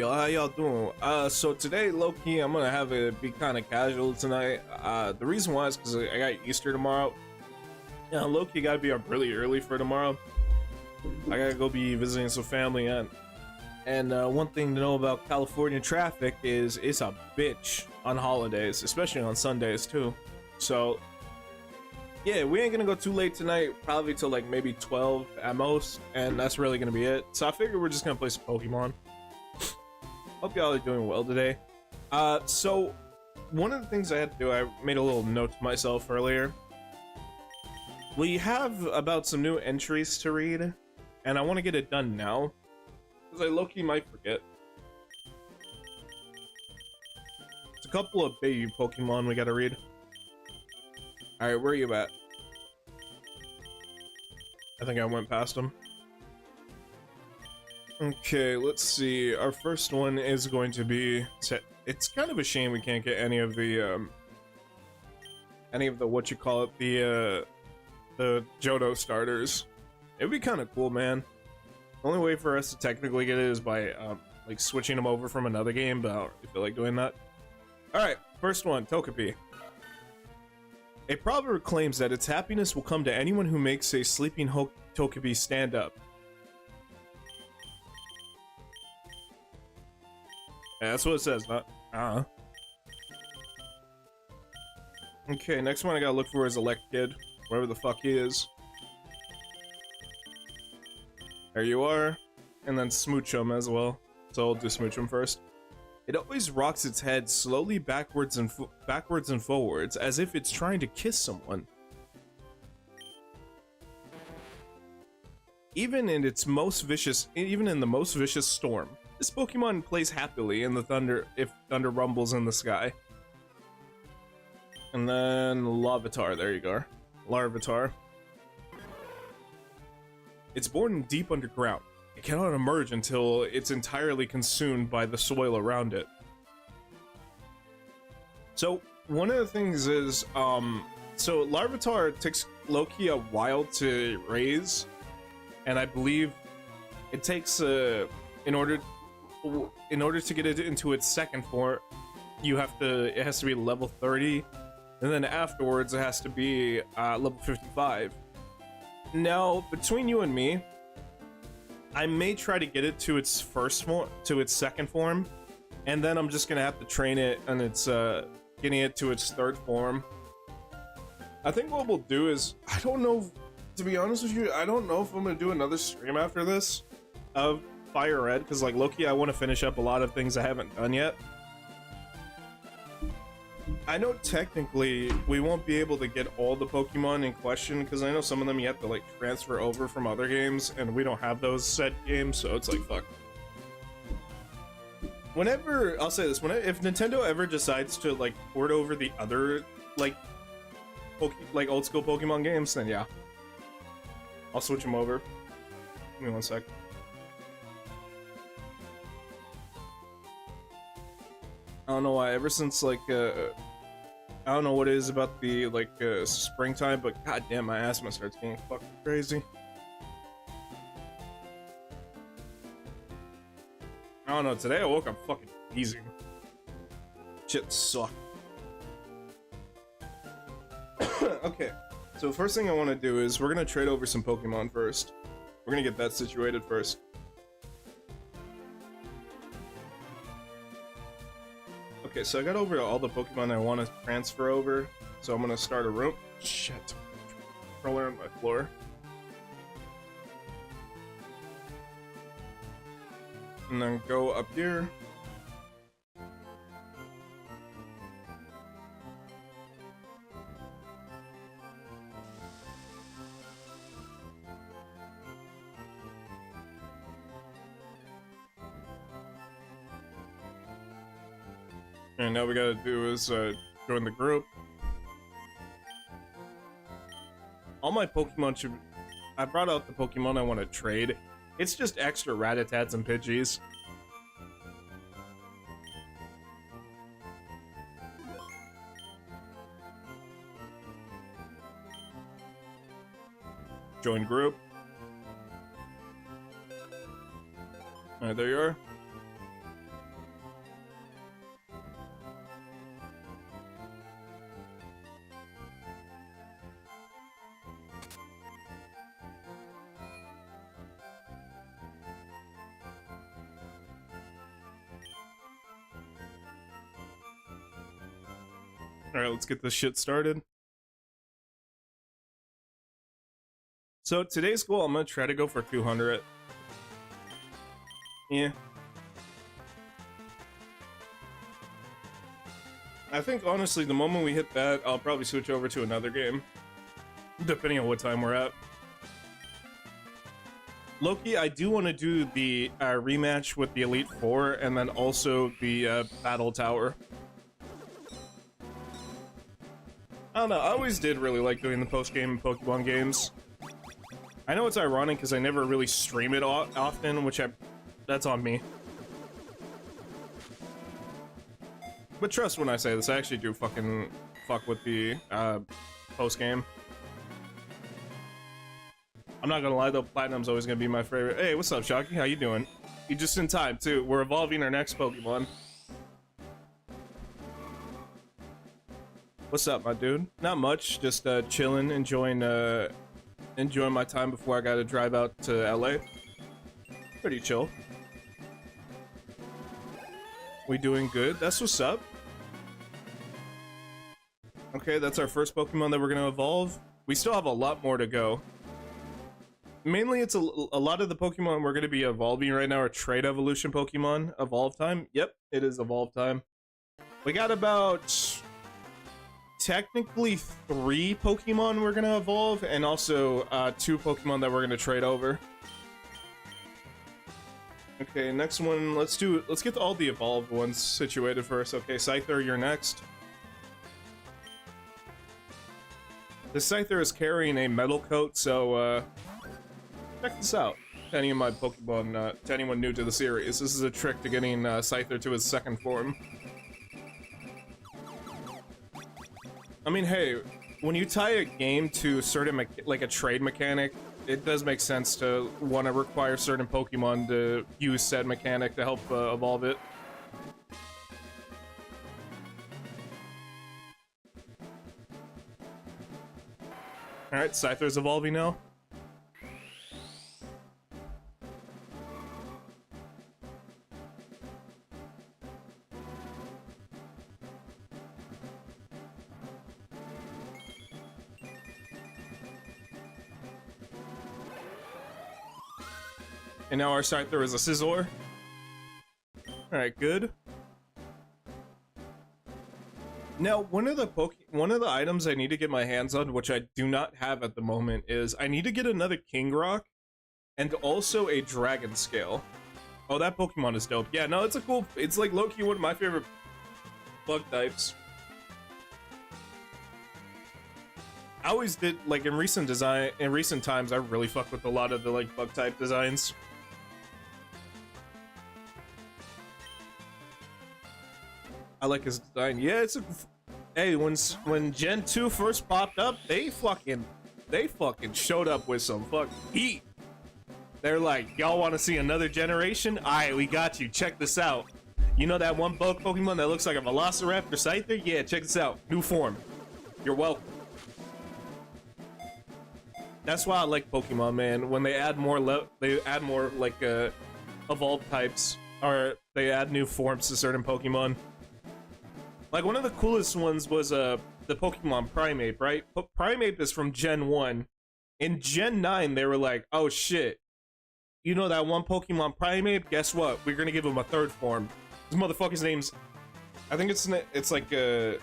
y'all? How y'all doing? So today, low-key, I'm gonna have it be kind of casual tonight. The reason why is because I got Easter tomorrow. Yeah, low-key gotta be up really early for tomorrow. I gotta go be visiting some family, and one thing to know about California traffic is it's a bitch on holidays, especially on Sundays too. So yeah, we ain't gonna go too late tonight, probably till like maybe 12 at most, and that's really gonna be it. So I figure we're just gonna play some Pokemon. Hope y'all are doing well today. So one of the things I had to do, I made a little note to myself earlier. We have about some new entries to read, and I want to get it done now, because I low-key might forget. It's a couple of baby Pokemon we gotta read. Alright, where are you at? I think I went past them. Okay, let's see. Our first one is going to be... It's kind of a shame we can't get any of the, what you call it, the Johto starters. It'd be kind of cool, man. The only way for us to technically get it is by, like, switching them over from another game, but I don't really feel like doing that. Alright, first one, Togepi. A proverb claims that its happiness will come to anyone who makes a sleeping Togepi stand up. Yeah, that's what it says, not Okay, next one I gotta look for is Electkid, wherever the fuck he is. There you are. And then Smoochum as well. So I'll do Smoochum first. It always rocks its head slowly backwards and forwards, as if it's trying to kiss someone. Even in the most vicious storm, this Pokemon plays happily in the thunder if thunder rumbles in the sky. And then Larvitar, there you go. Larvitar. It's born deep underground. It cannot emerge until it's entirely consumed by the soil around it. So, one of the things is, so Larvitar takes low-key a while to raise, and I believe it takes, in order to get it into its second form, it has to be level 30, and then afterwards it has to be, level 55. Now, between you and me, I may try to get it to its second form, and then I'm just gonna have to train it, and it's getting it to its third form. I think what we'll do is, I don't know, to be honest with you, I don't know if I'm gonna do another stream after this of Fire Red, because like low-key I want to finish up a lot of things I haven't done yet. I know technically we won't be able to get all the Pokemon in question, because I know some of them you have to like transfer over from other games, and we don't have those set games, so it's like fuck. Whenever, I'll say this, if Nintendo ever decides to like port over the other like old school Pokemon games, then yeah, I'll switch them over. Give me one sec. I don't know why, ever since like I don't know what it is about the like springtime, but goddamn, my asthma starts getting fucking crazy. I don't know, today I woke up fucking wheezing. Shit sucked. Okay, so first thing I want to do is we're gonna trade over some Pokemon first. We're gonna get that situated first. Okay, so I got over all the Pokemon I want to transfer over, so I'm gonna start a room. Shit. Controller on my floor. And then go up here. And now we gotta do is join the group. All my Pokemon should... I brought out the Pokemon I want to trade. It's just extra Ratatats and Pidgeys. Join group. Alright, there you are. Alright, let's get this shit started. So today's goal, I'm gonna try to go for 200. Yeah. I think, honestly, the moment we hit that, I'll probably switch over to another game. Depending on what time we're at. Loki, I do want to do the rematch with the Elite Four, and then also the Battle Tower. I don't know, I always did really like doing the post-game Pokemon games. I know it's ironic because I never really stream it often, which that's on me. But trust when I say this, I actually do fucking fuck with the post-game. I'm not gonna lie though, Platinum's always gonna be my favorite. Hey, what's up, Shocky? How you doing? You just in time, too. We're evolving our next Pokemon. What's up, my dude? Not much, just chilling, enjoying my time before I gotta drive out to LA. Pretty chill. We doing good? That's what's up. Okay, that's our first Pokemon that we're gonna evolve. We still have a lot more to go. Mainly, it's a lot of the Pokemon we're going to be evolving right now are trade evolution Pokemon. Evolve time? Yep, it is evolve time. We got about technically 3 Pokemon we're going to evolve, and also 2 Pokemon that we're going to trade over. Okay, next one, let's get all the evolved ones situated first. Okay, Scyther, you're next. The Scyther is carrying a metal coat, so check this out. To any of my Pokemon, to anyone new to the series, this is a trick to getting Scyther to his second form. I mean, hey, when you tie a game to a certain, like a trade mechanic, it does make sense to want to require certain Pokemon to use said mechanic to help evolve it. Alright, Scyther's evolving now. And now our Scyther is a Scizor. Alright, good. Now, one of the items I need to get my hands on, which I do not have at the moment, is I need to get another King Rock and also a Dragon Scale. Oh, that Pokemon is dope. Yeah, no, it's like low-key one of my favorite bug types. I always did, like, in recent times, I really fuck with a lot of the, like, bug type designs. I like his design. Yeah, hey, when Gen 2 first popped up, they fucking showed up with some fucking heat. They're like, y'all want to see another generation? Alright, we got you. Check this out. You know that one bug Pokemon that looks like a Velociraptor Scyther? Yeah, check this out. New form. You're welcome. That's why I like Pokemon, man. When they add more like evolved types, or they add new forms to certain Pokemon. Like, one of the coolest ones was the Pokemon Primeape, right? Primeape is from Gen 1. In Gen 9, they were like, oh shit. You know that one Pokemon Primeape? Guess what? We're gonna give him a third form. This motherfucker's name's... I think it's like it's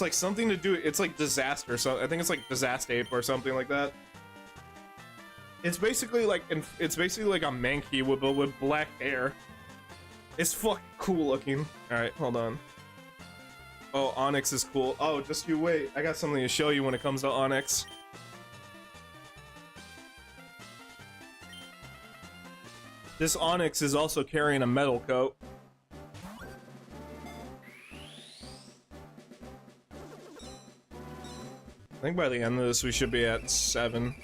like something to do... It's like Disaster, so I think it's like Disastape or something like that. It's basically like a Mankey with black hair. It's fucking cool looking. Alright, hold on. Oh, Onyx is cool. Oh, just you wait. I got something to show you when it comes to Onyx. This Onyx is also carrying a metal coat. I think by the end of this we should be at 7.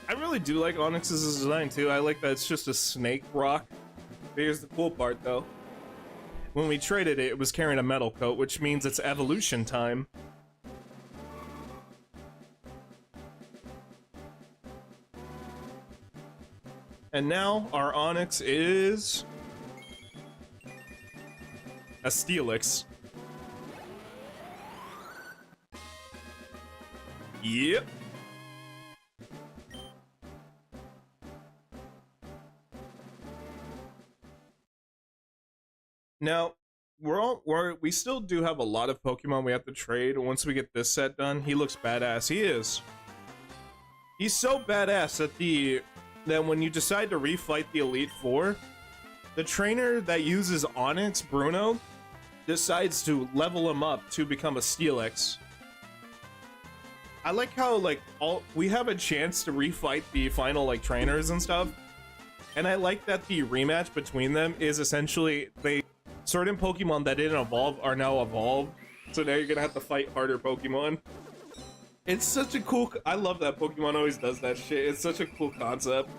I really do like Onyx's design too. I like that it's just a snake rock. Here's the cool part though. When we traded it, it was carrying a metal coat, which means it's evolution time. And now our Onyx is a Steelix. Yep. Now, we still do have a lot of Pokemon we have to trade. Once we get this set done, he looks badass. He is. He's so badass that when you decide to refight the Elite Four, the trainer that uses Onyx, Bruno, decides to level him up to become a Steelix. I like how we have a chance to refight the final trainers and stuff, and I like that the rematch between them is essentially certain Pokemon that didn't evolve are now evolved, so now you're gonna have to fight harder Pokemon. It's such a cool. I love that Pokemon always does that shit. It's such a cool concept.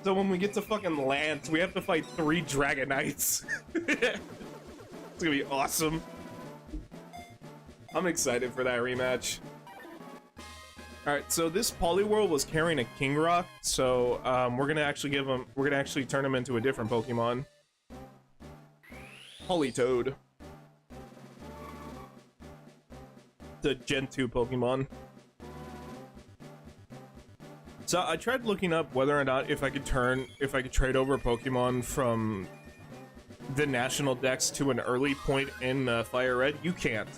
So when we get to fucking Lance, we have to fight 3 Dragonites. It's gonna be awesome. I'm excited for that rematch. Alright, so this Poliwhirl was carrying a King Rock, so we're gonna actually turn him into a different Pokemon. Politoed. The Gen 2 Pokemon. So I tried looking up whether or not if I could trade over Pokemon from the National Dex to an early point in Fire Red. You can't.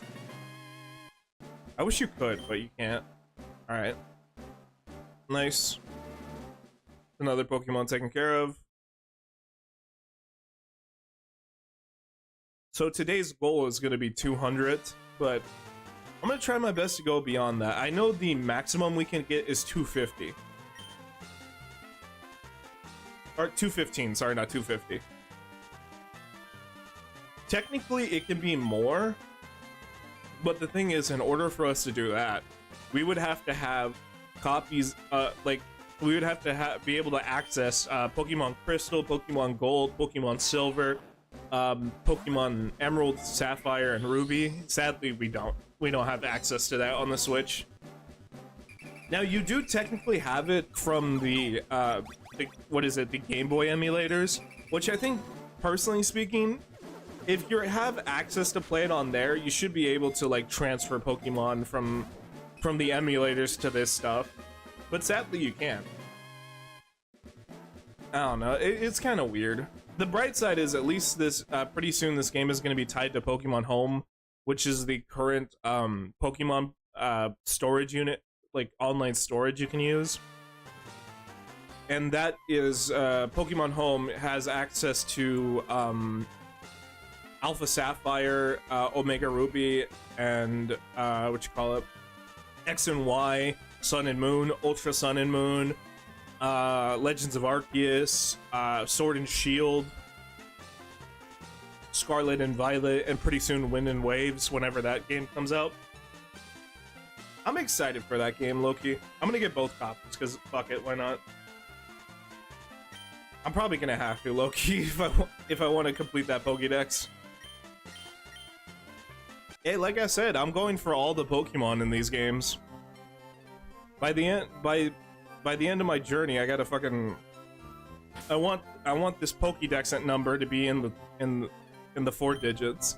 I wish you could, but you can't. Alright. Nice. Another Pokemon taken care of. So today's goal is going to be 200, but I'm going to try my best to go beyond that. I know the maximum we can get is 250. Or 215, sorry, not 250. Technically, it can be more, but the thing is, in order for us to do that, we would have to have copies, we would have to be able to access Pokemon Crystal, Pokemon Gold, Pokemon Silver, Pokemon Emerald, Sapphire, and Ruby. Sadly, we don't have access to that on the Switch. Now, you do technically have it from the Game Boy emulators, which I think, personally speaking, if you have access to play it on there, you should be able to transfer Pokemon from the emulators to this stuff. But sadly, you can't. I don't know. It's kind of weird. The bright side is at least this pretty soon this game is going to be tied to Pokemon Home, which is the current Pokemon storage unit, online storage you can use. And that is Pokemon Home has access to Alpha Sapphire, Omega Ruby, and X and Y, Sun and Moon, Ultra Sun and Moon, Legends of Arceus, Sword and Shield, Scarlet and Violet, and pretty soon Wind and Waves whenever that game comes out. I'm excited for that game, Loki. I'm gonna get both copies because fuck it, why not? I'm probably gonna have to, Loki, if I want to complete that Pokédex. Hey, like I said, I'm going for all the Pokemon in these games. By the end of my journey, I gotta fucking. I want this Pokédex number to be in the 4 digits.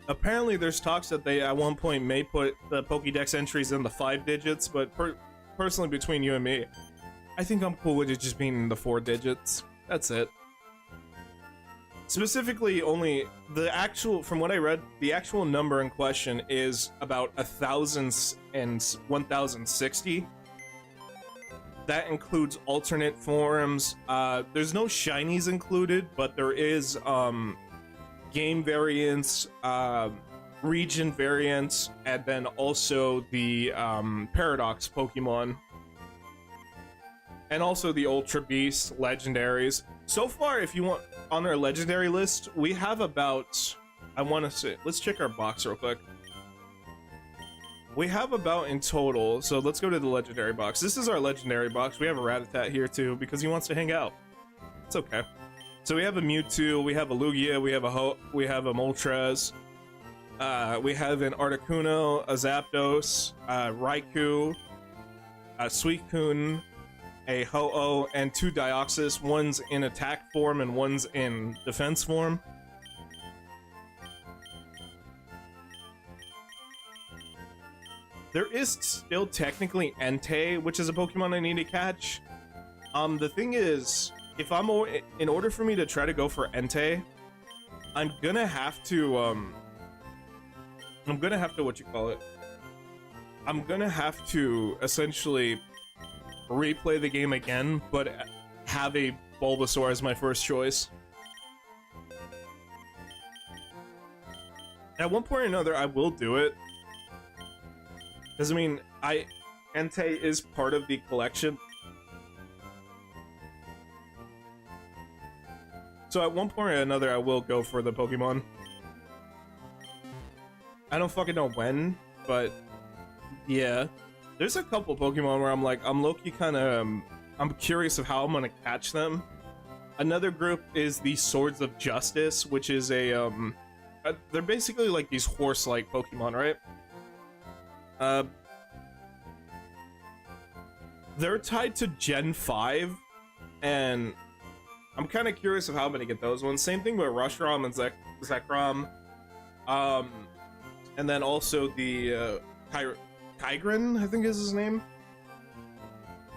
Apparently, there's talks that they at one point may put the Pokédex entries in the 5 digits, but personally, between you and me, I think I'm cool with it just being in the 4 digits. That's it. Specifically, only the actual, from what I read, the actual number in question is about 1,000 and 1,060. That includes alternate forms. There's no shinies included, but there is game variants, region variants, and then also the Paradox Pokemon. And also the Ultra Beast legendaries. So far, if you want, on our legendary list, we have about, I want to say, let's check our box real quick. We have about in total, so let's go to the legendary box. This is our legendary box. We have a Rattata here too, because he wants to hang out. It's okay. So we have a Mewtwo, we have a Lugia, we have a Moltres, we have an Articuno, a Zapdos, Raikou, a Suicune, a Ho-Oh, and 2 Deoxys. One's in attack form and one's in defense form. There is still technically Entei, which is a Pokemon I need to catch. The thing is, if in order for me to try to go for Entei, I'm gonna have to, what you call it? I'm gonna have to essentially replay the game again, but have a Bulbasaur as my first choice. At one point or another, I will do it. Because, I mean, Entei is part of the collection. So at one point or another, I will go for the Pokemon. I don't fucking know when, but yeah. There's a couple Pokemon where I'm like, I'm low-key kind of, I'm curious of how I'm gonna catch them. Another group is the Swords of Justice, which is a, they're basically like these horse-like Pokemon, right? They're tied to Gen 5, and I'm kind of curious of how I'm gonna get those ones. Same thing with Rushrom and Zekrom. And then also the Kygrin, I think is his name.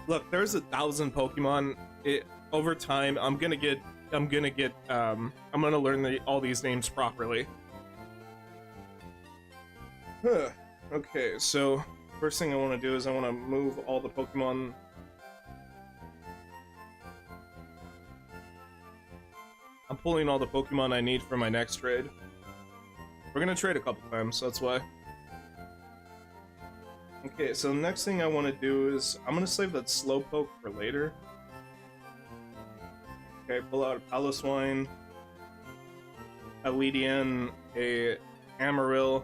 Look, there's 1,000 Pokemon. Over time, I'm gonna learn all these names properly. Okay, so first thing I want to do is I want to move all the Pokemon. I'm pulling all the Pokemon I need for my next trade. We're gonna trade a couple times, so that's why. Okay, so the next thing I want to do is I'm gonna save that Slowpoke for later. Okay, pull out a Paloswine, a Leedian, a Amaryl,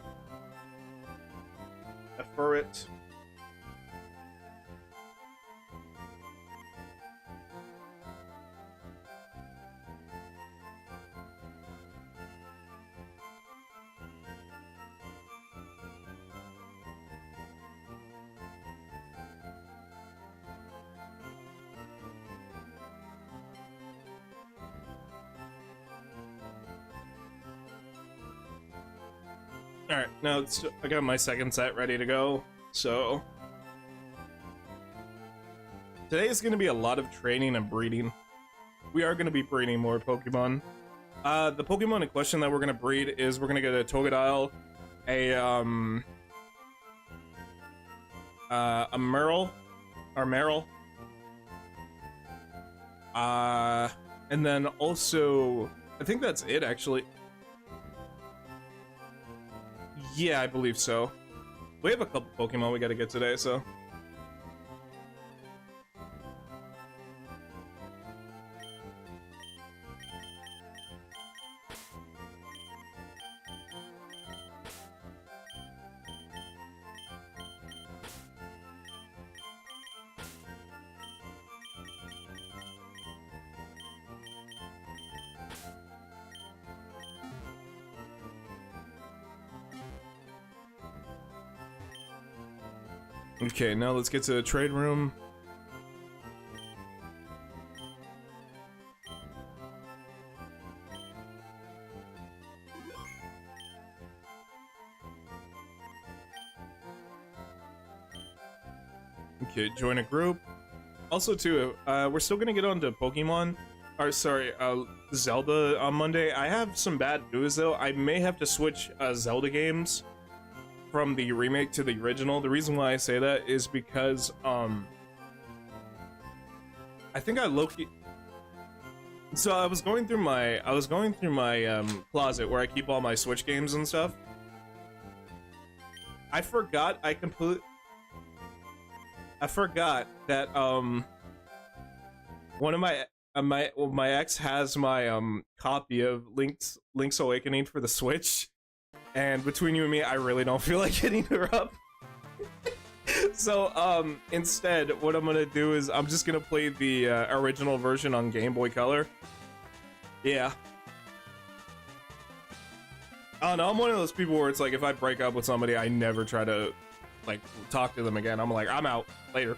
a Furret, Alright, now I got my second set ready to go, so today is going to be a lot of training and breeding. We are going to be breeding more Pokemon. The Pokemon in question that we're going to breed is we're going to get a Totodile, a Meryl, and then also, I think that's it actually. Yeah, I believe so. We have a couple Pokemon we gotta get today, so. Okay, now let's get to the trade room. Okay, join a group. Also, too, we're still gonna get onto Pokemon. Or, sorry, Zelda on Monday. I have some bad news, though. I may have to switch Zelda games from the remake to the original. The reason why I say that is because I think I low-key, so I was going through my closet where I keep all my Switch games and stuff. I forgot that one of my ex has my copy of Link's Awakening for the Switch. And between you and me, I really don't feel like hitting her up. So, instead, what I'm gonna do is I'm just gonna play the original version on Game Boy Color. Yeah. I don't know, I'm one of those people where it's like, if I break up with somebody, I never try to, like, talk to them again. I'm like, I'm out. Later.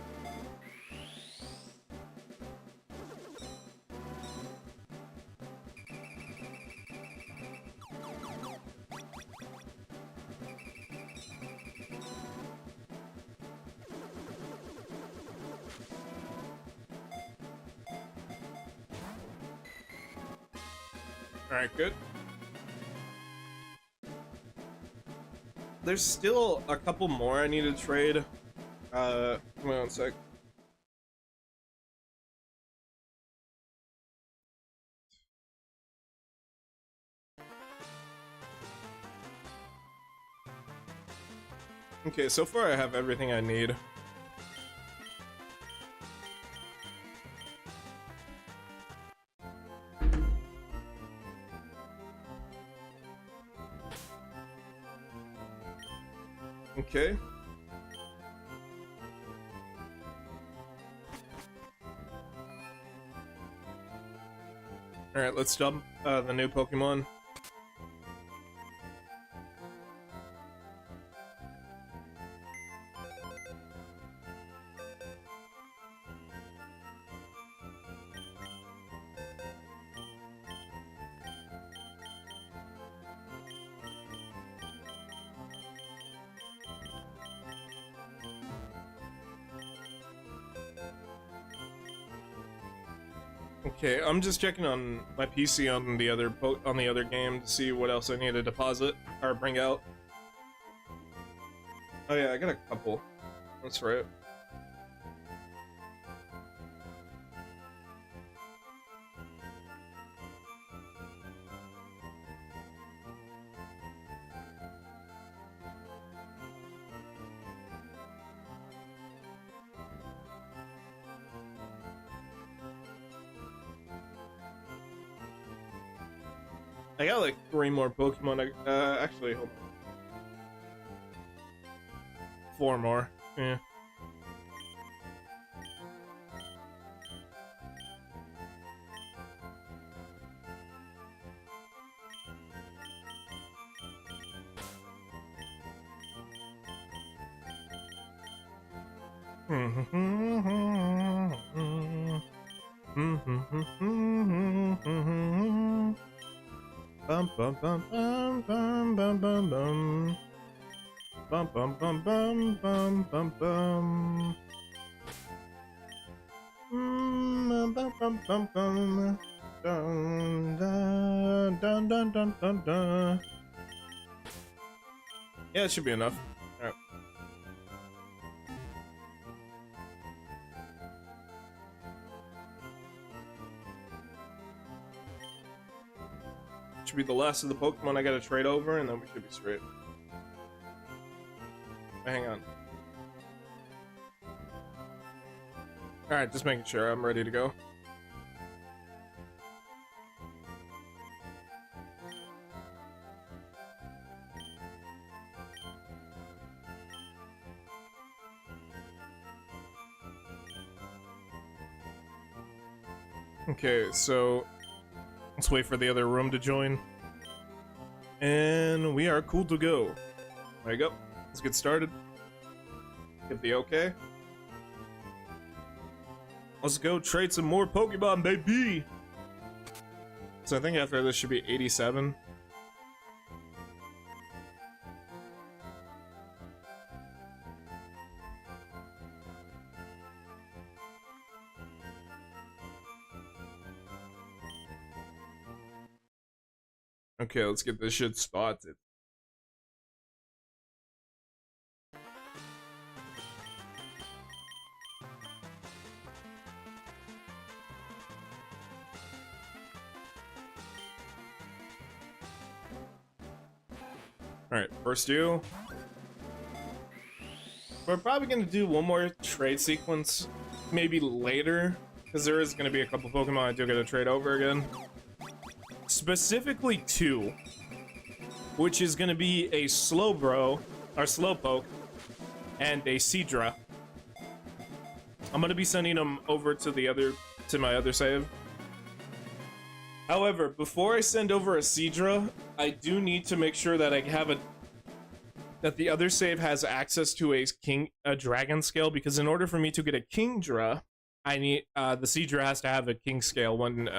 Alright, good. There's still a couple more I need to trade. Give me 1 sec. Okay, so far I have everything I need. Okay. Alright, let's dump the new Pokemon. Okay, I'm just checking on my PC on the other game to see what else I need to deposit or bring out. Oh yeah, I got a couple. That's right. I got like 3 more Pokemon. Actually, hold on. 4 more. Yeah. Bum bum bum bum bum bum bum bum. Bum bum bum bum bum bum bum. Bum bum bum bum. Dun dun dun dun dun dun dun. Yeah, it should be enough. Alright. Should be the last of the Pokemon I gotta trade over, and then we should be straight. Hang on. Alright, just making sure I'm ready to go. Okay, so let's wait for the other room to join. And we are cool to go. There you go. Let's get started. Get the okay. Let's go trade some more Pokemon, baby! So I think after this should be 87. Okay, let's get this shit spotted. Alright, first duel. We're probably gonna do one more trade sequence, maybe later, because there is gonna be a couple Pokemon I do gotta trade over again. Specifically 2, which is gonna be a Slowbro, or Slowpoke, and a Seadra. I'm gonna be sending them over to my other save. However, before I send over a Seadra, I do need to make sure that I have that the other save has access to a dragon scale, because in order for me to get a Kingdra, I need the Seadra has to have a king scale when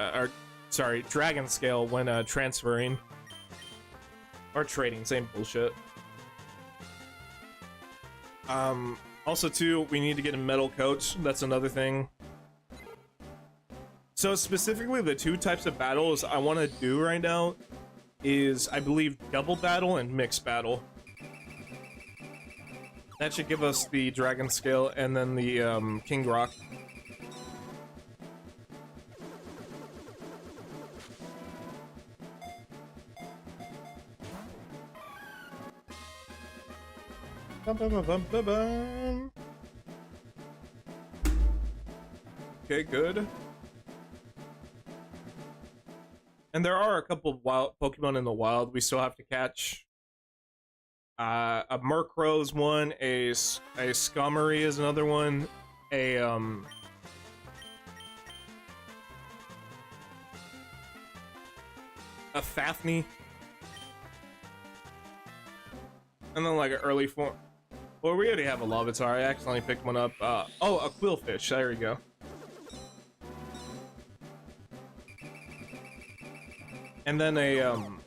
dragon scale when transferring or trading, same bullshit. Also too, we need to get a metal coat. That's another thing. So specifically the two types of battles I want to do right now is, I believe, double battle and mixed battle. That should give us the dragon scale and then the king rock. Bum, bum, bum, bum, bum, bum. Okay, good. And there are a couple of wild Pokemon in the wild we still have to catch. A Murkrow's one, a Skummery is another one, a Fafnir, and then like an early form. Well, we already have a Larvitar. I accidentally picked one up. Oh, a Quillfish. There we go. And then I'm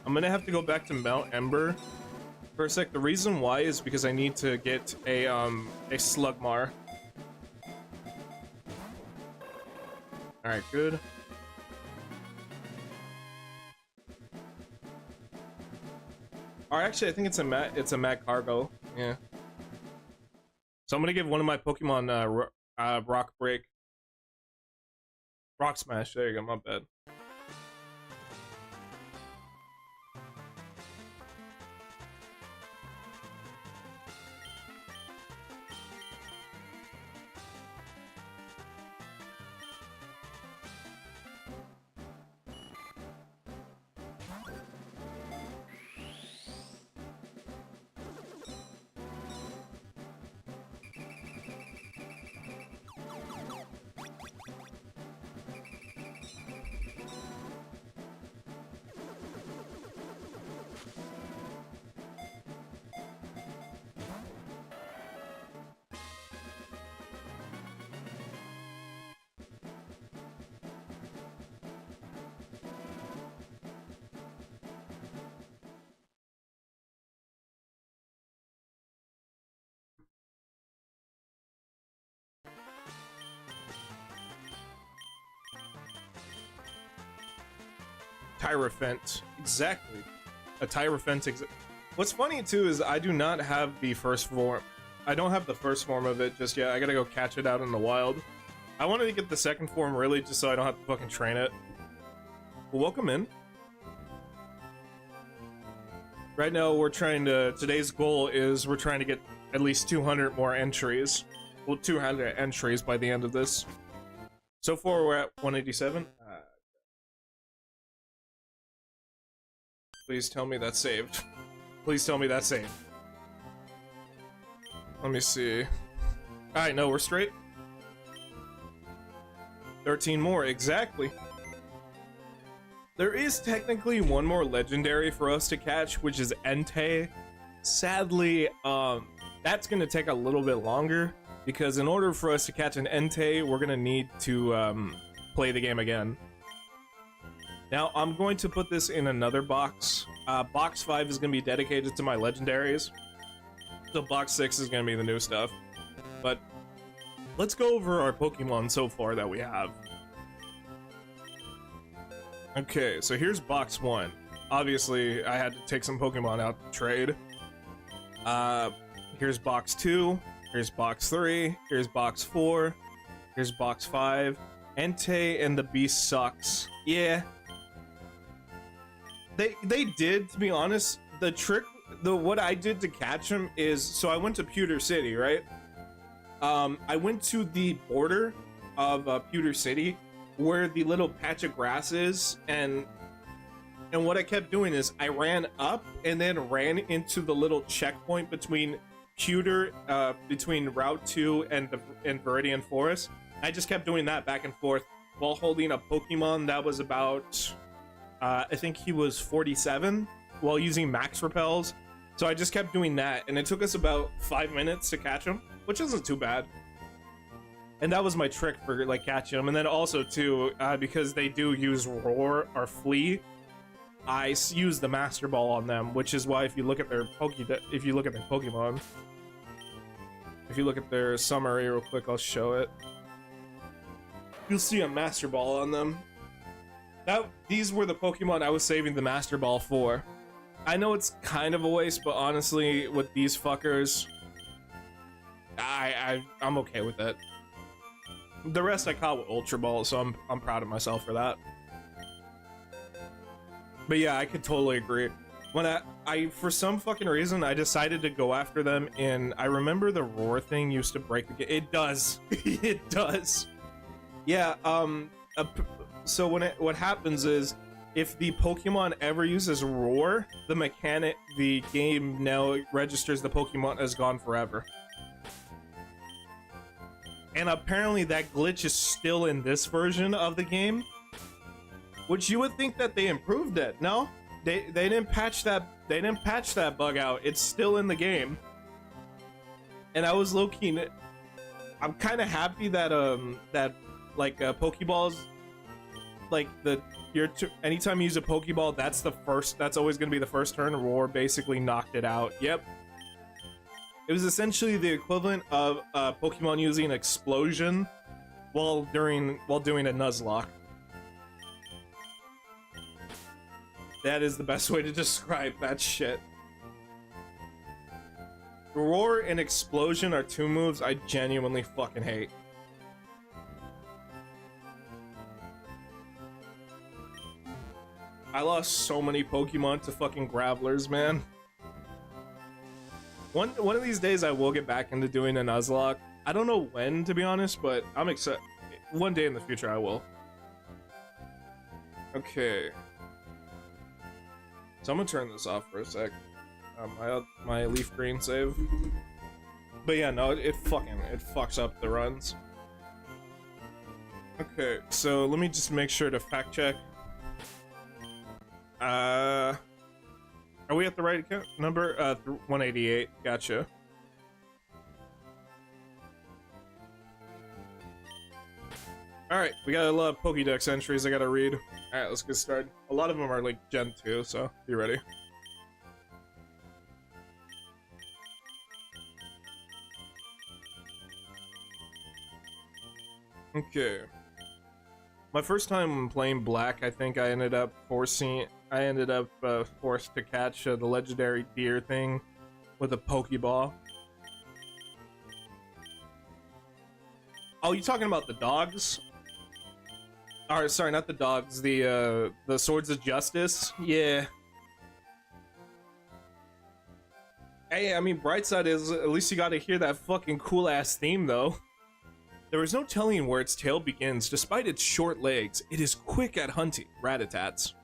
gonna have to go back to Mount Ember for a sec. The reason why is because I need to get a Slugmar. All right, good. Or actually, I think it's a Mad Cargo. Yeah. So I'm gonna give one of my Pokemon Rock Break. Rock Smash. There you go. My bad. Tyrafent. Exactly. A Tyrafent. What's funny too is I do not have the first form. I don't have the first form of it just yet. I gotta go catch it out in the wild. I wanted to get the second form really just so I don't have to fucking train it. Well, welcome in. Right now we're trying to, today's goal is we're trying to get at least 200 more entries. Well, 200 entries by the end of this. So far we're at 187. Please tell me that's saved. Please tell me that's saved. Let me see. Alright, no, we're straight. 13 more, exactly. There is technically one more legendary for us to catch, which is Entei. Sadly, that's gonna take a little bit longer, because in order for us to catch an Entei, we're gonna need to play the game again. Now, I'm going to put this in another box. Box 5 is going to be dedicated to my legendaries. So box 6 is going to be the new stuff. But let's go over our Pokemon so far that we have. Okay, so here's box 1. Obviously, I had to take some Pokemon out to trade. Here's box 2. Here's box 3. Here's box 4. Here's box 5. Entei and the Beast sucks. Yeah. They did, to be honest. The trick, what I did to catch him is, so I went to Pewter City, right? I went to the border of Pewter City, where the little patch of grass is, and what I kept doing is I ran up and then ran into the little checkpoint between Pewter, between Route 2 and Viridian Forest. I just kept doing that back and forth while holding a Pokemon that was about, I think he was 47 while using max repels. So I just kept doing that, and it took us about 5 minutes to catch him, which isn't too bad. And that was my trick for like catching him. And then also too, because they do use Roar or Flee, I use the Master Ball on them, which is why if you look at their Pokemon, if you look at their summary real quick, I'll show it. you'll see a Master Ball on them. These were the Pokemon I was saving the Master Ball for. I know it's kind of a waste, but honestly, with these fuckers, I'm okay with it. The rest I caught with Ultra Ball, so I'm proud of myself for that. But yeah, I could totally agree. When I for some fucking reason I decided to go after them, and I remember the roar thing used to break the game. It does. It does. Yeah. So what happens is, if the Pokemon ever uses roar, the game now registers the Pokemon as gone forever. And apparently that glitch is still in this version of the game, which you would think that they improved it. No, they didn't patch that. They didn't patch that bug out. It's still in the game. And I was low-key. I'm kind of happy that Pokeballs, like anytime you use a Pokeball, that's always gonna be the first turn. Roar basically knocked it out. Yep. It was essentially the equivalent of Pokemon using Explosion while doing a Nuzlocke. That is the best way to describe that shit. Roar and Explosion are two moves I genuinely fucking hate. I lost so many Pokemon to fucking Gravelers, man. One of these days I will get back into doing a Nuzlocke. I don't know when, to be honest, but I'm excited. One day in the future I will. Okay. So I'm gonna turn this off for a sec. My leaf green save. But yeah, no, it fucks up the runs. Okay, so let me just make sure to fact check. Are we at the right account number? 188. Gotcha. Alright, we got a lot of Pokédex entries I gotta read. Alright, let's get started. A lot of them are like Gen 2, so be ready. Okay. My first time playing Black, I think I ended up forced to catch the legendary deer thing with a Pokeball. Oh, you talking about the dogs? Or sorry, not the dogs. The Swords of Justice. Yeah. Hey, I mean, bright side is at least you got to hear that fucking cool ass theme though. There is no telling where its tail begins. Despite its short legs, it is quick at hunting Rattatats.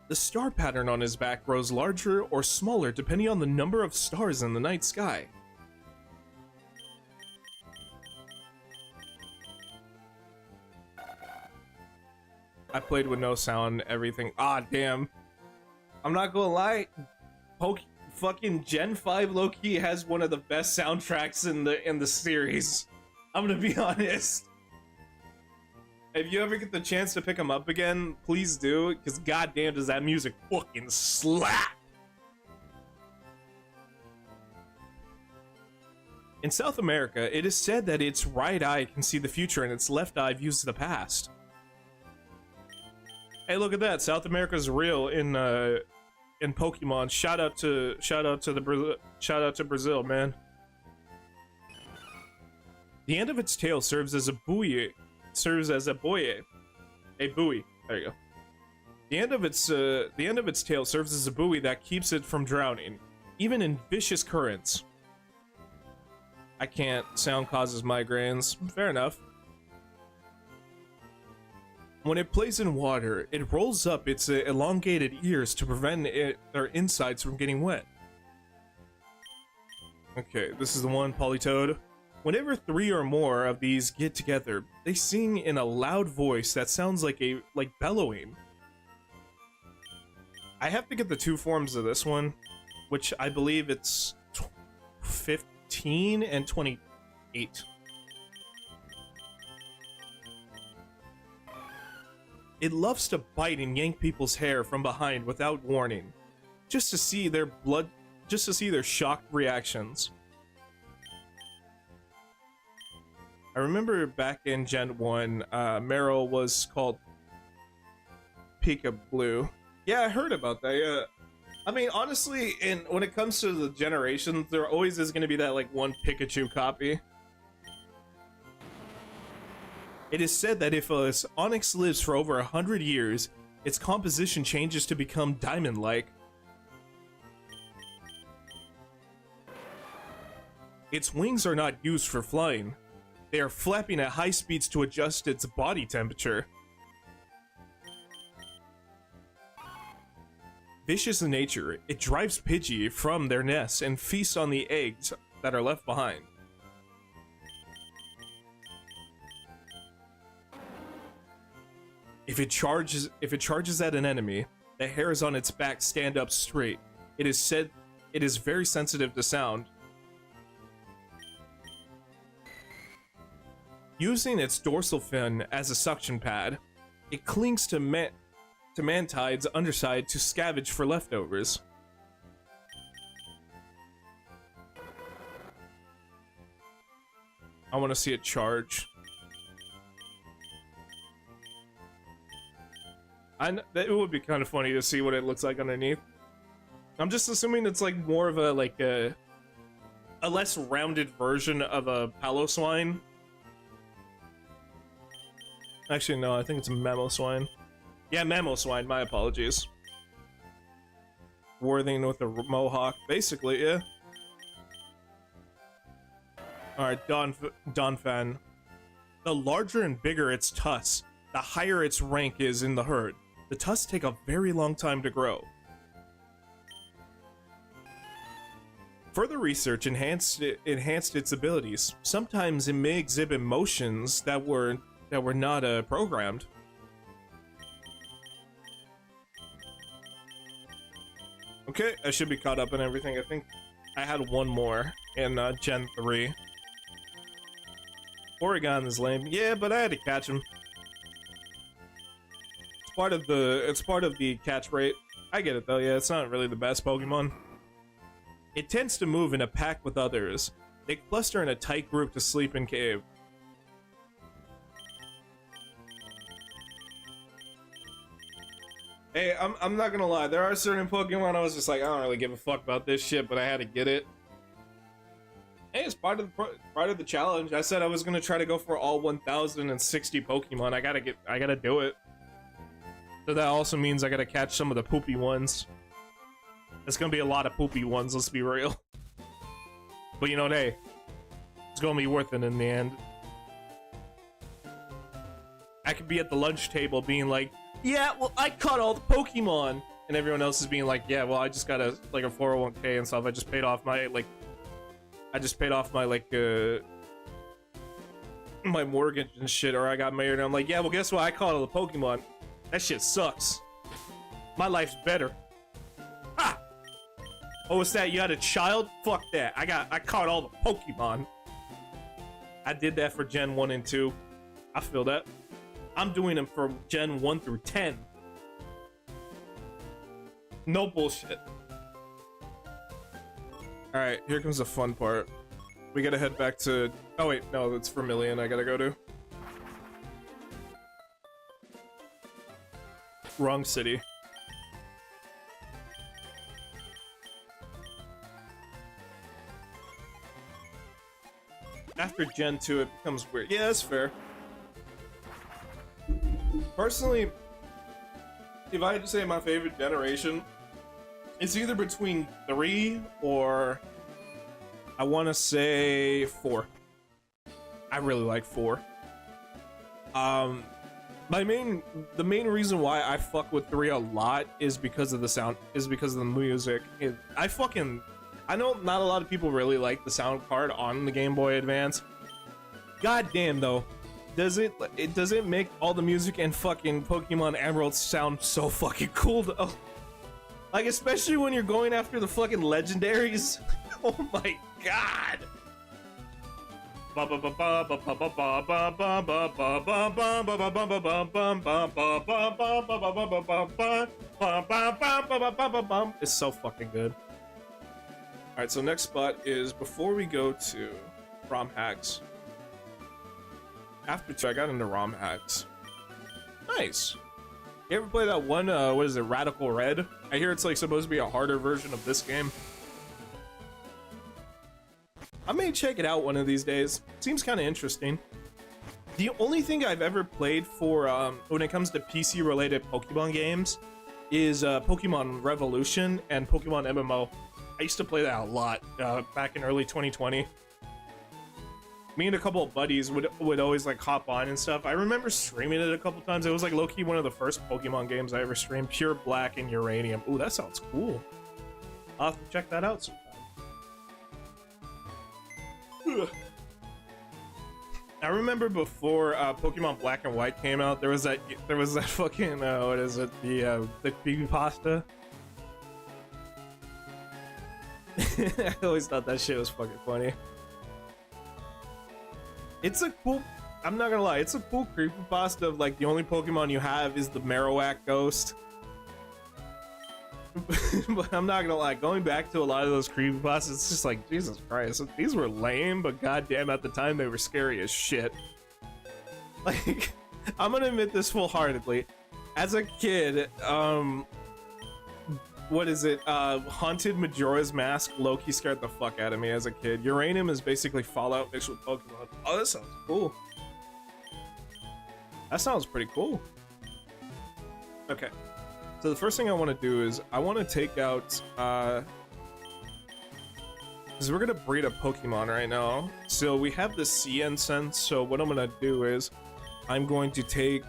The star pattern on his back grows larger or smaller depending on the number of stars in the night sky. I played with no sound, everything. Ah, damn. I'm not gonna lie. Fucking Gen 5 low-key has one of the best soundtracks in the series. I'm gonna be honest. If you ever get the chance to pick them up again, please do, because goddamn does that music fucking slap! In South America, it is said that its right eye can see the future and its left eye views the past. Hey, look at that! South America's real in Pokemon. Shout out to Brazil, man. The end of its tail serves as a buoy. A buoy. There you go. The end of its tail serves as a buoy that keeps it from drowning, even in vicious currents. I can't. Sound causes migraines. Fair enough. When it plays in water, it rolls up its elongated ears to prevent their insides from getting wet. Okay, this is the one, Politoed. Whenever 3 or more of these get together, they sing in a loud voice that sounds like bellowing. I have to get the 2 forms of this one, which I believe it's 15 and 28. It loves to bite and yank people's hair from behind without warning, just to see their shocked reactions. I remember back in Gen 1, Meryl was called Pika Blue. Yeah, I heard about that, yeah. I mean, honestly, when it comes to the generations, there always is going to be that, like, one Pikachu copy. It is said that if a Onyx lives for over 100 years, its composition changes to become diamond-like. Its wings are not used for flying. They are flapping at high speeds to adjust its body temperature. Vicious in nature, it drives Pidgey from their nests and feasts on the eggs that are left behind. If it charges at an enemy, the hairs on its back stand up straight. It is said it is very sensitive to sound. Using its dorsal fin as a suction pad, it clings to Mantide's underside to scavenge for leftovers. I want to see it charge. It would be kind of funny to see what it looks like underneath. I'm just assuming it's like more of a less rounded version of a Paloswine. Actually, no, I think it's a Mamoswine. Yeah, Mamoswine, my apologies. Worthing with a mohawk, basically, yeah. Alright, Donphan. The larger and bigger its tusks, the higher its rank is in the herd. The tusks take a very long time to grow. Further research enhanced its abilities. Sometimes it may exhibit motions that were not programmed. Okay, I should be caught up in everything. I think I had one more in Gen 3. Oregon is lame. Yeah, but I had to catch him. It's part of the catch rate. I get it though, yeah, it's not really the best Pokemon. It tends to move in a pack with others. They cluster in a tight group to sleep in cave. Hey, I'm not gonna lie, there are certain Pokemon I was just like, I don't really give a fuck about this shit, but I had to get it. Hey, it's part of the challenge. I said I was gonna try to go for all 1,060 Pokemon. I gotta do it. So that also means I gotta catch some of the poopy ones. It's gonna be a lot of poopy ones, let's be real. But you know, hey, it's gonna be worth it in the end. I could be at the lunch table being like, yeah, well, I caught all the Pokemon, and everyone else is being like, yeah, well, I just got a 401k and stuff. I just paid off my my mortgage and shit, or I got married, and I'm like, yeah, well, guess what? I caught all the Pokemon. That shit sucks. My life's better. Ha! Oh, what's that? You had a child? Fuck that. I caught all the Pokemon. I did that for Gen 1 and 2. I feel that. I'm doing them from Gen 1 through 10. No bullshit. Alright, here comes the fun part. We gotta head back to... Oh wait, no, it's Vermilion I gotta go to. Wrong city. After Gen 2, it becomes weird. Yeah, that's fair. Personally, if I had to say my favorite generation, it's either between 3 or I want to say 4. I really like 4. The main reason why I fuck with 3 a lot is because of the sound, is because of the music. I know not a lot of people really like the sound card on the Game Boy Advance. God damn though. Does it make all the music and fucking Pokemon Emerald sound so fucking cool though? Like, especially when you're going after the fucking legendaries. Oh my god. It's so fucking good. Alright, so next spot is, before we go to ROM hacks, After 2, I got into ROM hacks. Nice. You ever play that one, what is it, Radical Red? I hear it's like supposed to be a harder version of this game. I may check it out one of these days. Seems kind of interesting. The only thing I've ever played for, when it comes to PC-related Pokemon games is Pokemon Revolution and Pokemon MMO. I used to play that a lot back in early 2020. Me and a couple of buddies would always like hop on and stuff. I remember streaming it a couple times. It was like low-key one of the first Pokemon games I ever streamed. Pure Black and Uranium. Ooh, that sounds cool. I'll have to check that out sometime. Ugh. I remember before Pokemon Black and White came out, there was that fucking what is it, the creepypasta. I always thought that shit was fucking funny. It's a cool, I'm not gonna lie, it's a cool creepypasta of like the only Pokemon you have is the Marowak ghost. But I'm not gonna lie, going back to a lot of those creepypastas, it's just like, Jesus Christ, these were lame, but goddamn, at the time they were scary as shit. Like, I'm gonna admit this full-heartedly. As a kid, what is it? Haunted Majora's Mask low-key scared the fuck out of me as a kid. Uranium is basically Fallout mixed with Pokemon. Oh, that sounds cool. That sounds pretty cool. Okay. So the first thing I want to do is I want to take out, because we're going to breed a Pokemon right now. So we have the Sea Incense. So what I'm going to do is I'm going to take,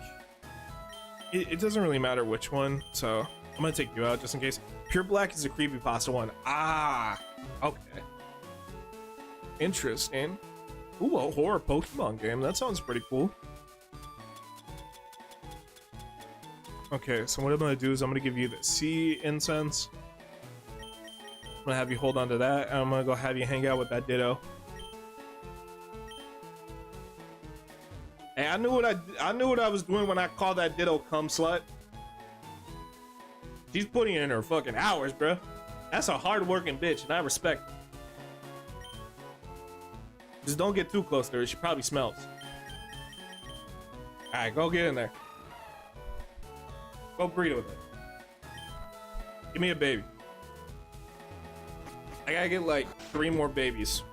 it doesn't really matter which one. So I'm going to take you out just in case. Pure Black is a creepypasta one. Ah, okay. Interesting. Ooh, a horror Pokemon game. That sounds pretty cool. Okay, so what I'm gonna do is I'm gonna give you the Sea Incense. I'm gonna have you hold on to that, and I'm gonna go have you hang out with that Ditto. Hey, I knew what I was doing when I called that Ditto cum slut. She's putting in her fucking hours, bruh. That's a hard-working bitch, and I respect her. Just don't get too close to her. She probably smells. All right, go get in there. Go breed with it. Give me a baby. I gotta get like 3 more babies.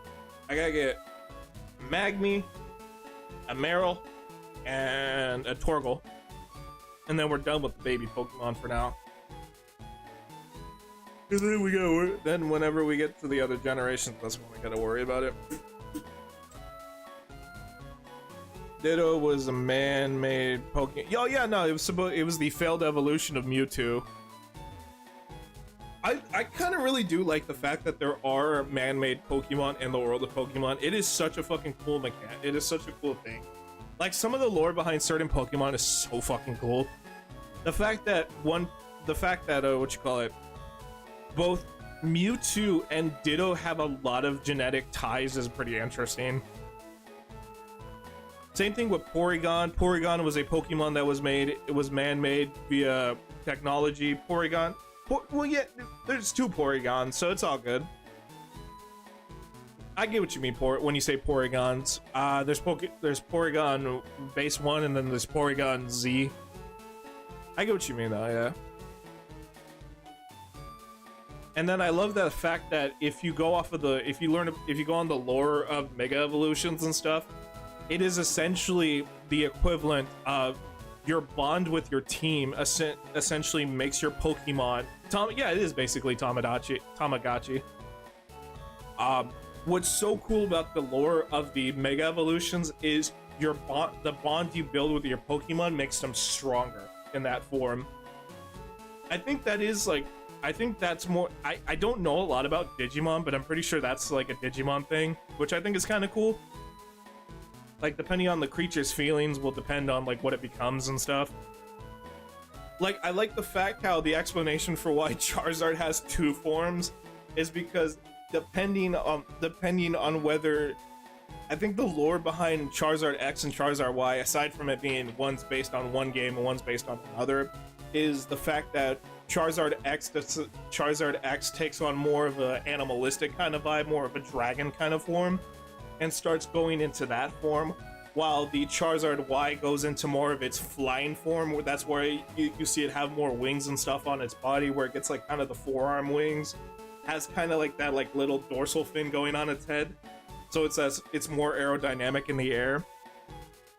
I gotta get a Magmy, a Meryl, and a Torgal. And then we're done with the baby Pokemon for now. And then we gotta then whenever we get to the other generations, that's when we gotta worry about it. Ditto was a man-made Pokemon. Oh yeah, no, it was the failed evolution of Mewtwo. I kind of really do like the fact that there are man-made Pokemon in the world of Pokemon. It is such a fucking cool mechanic. It is such a cool thing. Like, some of the lore behind certain Pokemon is so fucking cool. The fact that both Mewtwo and Ditto have a lot of genetic ties is pretty interesting. Same thing with Porygon. Porygon was a Pokemon that was made, it was man-made via technology. Porygon, well, yeah, there's 2 Porygons, so it's all good. I get what you mean when you say Porygons. There's Porygon base 1, and then there's Porygon Z. I get what you mean though, yeah. And then I love the fact that if you go off of if you go on the lore of Mega Evolutions and stuff, it is essentially the equivalent of your bond with your team essentially makes your Pokemon yeah, it is basically Tamagotchi. What's so cool about the lore of the Mega Evolutions is the bond you build with your Pokemon makes them stronger in that form. I think that's more, I don't know a lot about Digimon, but I'm pretty sure that's like a Digimon thing, which I think is kind of cool. Like, depending on the creature's feelings will depend on like what it becomes and stuff. Like, I like the fact how the explanation for why Charizard has 2 forms is because depending on whether, I think the lore behind Charizard X and Charizard Y, aside from it being one's based on one game and one's based on another, is the fact that Charizard X takes on more of an animalistic kind of vibe, more of a dragon kind of form, and starts going into that form, while the Charizard Y goes into more of its flying form, where that's where you see it have more wings and stuff on its body, where it gets like kind of the forearm wings, has kind of like that like little dorsal fin going on its head, so it's more aerodynamic in the air.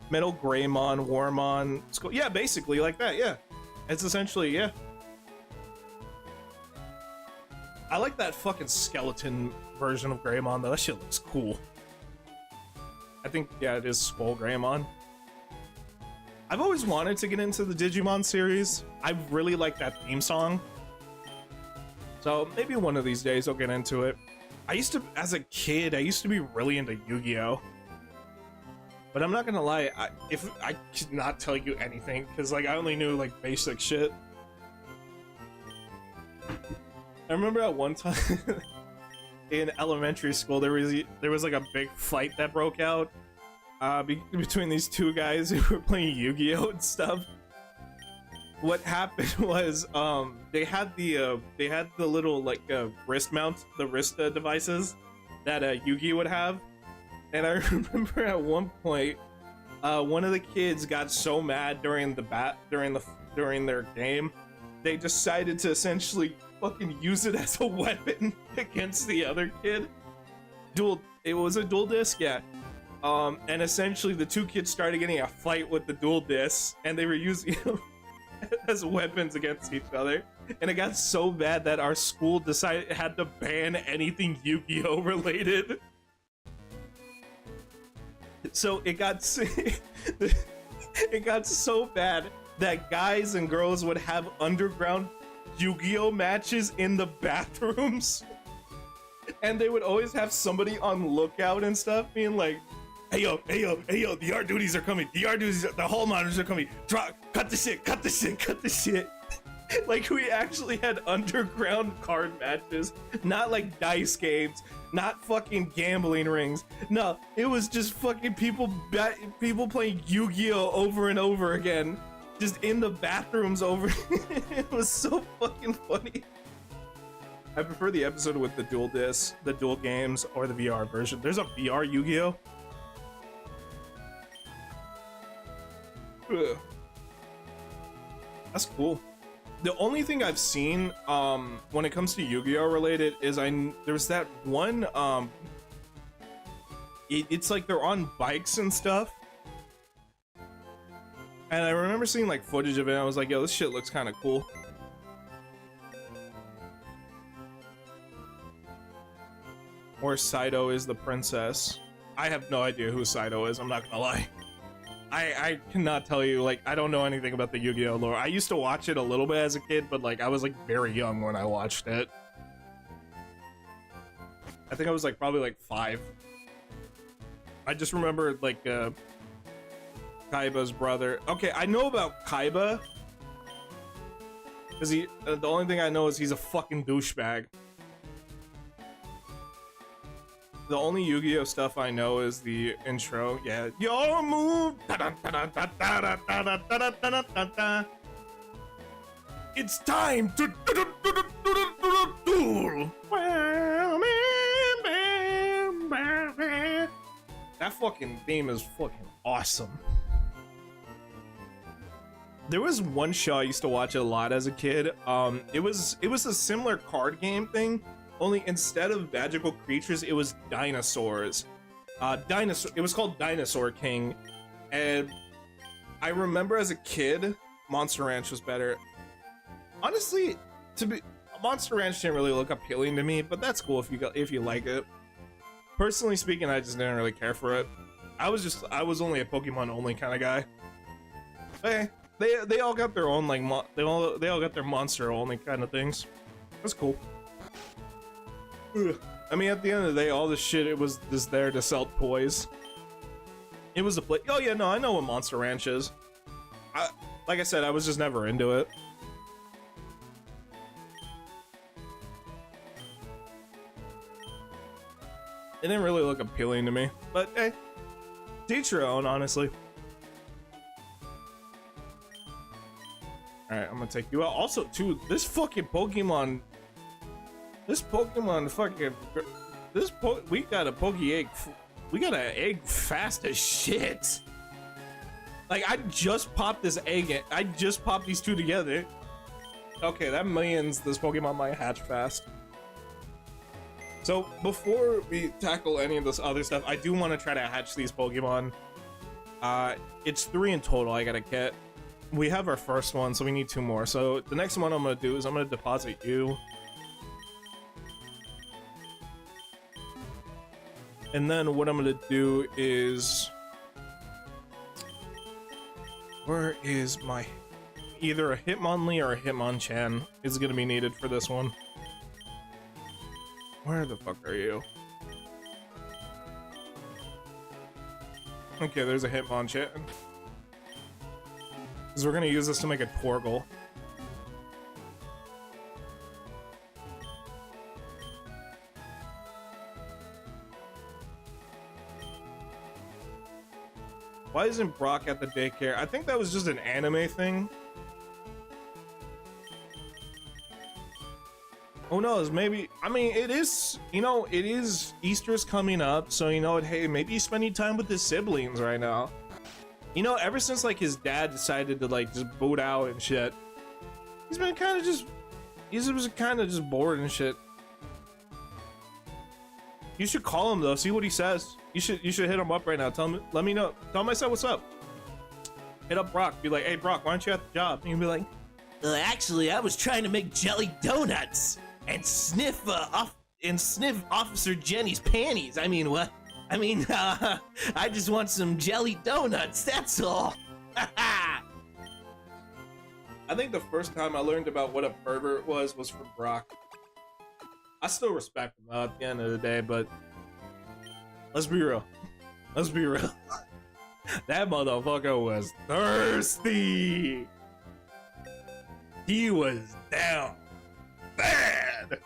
Metal Greymon, Warmon, yeah, basically like that, yeah. It's essentially, yeah. I like that fucking skeleton version of Greymon though, that shit looks cool. I think, yeah, it is Skull Greymon. I've always wanted to get into the Digimon series. I really like that theme song. So maybe one of these days I'll get into it. As a kid, I used to be really into Yu-Gi-Oh! But I'm not gonna lie, I could not tell you anything, because like I only knew like basic shit. I remember at one time in elementary school there was like a big fight that broke out between these two guys who were playing Yu-Gi-Oh! And stuff. What happened was they had the little like wrist mount, the wrist devices that Yugi would have, and I remember at one point one of the kids got so mad during their game, they decided to essentially fucking use it as a weapon against the other kid. It was a dual disc, yeah. And essentially the two kids started getting a fight with the dual discs, and they were using them as weapons against each other. And it got so bad that our school had to ban anything Yu-Gi-Oh! Related. So it got so bad that guys and girls would have underground Yu-Gi-Oh! Matches in the bathrooms. And they would always have somebody on lookout and stuff, being like, hey yo, the art duties are coming, the hall monitors are coming, cut the shit. Like, we actually had underground card matches, not like dice games, not fucking gambling rings. No, it was just fucking people playing Yu-Gi-Oh! Over and over again, just in the bathrooms over. It was so fucking funny. I prefer the episode with the dual discs, the dual games, or the VR version. There's a VR Yu-Gi-Oh! Ugh. That's cool. The only thing I've seen when it comes to Yu-Gi-Oh! Related is there's that one it's like they're on bikes and stuff. And I remember seeing like footage of it, and I was like, yo, this shit looks kind of cool. Or Saito is the princess. I have no idea who Saito is, I'm not gonna lie. I cannot tell you, like, I don't know anything about the Yu-Gi-Oh! Lore. I used to watch it a little bit as a kid, but like, I was like very young when I watched it. I think I was like probably like 5. I just remember like Kaiba's brother. Okay, I know about Kaiba, because the only thing I know is he's a fucking douchebag. The only Yu-Gi-Oh! Stuff I know is the intro. Yeah, your move. It's time to duel. That fucking theme is fucking awesome. There was one show I used to watch a lot as a kid. It was a similar card game thing. Only instead of magical creatures, it was dinosaurs. It was called Dinosaur King, and I remember as a kid, Monster Ranch was better. Honestly, Monster Ranch didn't really look appealing to me, but that's cool if you like it. Personally speaking, I just didn't really care for it. I was only a Pokemon only kind of guy. Hey, they all got their own like they all got their monster only kind of things. That's cool. I mean, at the end of the day, all this shit, it was just there to sell toys. It was a play. Oh yeah, no, I know what Monster Ranch is. Like I said, I was just never into it. It didn't really look appealing to me, but hey, to each your own, honestly. Alright, I'm gonna take you out. Also, too, this fucking Pokemon... we got a Poke Egg. We got an egg fast as shit. Like, I just popped this egg. I just popped these two together. Okay, that means this Pokemon might hatch fast. So before we tackle any of this other stuff, I do want to try to hatch these Pokemon. It's 3 in total I gotta get. We have our first one, so we need 2 more. So the next one I'm gonna do is I'm gonna deposit you. And then what I'm gonna do is... Where is my... Either a Hitmonlee or a Hitmonchan is gonna be needed for this one. Where the fuck are you? Okay, there's a Hitmonchan. Because we're gonna use this to make a Torgal. Why isn't Brock at the daycare? I think that was just an anime thing. Who knows? Maybe, I mean, it is, you know, it is Easter's coming up, so you know what, hey, maybe he's spending time with his siblings right now. You know, ever since like his dad decided to like just boot out and shit, he's been kind of just, bored and shit. You should call him though, see what he says. You should hit him up right now. Tell him, let me know. Tell him I said what's up. Hit up Brock. Be like, hey Brock, why aren't you at the job? And he'll be like, actually, I was trying to make jelly donuts and sniff Officer Jenny's panties. I mean, what? I mean, I just want some jelly donuts. That's all. I think the first time I learned about what a pervert was from Brock. I still respect him at the end of the day, but let's be real. Let's be real. That motherfucker was thirsty. He was down bad.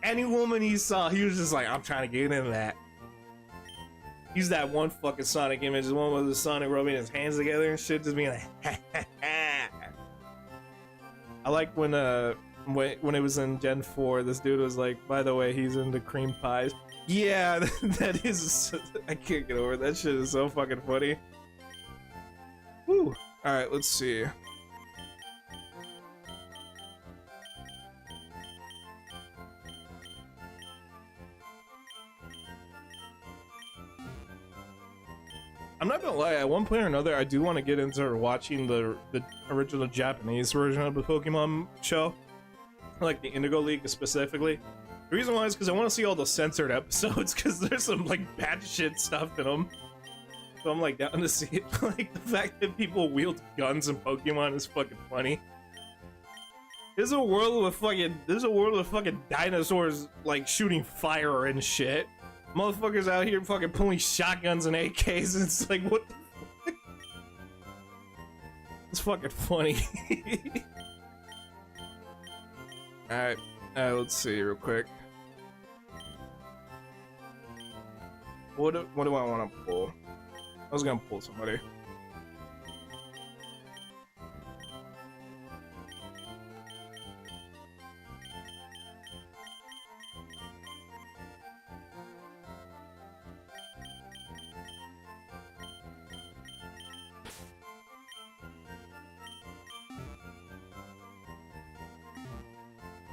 Any woman he saw, he was just like, I'm trying to get into that. He's that one fucking Sonic image, the one with the Sonic rubbing his hands together and shit, just being like, I like when it was in Gen 4, this dude was like, by the way, he's into cream pies. Yeah, that is, I can't get over it. That shit is so fucking funny. Woo. Alright, let's see. I'm not gonna lie, at one point or another, I do want to get into watching the original Japanese version of the Pokemon show. Like the Indigo League specifically. The reason why is because I want to see all the censored episodes, because there's some like bad shit stuff in them. So I'm like down to see it. Like the fact that people wield guns in Pokemon is fucking funny. There's a world with fucking dinosaurs like shooting fire and shit. Motherfuckers out here fucking pulling shotguns and AKs, and it's like, what the fuck? It's fucking funny. Alright, let's see real quick. What do I want to pull? I was gonna pull somebody.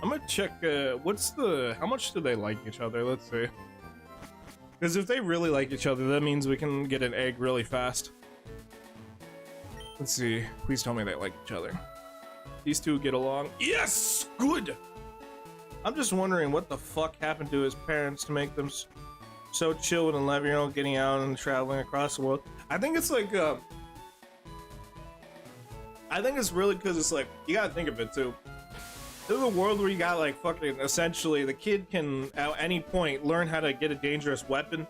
I'm gonna check, how much do they like each other? Let's see. Because if they really like each other, that means we can get an egg really fast. Let's see. Please tell me they like each other. These two get along. Yes! Good! I'm just wondering what the fuck happened to his parents to make them so chill with an 11-year-old getting out and traveling across the world. I think it's like, I think it's really because it's like, you gotta think of it too. There's a world where you got like fucking, essentially, the kid can at any point learn how to get a dangerous weapon.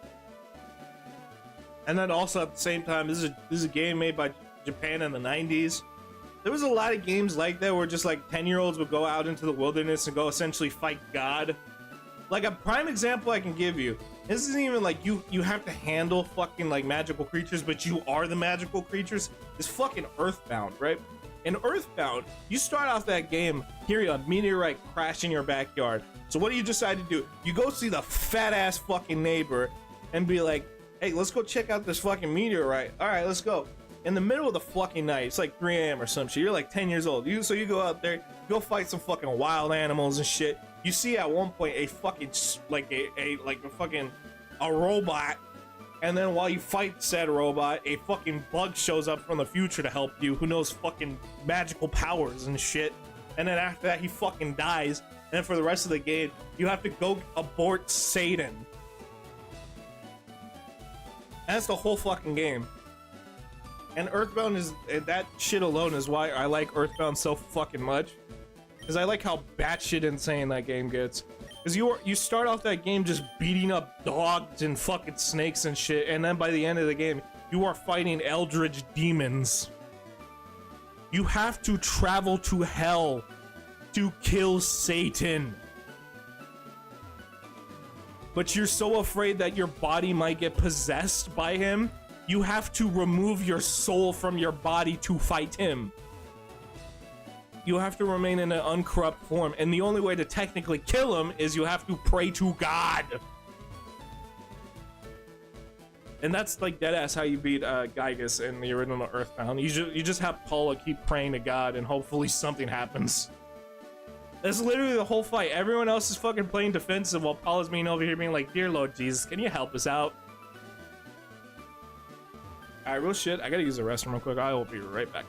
And then also at the same time, this is a game made by Japan in the 90s. There was a lot of games like that where just like 10-year-olds would go out into the wilderness and go essentially fight God. Like a prime example I can give you, this isn't even like you have to handle fucking like magical creatures, but you are the magical creatures. It's fucking Earthbound, right? In Earthbound, you start off that game hearing a meteorite crash in your backyard. So what do you decide to do? You go see the fat ass fucking neighbor and be like, Hey, let's go check out this fucking meteorite. All right, let's go. In the middle of the fucking night, it's like 3 a.m. or some shit. You're like 10 years old. So you go out there, go fight some fucking wild animals and shit. You see at one point a fucking a robot, and then while you fight said robot, a fucking bug shows up from the future to help you, who knows fucking magical powers and shit. And then after that, he fucking dies. And then for the rest of the game, you have to go abort Satan. That's the whole fucking game. And Earthbound is, that shit alone is why I like Earthbound so fucking much. Because I like how batshit insane that game gets. Because you start off that game just beating up dogs and fucking snakes and shit, and then by the end of the game, you are fighting eldritch demons. You have to travel to hell to kill Satan. But you're so afraid that your body might get possessed by him, you have to remove your soul from your body to fight him. You have to remain in an uncorrupt form, and the only way to technically kill him is you have to pray to God. And that's like deadass how you beat Gygus in the original Earthbound. You just have Paula keep praying to God, and hopefully something happens. That's literally the whole fight. Everyone else is fucking playing defensive while Paula's being over here being like, "Dear Lord Jesus, can you help us out?" Alright, real shit. I gotta use the restroom real quick. I will be right back.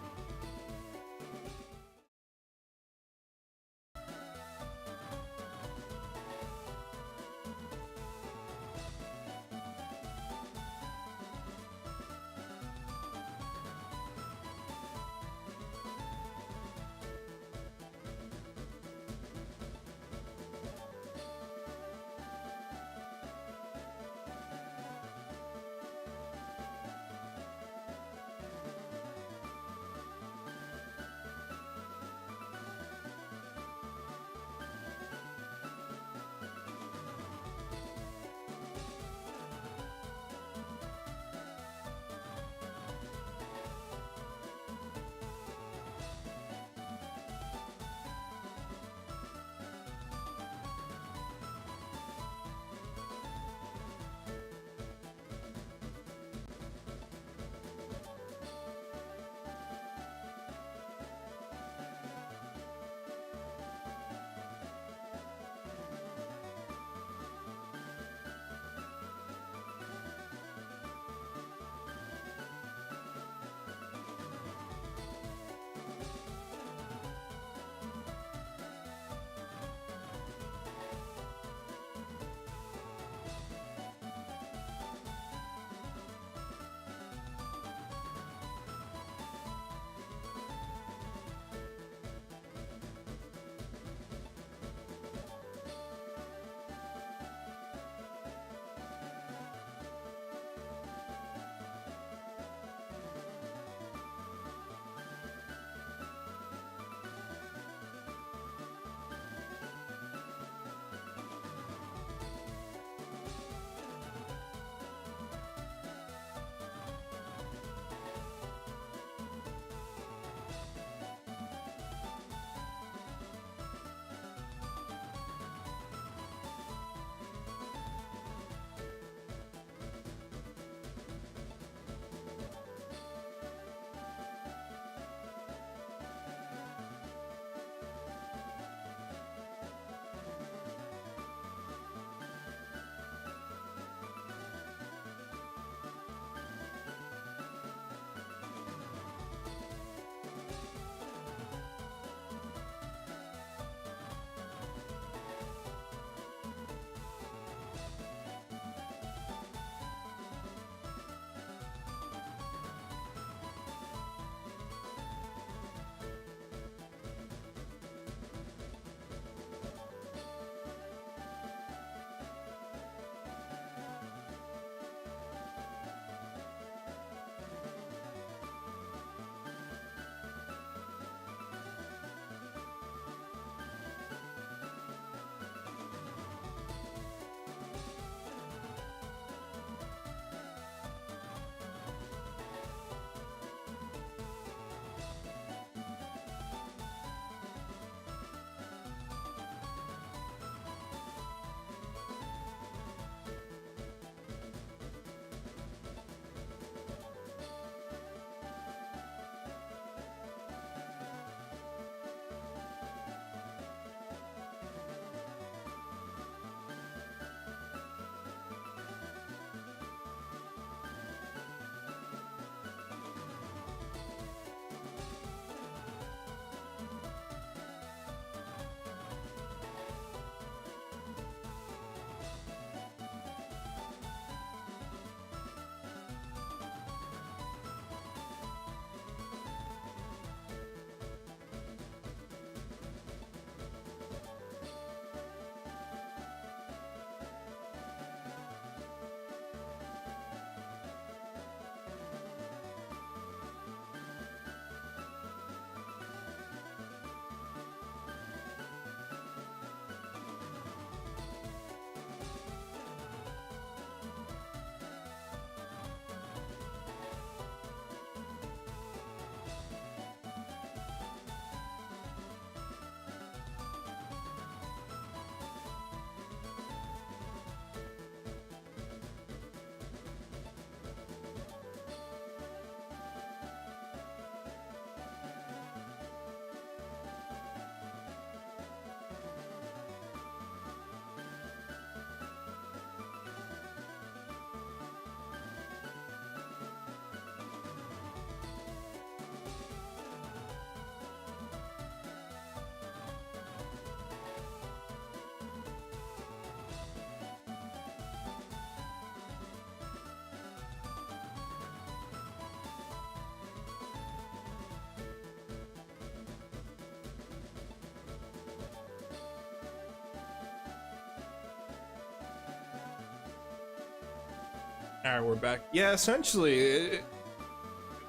All right, we're back. Yeah, essentially,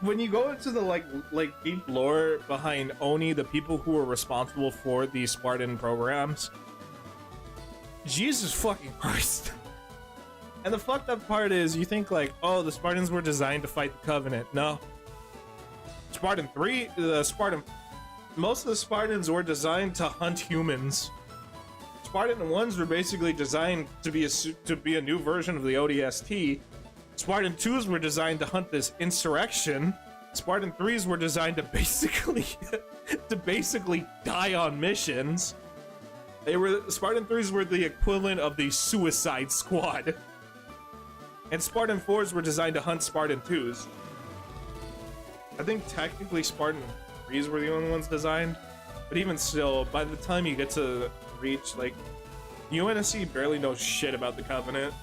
when you go into the like deep lore behind Oni, the people who were responsible for the Spartan programs, Jesus fucking Christ. And the fucked up part is, you think like, oh, the Spartans were designed to fight the Covenant. No. Most of the Spartans were designed to hunt humans. Spartan 1s were basically designed to be a new version of the ODST. Spartan 2s were designed to hunt this insurrection. Spartan 3s were designed to basically die on missions. Spartan 3s were the equivalent of the Suicide Squad. And Spartan 4s were designed to hunt Spartan 2s. I think technically Spartan 3s were the only ones designed, but even still, by the time you get to Reach, like, UNSC barely knows shit about the Covenant.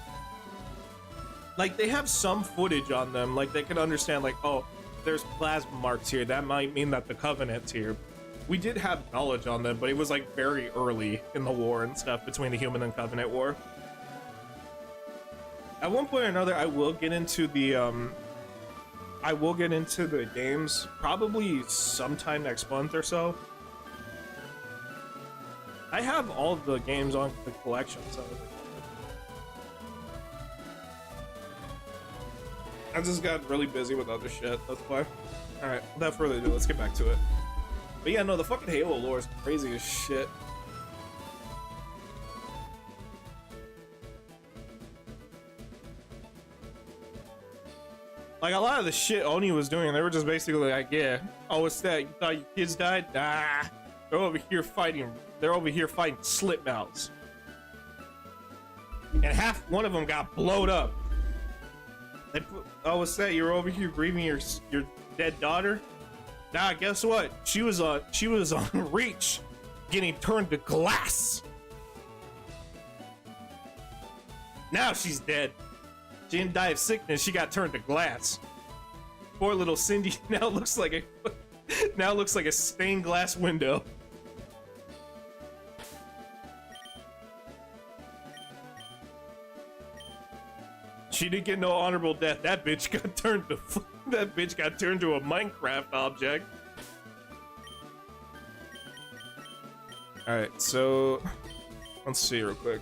Like, they have some footage on them, like, they can understand, like, oh, there's plasma marks here, that might mean that the Covenant's here. We did have knowledge on them, but it was, like, very early in the war and stuff between the Human and Covenant War. At one point or another, I will get into the games, probably sometime next month or so. I have all of the games on the collection, so I just got really busy with other shit, that's why. Alright, without further ado, let's get back to it. But yeah, no, the fucking Halo lore is crazy as shit. Like, a lot of the shit Oni was doing, they were just basically like, yeah, oh, what's that? You thought your kids died? Nah, they're over here fighting slit mouths. And one of them got blowed up. Oh, what's that? You're over here grieving your dead daughter? Nah, guess what? She was on Reach, getting turned to glass. Now she's dead. She didn't die of sickness, she got turned to glass. Poor little Cindy now looks like a stained glass window. She didn't get no honorable death. That bitch got turned to a Minecraft object. All right, so let's see real quick.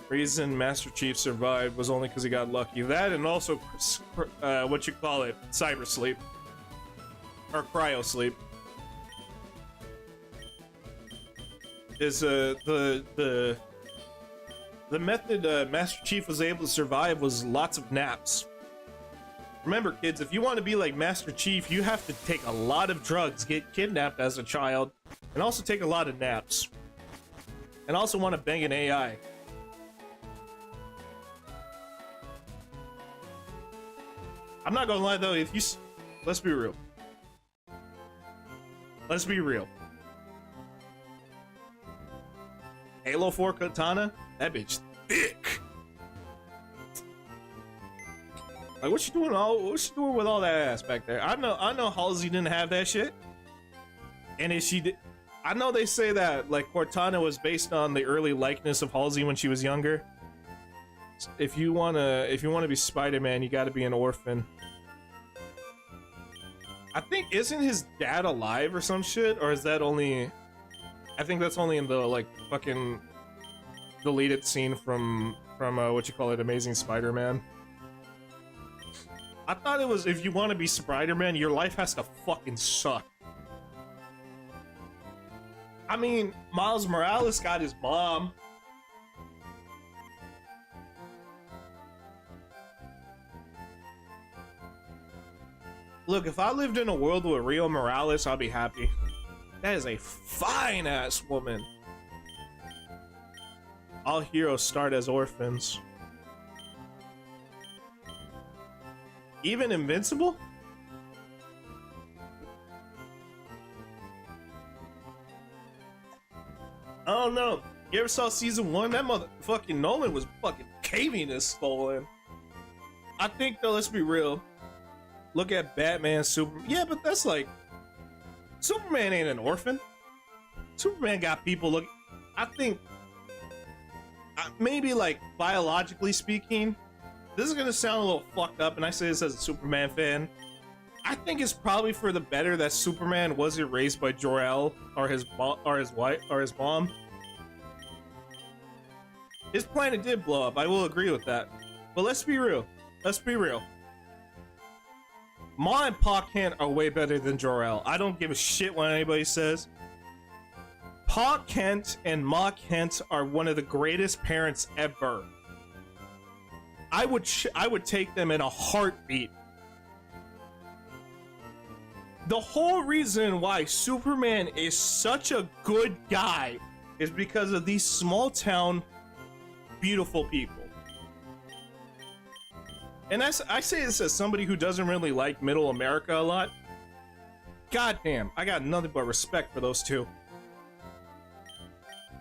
Reason Master Chief survived was only because he got lucky. That and also, cyber sleep. Or cryo sleep. Is the method Master Chief was able to survive was lots of naps. Remember, kids, if you want to be like Master Chief, you have to take a lot of drugs, get kidnapped as a child, and also take a lot of naps. And also want to bang an AI. I'm not gonna lie though, let's be real. Let's be real. Halo 4 Katana, that bitch thick. Like, what's she doing with all that ass back there? I know Halsey didn't have that shit. And if she did, I know they say that like Cortana was based on the early likeness of Halsey when she was younger. If you wanna be Spider-Man, you gotta be an orphan. I think, isn't his dad alive or some shit? Or is that only... I think that's only in the, like, fucking deleted scene from Amazing Spider-Man. I thought it was, if you want to be Spider-Man, your life has to fucking suck. I mean, Miles Morales got his mom. Look, if I lived in a world with Rio Morales, I'd be happy. That is a fine-ass woman. All heroes start as orphans. Even Invincible? I don't know. You ever saw season 1? That motherfucking Nolan was fucking caving his skull in. I think, though, let's be real. Look at Batman, Superman. Yeah, but that's like... Superman ain't an orphan. Superman got people looking... I think maybe like biologically speaking, this is gonna sound a little fucked up, and I say this as a Superman fan. I think it's probably for the better that Superman wasn't raised by Jor-El or his wife or his mom. His planet did blow up. I will agree with that. But let's be real. Let's be real. Ma and Pa Kent are way better than Jor-El. I don't give a shit what anybody says. Pa Kent and Ma Kent are one of the greatest parents ever. I would take them in a heartbeat. The whole reason why Superman is such a good guy is because of these small town, beautiful people. And I say this as somebody who doesn't really like middle America a lot. Goddamn, I got nothing but respect for those two.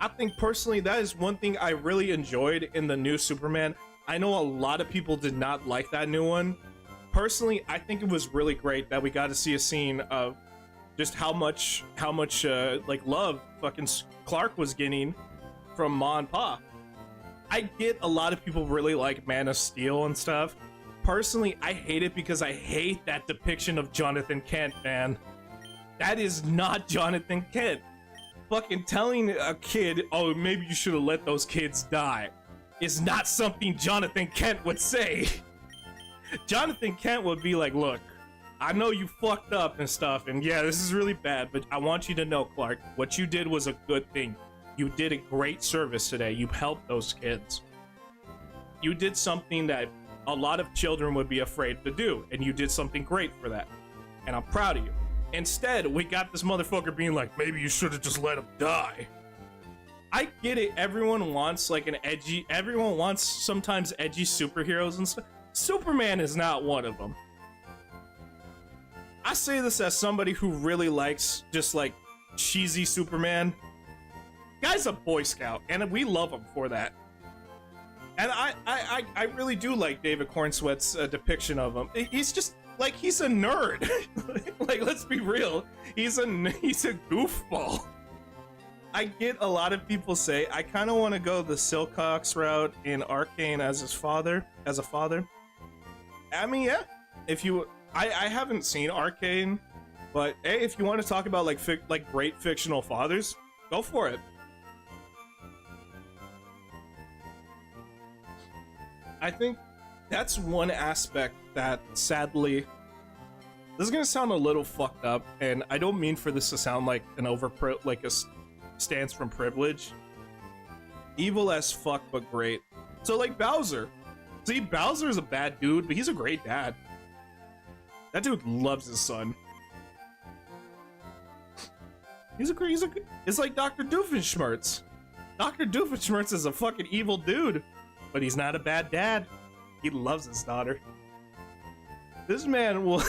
I think personally that is one thing I really enjoyed in the new Superman. I know a lot of people did not like that new one. Personally, I think it was really great that we got to see a scene of just how much like love fucking Clark was getting from Ma and Pa. I get a lot of people really like Man of Steel and stuff. Personally, I hate it because I hate that depiction of Jonathan Kent, man. That is not Jonathan Kent. Fucking telling a kid, oh, maybe you should have let those kids die, is not something Jonathan Kent would say. Jonathan Kent would be like, look, I know you fucked up and stuff, and yeah, this is really bad, but I want you to know, Clark, what you did was a good thing. You did a great service today. You helped those kids. You did something that a lot of children would be afraid to do, and you did something great for that. And I'm proud of you. Instead, we got this motherfucker being like, maybe you should have just let him die. I get it. Everyone wants like everyone wants sometimes edgy superheroes and stuff. Superman is not one of them. I say this as somebody who really likes just like cheesy Superman. Guy's a Boy Scout, and we love him for that. And I really do like David Cornsweat's depiction of him. He's just like, he's a nerd. Like, let's be real. He's a goofball. I get a lot of people say, I kind of want to go the Silcox route in Arcane as a father. I mean, yeah. If you, I haven't seen Arcane, but hey, if you want to talk about like great fictional fathers, go for it. I think that's one aspect that sadly, this is gonna sound a little fucked up, and I don't mean for this to sound like like a stance from privilege. Evil as fuck, but great. So like Bowser. See, Bowser is a bad dude, but he's a great dad. That dude loves his son. It's like Dr. Doofenshmirtz. Dr. Doofenshmirtz is a fucking evil dude, but he's not a bad dad. He loves his daughter. This man will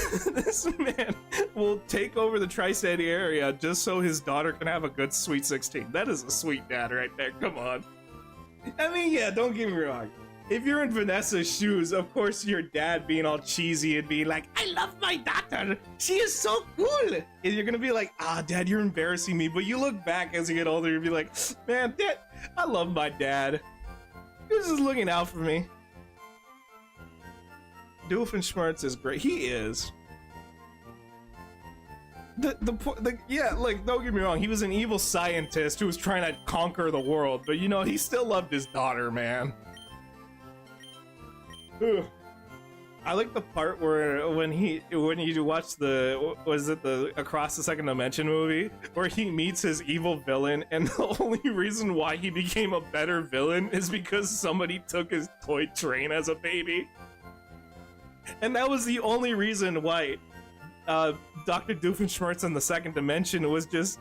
take over the Tri-City area just so his daughter can have a good Sweet 16. That is a sweet dad right there. Come on. I mean, yeah, don't get me wrong. If you're in Vanessa's shoes, of course your dad being all cheesy and being like, I love my daughter. She is so cool. And you're gonna be like, dad, you're embarrassing me. But you look back as you get older, you'll be like, man, dad, I love my dad. He was just looking out for me. Doofenshmirtz is great. He is. Yeah, like, don't get me wrong. He was an evil scientist who was trying to conquer the world. But, you know, he still loved his daughter, man. Ugh. I like the part where when you watch the Across the Second Dimension movie, where he meets his evil villain, and the only reason why he became a better villain is because somebody took his toy train as a baby. And that was the only reason why Dr. Doofenshmirtz in the Second Dimension was just,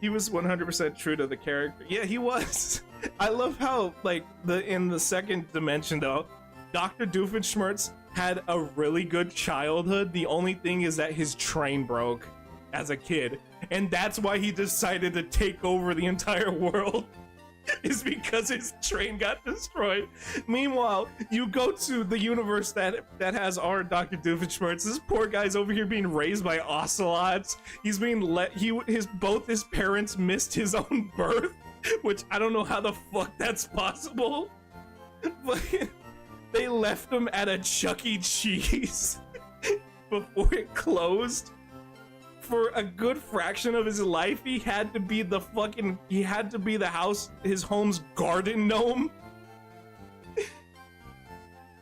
he was 100% true to the character. Yeah, he was. I love how, like, in the Second Dimension, though, Dr. Doofenshmirtz had a really good childhood. The only thing is that his train broke as a kid. And that's why he decided to take over the entire world. Is because his train got destroyed. Meanwhile, you go to the universe that has our Dr. Doofenshmirtz. This poor guy's over here being raised by ocelots. He's being both his parents missed his own birth. which I don't know how the fuck that's possible. But they left him at a Chuck E. Cheese before it closed. For a good fraction of his life, he had to be the his home's garden gnome.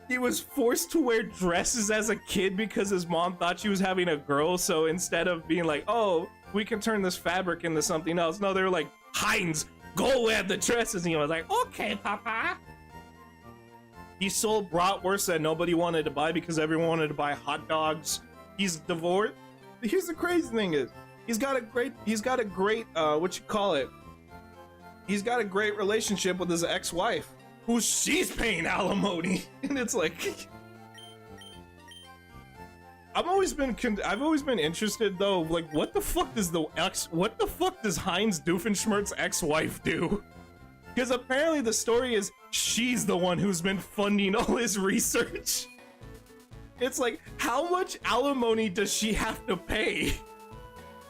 He was forced to wear dresses as a kid because his mom thought she was having a girl, so instead of being like, oh, we can turn this fabric into something else, no, they were like, Heinz, go wear the dresses, and he was like, okay, papa. He sold bratwurst that nobody wanted to buy because everyone wanted to buy hot dogs. He's divorced. Here's the crazy thing is, he's got a great, he's got a great relationship with his ex-wife, who she's paying alimony, and it's like, I've always been interested though, like, what the fuck does Heinz Doofenshmirtz's ex-wife do? Because apparently the story is she's the one who's been funding all his research. It's like, how much alimony does she have to pay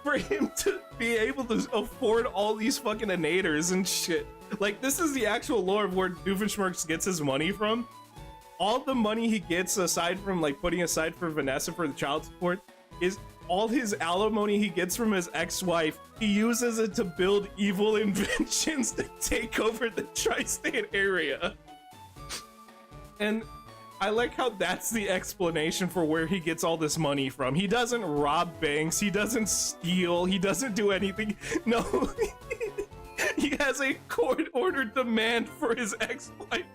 for him to be able to afford all these fucking innators and shit? Like, this is the actual lore of where Doofenshmirtz gets his money from. All the money he gets, aside from like putting aside for Vanessa for the child support, is all his alimony he gets from his ex-wife. He uses it to build evil inventions to take over the tri-state area. And I like how that's the explanation for where he gets all this money from. He doesn't rob banks, he doesn't steal, he doesn't do anything. No, he has a court-ordered demand for his ex-wife.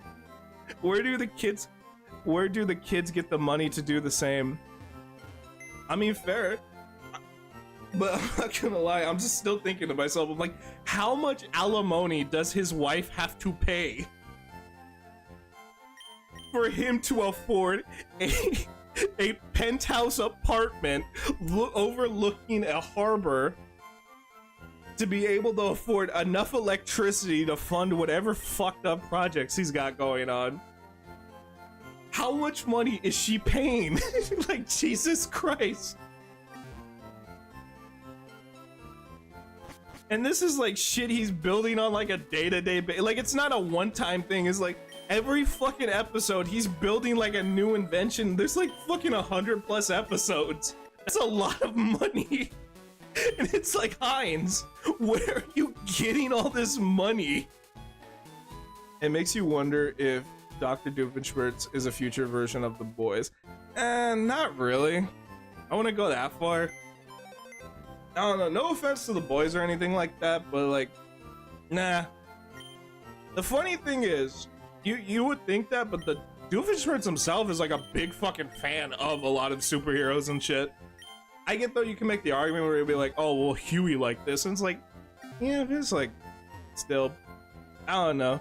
Where do the kids get the money to do the same? I mean, fair, but I'm not gonna lie, I'm just still thinking to myself, I'm like, how much alimony does his wife have to pay for him to afford a penthouse apartment overlooking a harbor, to be able to afford enough electricity to fund whatever fucked up projects he's got going on? How much money is she paying? Like, Jesus Christ. And this is like shit he's building on like a day-to-day basis. Like, it's not a one-time thing. It's like every fucking episode he's building like a new invention. There's like fucking 100+ episodes. That's a lot of money. And it's like, Heinz, where are you getting all this money? It makes you wonder if Dr. Doofenshmirtz is a future version of the boys. Not really. I wouldn't go that far. I don't know, no offense to the boys or anything like that, but like, nah. The funny thing is, you would think that, but the Doofenshmirtz himself is like a big fucking fan of a lot of superheroes and shit. I get though, you can make the argument where you'll be like, oh, well, Huey like this, and it's like, yeah, it's like, still, I don't know.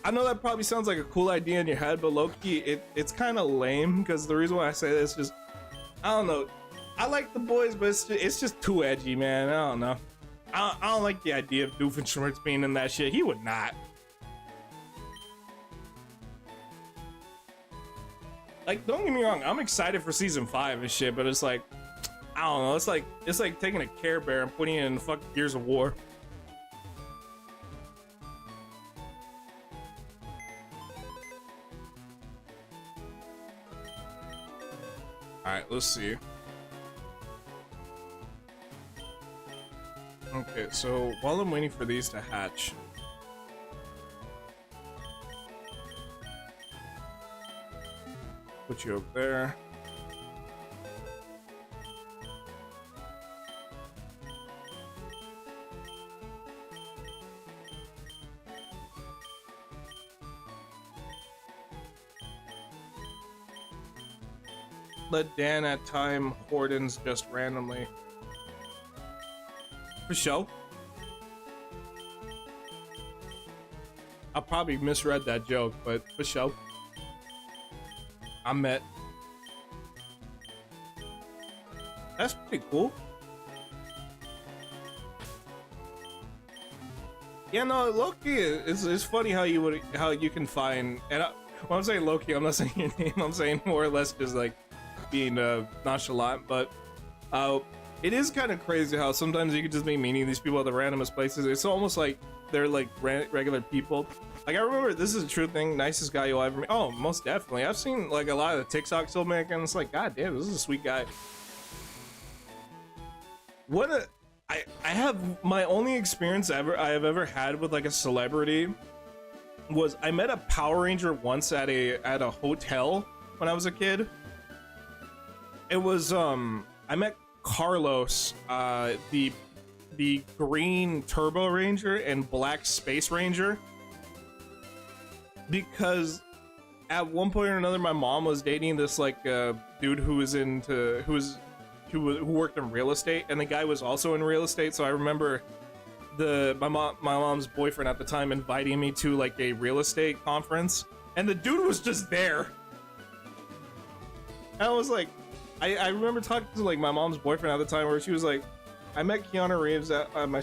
I know that probably sounds like a cool idea in your head, but low-key, it's kind of lame, because the reason why I say this is, I don't know, I like the boys, but it's just too edgy, man. I don't know. I don't like the idea of Doofenshmirtz being in that shit. He would not. Like, don't get me wrong, I'm excited for season 5 and shit, but it's like, I don't know, it's like taking a Care Bear and putting it in fucking Gears of War. Alright, let's see. Okay, so while I'm waiting for these to hatch, put you up there. Let Dan at time Hordens just randomly. For show. I probably misread that joke, but for show. I met. That's pretty cool. Yeah, no, low-key, it's funny how you can find, and when I'm saying low-key, I'm not saying your name, I'm saying more or less just like being nonchalant, but It is kind of crazy how sometimes you could just be meeting these people at the randomest places. It's almost like they're like regular people. Like I remember, this is a true thing, nicest guy you'll ever meet. Oh, most definitely. I've seen like a lot of the TikToks he'll make, and it's like, god damn, this is a sweet guy. I have my only experience I have ever had with like a celebrity was I met a Power Ranger once at a hotel when I was a kid. It was I met Carlos, the green Turbo Ranger and black Space Ranger, because at one point or another my mom was dating this like dude who worked in real estate, and the guy was also in real estate. So I remember my mom's boyfriend at the time inviting me to like a real estate conference, and the dude was just there. And I was like, I remember talking to like my mom's boyfriend at the time, where she was like, I met Keanu Reeves at my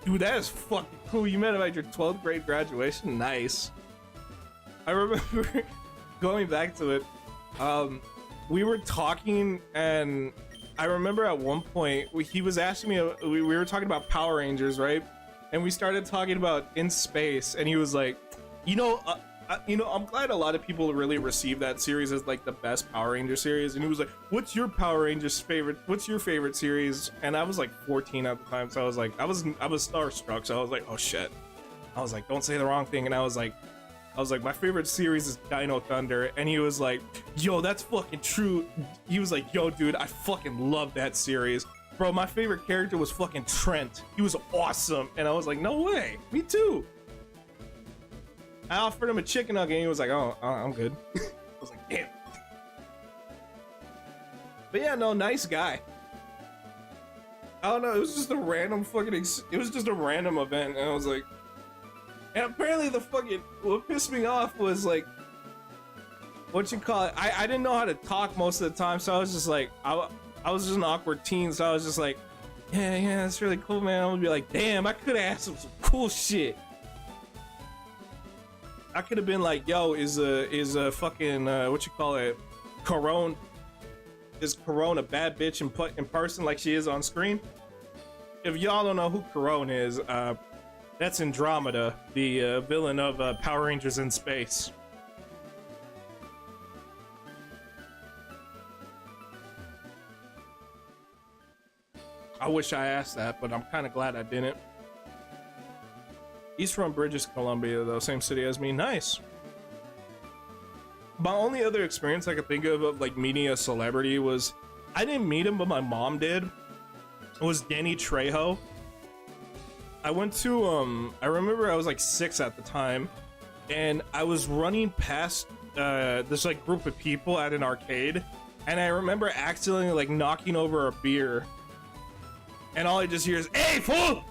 dude, that is fucking cool. You met him at your 12th grade graduation. Nice. I remember going back to it. We were talking, and I remember at one point he was asking me, we were talking about Power Rangers, right? And we started talking about In Space, and he was like, I'm glad a lot of people really receive that series as like the best Power Ranger series. And he was like, what's your Power Rangers favorite? What's your favorite series? And I was like 14 at the time, so I was like, I was starstruck. So I was like, oh shit. I was like, don't say the wrong thing. And I was like, my favorite series is Dino Thunder. And he was like, yo, that's fucking true. He was like, yo, dude, I fucking love that series. Bro, my favorite character was fucking Trent. He was awesome. And I was like, no way, me too. I offered him a chicken nugget, and he was like, oh, I'm good. I was like, damn. But yeah, no, nice guy. I don't know, it was just a random it was just a random event, and I was like, and apparently what pissed me off was like, what you call it, I didn't know how to talk most of the time, so I was just like, I was just an awkward teen, so I was just like, yeah, that's really cool, man. I would be like, damn, I could have asked him some cool shit. I could have been like, yo, is a fucking what you call it, Corone? Is Corone a bad bitch in person like she is on screen? If y'all don't know who Corone is, that's Andromeda, the villain of Power Rangers in Space. I wish I asked that, but I'm kind of glad I didn't. He's from British Columbia, though, same city as me. Nice. My only other experience I could think of like meeting a celebrity was, I didn't meet him, but my mom did. It was Danny Trejo. I went to I remember I was like 6 at the time, and I was running past this like group of people at an arcade, and I remember accidentally like knocking over a beer, and all I just hear is, "Hey, fool!"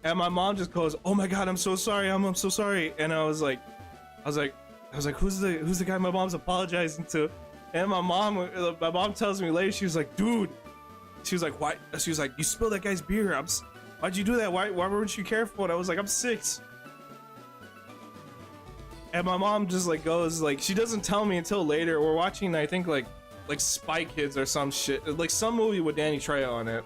And my mom just goes, "Oh my god, I'm so sorry, I'm so sorry." And I was like, who's the guy my mom's apologizing to? And my mom tells me later, she was like, dude, she was like, why? She was like, you spilled that guy's beer. Why'd you do that? Why weren't you careful? And I was like, I'm 6. And my mom just like goes, like, she doesn't tell me until later. We're watching, I think like Spy Kids or some shit, like some movie with Danny Trejo on it.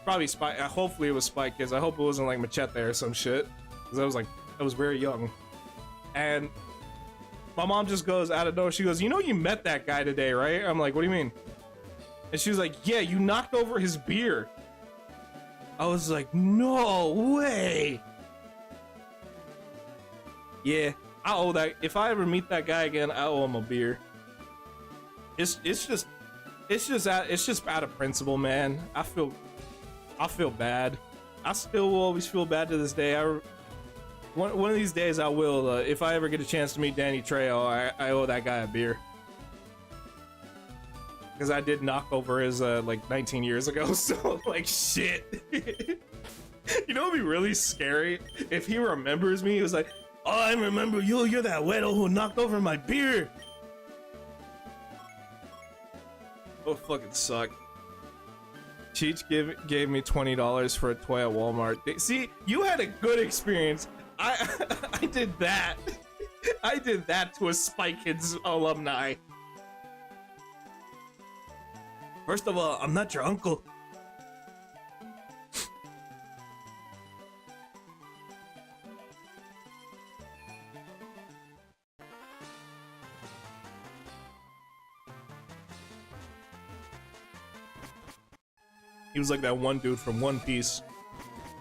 Probably hopefully it was Spy Kids. I hope it wasn't like Machete or some shit, because I was very young. And my mom just goes out of nowhere, she goes, you know you met that guy today, right? I'm like, what do you mean? And she was like, yeah, you knocked over his beer. I was like, no way. Yeah, I owe that. If I ever meet that guy again, I owe him a beer. It's just out of principle, man. I feel bad. I still will always feel bad to this day. One of these days I will, if I ever get a chance to meet Danny Trejo, I owe that guy a beer. Because I did knock over his, like 19 years ago, so like shit. You know what'd be really scary? If he remembers me, he was like, oh, I remember you, you're that weirdo who knocked over my beer. Oh, fucking suck. Cheech gave me $20 for a toy at Walmart. See, you had a good experience. I did that. I did that to a Spy Kids alumni. First of all, I'm not your uncle. He was like that one dude from One Piece.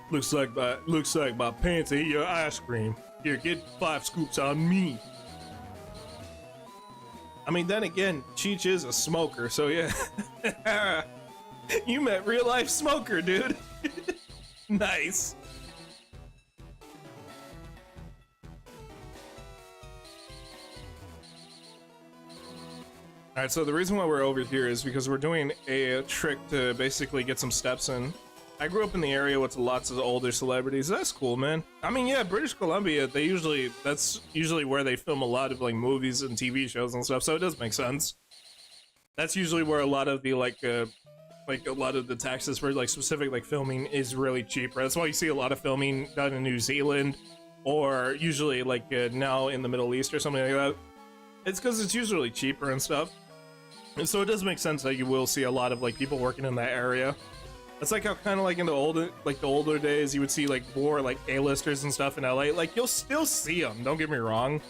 Looks like my pants ate your ice cream. Here, get 5 scoops on me. I mean, then again, Cheech is a smoker, so yeah. You met real life smoker, dude. Nice. Alright, so the reason why we're over here is because we're doing a trick to basically get some steps in. I grew up in the area with lots of older celebrities. That's cool, man. I mean, yeah, British Columbia, that's usually where they film a lot of like movies and TV shows and stuff, so it does make sense. That's usually where a lot of the like a lot of the taxes for like specific like filming is really cheaper. That's why you see a lot of filming done in New Zealand or usually like now in the Middle East or something like that. It's because it's usually cheaper and stuff. And so it does make sense that you will see a lot of like people working in that area. It's like how kind of like in the older days you would see like more like A-listers and stuff in LA. Like you'll still see them, don't get me wrong.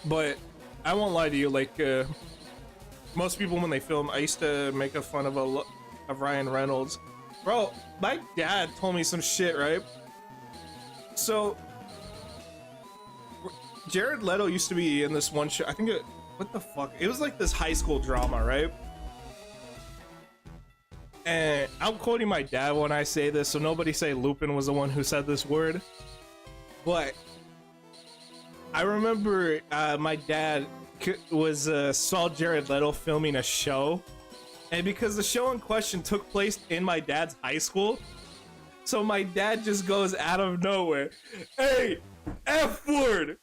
But I won't lie to you, like most people when they film, I used to make a fun of Ryan Reynolds. Bro, my dad told me some shit, right? So Jared Leto used to be in this one show. I think what the fuck? It was like this high school drama, right? And I'm quoting my dad when I say this, so nobody say Lupin was the one who said this word. But I remember my dad saw Jared Leto filming a show, and because the show in question took place in my dad's high school, so my dad just goes out of nowhere, "Hey, F word!"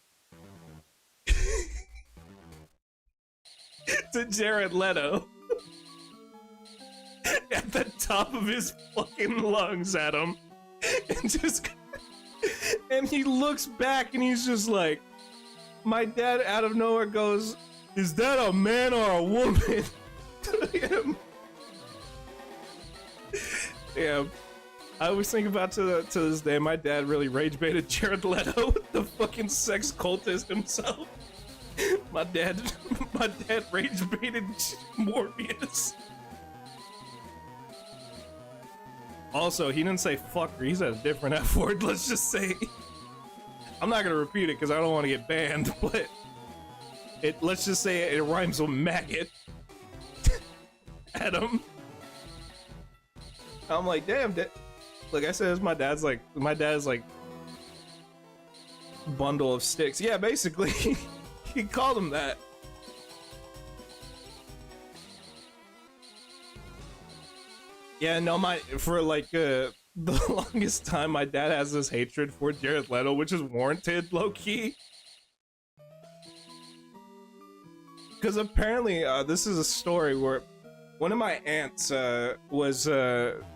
to Jared Leto at the top of his fucking lungs at him, and he looks back and he's just like, my dad out of nowhere goes, "Is that a man or a woman?" to him. Yeah, I always think about to this day, my dad really rage baited Jared Leto, the fucking sex cultist himself. My dad rage baited Morbius. Also, he didn't say fucker, he said a different F word, let's just say. I'm not gonna repeat it because I don't want to get banned, but let's just say it rhymes with maggot. Adam. I'm like, damn, like I said, my dad's like bundle of sticks. Yeah, basically. He called him that. Yeah, no, for like the longest time, my dad has this hatred for Jared Leto, which is warranted, low-key. Because apparently, this is a story where one of my aunts was Jared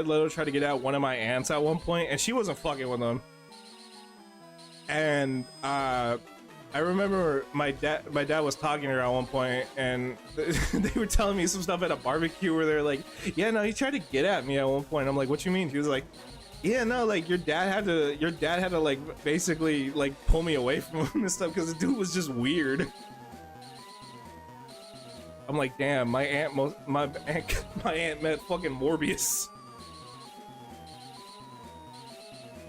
Leto tried to get out one of my aunts at one point, and she wasn't fucking with him. And I remember my dad was talking to her at one point, and they were telling me some stuff at a barbecue where they're like, "Yeah, no, he tried to get at me at one point." I'm like, "What you mean?" He was like, "Yeah, no, like your dad had to like basically like pull me away from him and stuff because the dude was just weird." I'm like, "Damn, my aunt met fucking Morbius."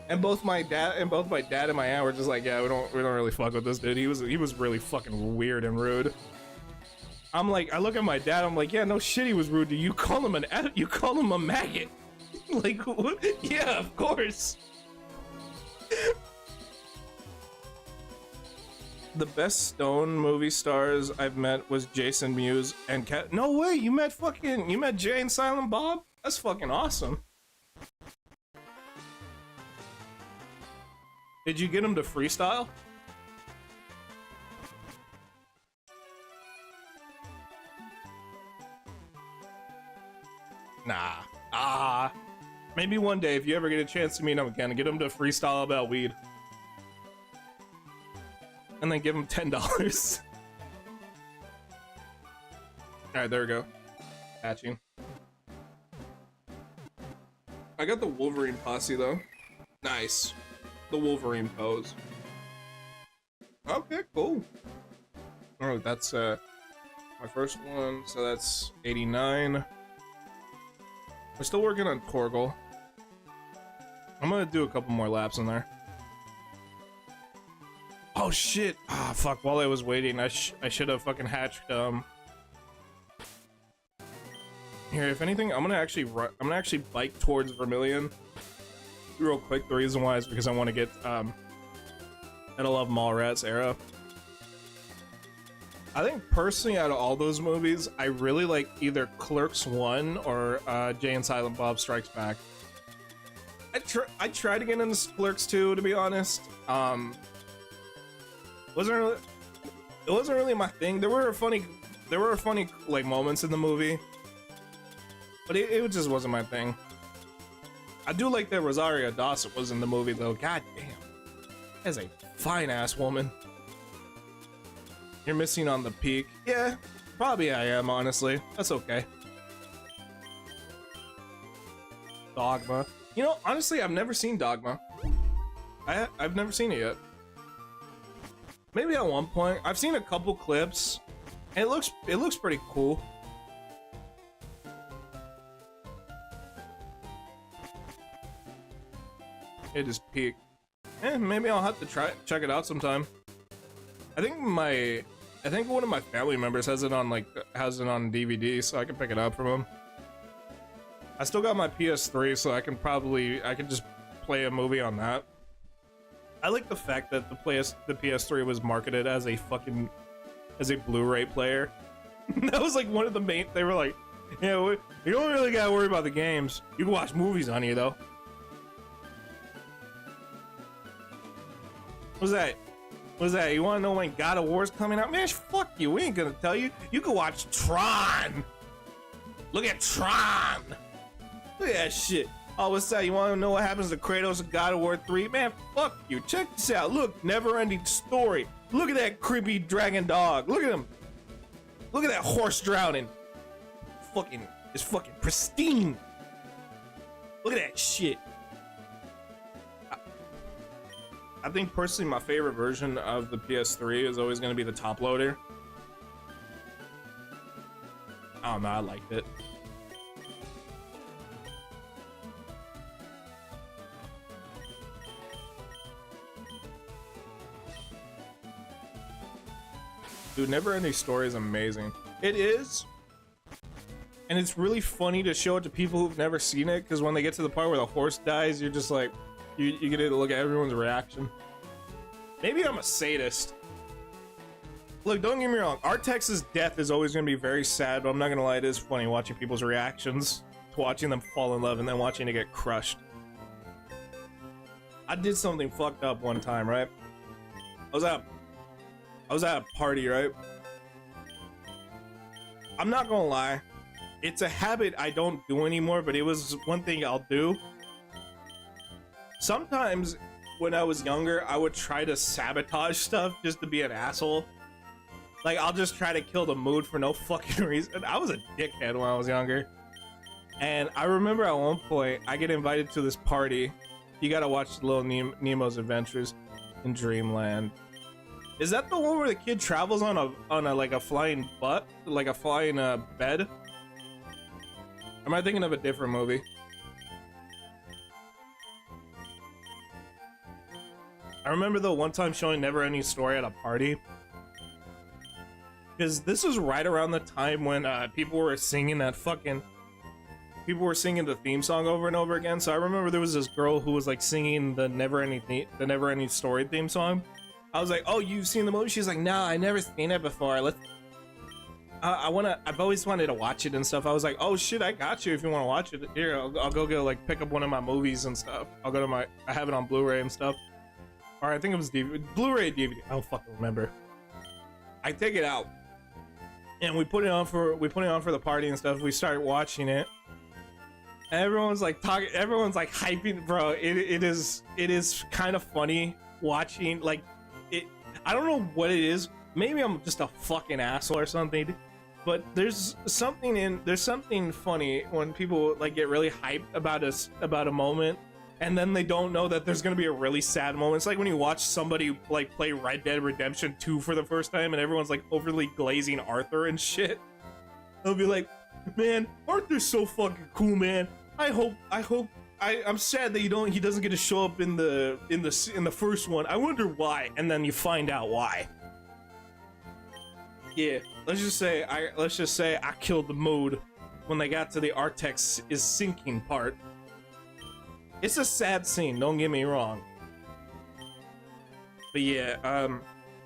And both my dad and my aunt were just like, "Yeah, we don't really fuck with this dude. He was really fucking weird and rude." I'm like, I look at my dad, I'm like, "Yeah, no shit, he was rude. You call him a maggot?" Like, what? Yeah, of course. The best Stone movie stars I've met was Jason Mewes and Cat. No way, you met Jay and Silent Bob? That's fucking awesome. Did you get him to freestyle? Nah. Maybe one day, if you ever get a chance to meet him again, get him to freestyle about weed. And then give him $10. right, there we go. Patching. I got the Wolverine posse though. Nice. The Wolverine pose. Okay, cool. Oh, that's my first one, so that's 89. We're still working on Torgal. I'm gonna do a couple more laps in there. Oh shit! Ah, fuck. While I was waiting, I should have fucking hatched. Here, if anything, I'm gonna actually bike towards Vermilion real quick. The reason why is because I want to get I love Mallrats era. I think personally, out of all those movies, I really like either Clerks 1 or Jay and Silent Bob Strikes Back. I tried to get into Clerks 2, to be honest. It wasn't really my thing. There were funny like moments in the movie, but it just wasn't my thing. I do like that Rosario Dawson was in the movie though. God damn, that's a fine ass woman. You're missing on the peak. Yeah, probably I am, honestly. That's okay. Dogma. You know, honestly, I've never seen Dogma. I've never seen it yet. Maybe at one point. I've seen a couple clips, and it looks pretty cool. It is peak. Maybe I'll have to check it out sometime. I think one of my family members has it on DVD, so I can pick it up from him. I still got my PS3, so I can just play a movie on that. I like the fact that the PS3 was marketed as a Blu-ray player. That was like one of the main. They were like, yeah, you don't really gotta worry about the games. You can watch movies on here though. What's that? What's that? You wanna know when God of War's coming out? Man, fuck you. We ain't gonna tell you. You can watch Tron. Look at Tron. Look at that shit. Oh, what's that? You wanna know what happens to Kratos in God of War 3? Man, fuck you. Check this out. Look, never-ending story. Look at that creepy dragon dog. Look at him. Look at that horse drowning. It's fucking pristine. Look at that shit. I think personally my favorite version of the PS3 is always going to be the top loader. I don't know, I liked it. Dude, Never Ending Story is amazing. It is. And it's really funny to show it to people who've never seen it, because when they get to the part where the horse dies, you're just like, you get to look at everyone's reaction. Maybe I'm a sadist. Look, don't get me wrong. Artex's death is always going to be very sad, but I'm not going to lie, it is funny watching people's reactions to watching them fall in love and then watching it get crushed. I did something fucked up one time, right? I was at a party, right? I'm not going to lie. It's a habit I don't do anymore, but it was one thing I'll do. Sometimes when I was younger, I would try to sabotage stuff just to be an asshole. Like, I'll just try to kill the mood for no fucking reason. I was a dickhead when I was younger. And I remember at one point, I get invited to this party. You gotta watch Little Nemo's Adventures in Dreamland. Is that the one where the kid travels on a like a flying butt? Like a flying bed? Or am I thinking of a different movie? I remember though one time showing Never Ending Story at a party, because this was right around the time when people were singing the theme song over and over again. So I remember there was this girl who was like singing the Never Ending Story theme song. I was like, "Oh, you've seen the movie?" She's like, "No, I never seen it before. I've always wanted to watch it and stuff." I was like, "Oh shit, I got you if you want to watch it. Here, I'll go get like pick up one of my movies and stuff. I have it on Blu-ray and stuff." Or I think it was Blu-ray DVD. I don't fucking remember. I take it out, and we put it on for the party and stuff. We started watching it, and everyone's like talking. Everyone's like hyping, bro. It is kind of funny watching like it. I don't know what it is. Maybe I'm just a fucking asshole or something. But there's something funny when people like get really hyped about a moment, and then they don't know that there's gonna be a really sad moment. It's like when you watch somebody like play Red Dead Redemption 2 for the first time, and everyone's like overly glazing Arthur and shit. They'll be like, "Man, Arthur's so fucking cool, man. I'm sad that he doesn't get to show up in the first one. I wonder why." And then you find out why. Yeah, let's just say I killed the mood when they got to the Artex is sinking part. It's a sad scene, don't get me wrong. But yeah,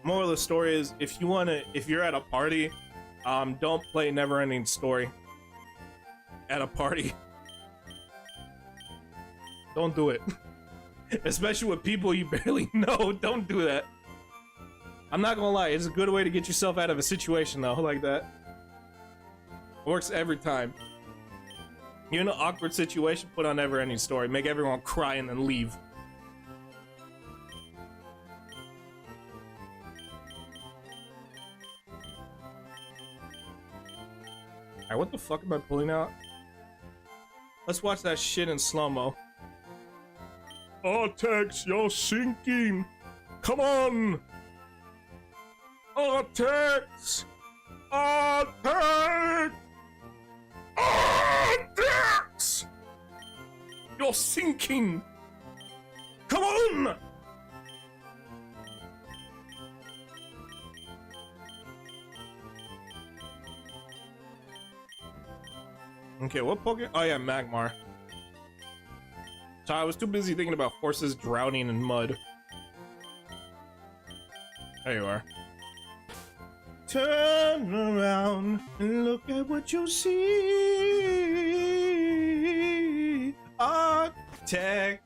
moral of the story is if you're at a party, don't play Neverending Story at a party. Don't do it. Especially with people you barely know. Don't do that. I'm not gonna lie, it's a good way to get yourself out of a situation though, like that. Works every time. You're in an awkward situation, put on Neverending Story, make everyone cry and then leave. Alright, what the fuck am I pulling out? Let's watch that shit in slow-mo. Artex, you're sinking! Come on! Artex! Artex! Artex! You're sinking! Come on! Okay, what Pokemon? Oh yeah, Magmar. So I was too busy thinking about horses drowning in mud. There you are. Turn around and look at what you see. Artex.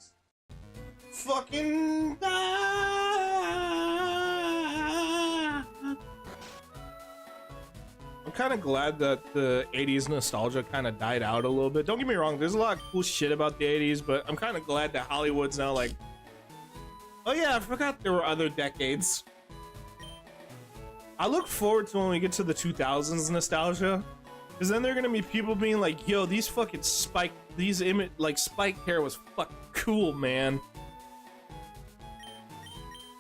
Fucking die. I'm kind of glad that the 80s nostalgia kind of died out a little bit. Don't get me wrong, there's a lot of cool shit about the 80s, but I'm kind of glad that Hollywood's now like, oh yeah, I forgot there were other decades. I look forward to when we get to the 2000s nostalgia, because then there are gonna be people being like, yo, these fucking spike hair was fucking cool, man.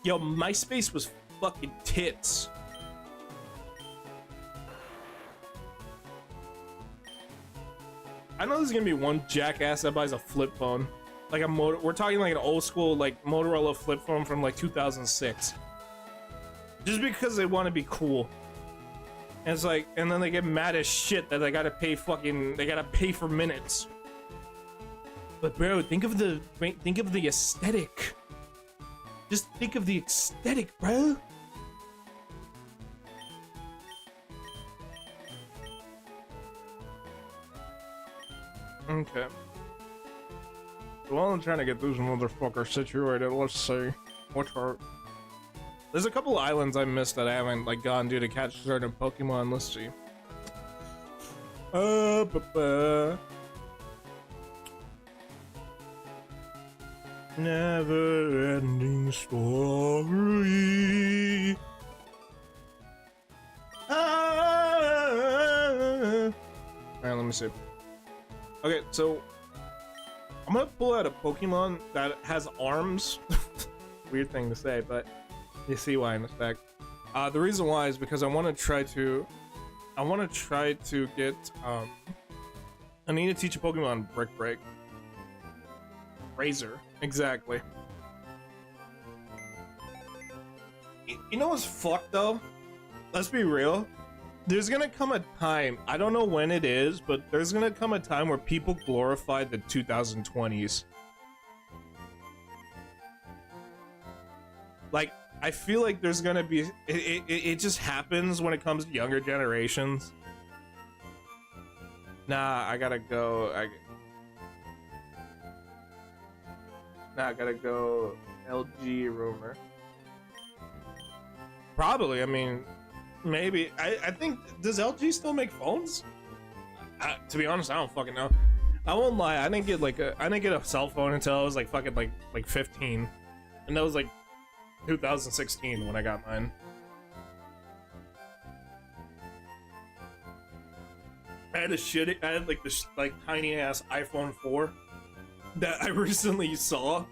Yo, MySpace was fucking tits. I know there's gonna be one jackass that buys a flip phone, like we're talking like an old school like Motorola flip phone from like 2006, just because they want to be cool. And it's like, and then they get mad as shit that they gotta pay for minutes. But bro, think of the aesthetic. Just think of the aesthetic, bro. Okay. Well, I'm trying to get those motherfuckers situated. Let's see. Which are... There's a couple islands I missed that I haven't like gone to catch certain Pokemon. Let's see. Never ending story. Alright, let me see. Okay, so I'm gonna pull out a Pokemon that has arms. Weird thing to say, but you see why in a sec. The reason why is because I want to try to get I need to teach a Pokemon Brick Break. Razor, exactly. You know what's fucked though? Let's be real. There's gonna come a time, I don't know when it is, but there's gonna come a time where people glorify the 2020s. Like, I feel like there's gonna be, it just happens when it comes to younger generations. Nah, I gotta go, I gotta go LG rumor. Probably, I mean, maybe. I think, does LG still make phones? To be honest, I don't fucking know. I won't lie, I didn't get a cell phone until I was like fucking like 15. And that was like 2016 when I got mine. I had like this like tiny ass iPhone 4 that I recently saw,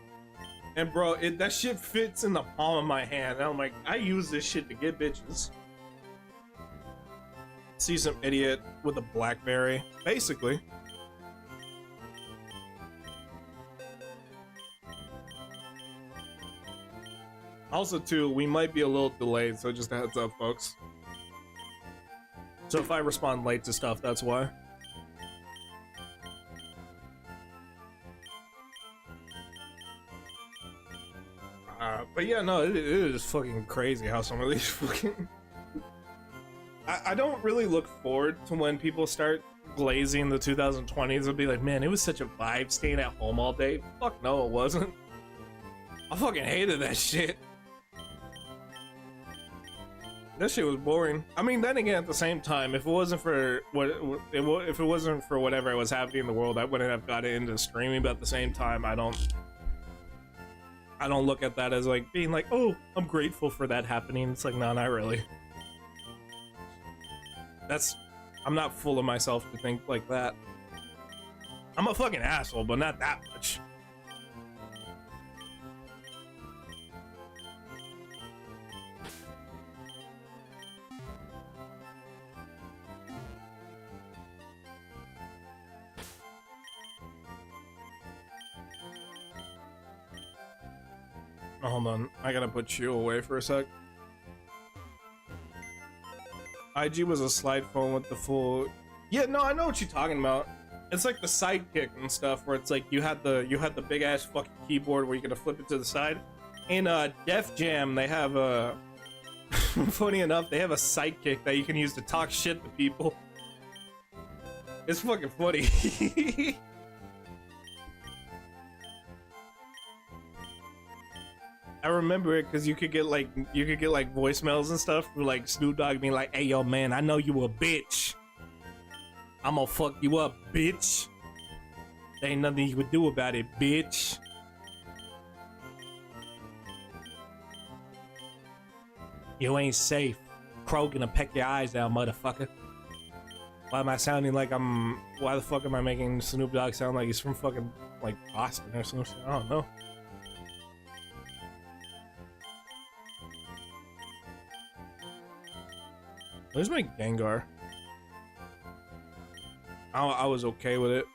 and bro, that shit fits in the palm of my hand. And I'm like, I use this shit to get bitches. See some idiot with a BlackBerry, basically. Also, too, we might be a little delayed, so just a heads up, folks. So if I respond late to stuff, that's why. But yeah, no, it is fucking crazy how some of these fucking... I don't really look forward to when people start glazing the 2020s and be like, man, it was such a vibe staying at home all day. Fuck no, it wasn't. I fucking hated that shit. That shit was boring. I mean, then again, at the same time, if it wasn't for if it wasn't for whatever was happening in the world, I wouldn't have got into streaming. But at the same time, I don't look at that as like being like, oh, I'm grateful for that happening. It's like, no, not really. I'm not full of myself to think like that. I'm a fucking asshole, but not that much. Oh, hold on, I gotta put you away for a sec. IG was a slide phone with the full... Yeah, no, I know what you're talking about. It's like the sidekick and stuff, where it's like you had the big ass fucking keyboard where you gotta flip it to the side. In Def Jam, they have a... funny enough, they have a sidekick that you can use to talk shit to people. It's fucking funny. I remember it because you could get like voicemails and stuff from like Snoop Dogg being like, "Hey yo man, I know you a bitch. I'm gonna fuck you up, bitch. There ain't nothing you could do about it, bitch." You ain't safe. Crow gonna peck your eyes out, motherfucker. Why am I sounding like why the fuck am I making Snoop Dogg sound like he's from fucking like Boston or something? I don't know. Where's my Gengar? I was okay with it.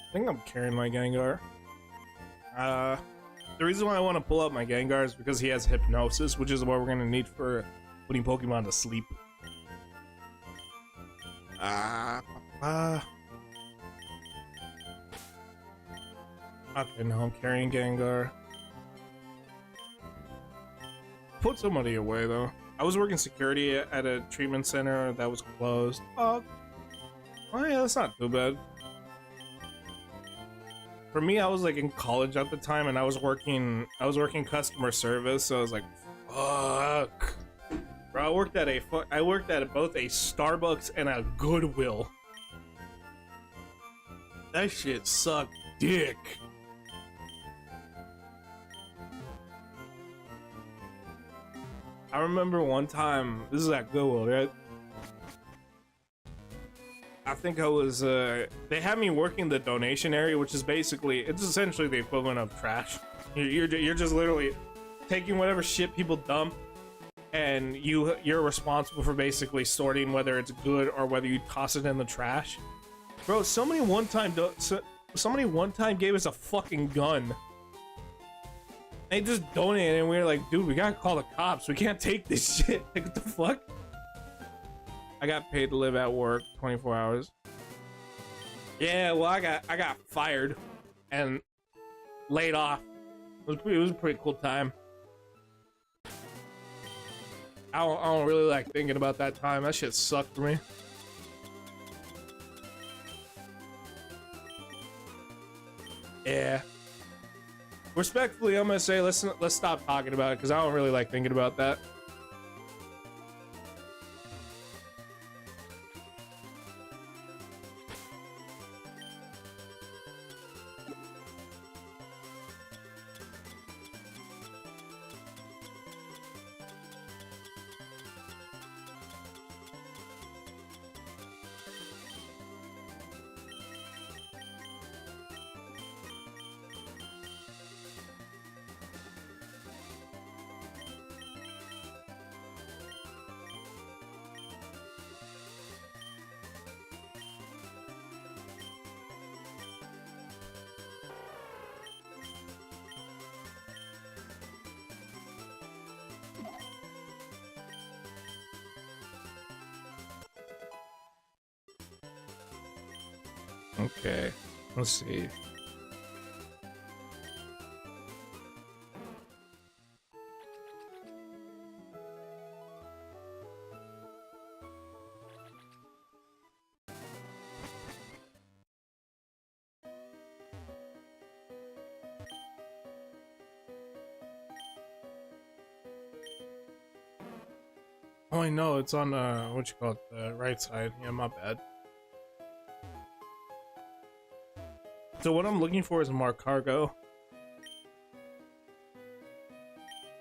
I think I'm carrying my Gengar. The reason why I want to pull out my Gengar is because he has hypnosis, which is what we're gonna need for putting Pokemon to sleep. Okay, now I'm carrying Gengar. Put somebody away though. I was working security at a treatment center that was closed. Oh yeah, that's not too bad. For me, I was like in college at the time, and I was working customer service, so I was like, fuck. Bro, I worked at both a Starbucks and a Goodwill. That shit sucked dick. I remember one time, this is at Goodwill, right? I think I was, they had me working the donation area, which is basically, it's essentially the equivalent of trash. You're just literally taking whatever shit people dump, and you're responsible for basically sorting whether it's good or whether you toss it in the trash. Bro, somebody one time gave us a fucking gun. They just donated, and we were like, dude, we gotta call the cops. We can't take this shit. Like, what the fuck? I got paid to live at work 24 hours. Yeah, well, I got fired and laid off. It was a pretty cool time. I don't really like thinking about that time. That shit sucked for me. Yeah. Respectfully, I'm gonna say let's stop talking about it because I don't really like thinking about that. Okay, let's see. Oh, I know it's on what you call it, the right side. Yeah, my bad. So what I'm looking for is more cargo.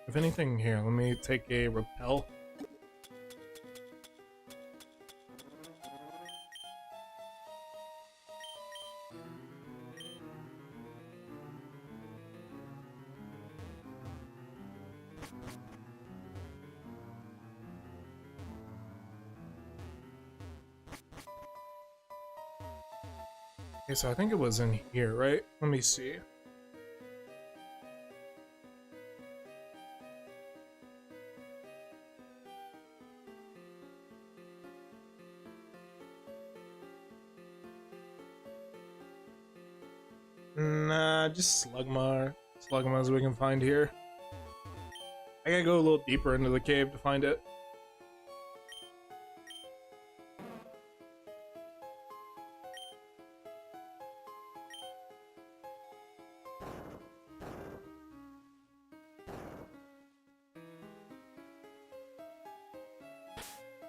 If anything, here, let me take a repel. Okay, so I think it was in here, right? Let me see. Nah, just Slugmas we can find here. I gotta go a little deeper into the cave to find it.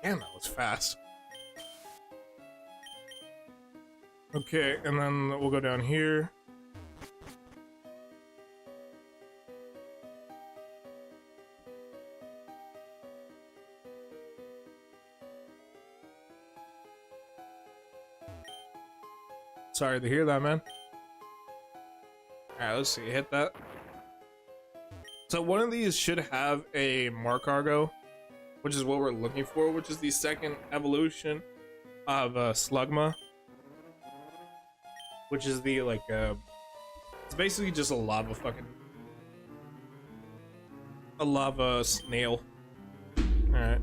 Damn, that was fast. Okay, and then we'll go down here. Sorry to hear that, man. Alright, let's see. Hit that. So one of these should have a Markargo, which is what we're looking for, which is the second evolution of Slugma. Which is the, like, it's basically just a lava snail. Alright.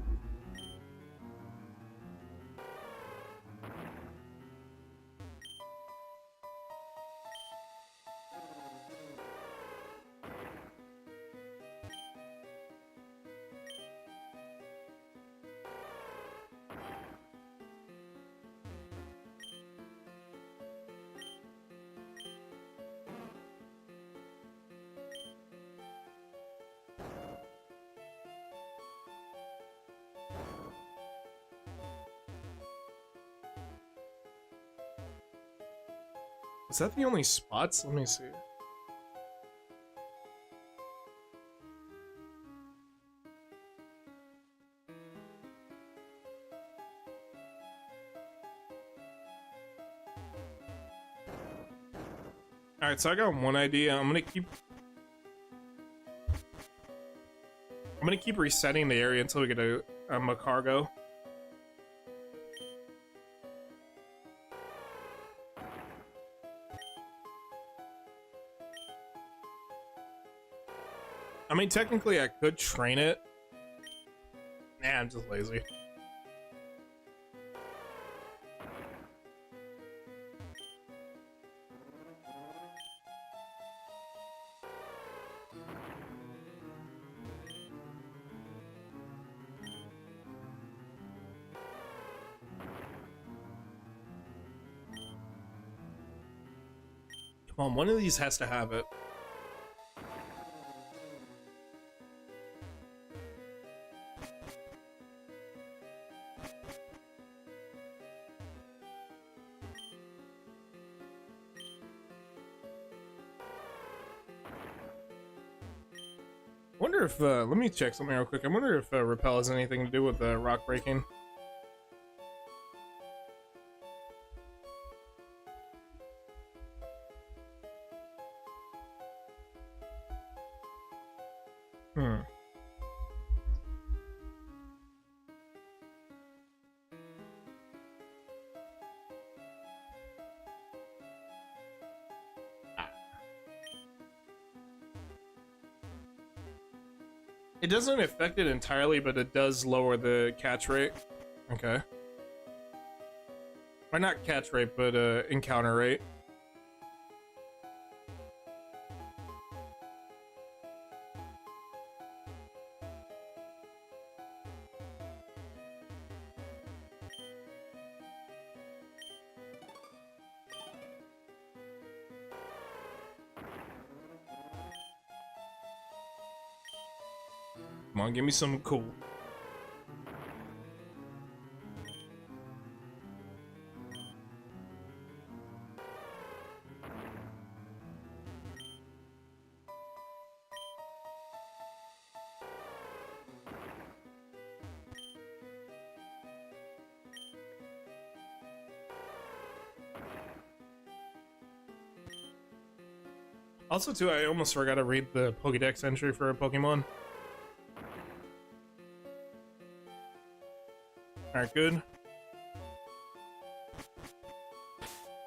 Is that the only spots? Let me see. Alright, so I got one idea. I'm gonna keep resetting the area until we get a Macargo. I mean, technically I could train it. Nah, I'm just lazy. Come on, one of these has to have it. Wonder if, let me check something real quick. I wonder if repel has anything to do with rock breaking. It doesn't affect it entirely, but it does lower the catch rate. Okay. Or not catch rate, but encounter rate. Come on, give me some cool. Also, too, I almost forgot to read the Pokédex entry for a Pokemon. Alright, good.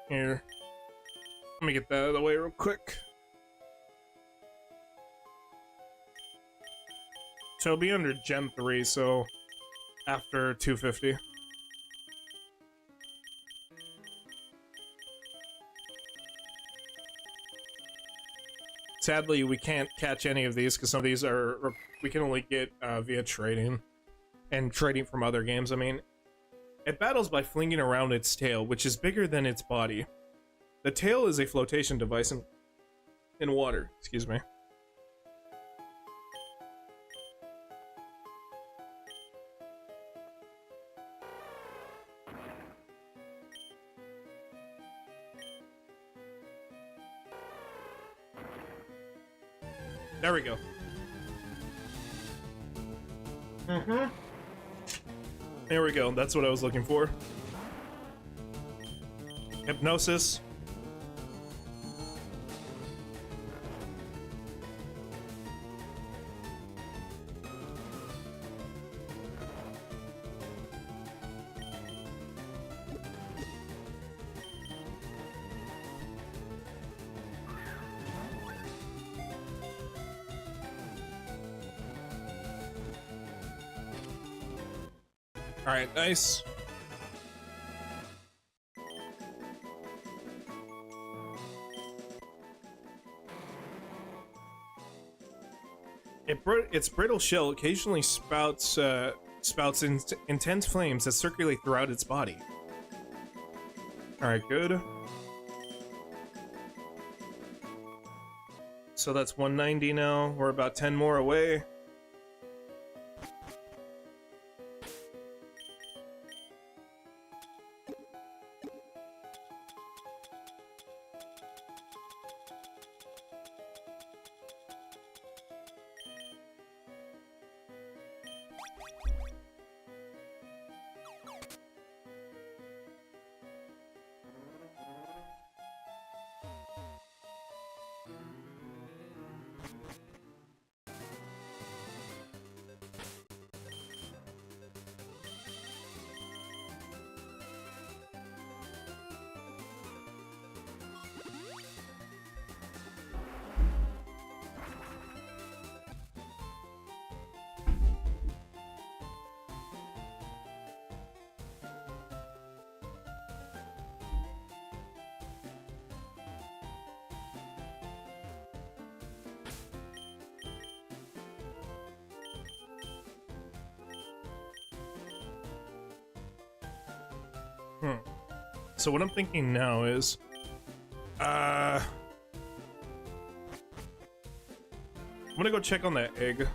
Here. Let me get that out of the way real quick. So it'll be under Gen 3, so after 250. Sadly, we can't catch any of these because some of these are we can only get via trading. And trading from other games, I mean. It battles by flinging around its tail, which is bigger than its body. The tail is a flotation device in water. Excuse me. There we go. There we go, that's what I was looking for. Hypnosis. Alright, nice. Its brittle shell occasionally spouts intense flames that circulate throughout its body. Alright, good. So that's 190 now. We're about 10 more away. So what I'm thinking now is, I'm gonna go check on that egg.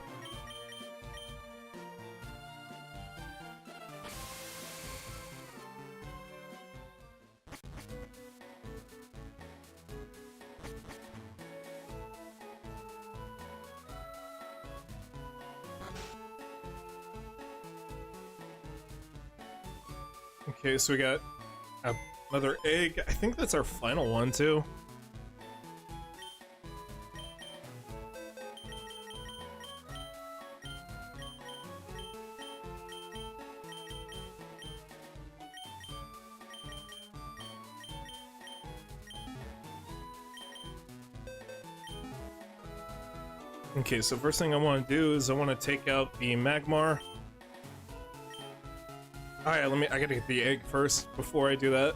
Okay, so we got another egg. I think that's our final one, too. Okay, so first thing I want to do is I want to take out the Magmar. Alright, I gotta get the egg first before I do that.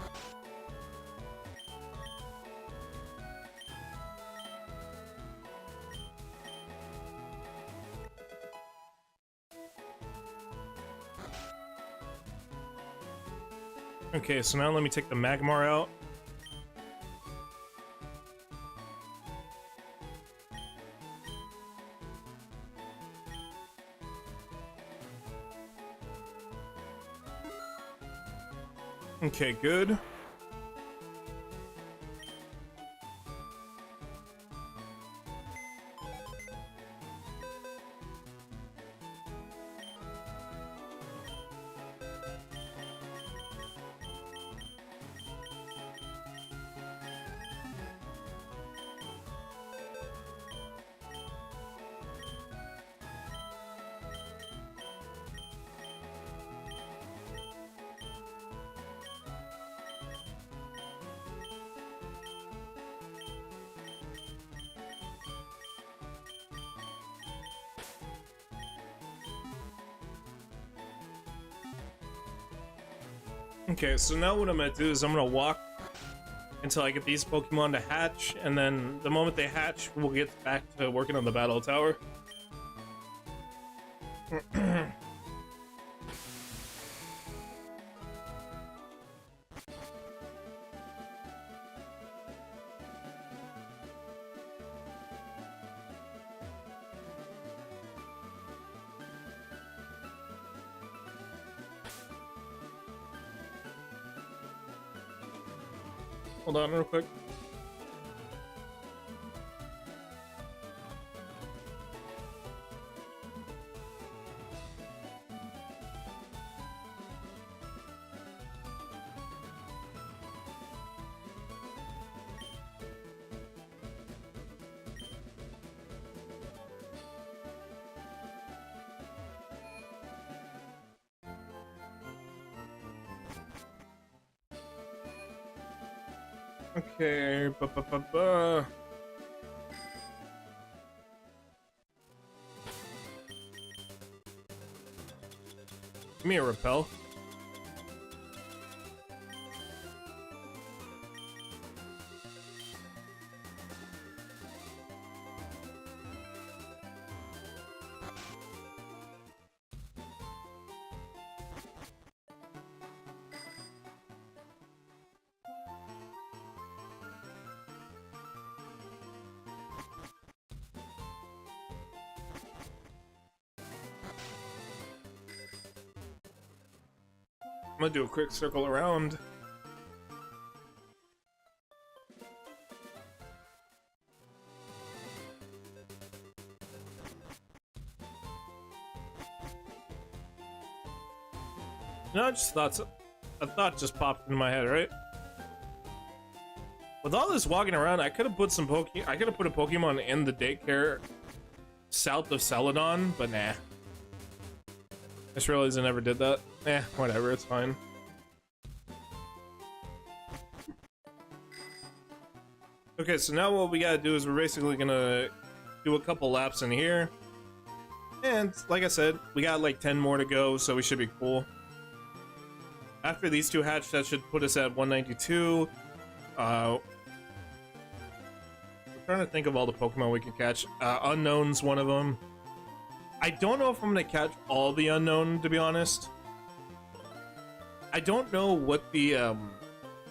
Okay, so now let me take the Magmar out. Okay, good. Okay, so now what I'm gonna do is I'm gonna walk until I get these Pokemon to hatch, and then the moment they hatch, we'll get back to working on the battle tower. Hold on real quick. Okay, Give me a repel. I'm gonna do a quick circle around. No, I just thought a thought just popped into my head, right? With all this walking around, I could have put some I could have put a Pokemon in the daycare south of Celadon, but nah. I just realized I never did that. Eh, whatever, it's fine. Okay, so now what we gotta do is we're basically gonna do a couple laps in here. And like I said, we got like 10 more to go, so we should be cool. After these two hatch, that should put us at 192. We're trying to think of all the Pokemon we can catch. Unknown's one of them. I don't know if I'm gonna catch all the Unknown, to be honest. I don't know what the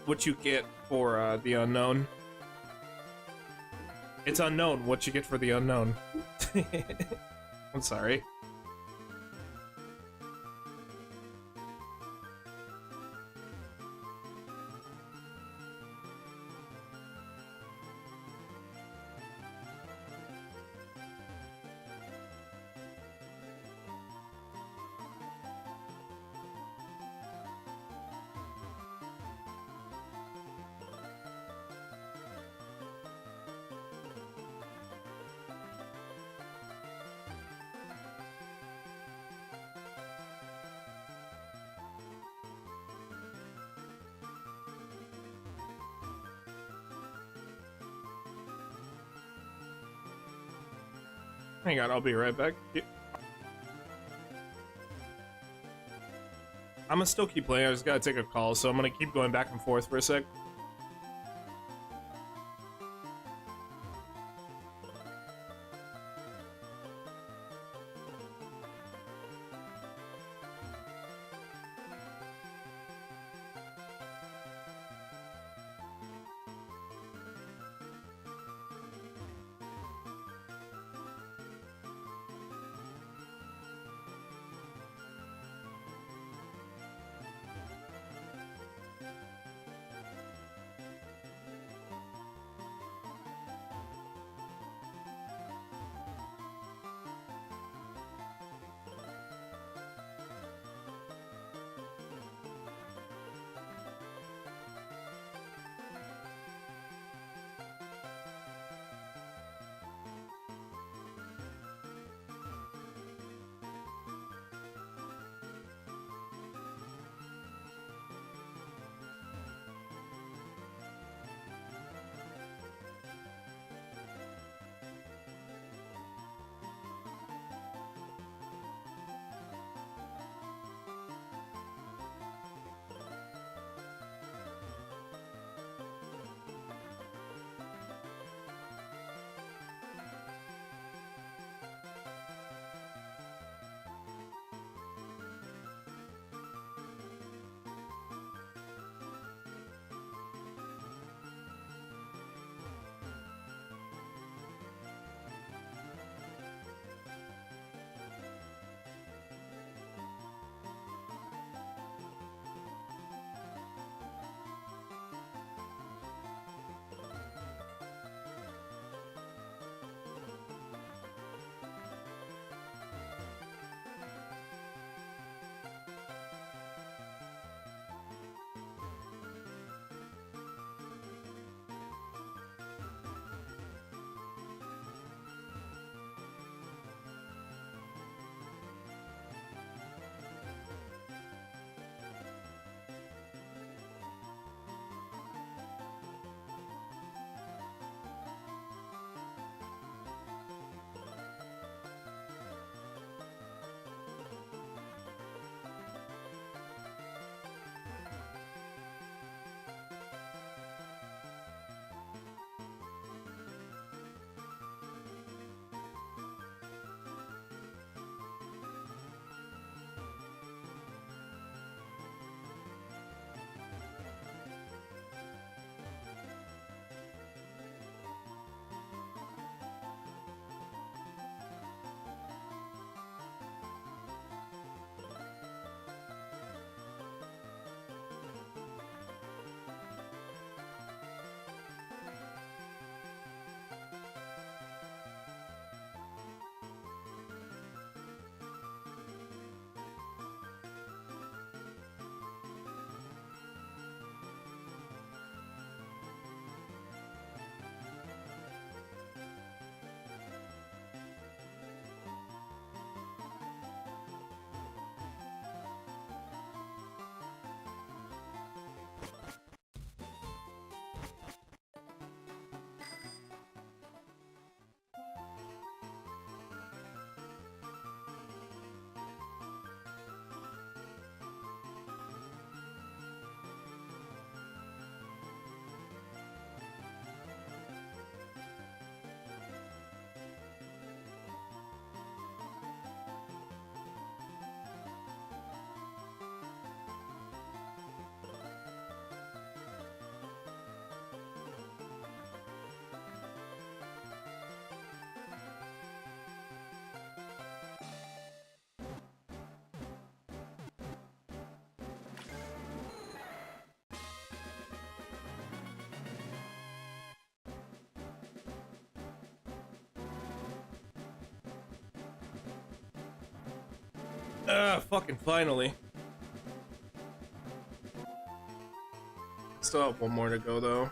what you get for the Unknown. It's unknown what you get for the Unknown. I'm sorry. Hang on, I'll be right back. I'm gonna still keep playing. I just gotta take a call, so I'm gonna keep going back and forth for a sec. Fucking finally. Still have one more to go though.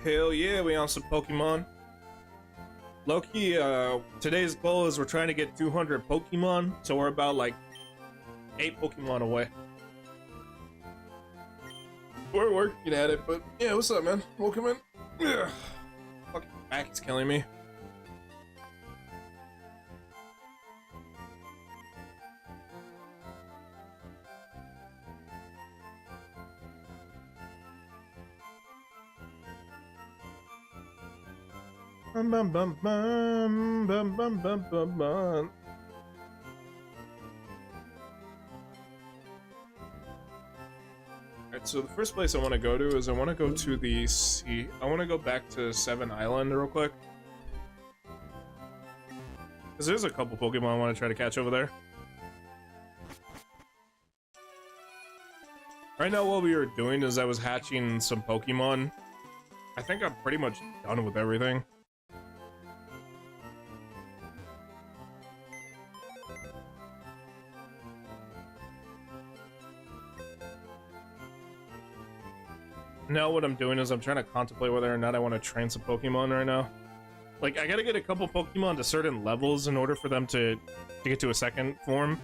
Hell yeah, we on some Pokemon. Loki, today's goal is we're trying to get 200 Pokemon, so we're about like 8 Pokemon away. We're working at it, but yeah, what's up, man? Welcome in. Ugh. Fucking back is killing me. Bum, bum, bum, bum, bum, bum, bum, bum, bum. Alright, so the first place I want to go to is I want to go to the sea. I want to go back to Seven Island real quick. Because there's a couple Pokemon I want to try to catch over there. Right now what we were doing is I was hatching some Pokemon. I think I'm pretty much done with everything. Now what I'm doing is I'm trying to contemplate whether or not I want to train some Pokemon right now. Like, I gotta get a couple Pokemon to certain levels in order for them to get to a second form.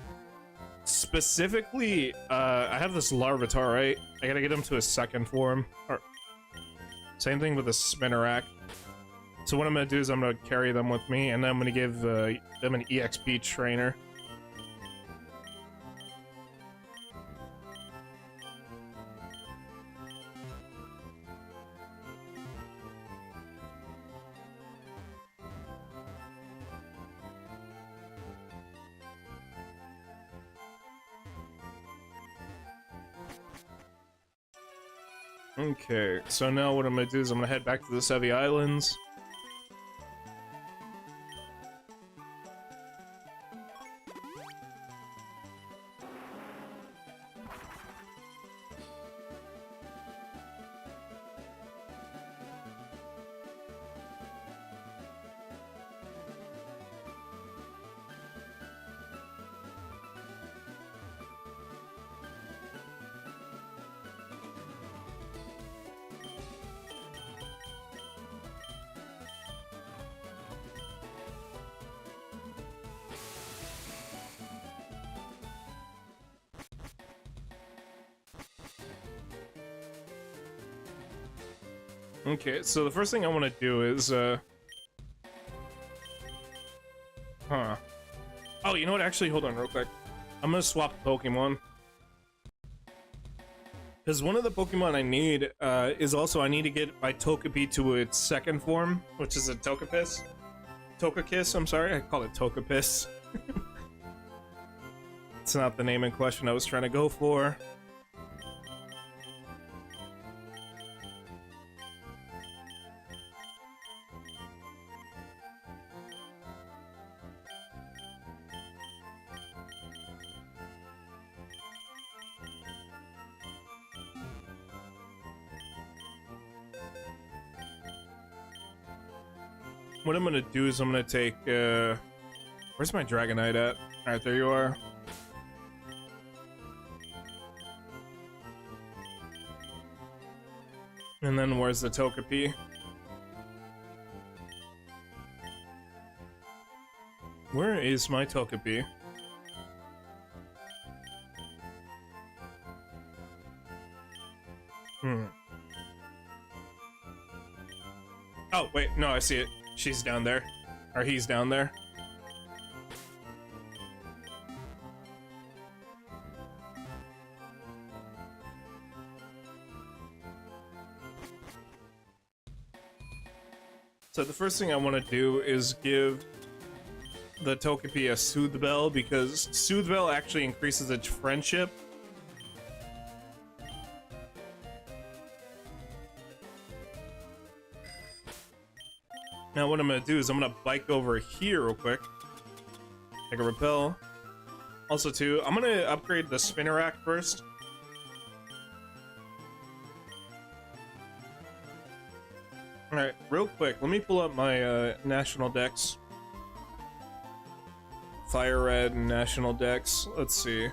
Specifically, I have this Larvitar, right? I gotta get him to a second form. Or, same thing with the Spinarak. So what I'm gonna do is I'm gonna carry them with me, and then I'm gonna give them an EXP trainer. Okay, so now what I'm gonna do is I'm gonna head back to the Sevi Islands. Okay, so the first thing I want to do is, Oh, you know what? Actually, hold on real quick. I'm gonna swap Pokemon. Because one of the Pokemon I need, is also I need to get my Togepi to its second form, which is a Togepiss. Togekiss, I'm sorry, I call it Togepiss. It's not the name in question I was trying to go for. What I'm gonna do is I'm gonna take, where's my Dragonite at? Alright, there you are. And then where's the Togepi? Where is my Togepi? Oh, wait, no, I see it. She's down there. Or he's down there. So the first thing I want to do is give the Togepi a Soothe Bell, because Soothe Bell actually increases its friendship. Now what I'm gonna do is I'm gonna bike over here real quick. Take a repel. Also too, I'm gonna upgrade the Spinarak first. Alright, real quick, let me pull up my National Dex. Fire Red and National Dex. Let's see.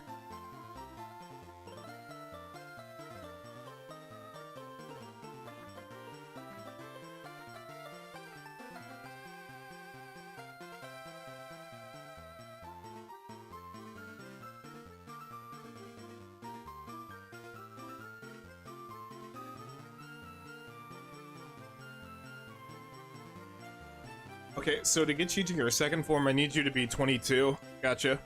Okay, so to get you to your second form, I need you to be 22. Gotcha.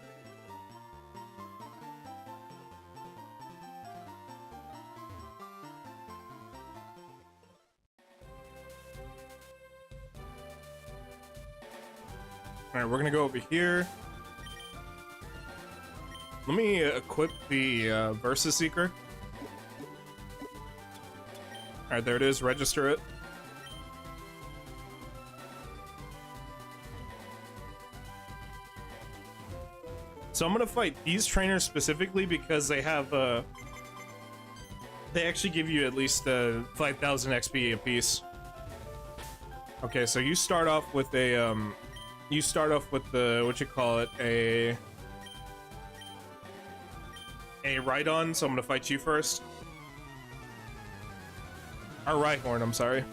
Alright, we're gonna go over here. Let me equip the Versus Seeker. Alright, there it is. Register it. So I'm gonna fight these trainers specifically because they have, they actually give you at least 5,000 XP apiece. Okay, so you start off with a, you start off with the, what you call it, a Rhydon, so I'm gonna fight you first. Or Rhyhorn, I'm sorry.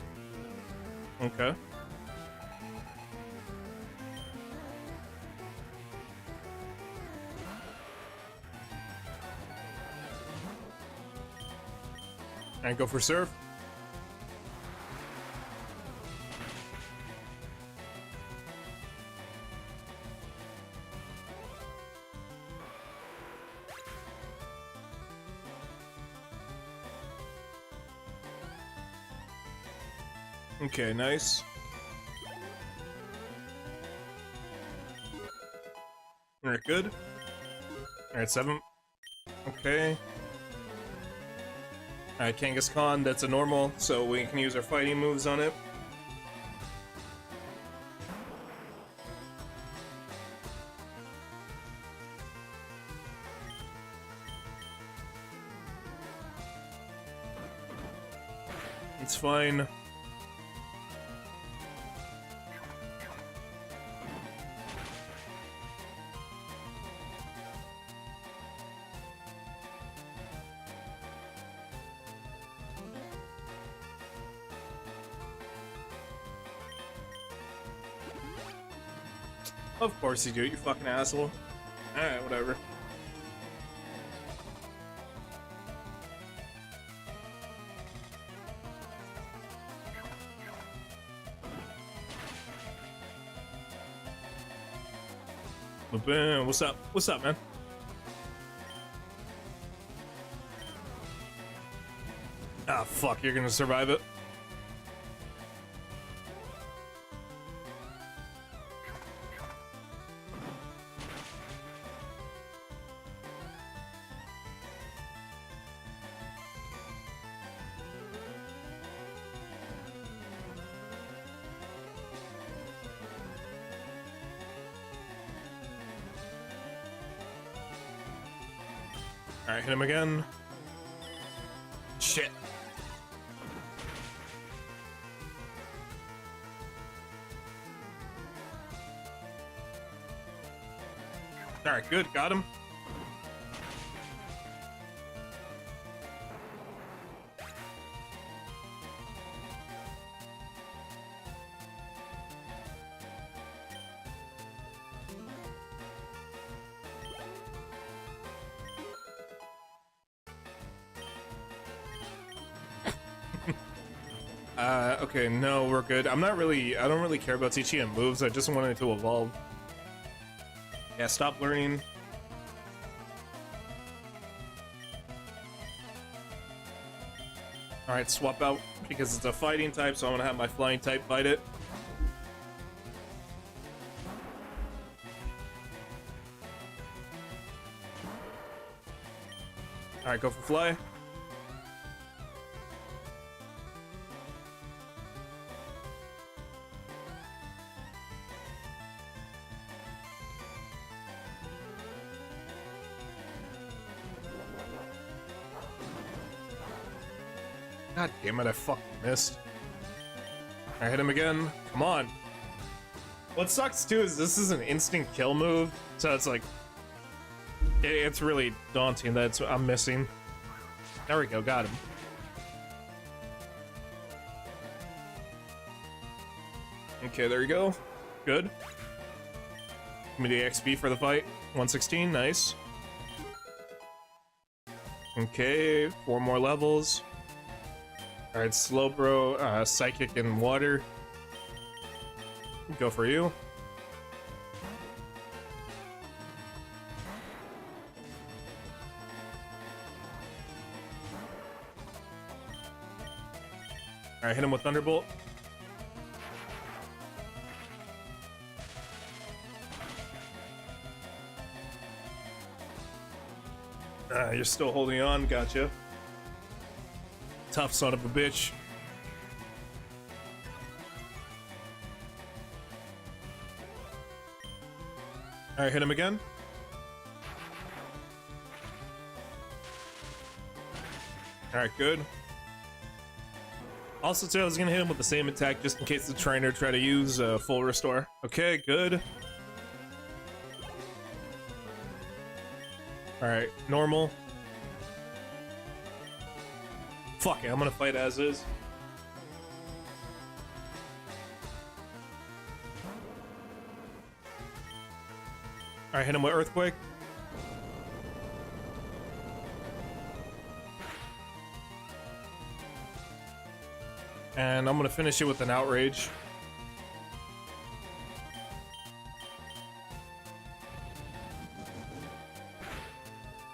Okay. And go for serve. Okay, nice. Alright, good. Alright, 7. Okay. Alright, Kangaskhan, that's a normal, so we can use our fighting moves on it. It's fine. Of course you do, you fucking asshole. Alright, whatever. Boom, what's up? What's up, man? Ah, fuck, you're gonna survive it. Alright, hit him again. Shit. Alright, good, got him. Okay, no, we're good. I don't really care about teaching him moves, I just wanted to evolve. Yeah, stop learning. Alright, swap out, because it's a fighting type, so I'm gonna have my flying type fight it. Alright, go for fly. God damn it, I fucking missed. I hit him again. Come on. What sucks too is this is an instant kill move, so it's like it's really daunting that I'm missing. There we go, got him. Okay, there you go. Good. Give me the XP for the fight. 116, nice. Okay, 4 more levels. Alright, Slowbro, Psychic and Water. Go for you. Alright, hit him with Thunderbolt. You're still holding on, gotcha. Tough son of a bitch. Alright, hit him again. Alright, good. Also, too, I was gonna hit him with the same attack just in case the trainer tried to use full restore. Okay, good. Alright, normal. Fuck it, I'm gonna fight as is. Alright, hit him with Earthquake. And I'm gonna finish it with an Outrage.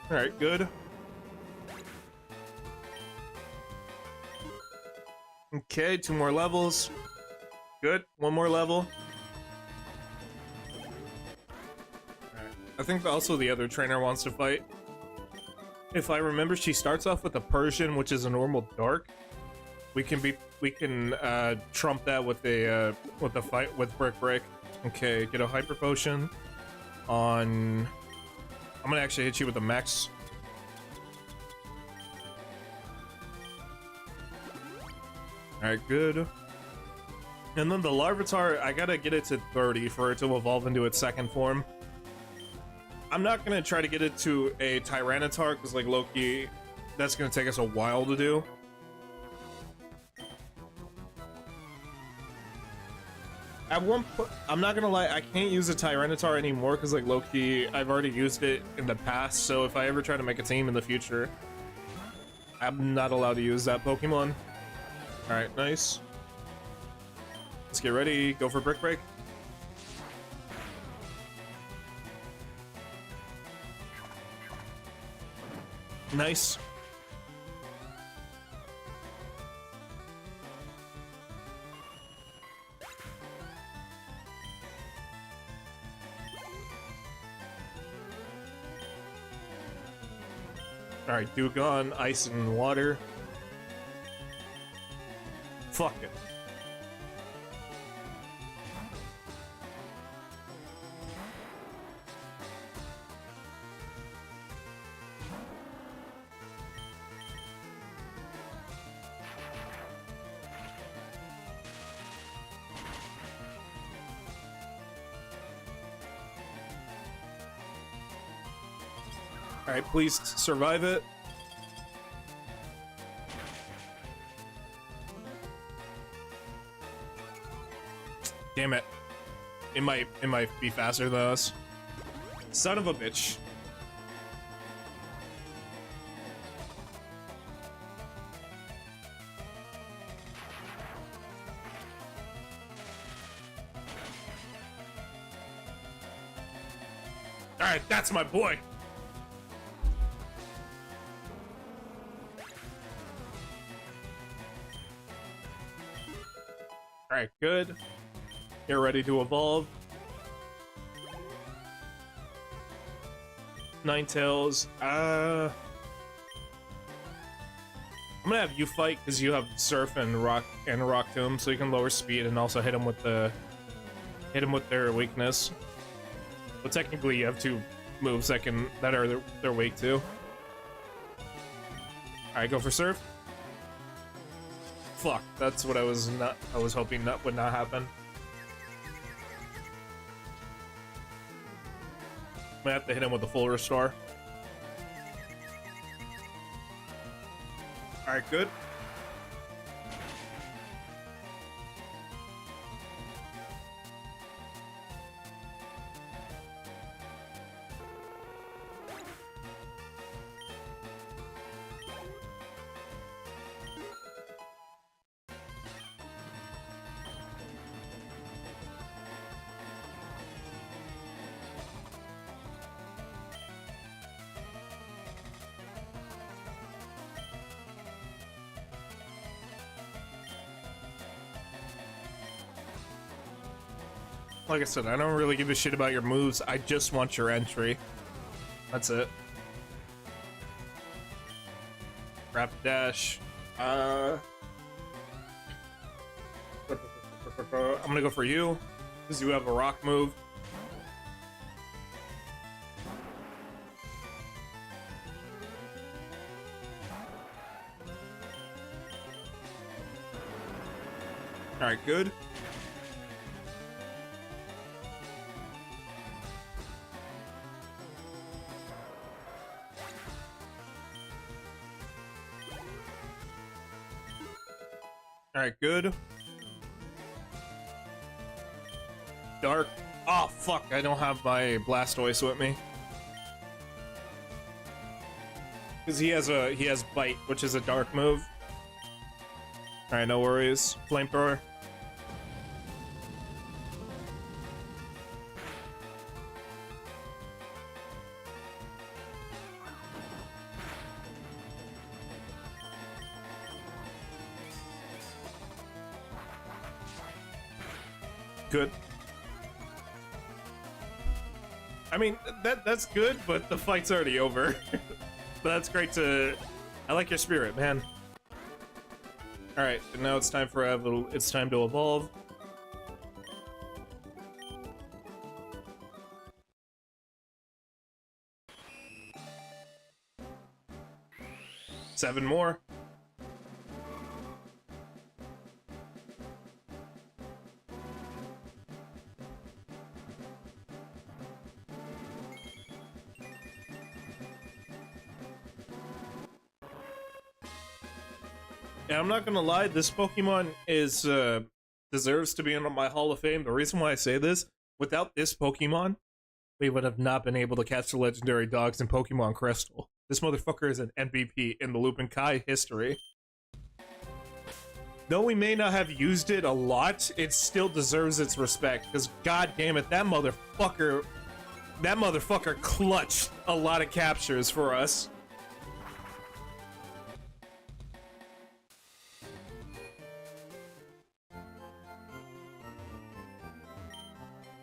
Alright, good. Okay, 2 more levels. Good, 1 more level. Alright. I think also the other trainer wants to fight. If I remember, she starts off with a Persian, which is a normal dark. We can trump that with the fight with Brick Break. Okay, get a Hyper Potion on. I'm gonna actually hit you with a Max. Alright, good. And then the Larvitar, I gotta get it to 30 for it to evolve into its second form. I'm not gonna try to get it to a Tyranitar, because like Loki, that's gonna take us a while to do. At one point, I'm not gonna lie, I can't use a Tyranitar anymore because, like, low-key, I've already used it in the past, so if I ever try to make a team in the future, I'm not allowed to use that Pokemon. Alright, nice. Let's get ready, go for Brick Break. Nice. Alright, Dugong, Ice and Water. Fuck it. Alright, please survive it. Damn it. It might be faster than us. Son of a bitch. Alright, that's my boy. Alright, good. You're ready to evolve. Ninetales. I'm gonna have you fight because you have Surf and Rock Tomb, so you can lower speed and also hit them with their weakness. But technically, you have 2 moves that are their weak too. Alright, go for Surf. Fuck, that's what I was hoping that would not happen. I'm gonna have to hit him with a full restore. Alright, good. Like I said, I don't really give a shit about your moves. I just want your entry. That's it. Rapid dash. I'm gonna go for you, because you have a rock move. Alright, good. Alright, good. Dark. Oh, fuck, I don't have my Blastoise with me. Because he has Bite, which is a dark move. Alright, no worries. Flamethrower. Good. I mean, that's good, but the fight's already over. But that's great to... I like your spirit, man. Alright, and now it's time for it's time to evolve. Seven more. And I'm not gonna lie, this Pokemon is deserves to be in my Hall of Fame. The reason why I say this, without this Pokemon, we would have not been able to catch the legendary dogs in Pokemon Crystal. This motherfucker is an MVP in the Lupin Kai history. Though we may not have used it a lot, it still deserves its respect, because god damn it, that motherfucker clutched a lot of captures for us.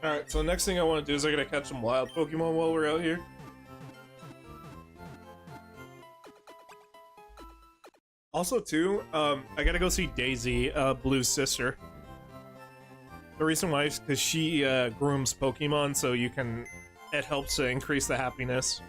Alright, so the next thing I want to do is I gotta catch some wild Pokemon while we're out here. Also, too, I gotta go see Daisy, Blue's sister. The reason why is because she grooms Pokemon, so it helps increase the happiness.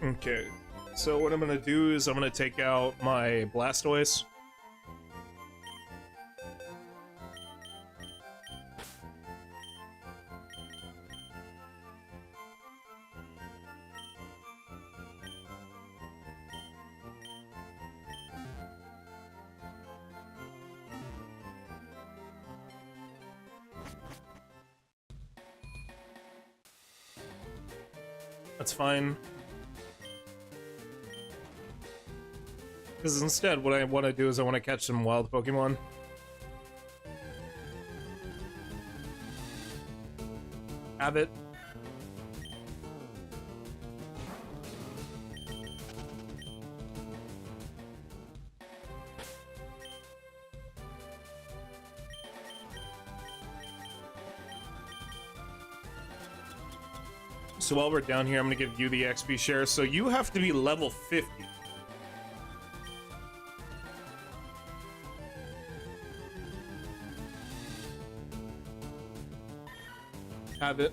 Okay, so what I'm gonna do is I'm gonna take out my Blastoise. That's fine. Because instead, what I want to do is I want to catch some wild Pokemon. Have it. So while we're down here, I'm going to give you the XP share. So you have to be level 50. Have it.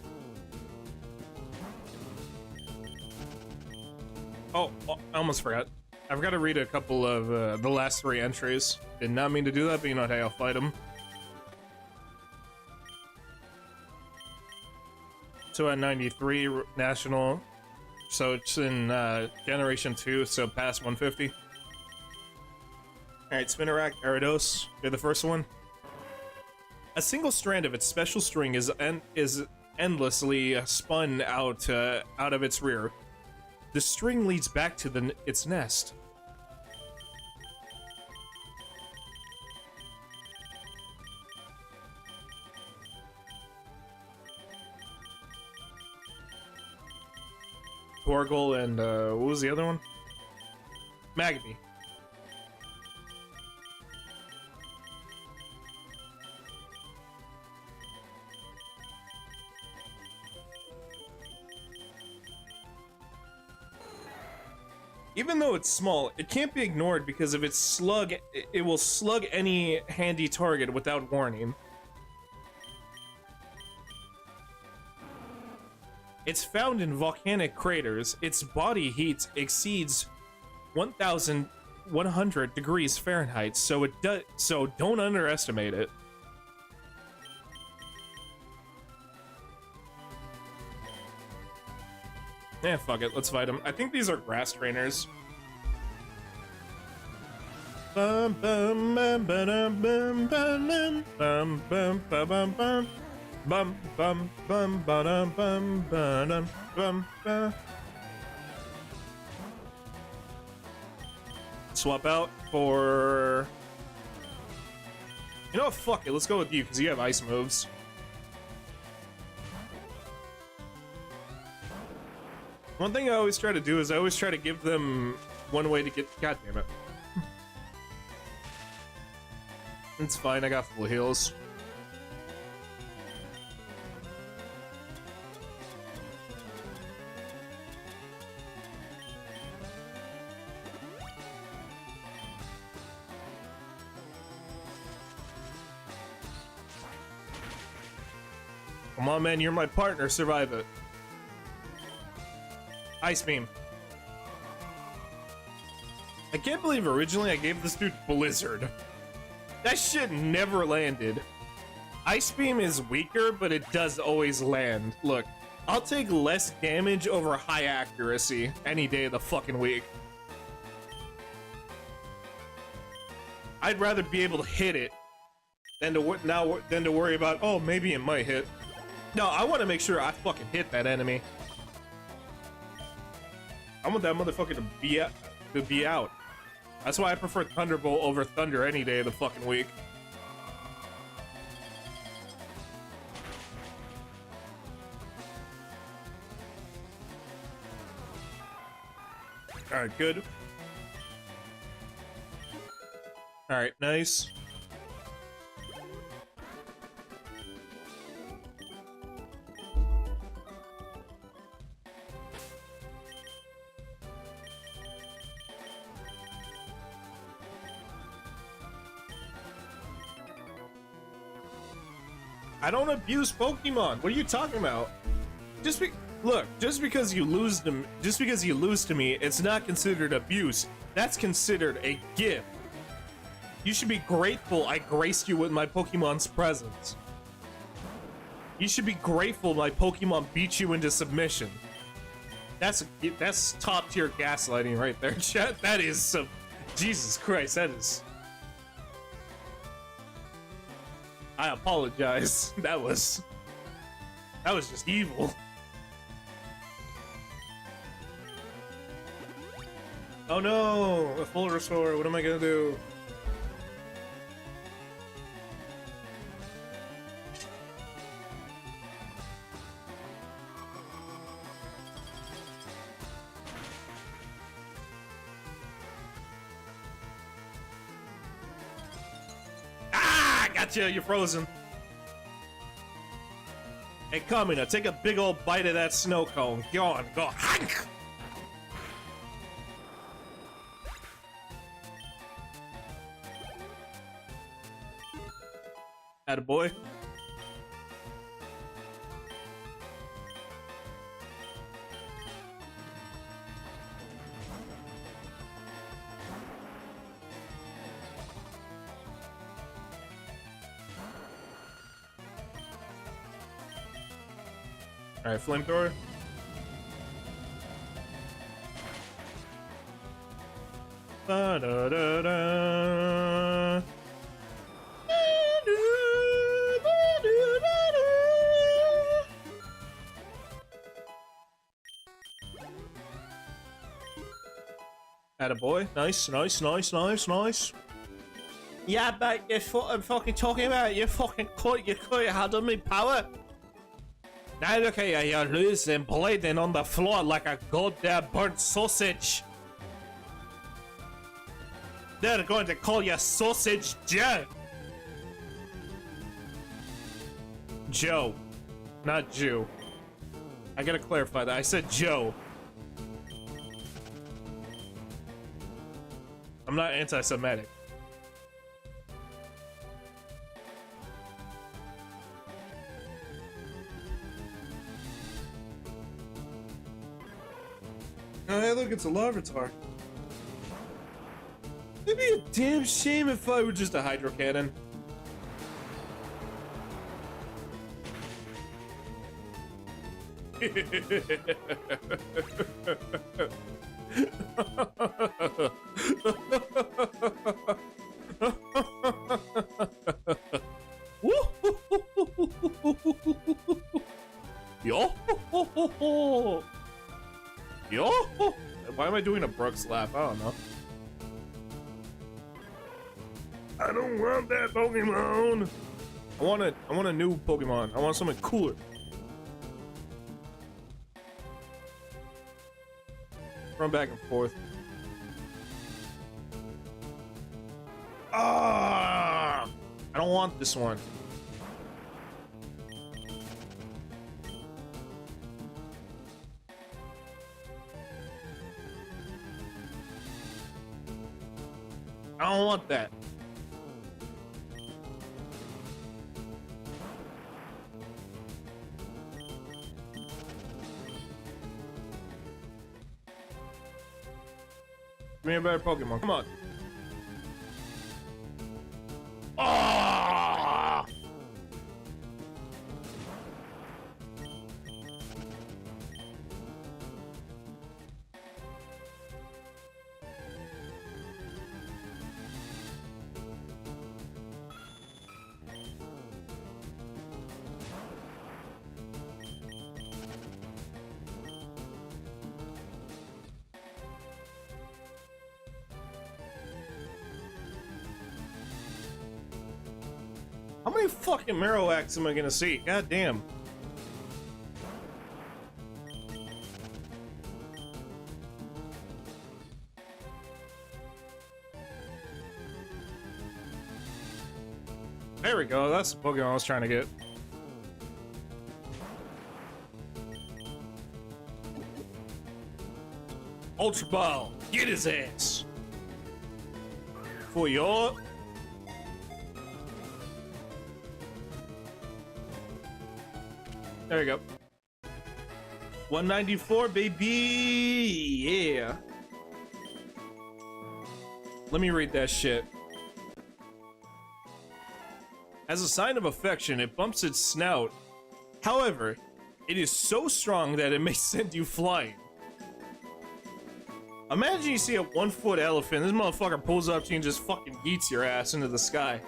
Oh, I almost forgot. I've got to read a couple of the last 3 entries. Did not mean to do that, but you know how I'll fight them. So at 93 national, so it's in generation 2, so past 150. Alright, Spinarak, Gyarados, you're the first one. A single strand of its special string is endlessly spun out of its rear. The string leads back to its nest. Torgal and what was the other one? Magby. Even though it's small, it can't be ignored because if it's slug, it will slug any handy target without warning. It's found in volcanic craters. Its body heat exceeds 1,100 degrees Fahrenheit, so don't underestimate it. Yeah, fuck it, let's fight him. I think these are grass trainers. Bum bum bum bum bum bum bum bum bum bum. Bum bum bum bum bum bum bum bum. Swap out for. You know what? Fuck it. Let's go with you because you have ice moves. One thing I always try to do is I always try to give them one way to get. God damn it. It's fine. I got full heals. Come on, man, you're my partner. Survive it. Ice Beam. I can't believe originally I gave this dude Blizzard. That shit never landed. Ice Beam is weaker, but it does always land. Look, I'll take less damage over high accuracy any day of the fucking week. I'd rather be able to hit it than to worry about, oh, maybe it might hit. No, I want to make sure I fucking hit that enemy. I want that motherfucker to be out. That's why I prefer Thunderbolt over Thunder any day of the fucking week. Alright, good. Alright, nice. I don't abuse Pokemon. What are you talking about? Look, just because you lose to me, it's not considered abuse. That's considered a gift. You should be grateful I graced you with my Pokemon's presence. You should be grateful my Pokemon beat you into submission. That's top tier gaslighting right there, chat. That is some Jesus Christ. That is. I apologize. That was just evil. Oh no! A full restore. What am I gonna do? Gotcha, you're frozen. Hey, Kamina, take a big old bite of that snow cone. Go on, go. Hank! Attaboy. Alright, flamethrower. Da da da da. Attaboy. Nice, nice, nice, nice, nice. Yeah, but you're fucking talking about you fucking cut your hand on me power. Now look at you, you're losing, bleeding on the floor like a goddamn burnt sausage. They're going to call you Sausage Joe. Joe, not Jew. I gotta clarify that. I said Joe. I'm not anti-Semitic. Oh, hey, look, it's a Larvitar. It'd be a damn shame if I were just a Hydro Cannon. Yo! Yo! Why am I doing a Brooks laugh? I don't know. I don't want that Pokemon. I want a new Pokemon. I want something cooler. Run back and forth. Ah! I don't want this one. I don't want that. Give me a better Pokemon. Come on. Ah! How many fucking Marowaks am I gonna see? God damn. There we go, that's the Pokemon I was trying to get. Ultra Ball, get his ass! For your... There you go. 194, baby! Yeah! Let me read that shit. As a sign of affection, it bumps its snout. However, it is so strong that it may send you flying. Imagine you see a 1-foot elephant, this motherfucker pulls up to you and just fucking yeets your ass into the sky.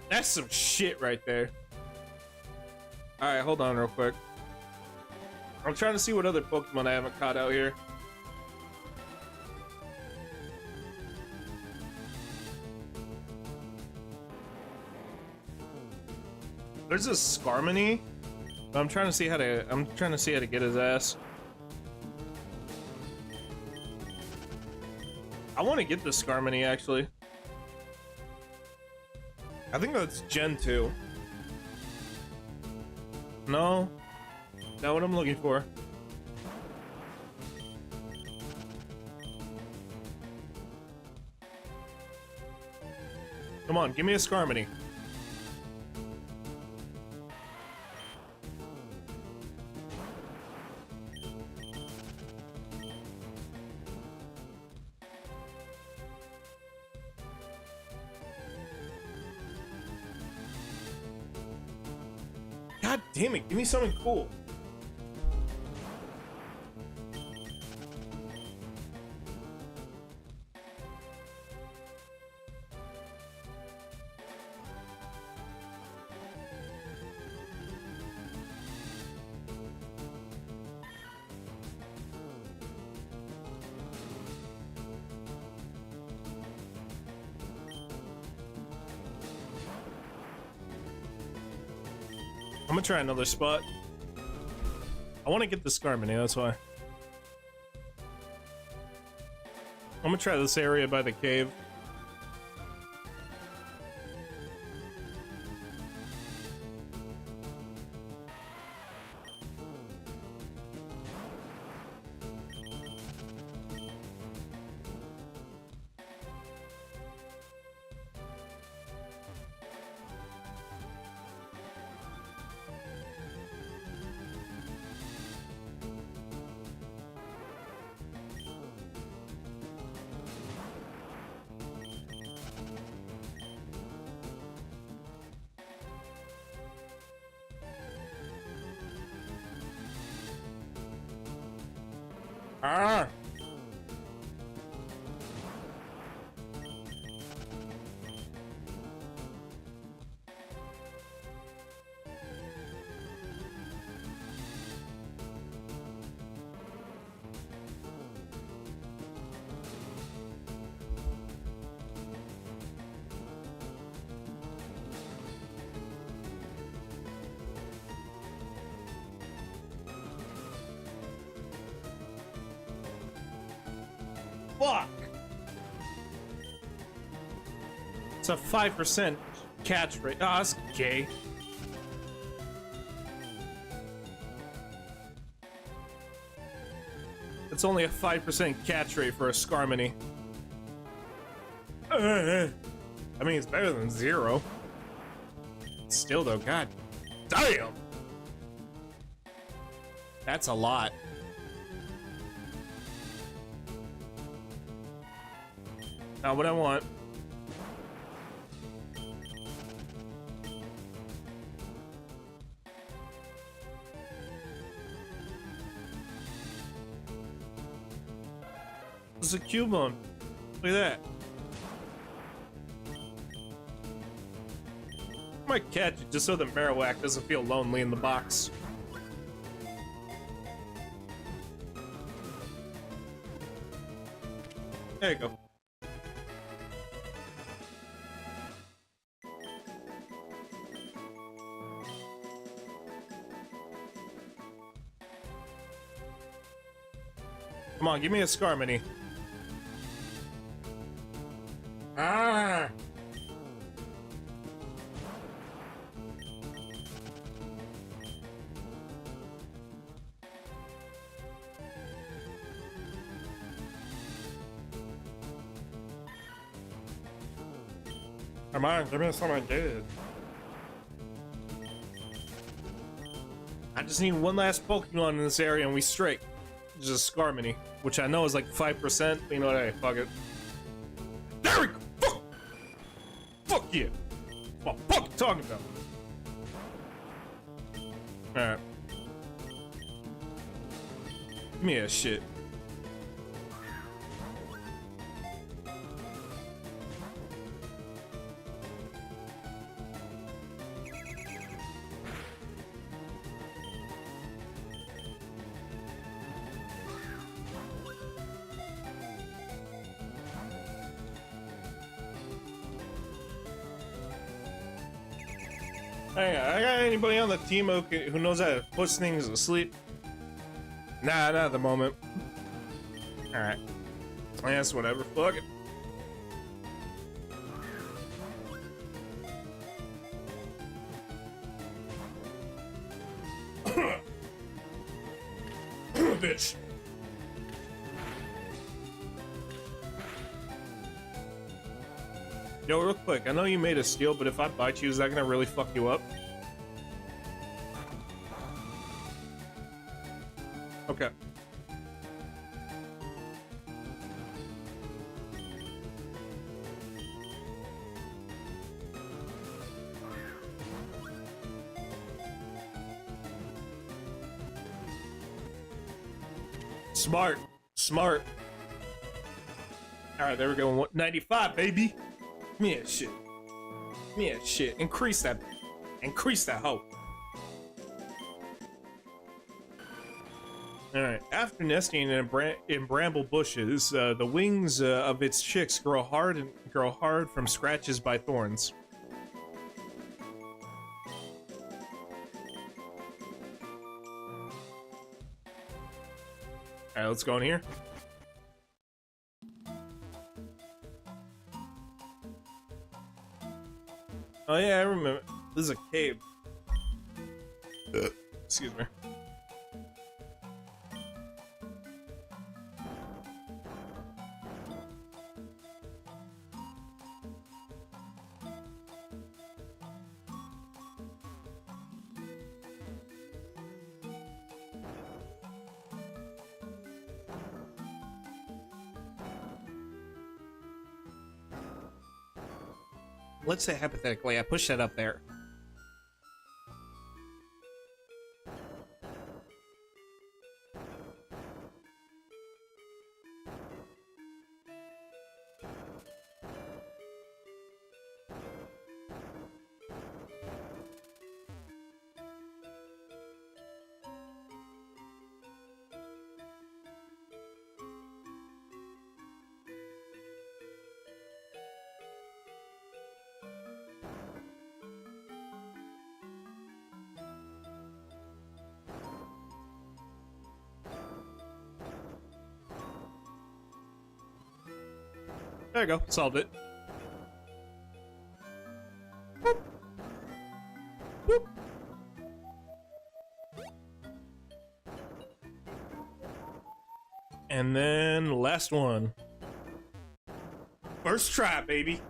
That's some shit right there. Alright, hold on real quick. I'm trying to see what other Pokemon I haven't caught out here. There's a Skarmory. I'm trying to see how to get his ass. I want to get the Skarmory actually. I think that's Gen 2. No, not what I'm looking for. Come on, give me a Skarmory. God damn it, give me something cool. gonna try another spot. I want to get the Scarmany, that's why. I'm gonna try this area by the cave. Ah! Fuck! It's a 5% catch rate. Ah, that's gay. It's only a 5% catch rate for a Scarmany. I mean, it's better than 0. Still, though, god damn! That's a lot. Not what I want. It's a Cubone. Look at that. I might catch it just so the Marowak doesn't feel lonely in the box. There you go. Come on, give me a Scarmany. Ah! Come on, give me something good. I just need one last Pokemon in this area and we straight. Just Scarmany, which I know is like 5%, but you know what, hey, fuck it. There we go! Fuck! Fuck you! What the fuck you talking about? Alright. Give me a shit. Hey, I got anybody on the team who knows how to put things to sleep? Nah, not at the moment. Alright. That's whatever. Fuck it. Bitch. Yo, real quick, I know you made a steal, but if I bite you, is that gonna really fuck you up? Okay. Smart. Smart. Alright, there we go. 95, baby. Give me that shit. Give me that shit. Increase that. Increase that hoe. Alright. After nesting in bramble bushes, the wings of its chicks grow hard from scratches by thorns. right, let's go in here. Oh yeah, I remember. This is a cave. Excuse me. Let's say hypothetically, I push that up there. There you go, solved it. Boop. Boop. And then last one. First try, baby.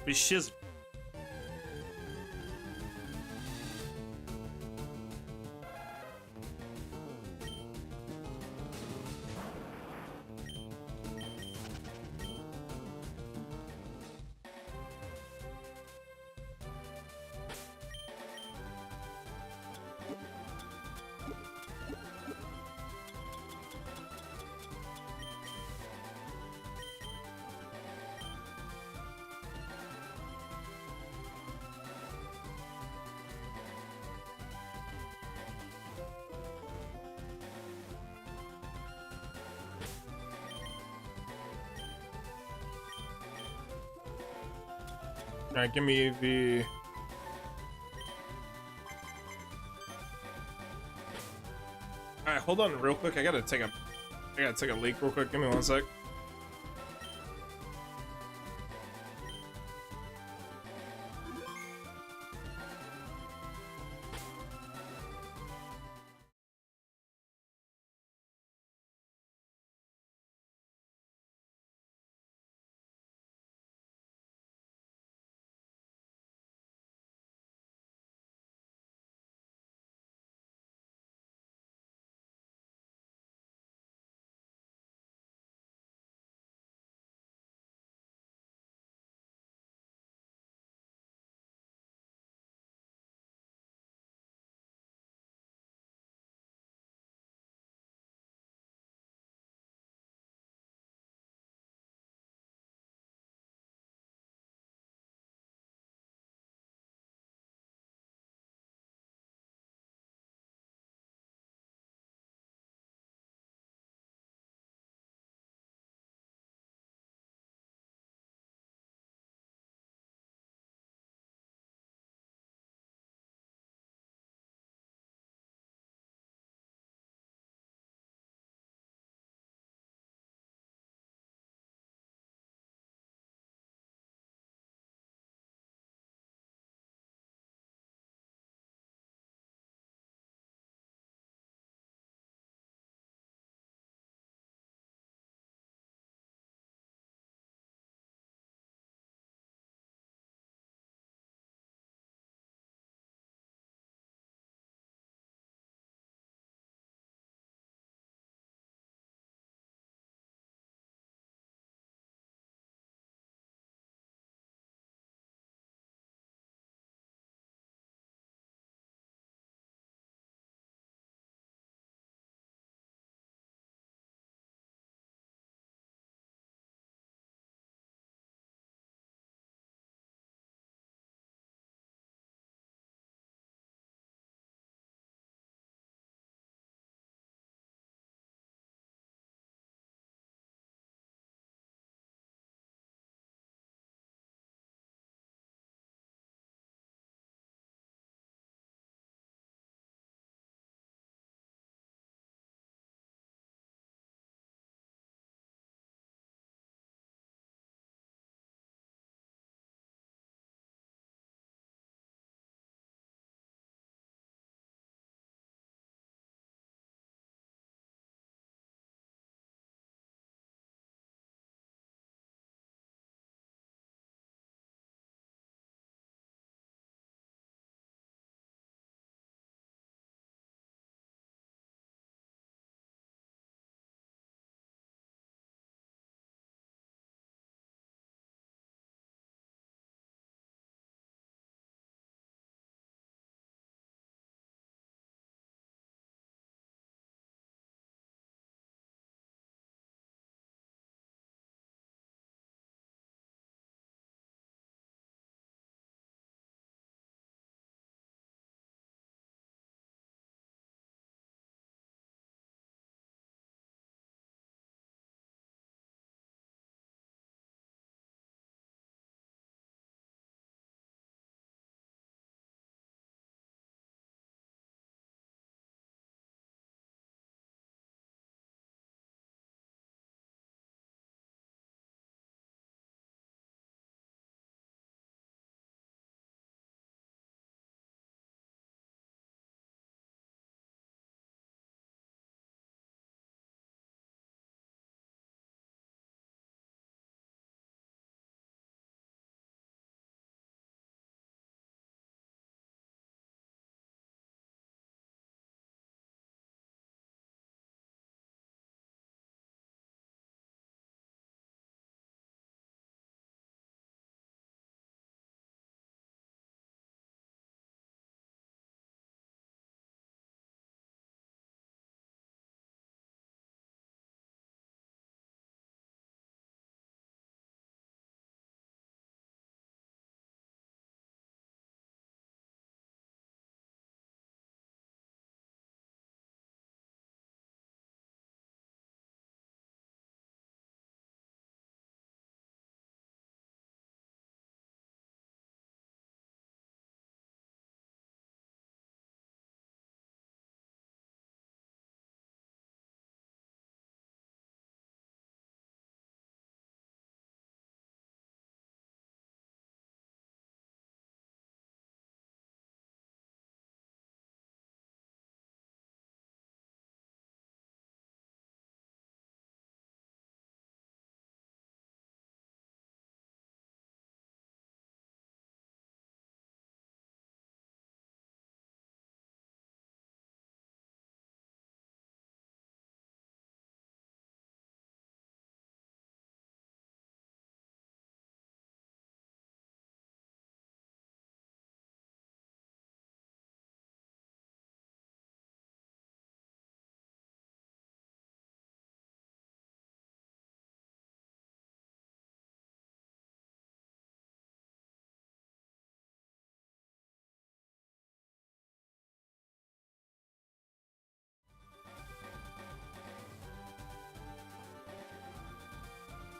Be shiz. All right, give me the. All right, hold on real quick. I gotta take a leak real quick. Give me 1 sec.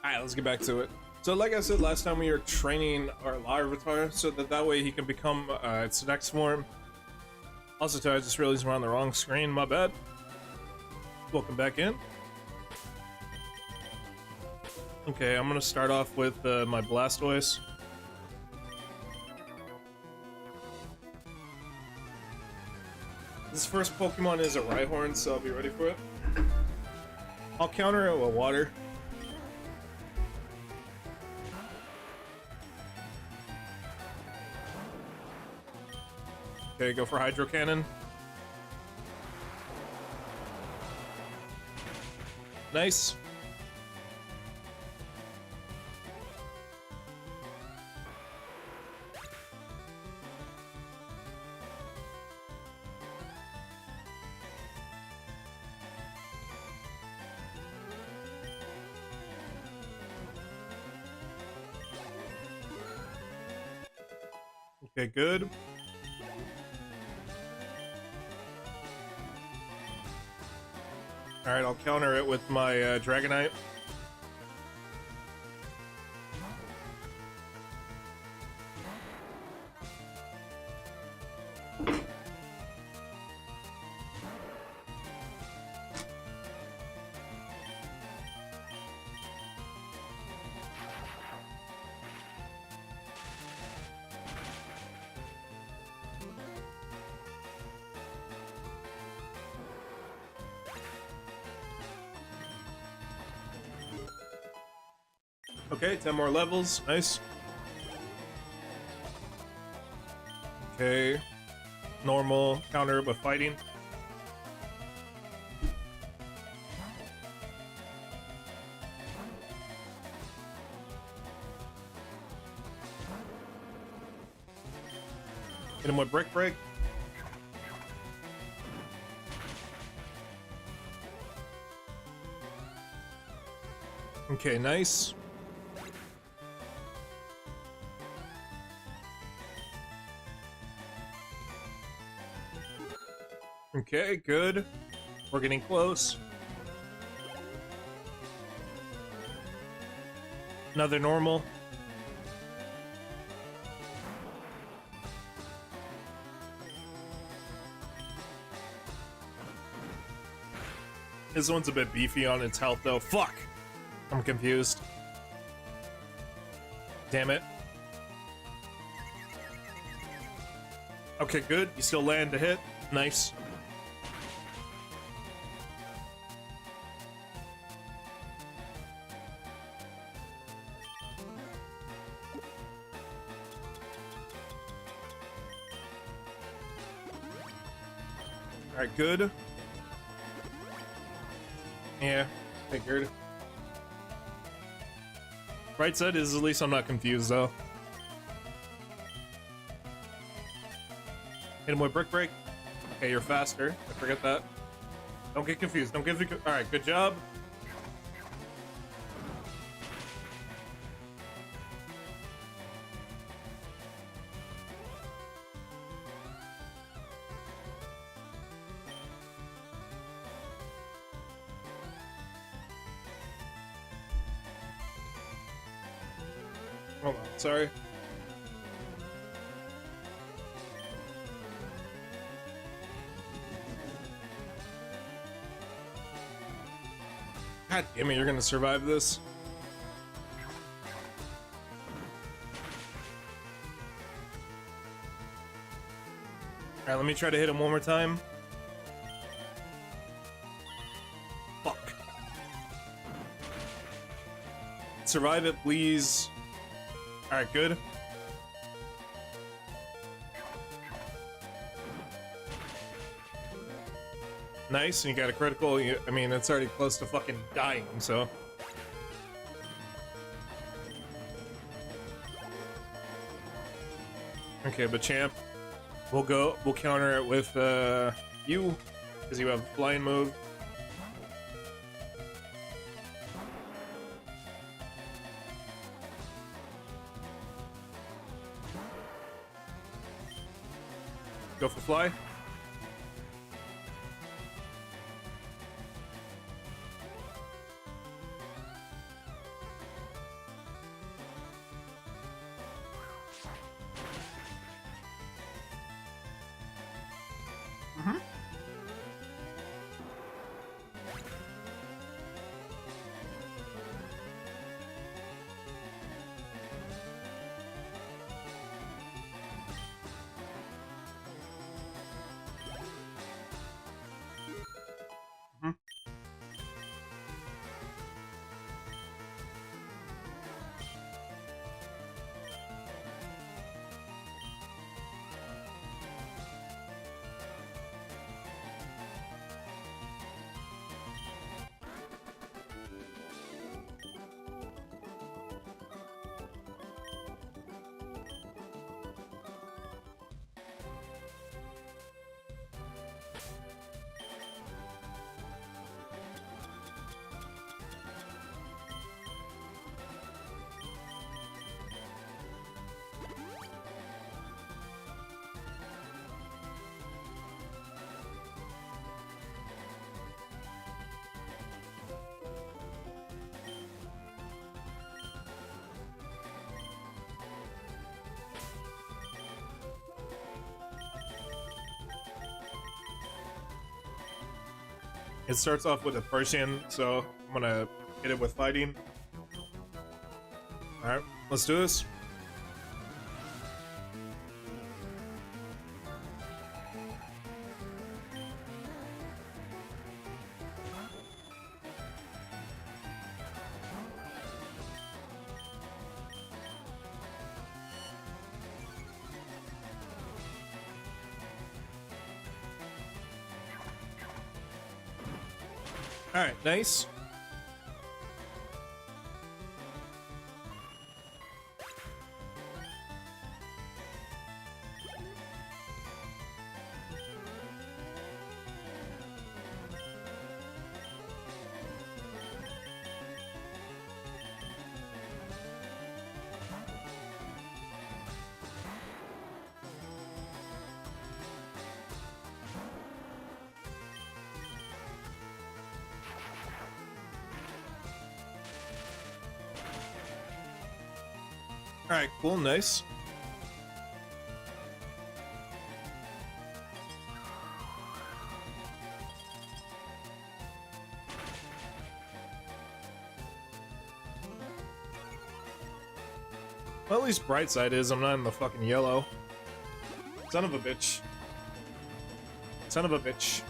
Alright, let's get back to it. So like I said last time, we were training our Larvitar so that way he can become its next form. Also, too, I just realized we're on the wrong screen, my bad. Welcome back in. Okay, I'm gonna start off with my Blastoise. This first Pokemon is a Rhyhorn, so I'll be ready for it. I'll counter it with water. Okay, go for Hydro Cannon. Nice. Okay, good. Alright, I'll counter it with my Dragonite. Okay, 10 more levels. Nice. Okay. Normal, counter with fighting. Hit him with Brick Break. Okay, nice. Okay, good. We're getting close. Another normal. This one's a bit beefy on its health, though. Fuck! I'm confused. Damn it. Okay, good. You still land a hit. Nice. Alright, good. Yeah, figured. Right side is at least I'm not confused though. Hit him with Brick Break. Okay, you're faster. I forget that. Don't get confused. Don't get confused. Alright, good job. Hold on, sorry. God damn it, you're gonna survive this. Alright, let me try to hit him one more time. Fuck. Survive it, please. Alright, good. Nice, and you got a critical. I mean, it's already close to fucking dying, so. Okay, but champ, we'll counter it with you, because you have a flying move. Go for fly. It starts off with a Persian, so I'm gonna hit it with fighting. Alright, let's do this. Alright, nice. Alright, cool, nice. Well, at least bright side is I'm not in the fucking yellow. Son of a bitch. Son of a bitch.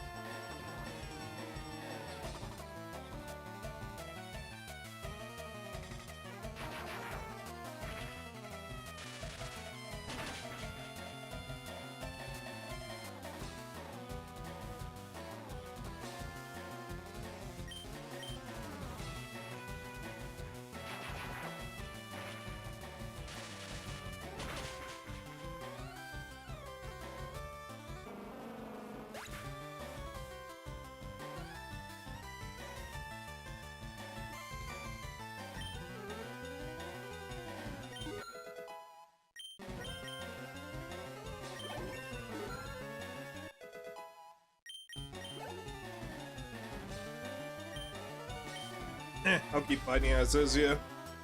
I'll keep fighting as is, yeah.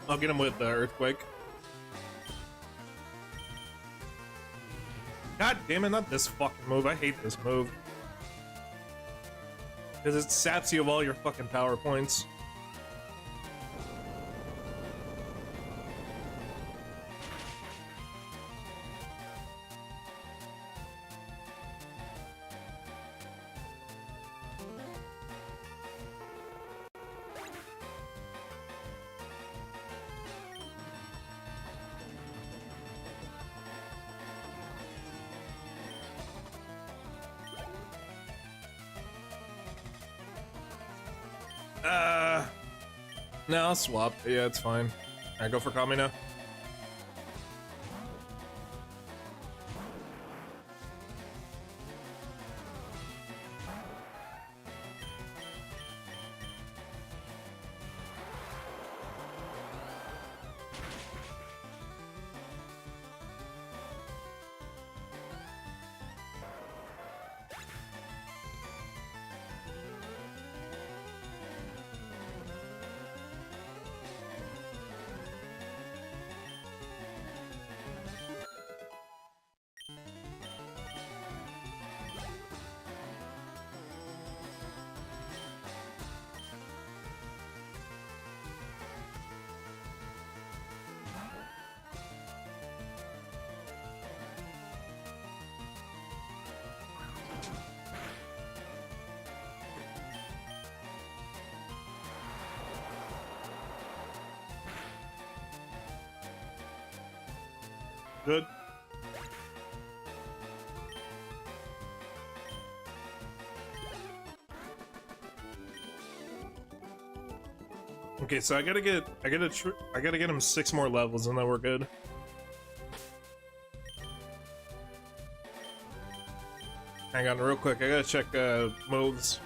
I'll get him with the earthquake. God damn it, not this fucking move. I hate this move. Because it saps you of all your fucking power points. No, I'll swap. Yeah, it's fine. Alright, go for Kami now. Good. Okay, so I gotta get him 6 more levels and then we're good. Hang on real quick, I gotta check moves.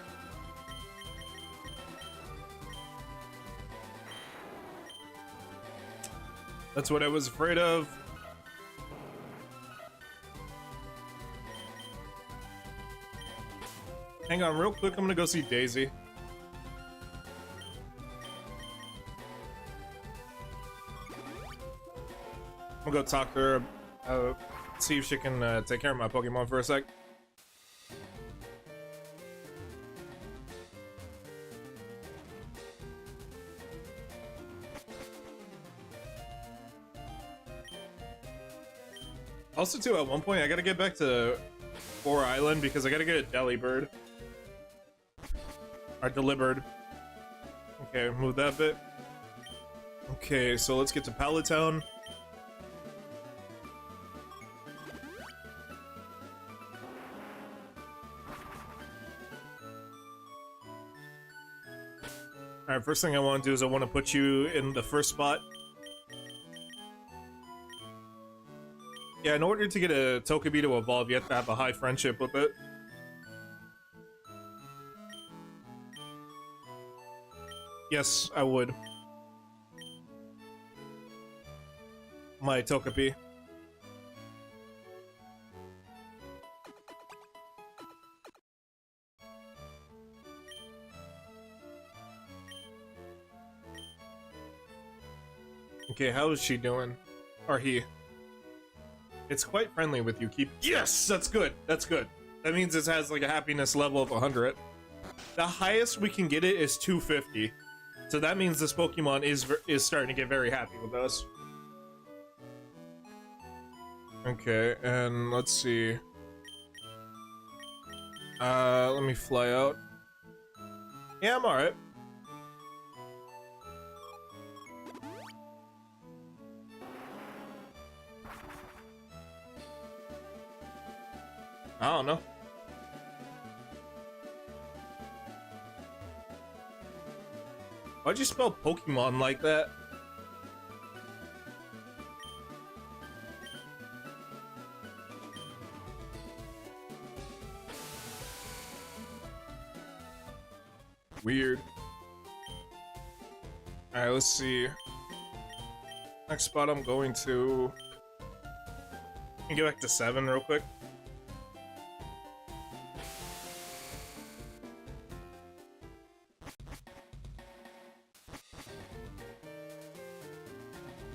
That's what I was afraid of. Hang on real quick, I'm gonna go see Daisy. I'm gonna go talk to her, see if she can take care of my Pokemon for a sec. Also, too, at one point, I gotta get back to 4 Island because I gotta get a Delibird. Or Delibird. Okay, move that bit. Okay, so let's get to Pallet Town. Alright, first thing I want to do is I want to put you in the first spot. Yeah, in order to get a Togepi to evolve, you have to have a high friendship with it. Yes, I would. My Togepi. Okay, how is she doing? Or he? It's quite friendly with you. Keep. Yes, that's good. That's good. That means it has like a happiness level of 100. The highest we can get it is 250. So that means this Pokemon is starting to get very happy with us. Okay, and let's see. Let me fly out. Yeah, I'm alright. I don't know. Why'd you spell Pokemon like that? Weird. Alright, let's see. Next spot I'm going to... Can you get back to 7 real quick?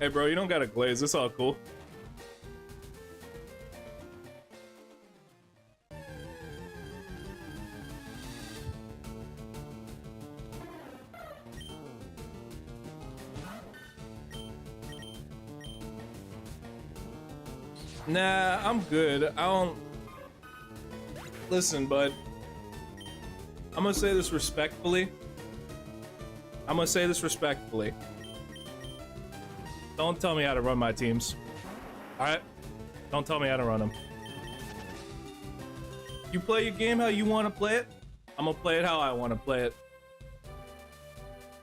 Hey bro, you don't gotta glaze, it's all cool. Nah, I'm good. I don't... Listen, bud. I'm gonna say this respectfully. Don't tell me how to run my teams. Alright? Don't tell me how to run them. You play your game how you want to play it, I'm gonna play it how I want to play it.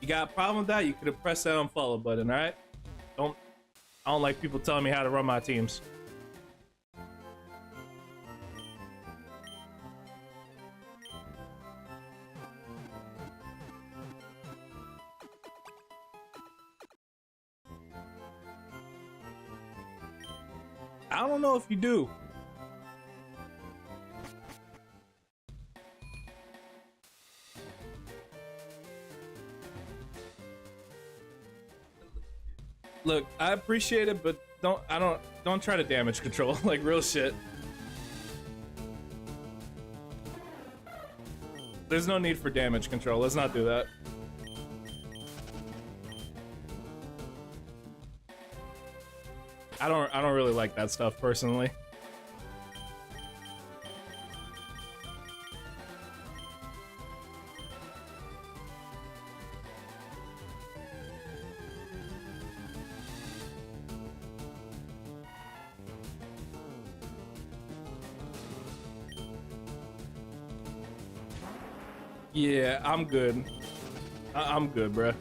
You got a problem with that, you could have pressed that unfollow button, alright? I don't like people telling me how to run my teams. I don't know if you do. Look, I appreciate it, but don't try to damage control, like real shit. There's no need for damage control. Let's not do that. I don't really like that stuff personally. Yeah, I'm good. I'm good, bruh.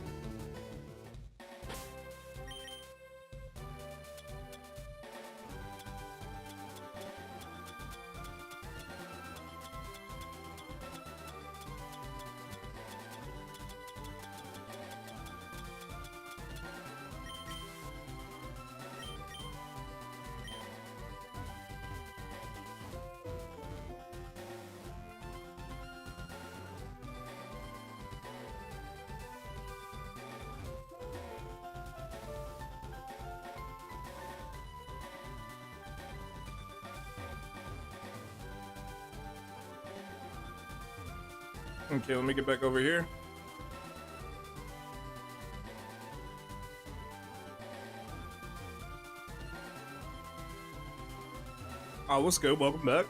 Okay, let me get back over here. Oh, what's good? Welcome back.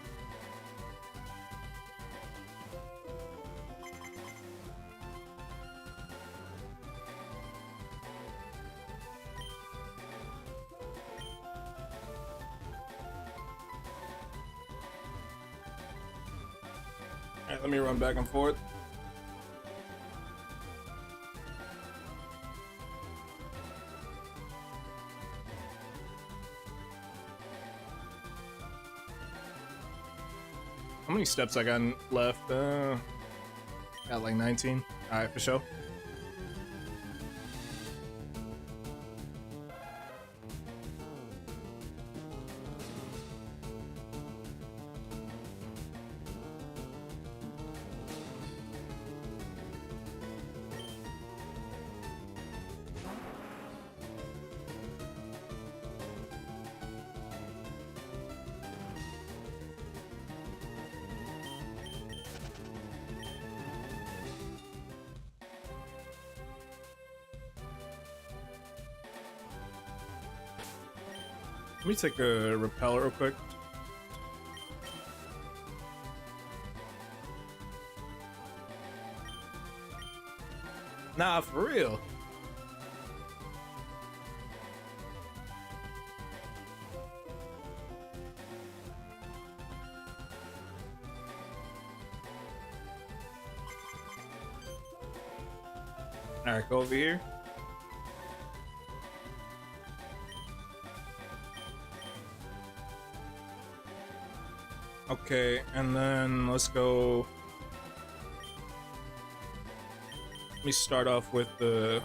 Alright, let me run back and forth. How many steps I got left? Got like 19. Alright, for sure. Let me take a repel real quick. Nah, for real. Alright, go over here. Okay, and then let's go. Let me start off with the.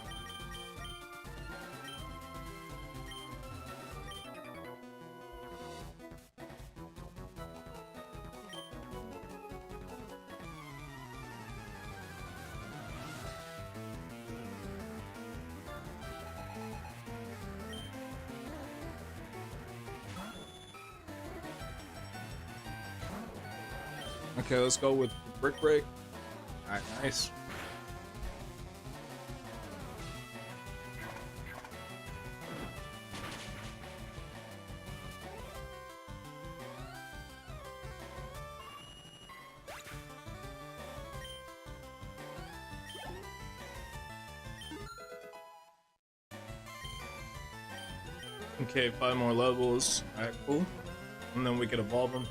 Okay, let's go with the brick break. Alright, nice. Okay, 5 more levels. Alright, cool. And then we could evolve them.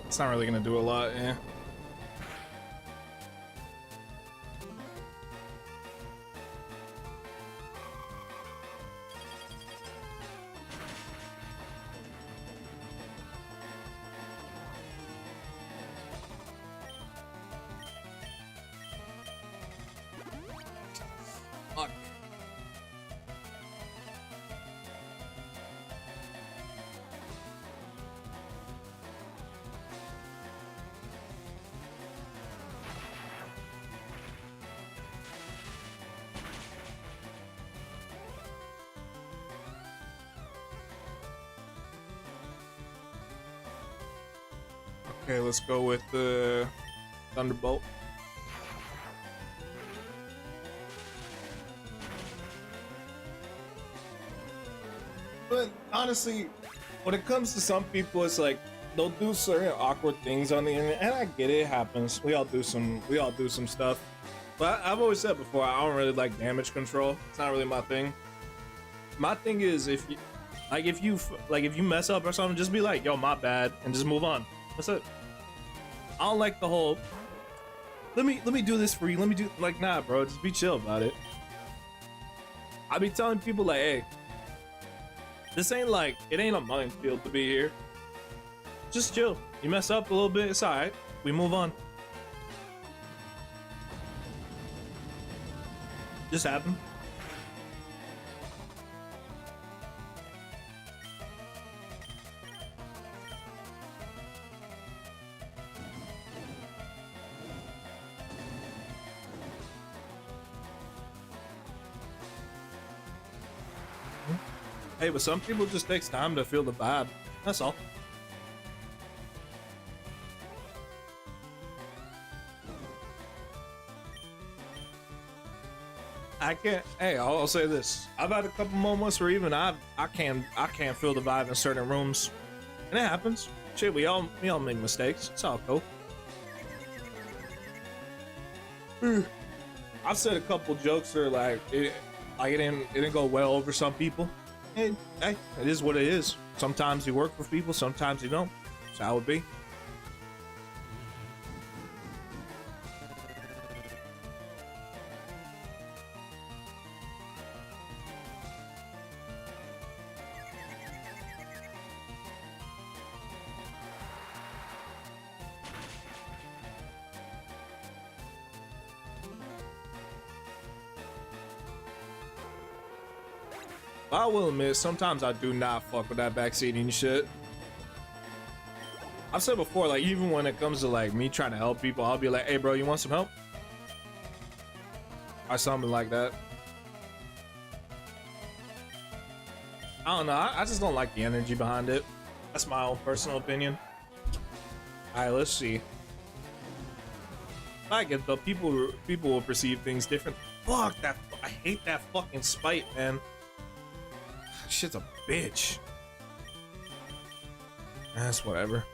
It's not really gonna do a lot, yeah. Fuck. Okay, let's go with the Thunderbolt. But honestly, when it comes to some people, it's like they'll do certain awkward things on the internet, and I get it, it happens. We all do some stuff. But I've always said before, I don't really like damage control. It's not really my thing. My thing is if you mess up or something, just be like, yo, my bad, and just move on. That's it. I don't like the whole let me do this for you, let me do, like, nah bro, just be chill about it. I be telling people like, hey, this ain't like, it ain't a minefield to be here. Just chill. You mess up a little bit, it's alright. We move on. Just happen. Hey, but some people just takes time to feel the vibe. That's all. I can't. Hey, I'll say this: I've had a couple moments where even I can't feel the vibe in certain rooms, and it happens. Shit, we all make mistakes. It's all cool. I've said a couple jokes that are like it didn't go well over some people. And hey, it is what it is. Sometimes you work with people, sometimes you don't. That's how it be. I will admit, sometimes I do not fuck with that backseating shit. I've said before, like, even when it comes to, like, me trying to help people, I'll be like, hey, bro, you want some help? Or something like that. I don't know. I just don't like the energy behind it. That's my own personal opinion. Alright, let's see. I get though. People will perceive things different. Fuck that. I hate that fucking spite, man. Shit's a bitch. That's whatever.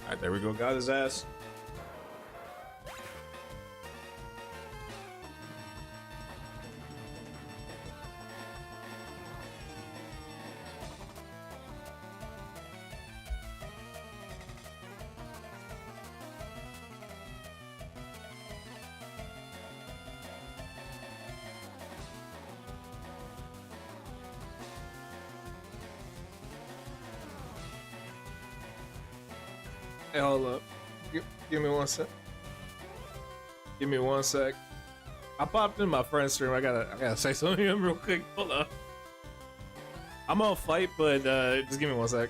Alright, there we go. Got his ass. Hey, hold up. Give me one sec. Give me one sec. I popped in my friend's stream. I gotta say something to him real quick. Hold up. I'm on fight, but just give me one sec.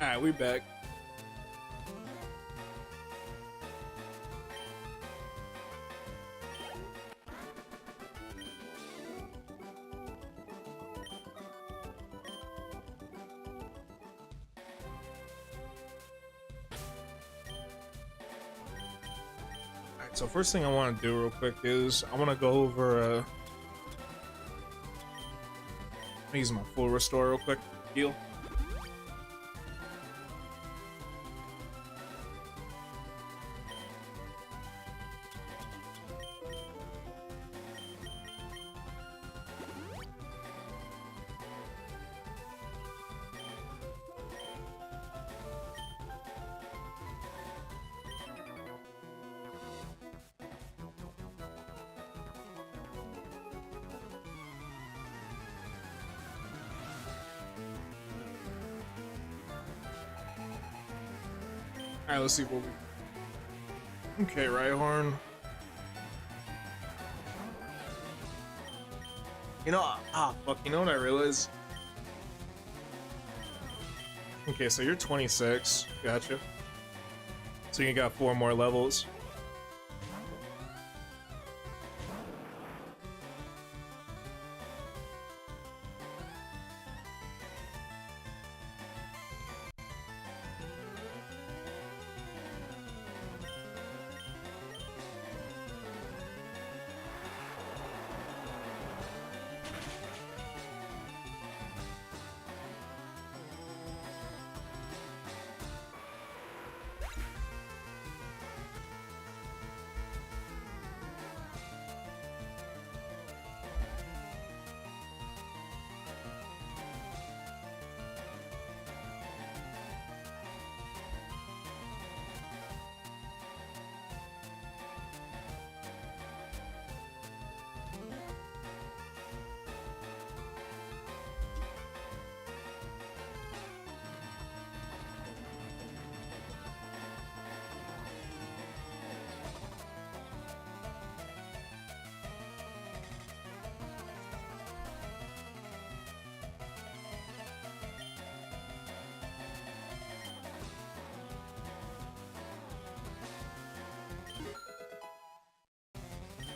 Alright, we back. Alright, so first thing I want to do real quick is I want to go over I'm using my full restore real quick. Heal. Alright, let's see what we... Okay, Rhyhorn. You know, fuck, you know what I realized? Okay, so you're 26. Gotcha. So you got 4 more levels.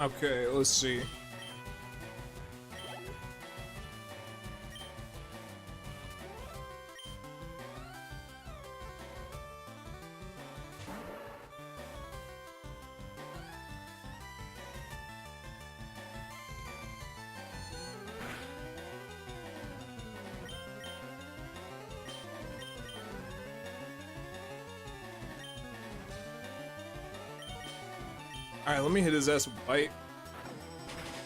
Okay, let's see. Alright, let me hit his ass with a bite.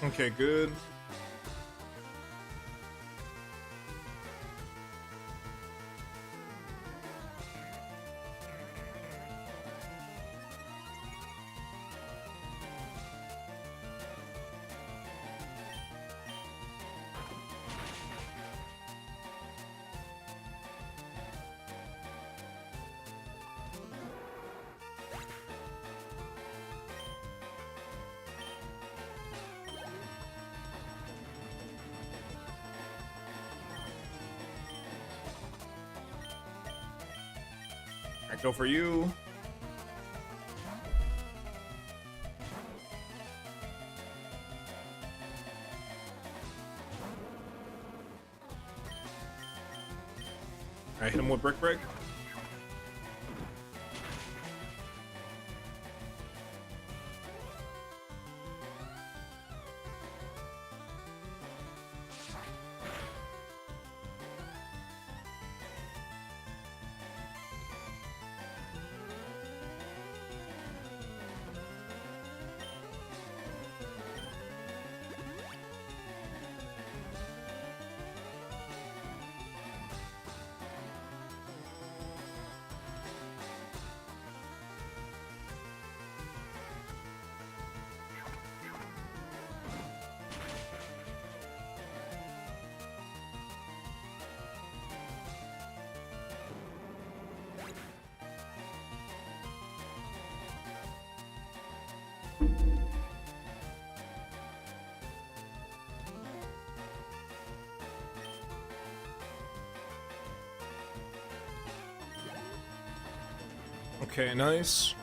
Okay, good. Alright, go for you. Alright, hit him with Brick Break. Okay, nice.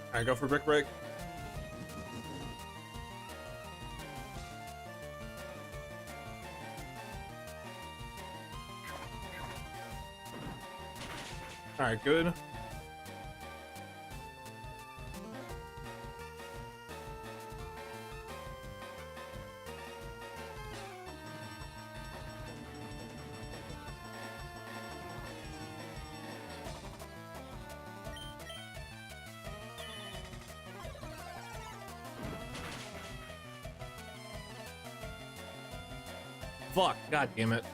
Alright, go for brick break. Alright, good. Fuck, god damn it.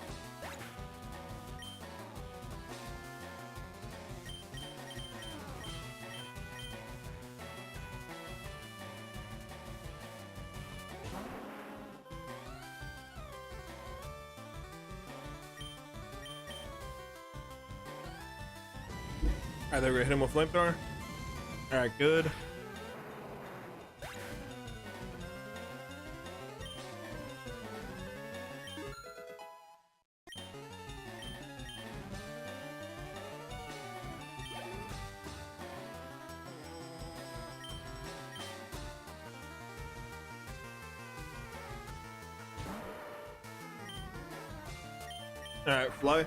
Alright, they're gonna hit him with flamethrower. Alright, good. Alright, fly.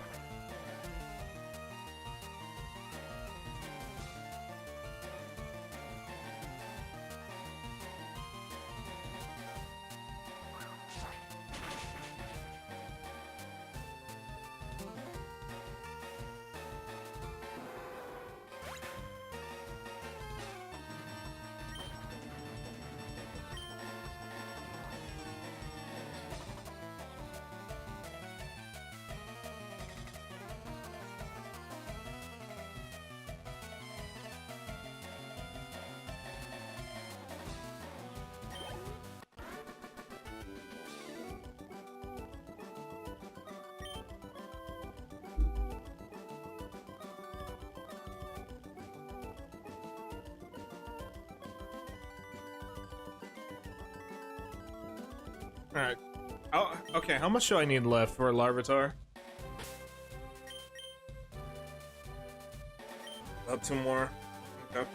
Alright. Oh, okay, how much do I need left for a Larvitar? Up two more. Okay.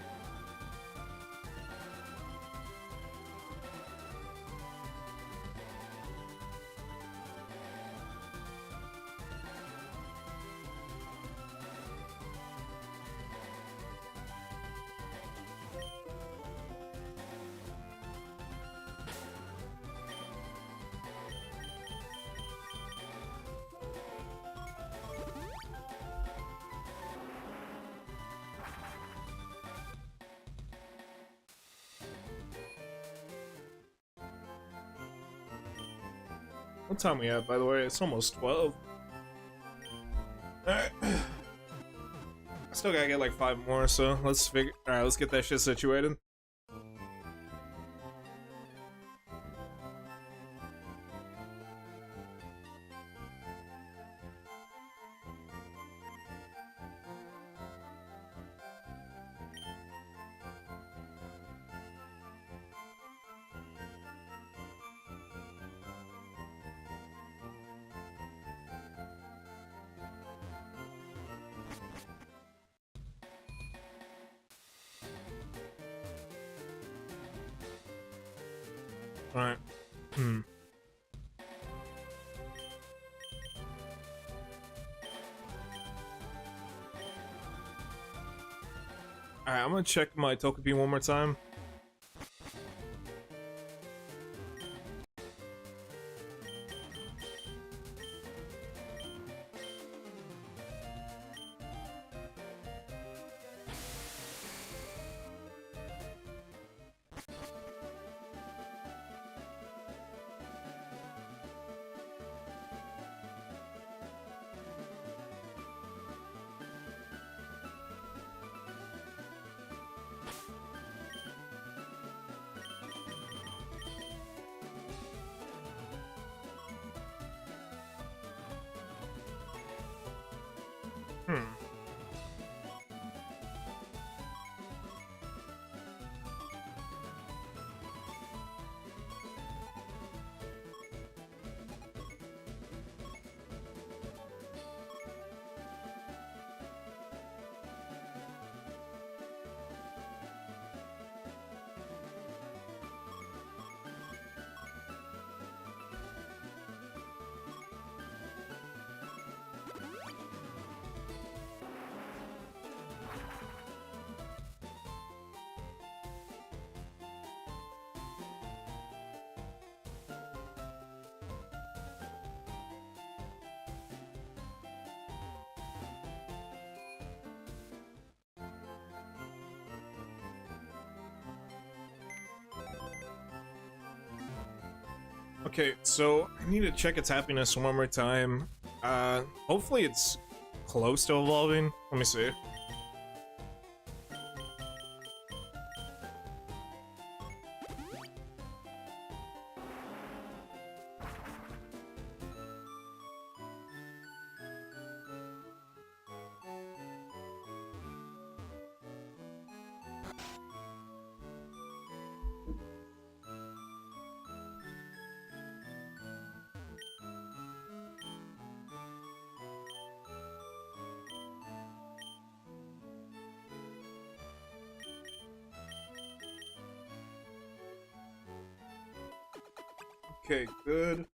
What time we at, by the way? It's almost 12. Alright. I still gotta get like 5 more, so let's figure. Alright, let's get that shit situated. Alright. Alright, I'm gonna check my Togepi one more time. Okay, so I need to check its happiness one more time. Hopefully it's close to evolving. Let me see. Okay, good.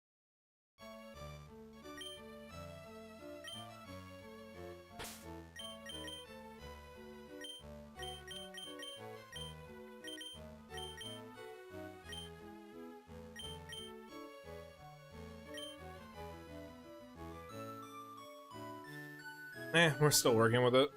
We're still working with it.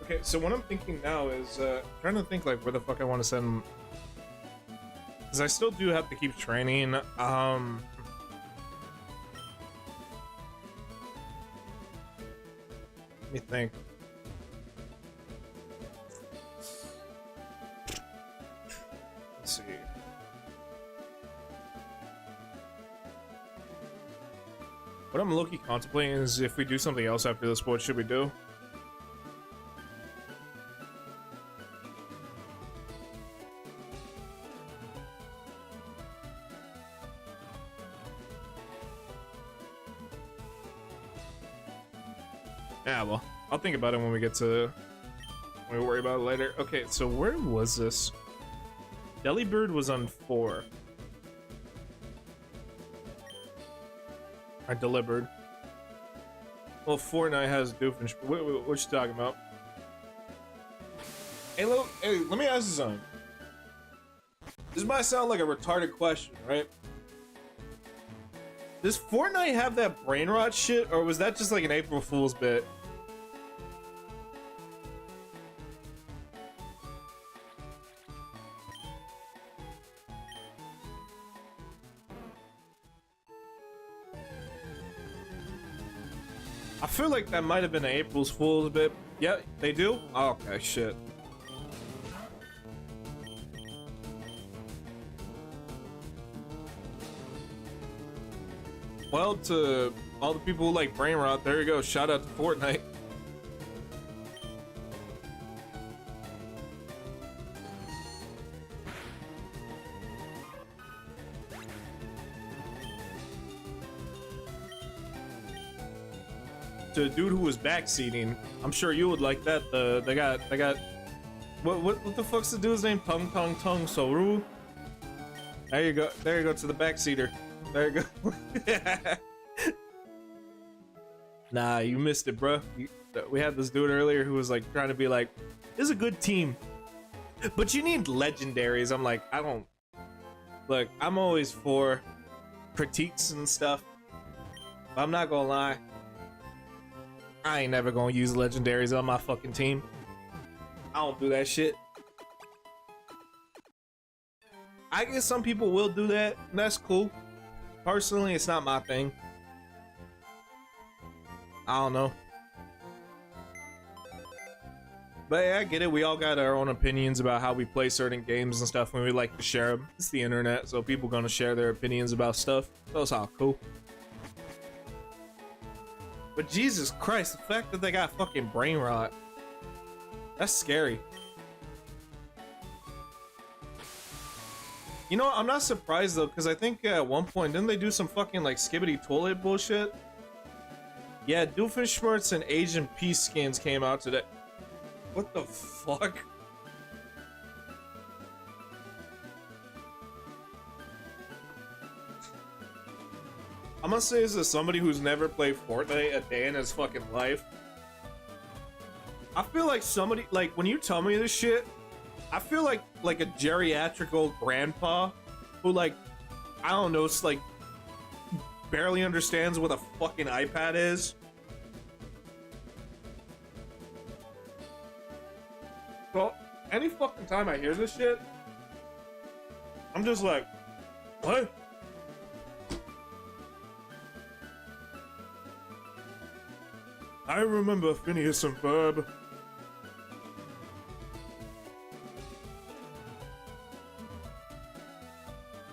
Okay, so what I'm thinking now is trying to think like where the fuck I want to send, because I still do have to keep training. Let me think. Let's see. What I'm low-key contemplating is if we do something else after this, what should we do? Yeah, well, I'll think about it when we get to... when we worry about it later. Okay, so where was this? Delibird was on 4. I delivered. Well, Fortnite has Doofenshmirtz. What you talking about? Hey, let me ask you something. This might sound like a retarded question, right? Does Fortnite have that brain rot shit, or was that just like an April Fool's bit? I feel like that might have been an April Fool's bit. Yeah, they do? Oh, okay, shit. Well, to all the people who like brain rot, there you go. Shout out to Fortnite. To a dude who was backseating, I'm sure you would like that. They got what the fuck's the dude's name? Tung Soru. There you go. There you go to the backseater. There you go. Nah, you missed it, bro. We had this dude earlier who was like trying to be like, "This is a good team, but you need legendaries." I'm like, I don't. Look, I'm always for critiques and stuff, but I'm not gonna lie. I ain't never gonna use legendaries on my fucking team. I don't do that shit. I guess some people will do that, and that's cool. Personally, it's not my thing. I don't know. But yeah, I get it. We all got our own opinions about how we play certain games and stuff, and we like to share them. It's the internet, so people gonna share their opinions about stuff. That's all cool. But Jesus Christ, the fact that they got fucking brain rot, that's scary. You know, I'm not surprised though, because I think at one point, didn't they do some fucking like skibbity toilet bullshit? Yeah, Doofenshmirtz and Asian Peace skins came out today. What the fuck? I'm gonna say this as somebody who's never played Fortnite a day in his fucking life. I feel like somebody, like, when you tell me this shit, I feel like a geriatric old grandpa who, like, I don't know, it's like barely understands what a fucking iPad is. Well, any fucking time I hear this shit, I'm just like, what? I remember Phineas and Ferb.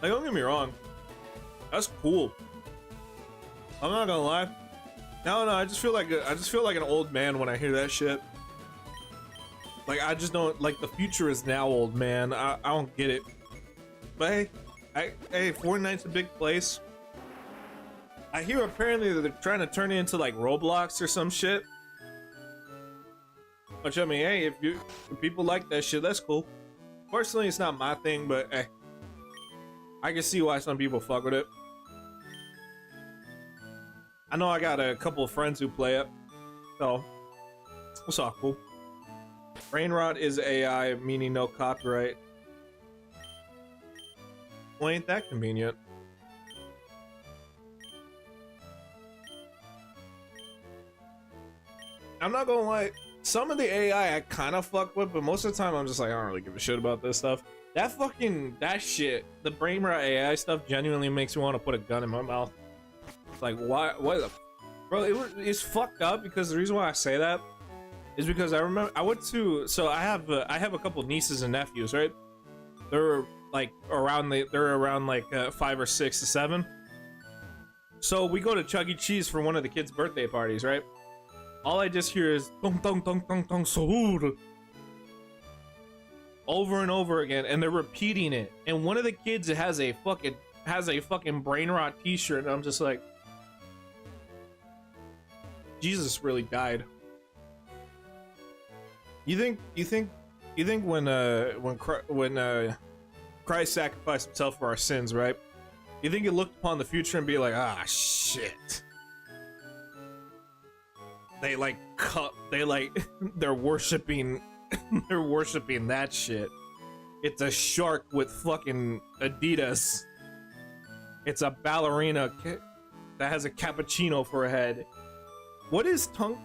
Like, don't get me wrong, that's cool. I'm not gonna lie. No, I just feel like an old man when I hear that shit. Like, I just don't, like, the future is now, old man. I don't get it. But hey, Fortnite's a big place. I hear apparently that they're trying to turn it into, like, Roblox or some shit. Which, I mean, hey, if people like that shit, that's cool. Personally, it's not my thing, but hey, I can see why some people fuck with it. I know I got a couple of friends who play it, so it's all cool. Brain rot is AI, meaning no copyright. Well, ain't that convenient? I'm not gonna lie, some of the AI I kind of fuck with, but most of the time I'm just like, I don't really give a shit about this stuff. That shit, the brain rot AI stuff genuinely makes me want to put a gun in my mouth. It's like, why, what the, bro, it's fucked up, because the reason why I say that is because I remember I went to, so I have a couple nieces and nephews, right? They're like around 5 or 6 to 7. So we go to Chuck E. Cheese for one of the kids' birthday parties, right? All I just hear is dong dong dong dong dong salud over and over again, and they're repeating it. And one of the kids has a fucking brain rot T-shirt, and I'm just like, Jesus really died. You think when Christ sacrificed himself for our sins, right? You think he looked upon the future and be like, ah, shit. They're worshiping that shit. It's a shark with fucking Adidas. It's a ballerina that has a cappuccino for a head. What is tongue?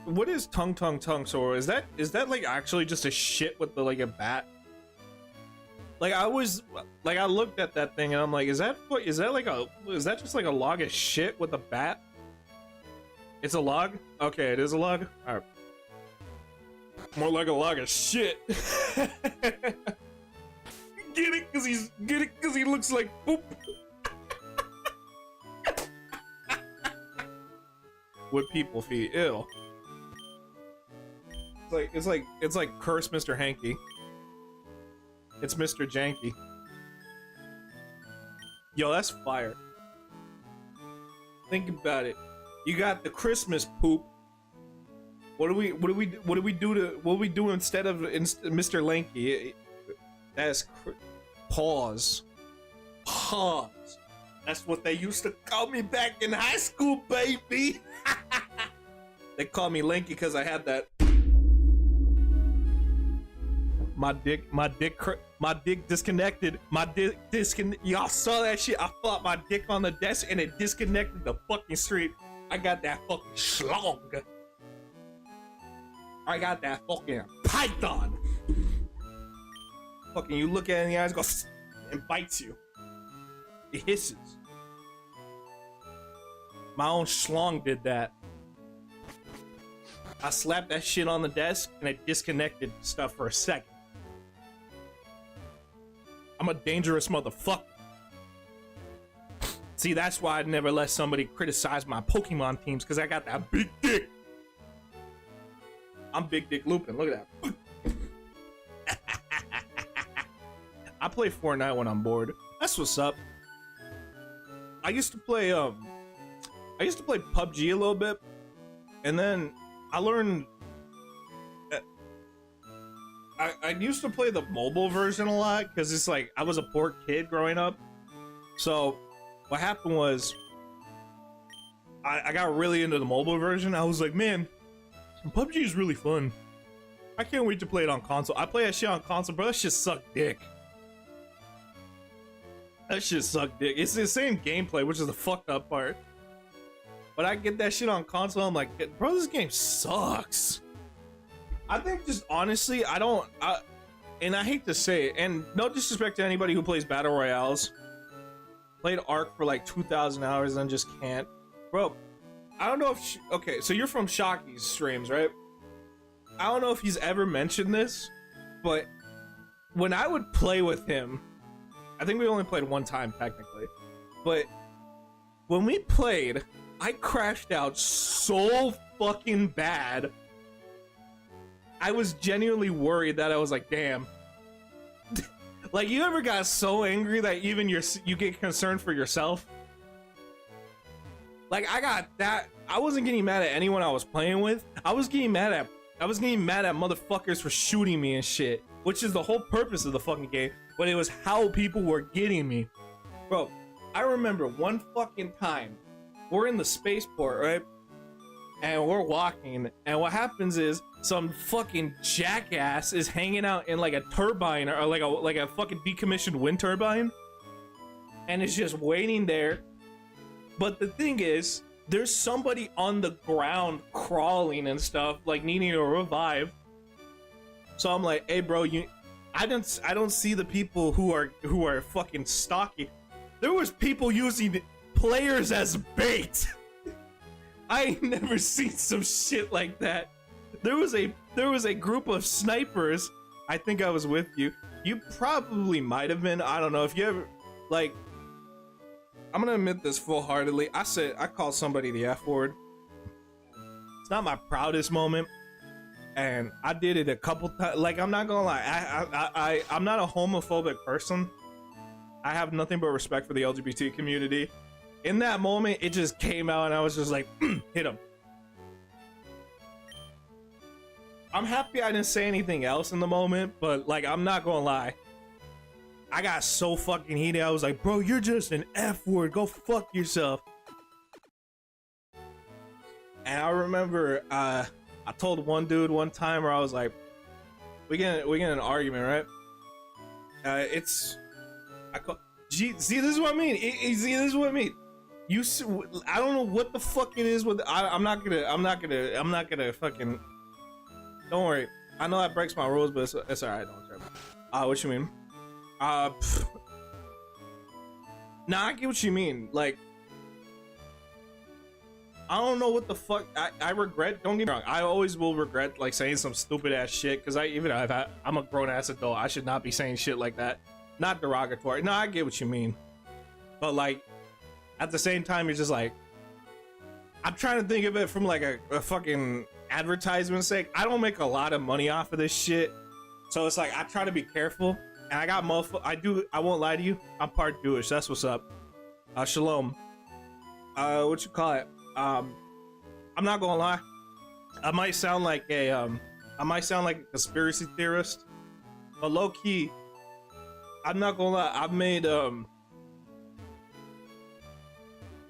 So is that like actually just a shit with a bat? Like I looked at that thing and I'm like, is that just like a log of shit with a bat? It's a log? Okay, it is a log. All right. More like a log of shit. Get it? Cause he looks like poop. Would people feel ill? It's like curse Mr. Hanky. It's Mr. Janky. Yo, that's fire. Think about it. You got the Christmas poop. What do we do instead of Mr. Lanky? That's pause. That's what they used to call me back in high school, baby. They call me Lanky because I had that. My dick disconnected. Y'all saw that shit? I fought my dick on the desk and it disconnected the fucking street. I got that fucking schlong. I got that fucking python. Fucking, you look at it in the eyes, go and bites you. It hisses. My own schlong did that. I slapped that shit on the desk and it disconnected stuff for a second. I'm a dangerous motherfucker. See, that's why I'd never let somebody criticize my Pokemon teams, because I got that big dick. I'm Big Dick Lupin. Look at that. I play Fortnite when I'm bored. That's what's up. I used to play PUBG a little bit, and then I learned I used to play the mobile version a lot because it's like I was a poor kid growing up. So what happened was I got really into the mobile version. I was like, man, PUBG is really fun. I can't wait to play it on console. I play that shit on console, bro. That shit sucked dick. That shit sucked dick. It's the same gameplay, which is the fucked up part. But I get that shit on console, I'm like, bro, this game sucks. I think just honestly, and I hate to say it, and no disrespect to anybody who plays Battle Royales. Played Ark for like 2,000 hours and just can't. Bro, I don't know if, okay, so you're from Shocky's streams, right? I don't know if he's ever mentioned this, but when I would play with him, I think we only played one time technically, but when we played, I crashed out so fucking bad. I was genuinely worried that I was like, damn. Like, you ever got so angry that even you get concerned for yourself? Like, I got that. I wasn't getting mad at anyone I was playing with. I was getting mad at motherfuckers for shooting me and shit, which is the whole purpose of the fucking game. But it was how people were getting me. Bro, I remember one fucking time, we're in the spaceport, right? And we're walking, and what happens is some fucking jackass is hanging out in like a turbine or like a fucking decommissioned wind turbine, and it's just waiting there. But the thing is, there's somebody on the ground crawling and stuff, like needing a revive. So I'm like, hey bro, I don't see the people who are fucking stalking. There was people using players as bait. I ain't never seen some shit like that. There was a group of snipers. I think I was with you. You probably might have been. I don't know if you ever, like, I'm gonna admit this full-heartedly. I called somebody the F word. It's not my proudest moment, and I did it a couple times. Like, I'm not gonna lie. I'm not a homophobic person. I have nothing but respect for the LGBT community. In that moment, it just came out, and I was just like, hit him. I'm happy I didn't say anything else in the moment, but like, I'm not gonna lie. I got so fucking heated. I was like, bro, you're just an F word. Go fuck yourself. And I remember, I told one dude one time where I was like, we get in an argument, right? See, this is what I mean. See, this is what I mean. I don't know what the fuck it is with. I'm not gonna fucking. Don't worry. I know that breaks my rules, but it's alright. Don't trip. What you mean? Nah, I get what you mean. Like, I don't know what the fuck. I regret. Don't get me wrong. I always will regret like saying some stupid ass shit because I'm a grown ass adult. I should not be saying shit like that. Not derogatory. No, I get what you mean. But like, at the same time, you're just like, I'm trying to think of it from like a fucking advertisement sake. I don't make a lot of money off of this shit, so it's like I try to be careful. And I got I won't lie to you. I'm part Jewish. That's what's up. Shalom. What you call it? I'm not gonna lie. I might sound like a conspiracy theorist, but low key, I'm not gonna lie. I've made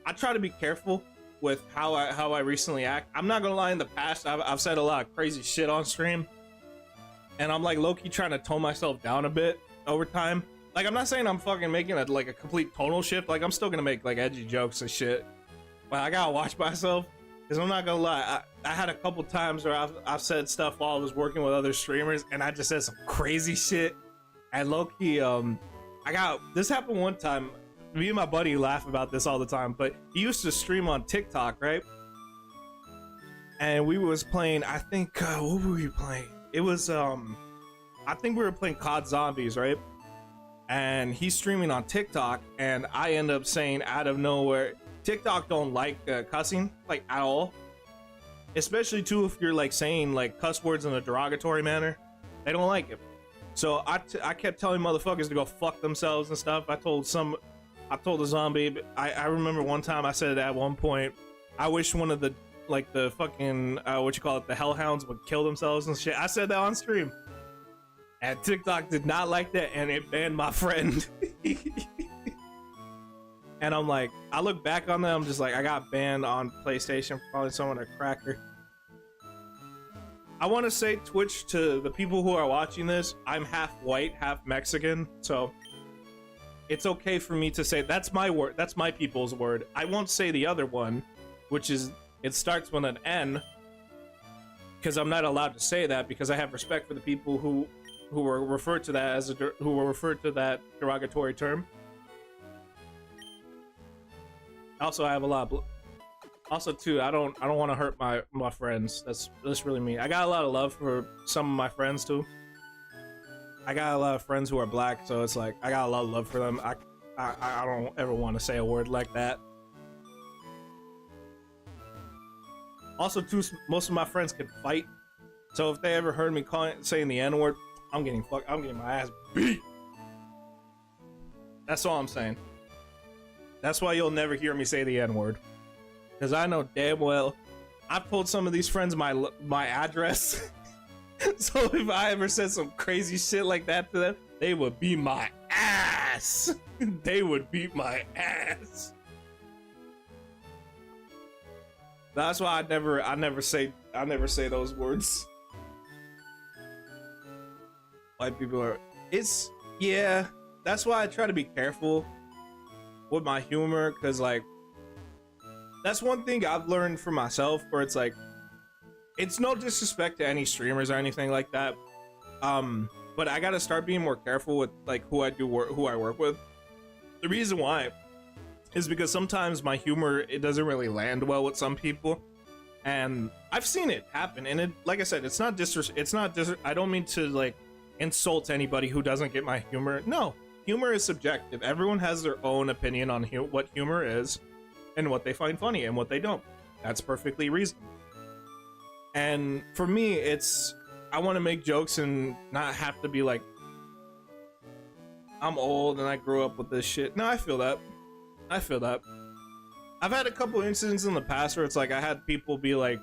I try to be careful with how I recently act. I'm not gonna lie. In the past, I've said a lot of crazy shit on stream, and I'm like low key trying to tone myself down a bit over time. Like, I'm not saying I'm fucking making a complete tonal shift. Like, I'm still gonna make like edgy jokes and shit, but I gotta watch myself because I'm not gonna lie. I had a couple times where I've said stuff while I was working with other streamers, and I just said some crazy shit. And low key, this happened one time. me and my buddy laugh about this all the time, but he used to stream on TikTok, right? And we was playing, I think, what were we playing? It was, I think we were playing COD Zombies, right? And he's streaming on TikTok, and I end up saying out of nowhere, TikTok don't like cussing, like, at all. Especially, too, if you're, like, saying, like, cuss words in a derogatory manner. They don't like it. So I kept telling motherfuckers to go fuck themselves and stuff. I told a zombie, I remember one time I said it at one point, I wish one of the, like, the fucking, the hellhounds would kill themselves and shit. I said that on stream. And TikTok did not like that, and it banned my friend. And I'm like, I look back on that, I'm just like, I got banned on PlayStation for calling someone a cracker. I want to say, Twitch, to the people who are watching this, I'm half white, half Mexican, so it's okay for me to say, that's my word, that's my people's word. I won't say the other one, which is, it starts with an N, because I'm not allowed to say that, because I have respect for the people who were referred to that as who were referred to that derogatory term. Also, I have a lot of also too, I don't want to hurt my friends. That's really me. I got a lot of love for some of my friends too. I got a lot of friends who are black, so it's like I got a lot of love for them. I don't ever want to say a word like that. Also too, most of my friends can fight, so if they ever heard me saying the N-word, I'm getting my ass beat. That's all I'm saying. That's why you'll never hear me say the N-word. Because I know damn well, I've told some of these friends my address. So if I ever said some crazy shit like that to them, they would beat my ass. They would beat my ass. That's why I never say those words. White people are, yeah, that's why I try to be careful with my humor, because like that's one thing I've learned for myself, where it's like, it's no disrespect to any streamers or anything like that, but I gotta start being more careful with like who I work with. The reason why is because sometimes my humor, it doesn't really land well with some people, and I've seen it happen, and it, like I said, it's not I don't mean to like insult anybody who doesn't get my humor. No, humor is subjective. Everyone has their own opinion on what humor is and what they find funny and what they don't. That's perfectly reasonable. And for me, it's, I want to make jokes and not have to be like, I'm old and I grew up with this shit. No, I feel that. I've had a couple incidents in the past where it's like I had people be like,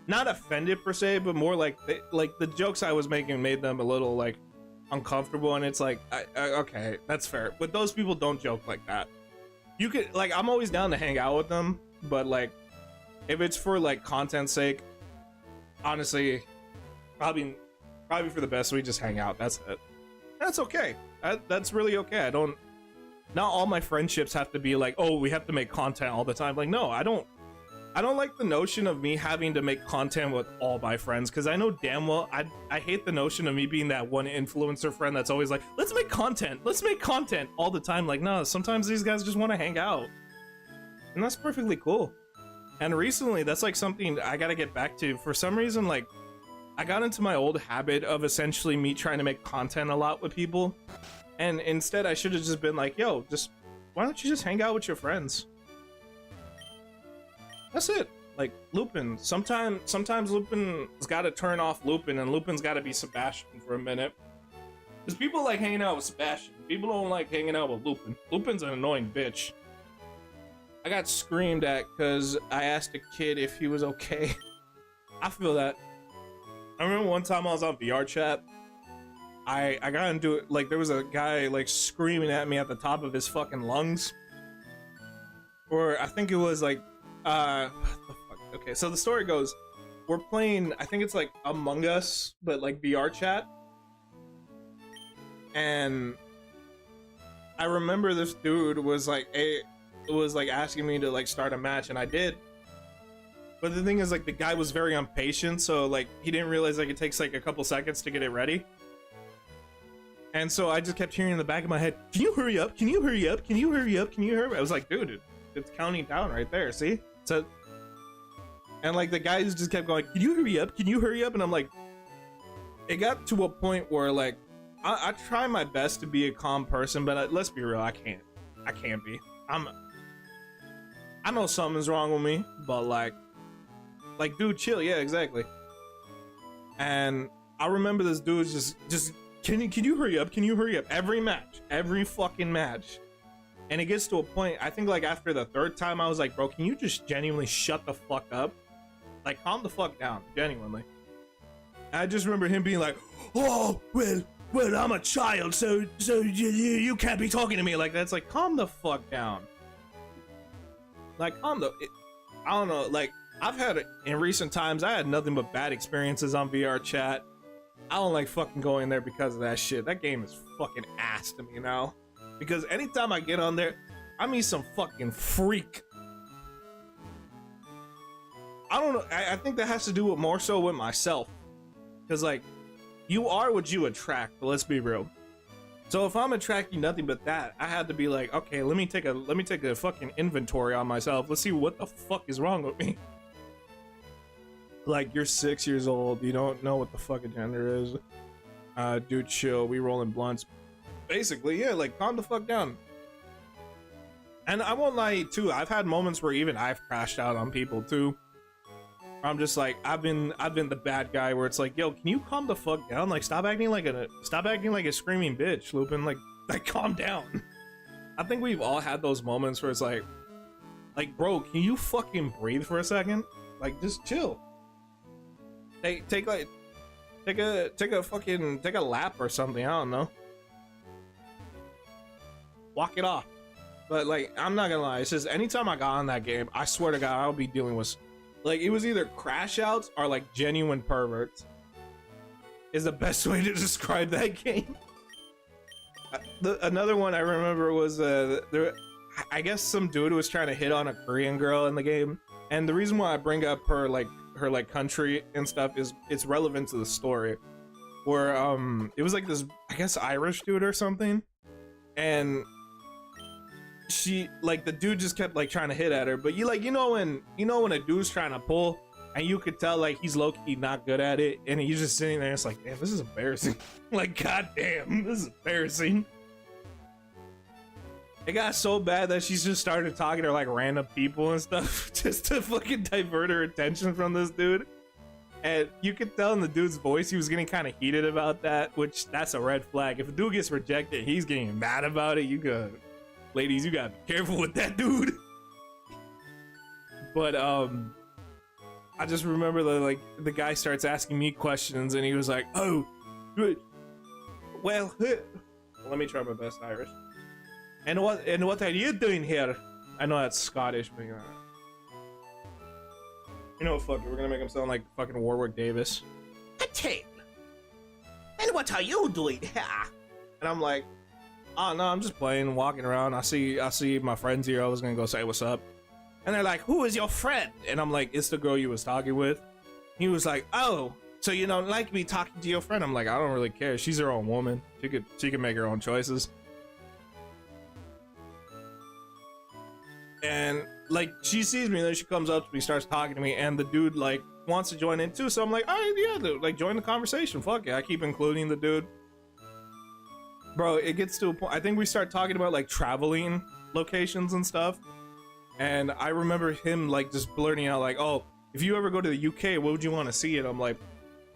not offended per se, but more like the jokes I was making made them a little like uncomfortable, and it's like, okay, that's fair. But those people don't joke like that. You could, like, I'm always down to hang out with them, but like, if it's for like content's sake, honestly, probably for the best we just hang out. That's it. That's okay. That's really okay. Not all my friendships have to be like, oh, we have to make content all the time. Like, no, I don't like the notion of me having to make content with all my friends, because I know damn well I hate the notion of me being that one influencer friend that's always like, let's make content all the time. Like, no, sometimes these guys just want to hang out, and that's perfectly cool. And recently, that's like something I gotta get back to. For some reason, like, I got into my old habit of essentially me trying to make content a lot with people, and instead I should have just been like, yo, just why don't you just hang out with your friends? That's it. Like, Lupin. Sometimes Lupin's got to turn off Lupin, and Lupin's got to be Sebastian for a minute. Because people like hanging out with Sebastian. People don't like hanging out with Lupin. Lupin's an annoying bitch. I got screamed at because I asked a kid if he was okay. I feel that. I remember one time I was on VR chat. I got into it, like, there was a guy like screaming at me at the top of his fucking lungs. Or I think it was like, what the fuck? Okay, so the story goes, we're playing, I think it's like Among Us, but like VR chat. And I remember this dude was like asking me to like start a match, and I did. But the thing is, like, the guy was very impatient, so like he didn't realize like it takes like a couple seconds to get it ready. And so I just kept hearing in the back of my head, can you hurry up? Can you hurry up? Can you hurry up? Can you hurry up? I was like, dude, it's counting down right there. See? So, and like the guys just kept going, can you hurry up? Can you hurry up? And I'm like, it got to a point where like, I try my best to be a calm person, but let's be real, I can't be. I know something's wrong with me, but like, dude, chill. Yeah, exactly. And I remember this dude just can you hurry up? Can you hurry up? Every fucking match. And it gets to a point, I think like after the third time, I was like, bro, can you just genuinely shut the fuck up? Like, calm the fuck down, genuinely. And I just remember him being like, oh, well, I'm a child, so you can't be talking to me like that. It's like, calm the fuck down. Like, I don't know, like, I've had, in recent times, I had nothing but bad experiences on VR chat. I don't like fucking going there because of that shit. That game is fucking ass to me now. Because anytime I get on there, I meet some fucking freak. I don't know, I think that has to do with more so with myself. Because, like, you are what you attract, but let's be real. So if I'm attracting nothing but that, I had to be like, okay, let me take a fucking inventory on myself. Let's see what the fuck is wrong with me. Like, you're 6 years old, you don't know what the fucking gender is. Dude, chill, we rolling blunts. Basically, yeah, like, calm the fuck down. And I won't lie too, I've had moments where even I've crashed out on people too. I'm just like, I've been the bad guy where it's like, yo, can you calm the fuck down? Like, stop acting like a screaming bitch, Lupin. Like calm down. I think we've all had those moments where it's like, bro, can you fucking breathe for a second? Like, just chill. Take a lap or something. I don't know. Walk it off. But like, I'm not gonna lie. It's just anytime I got on that game, I swear to God, I'll be dealing with like, it was either crash outs or like genuine perverts. Is the best way to describe that game. Another one I remember was I guess some dude was trying to hit on a Korean girl in the game, and the reason why I bring up her country and stuff is it's relevant to the story. Where it was like this, I guess, Irish dude or something, and she, like, the dude just kept like trying to hit at her, but you know when a dude's trying to pull and you could tell like he's low-key not good at it, and he's just sitting there, it's like, damn, this is embarrassing. Like, goddamn, this is embarrassing. It got so bad that she just started talking to like random people and stuff just to fucking divert her attention from this dude. And you could tell in the dude's voice he was getting kind of heated about that, which that's a red flag. If a dude gets rejected, he's getting mad about it. You gotta, ladies, you gotta be careful with that dude. But I just remember the guy starts asking me questions, and he was like, "Oh, well, let me try my best Irish. And what are you doing here?" I know that's Scottish, but you know what, fuck it, we're gonna make him sound like fucking Warwick Davis. A tail. And what are you doing here? And I'm like, oh no, I'm just playing, walking around. I see my friends here. I was gonna go say what's up. And they're like, who is your friend? And I'm like, it's the girl you was talking with. He was like, oh, so you don't like me talking to your friend? I'm like, I don't really care. She's her own woman. She could make her own choices. And like, she sees me, and then she comes up to me, starts talking to me, and the dude like wants to join in too. So I'm like, all right, yeah, dude, like, join the conversation. Fuck it. I keep including the dude. Bro, it gets to a point, I think we start talking about like traveling locations and stuff. And I remember him like just blurting out like, oh, if you ever go to the UK, what would you want to see? And I'm like,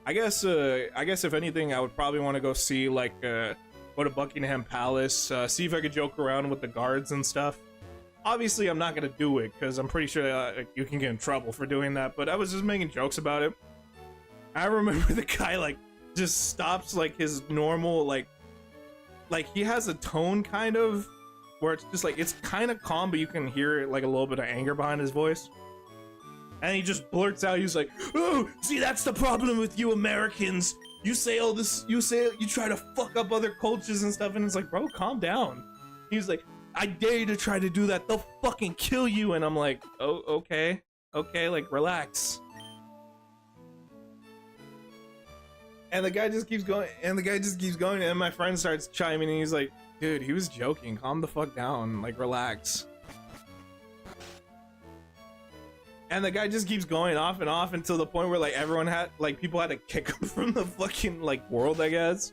I guess if anything, I would probably want to go see like go to Buckingham Palace, see if I could joke around with the guards and stuff. Obviously, I'm not gonna do it because I'm pretty sure you can get in trouble for doing that. But I was just making jokes about it. I remember the guy like just stops like his normal like he has a tone kind of where it's just like, it's kind of calm, but you can hear like a little bit of anger behind his voice. And he just blurts out, he's like, oh, see, that's the problem with you Americans. You say all this, you try to fuck up other cultures and stuff. And it's like, bro, calm down. He's like, I dare you to try to do that. They'll fucking kill you. And I'm like, oh, okay. Okay, like, relax. And the guy just keeps going, and my friend starts chiming in. He's like, dude, he was joking. Calm the fuck down. Like, relax. And the guy just keeps going off and off until the point where, like, everyone had, like, people had to kick him from the fucking, like, world, I guess.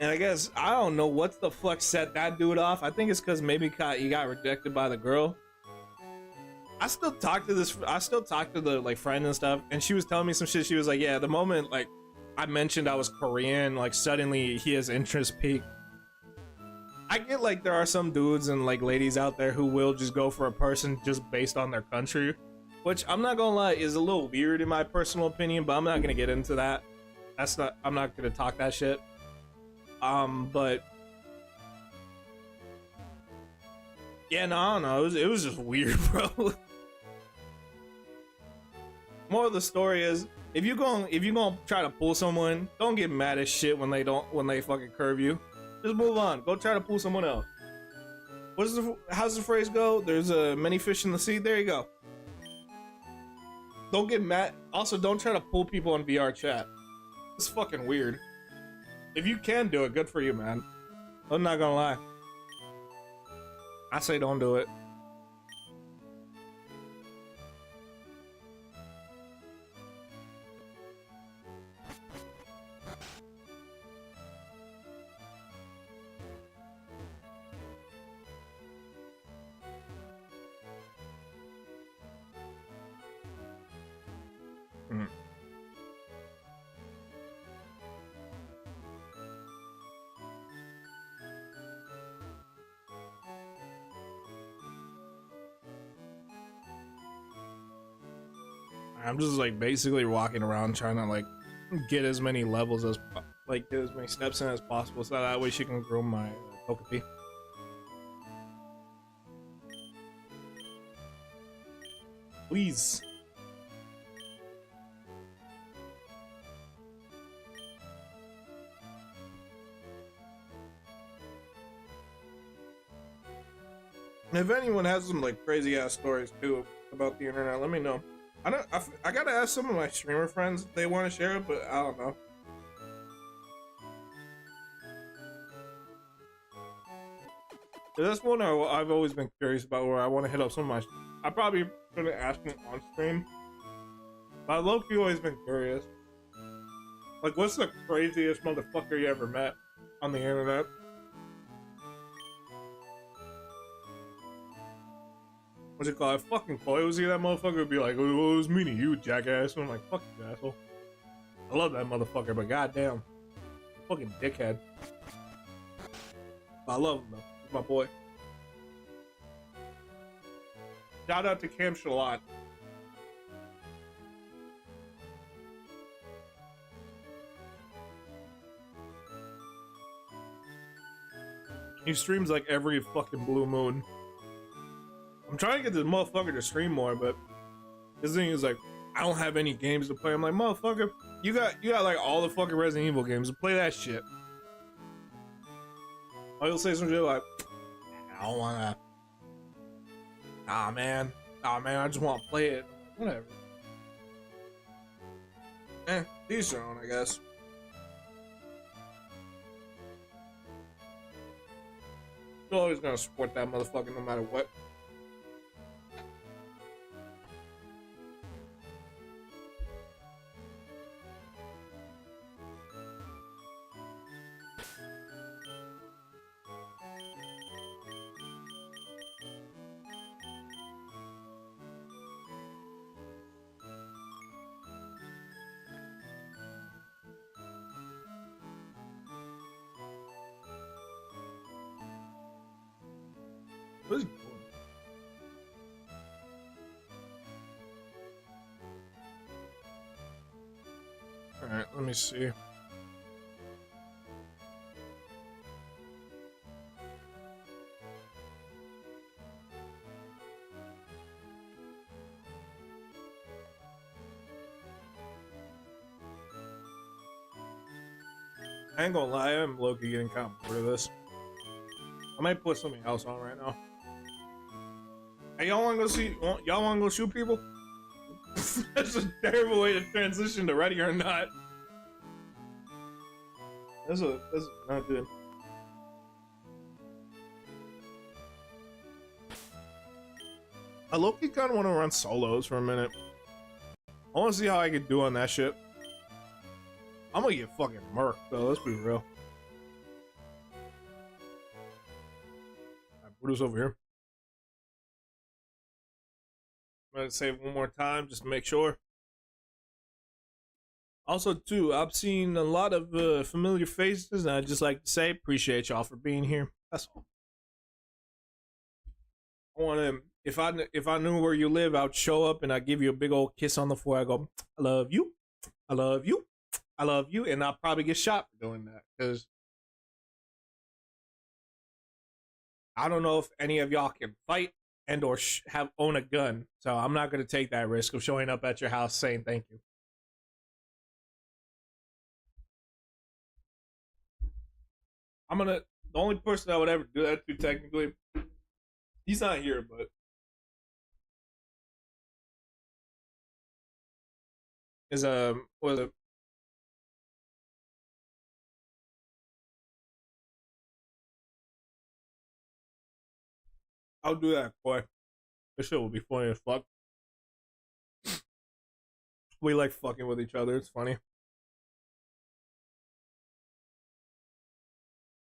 And I guess, I don't know what the fuck set that dude off. I think it's because maybe he got rejected by the girl. I still talk to the, like, friend and stuff, and she was telling me some shit. She was like, yeah, the moment, like, I mentioned I was Korean, like, suddenly his interest peaked. I get, like, there are some dudes and, like, ladies out there who will just go for a person just based on their country, which, I'm not gonna lie, is a little weird in my personal opinion, but I'm not gonna get into that. I'm not gonna talk that shit. But yeah, no, I don't know. It was just weird, bro. More of the story is, if you gonna try to pull someone, don't get mad as shit when they fucking curve you. Just move on. Go try to pull someone else. How's the phrase go? There's many fish in the sea. There you go. Don't get mad. Also, don't try to pull people on VR chat. It's fucking weird. If you can do it, good for you, man. I'm not gonna lie. I say don't do it. I'm just like basically walking around trying to like get as many levels as get as many steps in as possible, so that way she can grow my Togepi. Please. If anyone has some like crazy ass stories too about the internet, let me know. I gotta ask some of my streamer friends if they want to share it, but I don't know. That's one I've always been curious about, where I want to hit up some of my. I probably shouldn't ask them on stream, but I've low-key always been curious. Like, what's the craziest motherfucker you ever met on the internet? What's it called? If fucking Chloe was here, that motherfucker would be like, oh, it was me to you, jackass. And I'm like, fuck you, asshole. I love that motherfucker, but goddamn. Fucking dickhead. I love him, though. He's my boy. Shout out to Cam Shalot. He streams like every fucking blue moon. I'm trying to get this motherfucker to stream more, but his thing is like, I don't have any games to play. I'm like, motherfucker, you got like all the fucking Resident Evil games. Play that shit. Or he'll say some shit like, I don't wanna. Nah, man, I just want to play it. Whatever. Each their own, I guess. You're always gonna support that motherfucker no matter what. What is he doing? Alright, let me see. I ain't gonna lie, I'm low-key getting kind of bored of this. I might put something else on right now. Hey, y'all wanna go shoot people? That's a terrible way to transition to ready or not. That's not good. I low-key kind of want to run solos for a minute. I want to see how I can do on that shit. I'm gonna get fucking murked though, let's be real. Alright, put this over here. I'm gonna save one more time just to make sure. Also, too, I've seen a lot of familiar faces, and I'd just like to say, appreciate y'all for being here. That's all. I want to, if I knew where you live, I'd show up and I'd give you a big old kiss on the forehead. I go, I love you, I love you, I love you, and I'll probably get shot for doing that because I don't know if any of y'all can fight and or own a gun, so I'm not gonna take that risk of showing up at your house saying thank you. The only person I would ever do that to, technically, he's not here, but is was it? I'll do that, boy. This shit will be funny as fuck. We like fucking with each other. It's funny.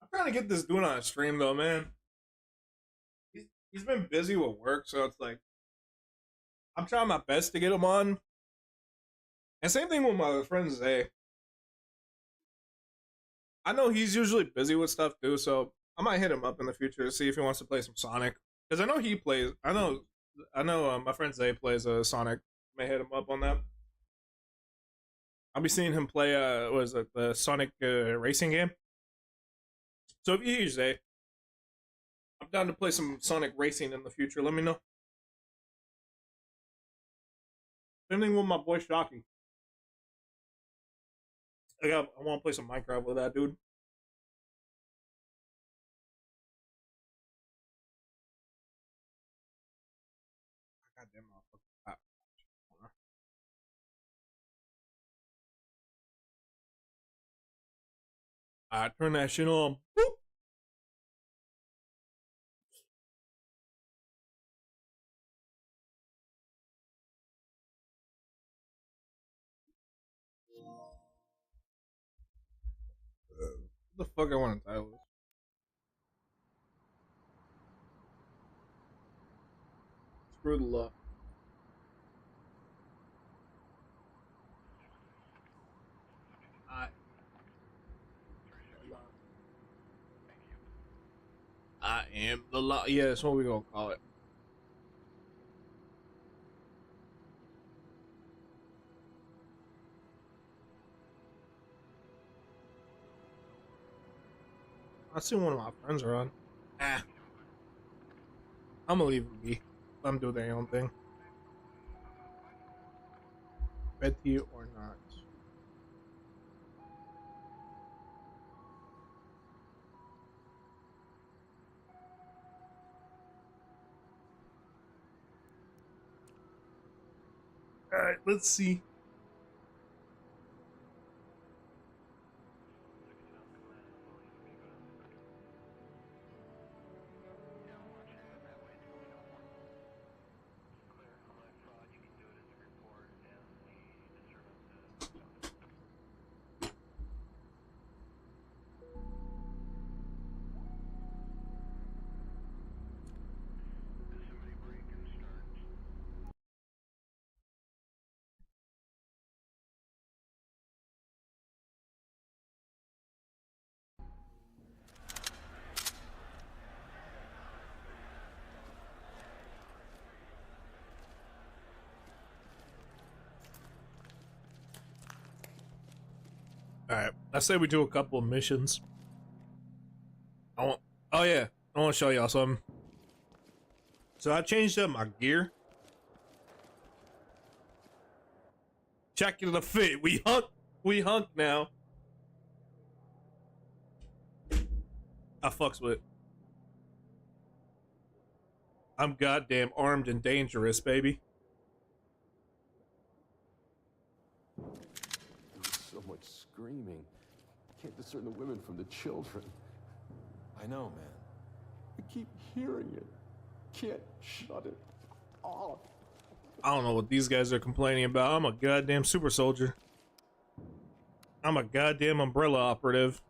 I'm trying to get this dude on a stream though, man. He's been busy with work, so it's like I'm trying my best to get him on. And same thing with my friend Zay. I know he's usually busy with stuff too, so I might hit him up in the future to see if he wants to play some Sonic. Because I know he plays. I know. My friend Zay plays Sonic. May hit him up on that. I'll be seeing him play. What is it? The Sonic racing game. So if you hear Zay, I'm down to play some Sonic racing in the future. Let me know. Same thing with my boy Shocky. I want to play some Minecraft with that dude. Goddamn motherfucker. I turn that shit on. Boop. What the fuck I want to title this? Screw the luck. I am the law. Yeah, that's what we're gonna call it. I see one of my friends are on. Ah. I'm gonna leave them be. Let them do their own thing. Betty or not. Alright, let's see. Alright, I say we do a couple of missions. Oh yeah, I want to show y'all something. So I changed up my gear. Check the fit. We hunk now. I fucks with. I'm goddamn armed and dangerous, baby. screaming. I can't discern the women from the children. I know, man. I keep hearing it. Can't shut it off. I don't know what these guys are complaining about. I'm a goddamn super soldier. I'm a goddamn umbrella operative.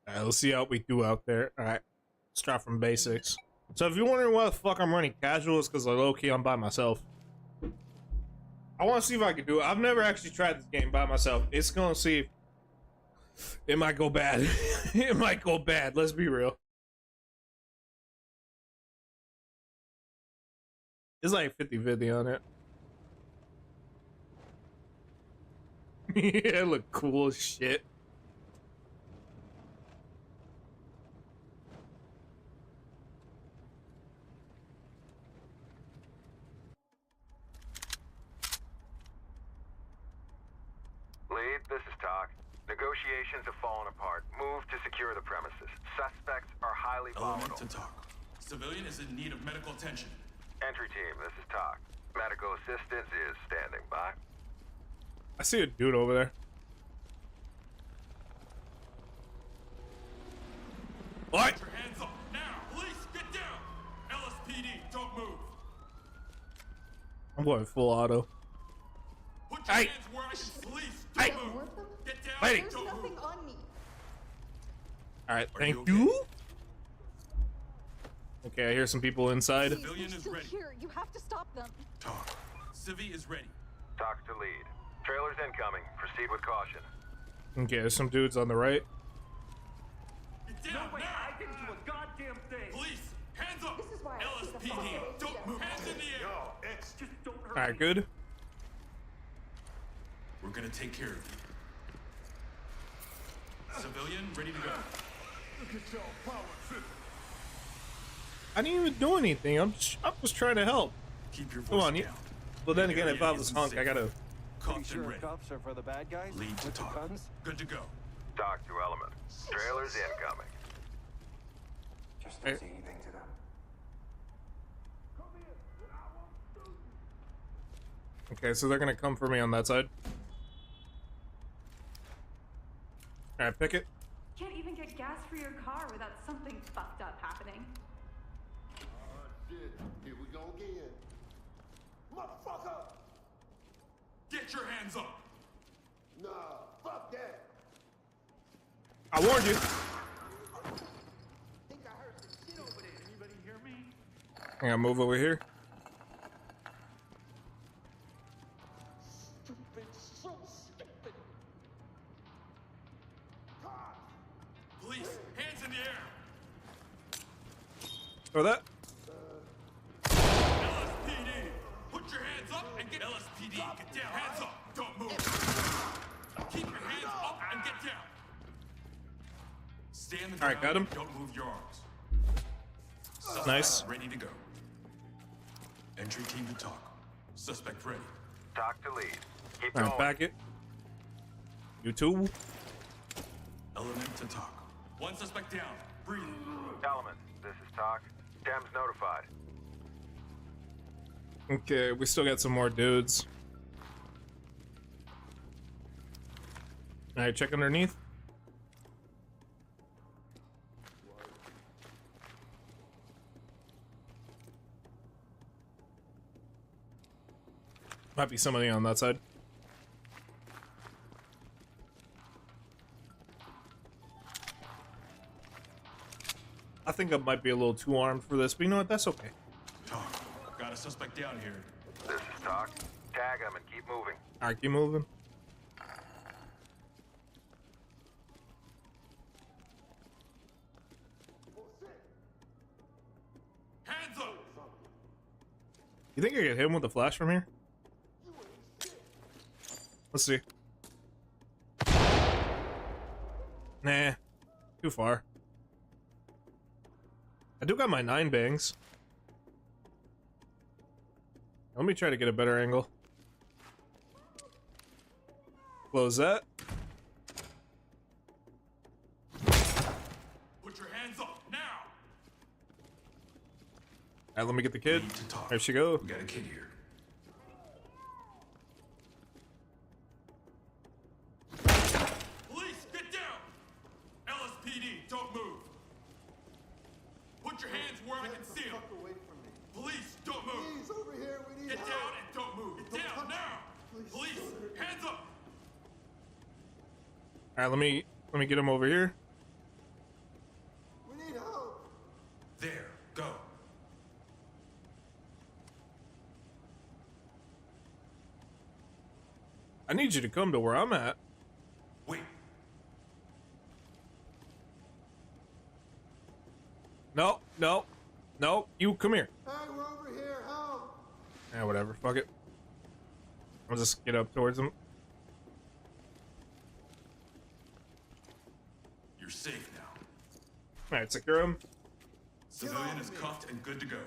Alright, let's see how we do out there. Alright, let's start from basics. So if you're wondering why the fuck I'm running casual, it's because like, low-key I'm by myself. I want to see if I can do it. I've never actually tried this game by myself. It's gonna see if it might go bad. It might go bad, let's be real. It's like 50-50 on it. Yeah, it look cool as shit. Lead, this is Talk. Negotiations have fallen apart. Move to secure the premises. Suspects are highly Element volatile. to Talk. Civilian is in need of medical attention. Entry team, this is Talk. Medical assistance is standing by. I see a dude over there. What? Put your hands up now. Police, get down. LSPD, don't move. I'm going full auto. Put your Hey. hands where I can. Police, Hey. don't move. Get down. Lady. and There's don't nothing move. on me. Alright, Are thank you okay? you. Okay, I hear some people inside. Please, Civilian they're is still ready. here. You have to stop them. Talk. Civvy is ready. Talk to lead. Trailers incoming. Proceed with caution. Okay, there's some dudes on the right. Get down now. I didn't do a goddamn thing. Police, hands up. This is why I see the LSPD, fucking don't move. Hands in the air. Just don't hurt Alright, me. good. We're gonna take care of you. Civilian, ready to go. Look at y'all power tripping. I didn't even do anything. I'm just trying to help. Keep your voice Come on, you. down. Well, then again, if I Area was isn't hunk, I safe. gotta. Cuffed and ready. Cops are for the bad guys? Lead to With the talk. guns? Good to go. Talk to Element. Trailers incoming. Just Hey. don't say anything to them. Okay, so they're gonna come for me on that side. Alright, pick it. Can't even get gas for your car without something fucked up happening. Shit, here we go again. Motherfucker! Get your hands up. Nah, fuck that. I warned you. Think I heard some shit over there. Anybody hear me? I gotta move over here. Stupid, so stupid. Police, hands in the air. Throw that. LSPD, put your hands up and get LSPD. Get down. Hands up. Don't move. Keep your hands up and get down. Stay on the All right, ground. got him. Don't move your arms. Suspect Nice. ready to go. Entry team to talk. Suspect ready. Talk to lead. Keep Alright, going. back it. You too. Element to talk. One suspect down. Breathing. Element, this is Talk. Dems notified. Okay, we still got some more dudes. Alright, check underneath. Might be somebody on that side. I think I might be a little too armed for this, but you know what? That's okay. Talk. Got a suspect down here. This is Talk. Tag him and keep moving. Alright, keep moving. Hands up. You think I could hit him with a flash from here? Let's see. Nah, too far. I do got my 9 bangs. Let me try to get a better angle. Close that. Put your hands up now. All right, let me get the kid. We need to talk. There she go. We got a kid here. Police, get down! LSPD, don't move. Put your hands where I can see them. Fuck away from me. Police, don't move. Please, over here, we need Get help. down and don't move. Get down now. Police, hands up. All right, let me get him over here. We need help. There, go. I need you to come to where I'm at. Wait. No, no, no. You come here. Hey, we're over here. Help. Yeah, whatever. Fuck it. I'll just get up towards him. You're safe now. All right, secure him. Civilian is cuffed and good to go.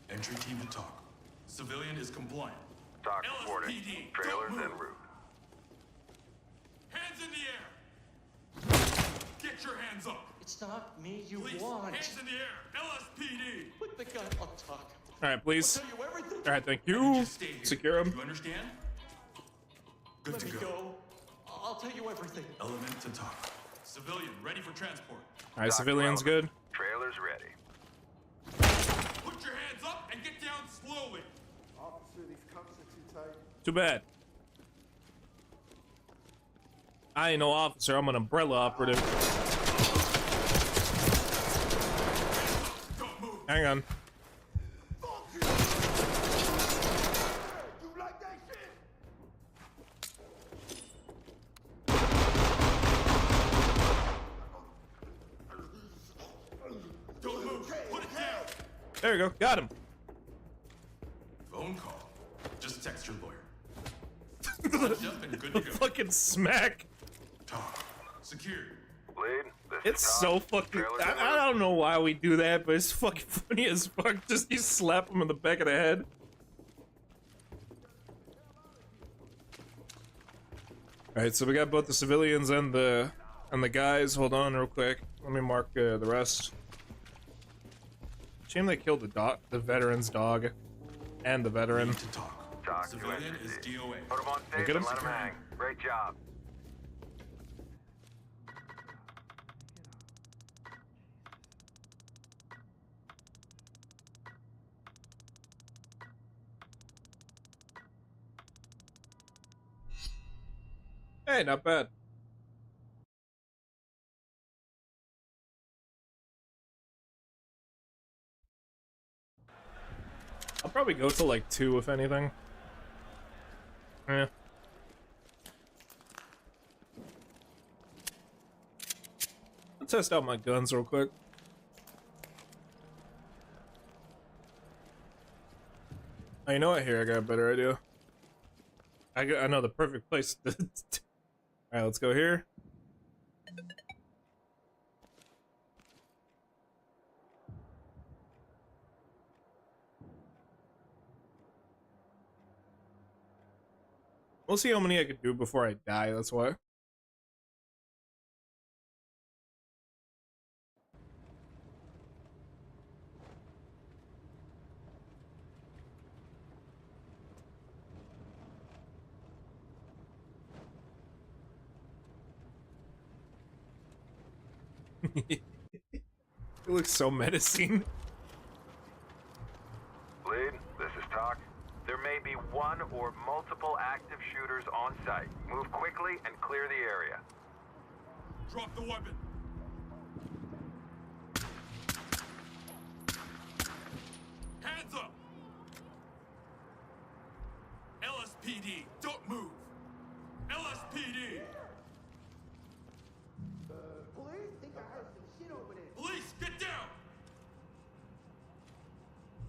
Entry team to talk. Civilian is compliant. Talk reported. LSPD, Trailers don't en move. route. Hands in the air. Get your hands up. It's not me you Police, want. hands in the air. LSPD. Put the gun on top. All right, please. I'll tell you everything. All right, thank I need you. to stay here. Secure him. You understand? Good Let to me go. I'll tell you everything. Element to talk. Civilian ready for transport. All right, Doc civilian's good. relevant. Trailers ready. Put your hands up and get down slowly. Officer, these cuffs are too tight. Too bad. I ain't no officer. I'm an umbrella operative. Don't move. Hang on. You like that shit? Don't move. Put it down. There you go. Got him. Phone call. Just text your lawyer. Touched up and good to go. Fucking smack. Talk. Secured. Lead. This It's is so Todd. fucking. Trailers en I route. don't know why we do that, but it's fucking funny as fuck. Just you slap him in the back of the head. All right, so we got both the civilians and the guys. Hold on, real quick. Let me mark the rest. Shame they killed the veteran's dog, and the veteran. Need to talk. Talk to Civilian is entity. DOA. Put him on stage Look at and him. let him hang. Great job. Hey, not bad. I'll probably go to like 2 if anything. Yeah. I'll test out my guns real quick. Oh, you know what? Here, I got a better idea. I know the perfect place to... Alright, let's go here. We'll see how many I can do before I die, that's why. It looks so menacing. Lead. This is Talk. There may be one or multiple active shooters on site. Move quickly and clear the area. Drop the weapon. Hands up. LSPD, don't move. LSPD. Police? Think I heard some shit over there. Police, get down.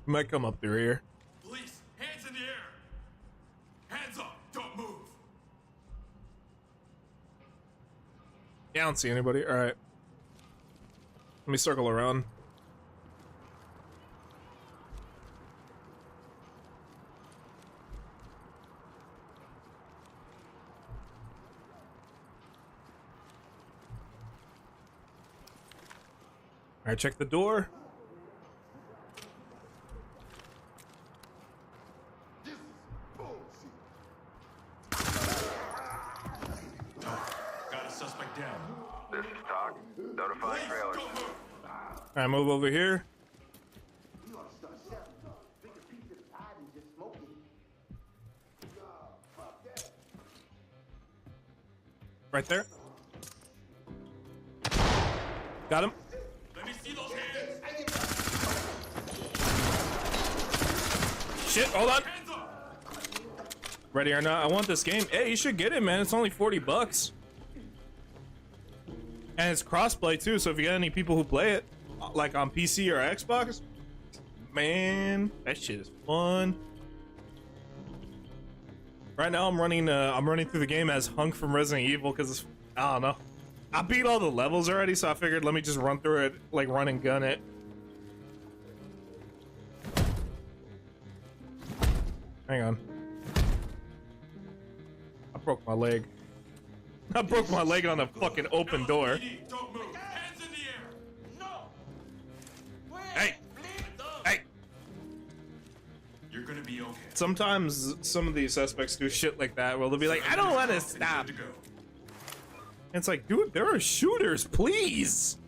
Might come up through here. Police, hands in the air. Hands up, don't move. Yeah, I don't see anybody. Alright. Let me circle around. Alright, check the door. This is bullshit. Got a suspect down. This is Talk. Notify trailers. Don't move. Alright, move over here. You ought to start selling bigger piece of the pie than just smoking. Fuck that. Right there. Got him. Let me see those hands. Shit, hold on. Hands up. Ready or not, I want this game. Hey, you should get it, man. It's only 40 bucks. And it's crossplay too, so if you got any people who play it, like on PC or Xbox, man, that shit is fun. Right now I'm running through the game as Hunk from Resident Evil because I don't know. I beat all the levels already, so I figured let me just run through it, like run and gun it. Hang on. I broke my leg. I broke my leg on a fucking open door. LSPD, don't move. Hands in the air. No. Hey! Hey! You're gonna be okay. Sometimes some of these suspects do shit like that where they'll be like, I don't want to stop. Good to go. And it's like, dude, there are shooters, please.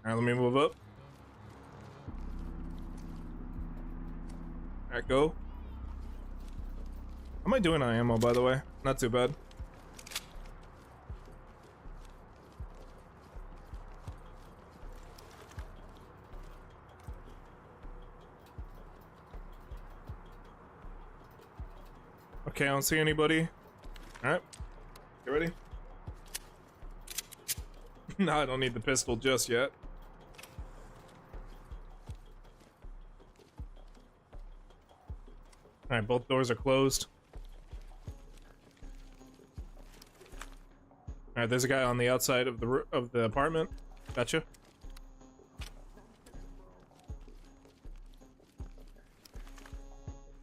Alright, let me move up. Alright, go. How am I doing on ammo, by the way? Not too bad. Okay, I don't see anybody. Alright. Get ready? No, I don't need the pistol just yet. Alright, both doors are closed. Alright, there's a guy on the outside of the apartment. Gotcha.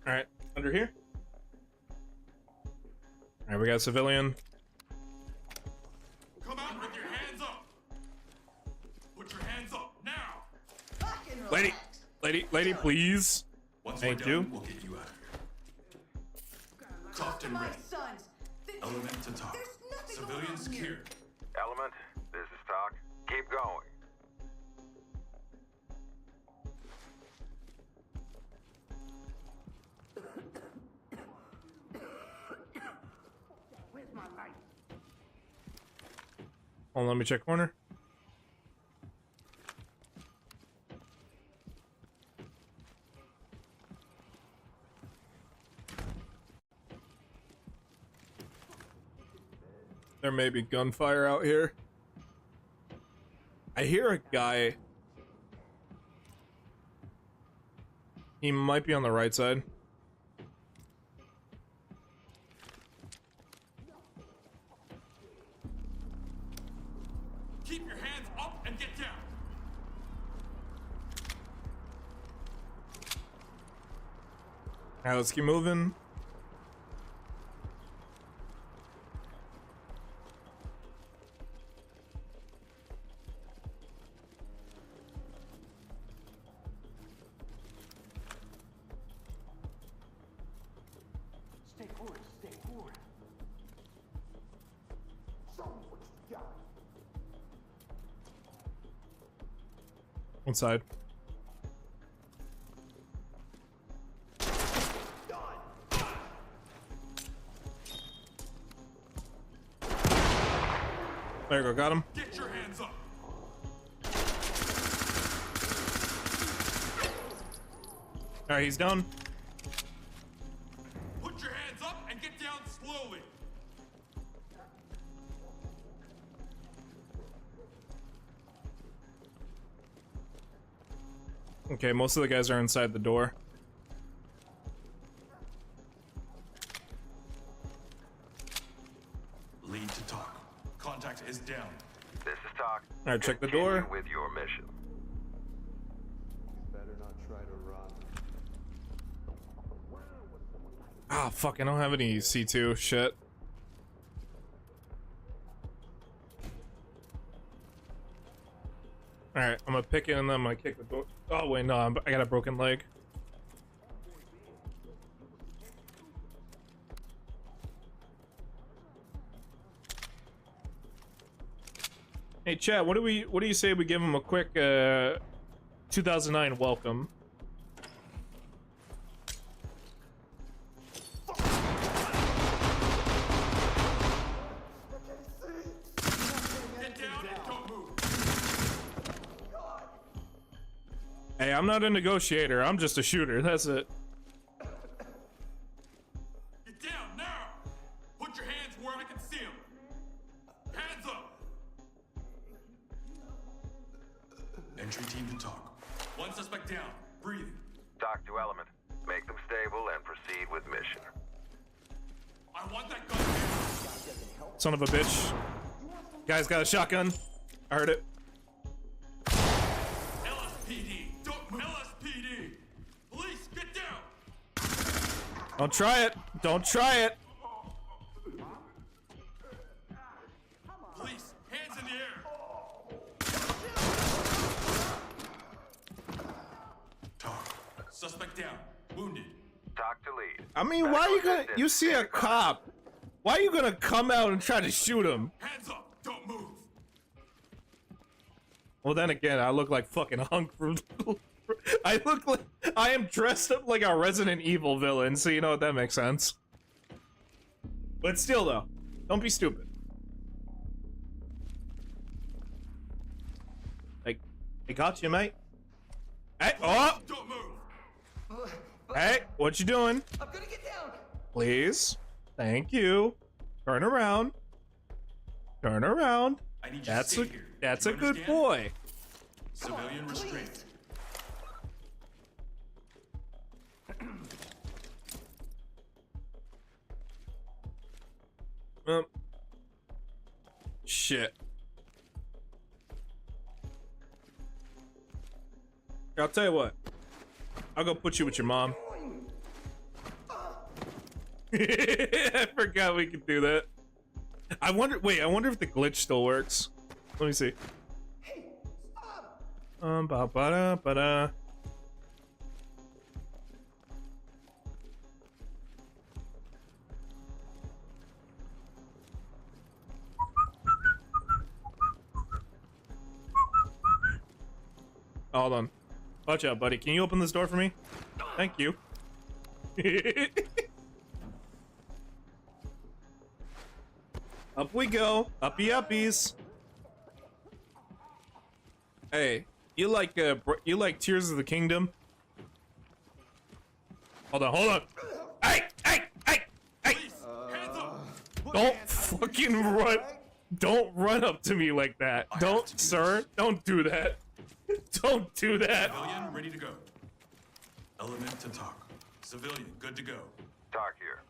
Alright, under here. Alright, we got a civilian. Come out with your hands up. Put your hands up now. Lady, please. Once Thank we're you. done, we'll get you out of here. Cuffed and ready. Element to talk. Civilians secured. Element, this is Talk. Keep going. Where's my light? Hold on, let me check corner. There may be gunfire out here. I hear a guy. He might be on the right side. Keep your hands up and get down. Alright, let's keep moving. Stay forward, stay forward. Show me what you got. Inside. There you go, got him. Get your hands up. Alright, he's down. Put your hands up and get down slowly. Okay, most of the guys are inside the door. Lead to talk. Contact is down. This is Talk. Alright, check the Continue door. with your mission. You better not try to run. Ah, fuck, I don't have any C2. Shit. Alright, I'm gonna pick it and then I'm gonna kick the door. Oh, wait, no, I got a broken leg. Hey, chat, what do you say we give him a quick 2009 welcome? Hey, I'm not a negotiator. I'm just a shooter. That's it. Get down now! Put your hands where I can see them! Hands up! Entry team to talk. One suspect down. Breathing. Talk to element. Make them stable and proceed with mission. I want that gun down! Son of a bitch. Guy's got a shotgun. I heard it. LSPD! Don't move! LSPD! Police, get down! Don't try it. Don't try it. Police, hands in the air! Talk. Suspect down. Wounded. Talk to lead. I mean, why are you gonna... You see a cop. Why are you gonna come out and try to shoot him? Hands up! Don't move! Well, then again, I look like fucking hunk for... I look like... I am dressed up like a Resident Evil villain, so you know what, that makes sense. But still, though, don't be stupid. Like, I got you, mate. Hey, oh! Don't move! Hey, what you doing? I'm gonna get down. Please. Thank you. Turn around. Turn around. I need you That's to a stay here. that's You a good understand? boy. Civilian restraint. Shit. I'll tell you what. I'll go put you with your mom. I forgot we could do that. I wonder if the glitch still works. Let me see. Hey, stop! Ba-ba-da-ba-da. Hold on. Watch out, buddy. Can you open this door for me? Thank you. Up we go. Uppy uppies. Hey, you like Tears of the Kingdom? Hold on. Hey! Police, hands up! Don't fucking run. Don't run up to me like that. Don't, sir. Don't do that. Don't do that. Civilian, ready to go. Element to talk. Civilian, good to go. Talk here.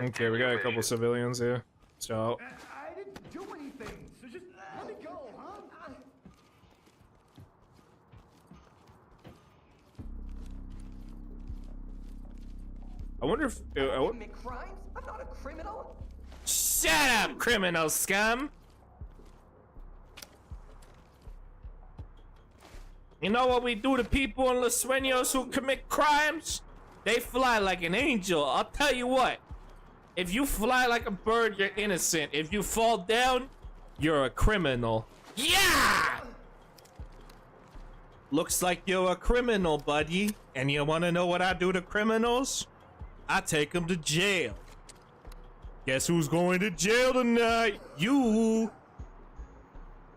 Okay, we got a couple civilians here. So, I didn't do anything, so just let me go, huh? I wonder if Commit crimes? I'm not a criminal. Shut up, criminal scum! You know what we do to people in Los Sueños who commit crimes? They fly like an angel. I'll tell you what. If you fly like a bird, you're innocent. If you fall down, you're a criminal. Yeah! Looks like you're a criminal, buddy. And you want to know what I do to criminals? I take them to jail. Guess who's going to jail tonight? You.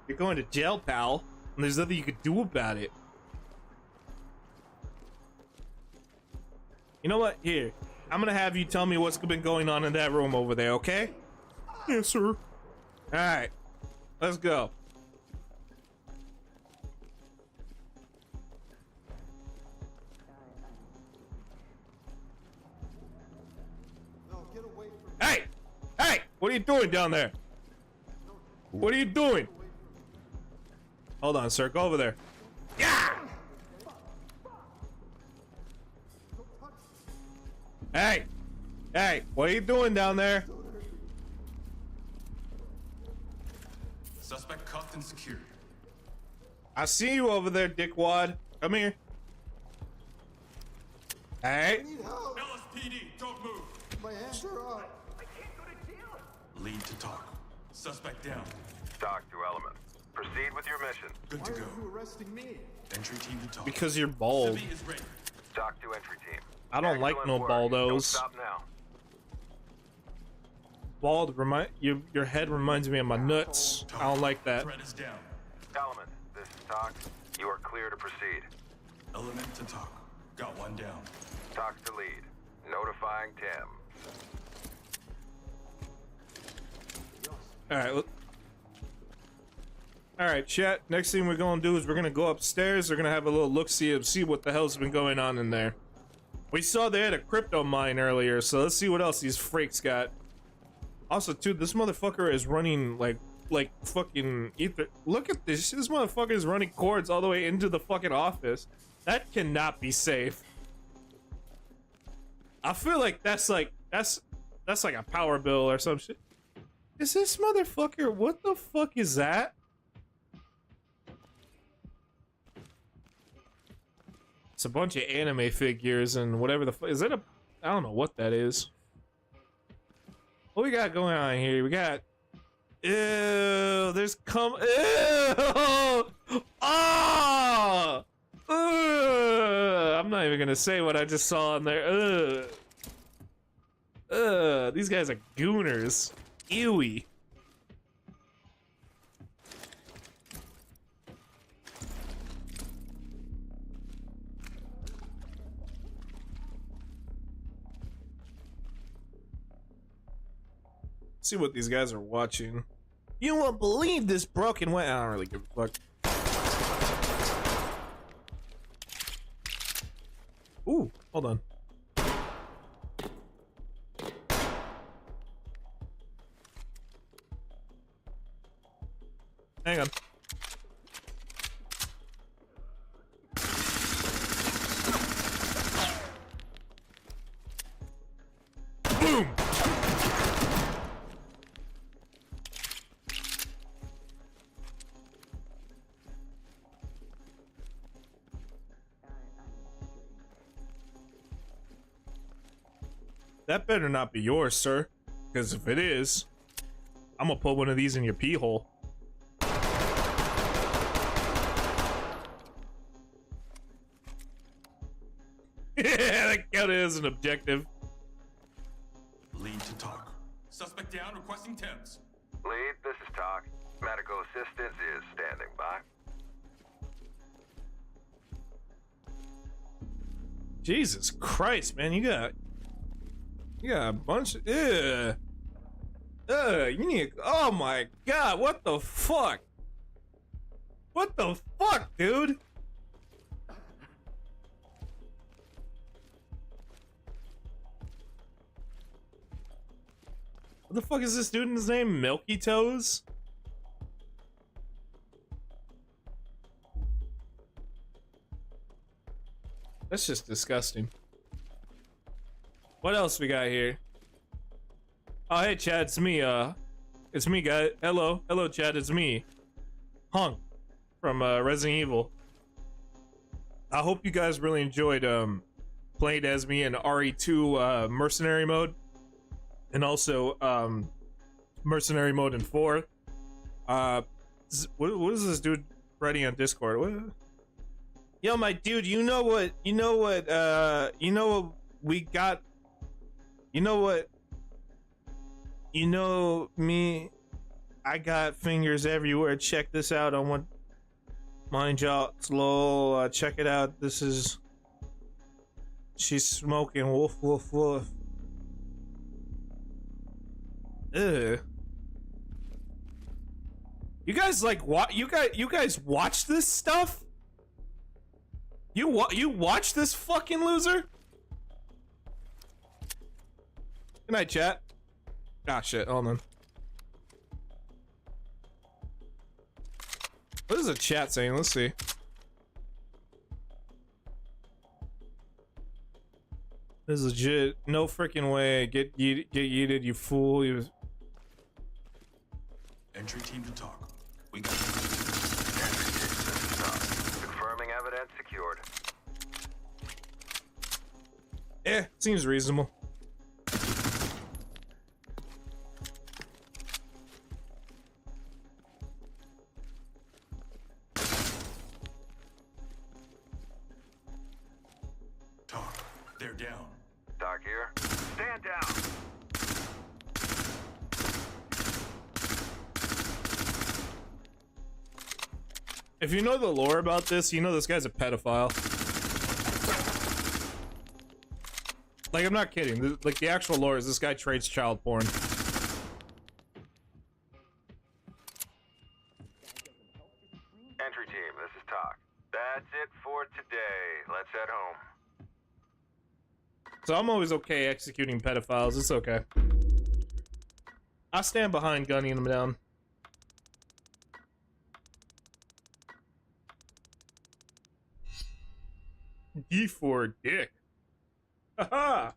You're going to jail, pal. And there's nothing you could do about it. You know what? Here. I'm gonna have you tell me what's been going on in that room over there, okay? Yes, sir. Alright. Let's go. Hey! Hey! What are you doing down there? What are you doing? Hold on, sir. Go over there. Yeah! Hey! Hey, what are you doing down there? Suspect cuffed and secured. I see you over there, dickwad. Come here. Hey. LSPD, don't move. My hands are up. Lead to talk. Suspect down. Talk to element. Proceed with your mission. Good Why to are go. you arresting me? Entry team to talk. Because you're bald. Civvy is ready. Talk to entry team. I don't like no Excellent work. Don't baldos. stop now. Bald your head reminds me of my nuts. I don't like that. Threat is down. Element, this is Talk. You are clear to proceed. Element to talk. Got one down. Talk to lead. Notifying Tim. All right. All right, chat. Next thing we're gonna do is we're gonna go upstairs. We're gonna have a little look-see and see what the hell's been going on in there. We saw they had a crypto mine earlier, so let's see what else these freaks got. Also, too, this motherfucker is running like fucking ether. Look at this. This motherfucker is running cords all the way into the fucking office. That cannot be safe. I feel like that's like a power bill or some shit. Is this motherfucker? What the fuck is that? It's a bunch of anime figures and whatever the fuck. Is that a... I don't know what that is. What we got going on here? We got... Ew, there's Ew! Ah! I'm not even gonna say what I just saw in there. These guys are gooners. Ewy. See what these guys are watching. You won't believe this broken way. I don't really give a fuck. Ooh, hold on. Hang on. Boom! That better not be yours, sir. Because if it is, I'm gonna put one of these in your pee hole. Yeah, that counted as an objective. Lead to talk. Suspect down, requesting temps. Lead, this is Talk. Medical assistance is standing by. Jesus Christ, man, you got a bunch of you need oh my god, what the fuck? What the fuck, dude? What the fuck is this dude's name? Milky Toes? That's just disgusting. What else we got here? Oh, hey, Chad, it's me, guy. Hello, Chad, it's me. Hunk from, Resident Evil. I hope you guys really enjoyed, playing as me in RE2, mercenary mode. And also, mercenary mode in 4. What is this dude writing on Discord? What? Yo, my dude, you know what we got? You know me, I got fingers everywhere. Check this out on what, mind y'all, slow, check it out. She's smoking, woof, woof, woof. Ugh. You guys like what? You guys watch this stuff? You watch this fucking loser? Good night, chat. Ah, shit. Hold on. What is the chat saying? Let's see. This is legit. No freaking way. Get yeeted, you fool. You... Entry team to talk. We got Confirming evidence secured. Seems reasonable. talk. They're down. Doc here. Stand down. If you know the lore about this, you know this guy's a pedophile. Like, I'm not kidding. Like, the actual lore is this guy trades child porn. Entry team, this is Talk. That's it for today. Let's head home. So I'm always okay executing pedophiles. It's okay. I stand behind gunning them down. D for dick. Haha.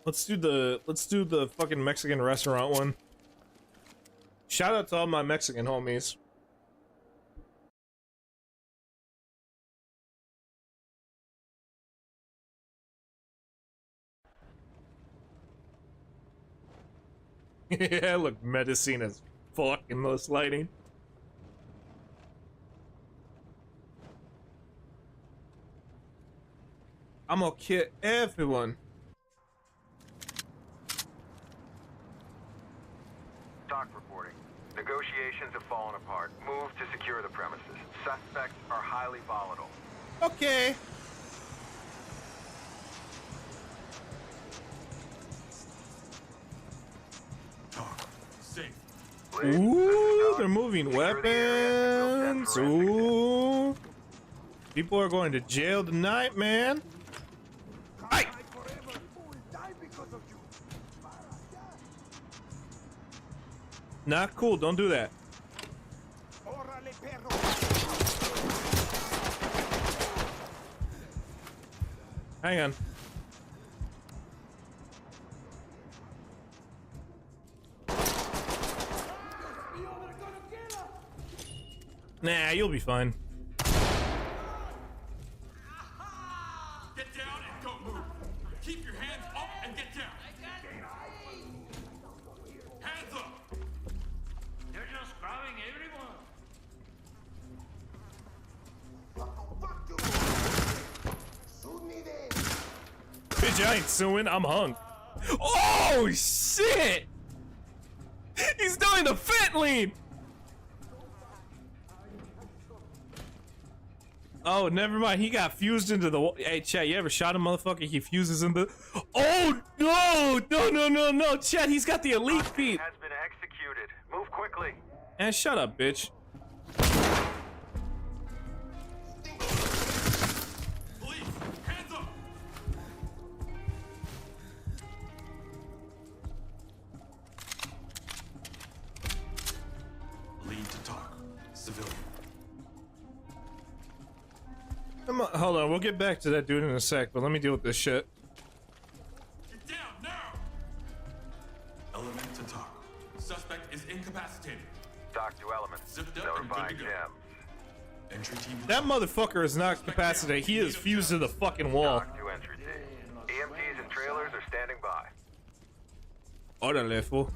Let's do the fucking Mexican restaurant one. Shout out to all my Mexican homies. Yeah, look, medicine as fuck in this lighting. I'm gonna kill everyone. Doc reporting. Negotiations have fallen apart. Move to secure the premises. Suspects are highly volatile. Okay. Talk. Safe. Ooh, they're moving weapons. Ooh. People are going to jail tonight, man. Hey! Not cool, don't do that. Hang on. Nah, you'll be fine. Get down and don't move. Keep your hands up and get down. Hands up. They're just grabbing everyone. Bitch, I ain't suing, I'm hung. Oh, shit! He's doing the fit lean! Oh, never mind. He got fused into the wall. Hey, Chat, you ever shot a motherfucker? He fuses into. Oh no! No! Chat, he's got the elite feat. Has been executed. Move quickly. And shut up, bitch. Police, hands up. Lead to talk. Civilian. Hold on, we'll get back to that dude in a sec, but let me deal with this shit. Get down now. Element to talk. Suspect is incapacitated. Doc to elements. Zipped up and good Notifying to go. Jim. Entry team to That motherfucker is not capacitated. He is fused to the fucking wall. Doc to entry team. EMTs and trailers are standing by. Órale, fool.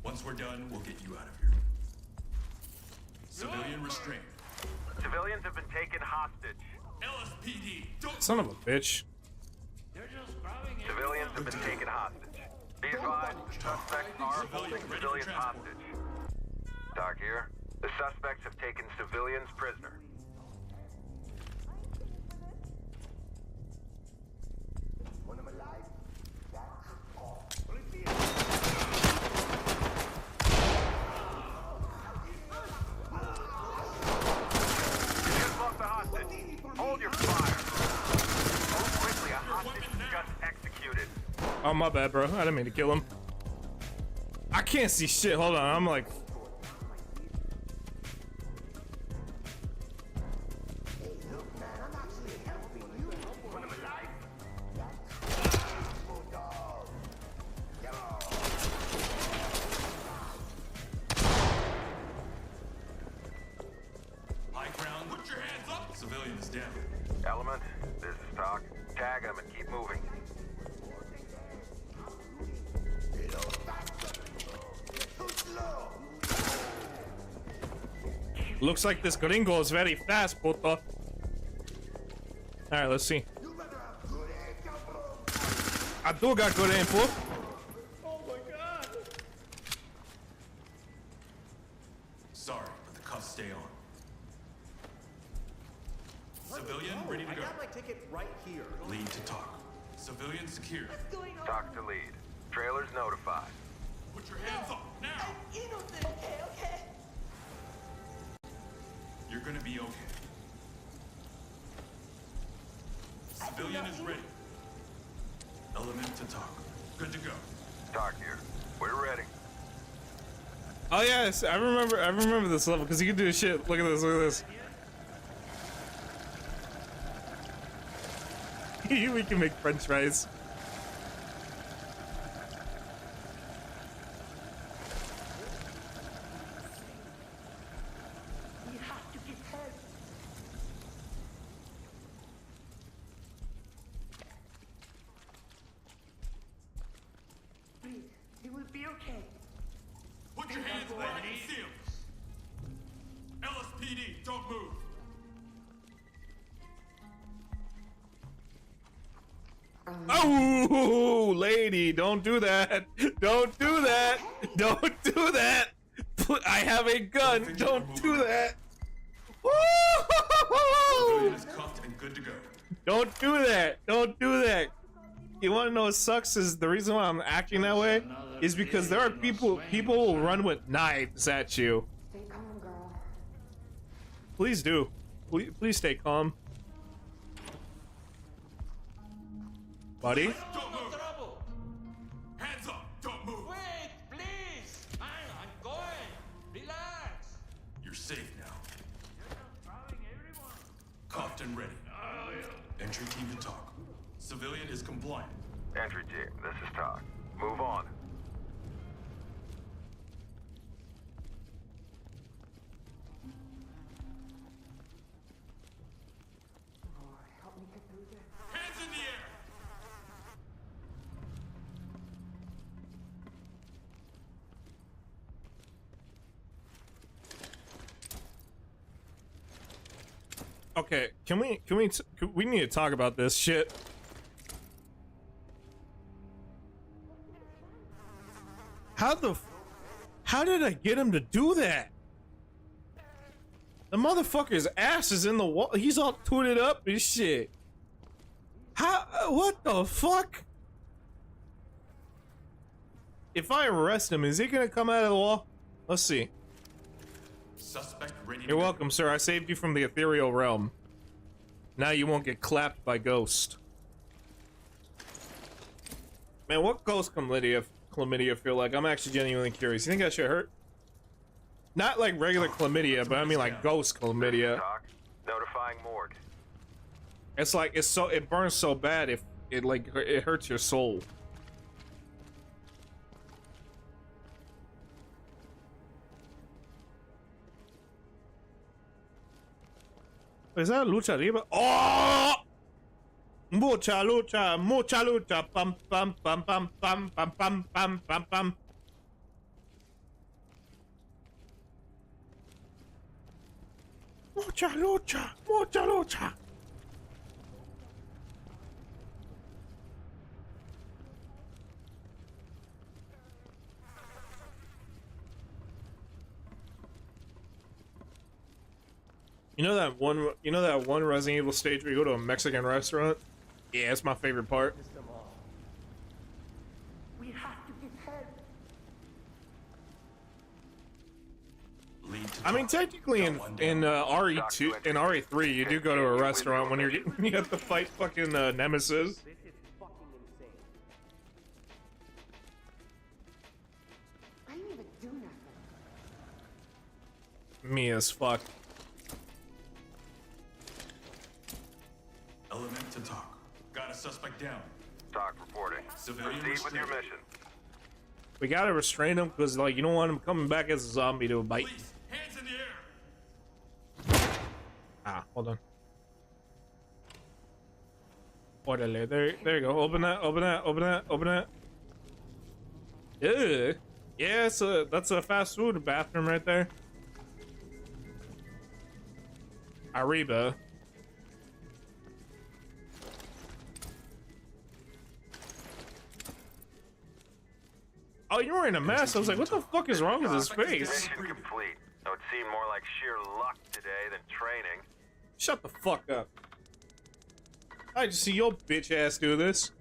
Once we're done, we'll get you out of here. Civilian restraint. Civilians have been taken hostage. LSPD, don't Son of a bitch. They're just grabbing Civilians have been taken hostage. Be advised, suspects are holding civilians hostage. Doc here. The suspects have taken civilians prisoner. Want them alive? That's all. You just lost a hostage. Hold your fire. Move quickly. A hostage just executed. Oh, my bad, bro. I didn't mean to kill him. I can't see shit. Hold on. I'm like... Look, man, I'm actually helping you. Want them alive? High ground. Put your hands up. Civilian is down. Element, this is Talk. Tag him and keep moving. Looks like this gringo is very fast, puto. Alright, let's see. I do got good info. Sorry, but the cuffs stay on. Civilian ready to go. I got my ticket right here. Lead to Talk. Civilian secure. Talk to lead. Trailers notified. Put your hands up now. Okay. You're gonna be okay. Civilian is ready. Element to Talk. Good to go. Talk here. We're ready. Oh yes, I remember this level because you can do shit. Look at this, look at this. We can make french fries. We have to get help. Breathe. It will be okay. Put your hands where I can see 'em. LSPD, don't move. Oh, lady, don't do that. Don't do that. Don't do that. I have a gun. Don't do that. Civilian is cuffed and good to go. Don't do that. Don't do that. You want to know what sucks is the reason why I'm acting that way is because there are people will run with knives at you. Stay calm, girl. Please do. Please stay calm. Buddy? Don't move. Hands up. Don't move. Wait, please. I'm going. Relax. You're safe now. Grabbing everyone. Cuffed and ready. Entry team to Talk. Civilian is compliant. Entry team, this is Talk. Move on. Help me get through this. Hands in the air. Okay, we need to talk about this shit. How did I get him to do that? The motherfucker's ass is in the wall. He's all tooted up and shit. What the fuck? If I arrest him, is he gonna come out of the wall? Let's see. Suspect ready to You're go. welcome, sir. I saved you from the ethereal realm. Now you won't get clapped by Ghost. Man, what Ghost chlamydia feel like? I'm actually genuinely curious. You think that shit hurt? Not like regular chlamydia, but I mean like Ghost chlamydia. Talk. Notifying morgue. It's like it burns so bad if it hurts your soul. Is that lucha libre? Oh! Mucha lucha, pam pam pam pam pam pam pam pam pam pam. Mucha lucha, mucha lucha. You know that one Resident Evil stage where you go to a Mexican restaurant? Yeah, it's my favorite part. We have to get help. Lead to I mean, talk. technically in Got one down. RE2 in RE3 you do go to a restaurant when you have to fight fucking Nemesis. This is fucking insane. I didn't even do nothing. Me as fuck. Element to talk. Got a suspect down. Talk reporting. Civilian Proceed with your restraint. mission. We gotta restrain him because like you don't want him coming back as a zombie to a bite. Police, hands in the air. Ah, hold on. Orderly. There you go. Open that. Open that. Open that. Open that. Ew. Yeah, that's a fast food bathroom right there. Arriba. Oh, you're wearing a mask. I was like, what the fuck is wrong with his face? Mission complete. Though it seemed more like sheer luck today than training. Shut the fuck up. I just see your bitch ass do this.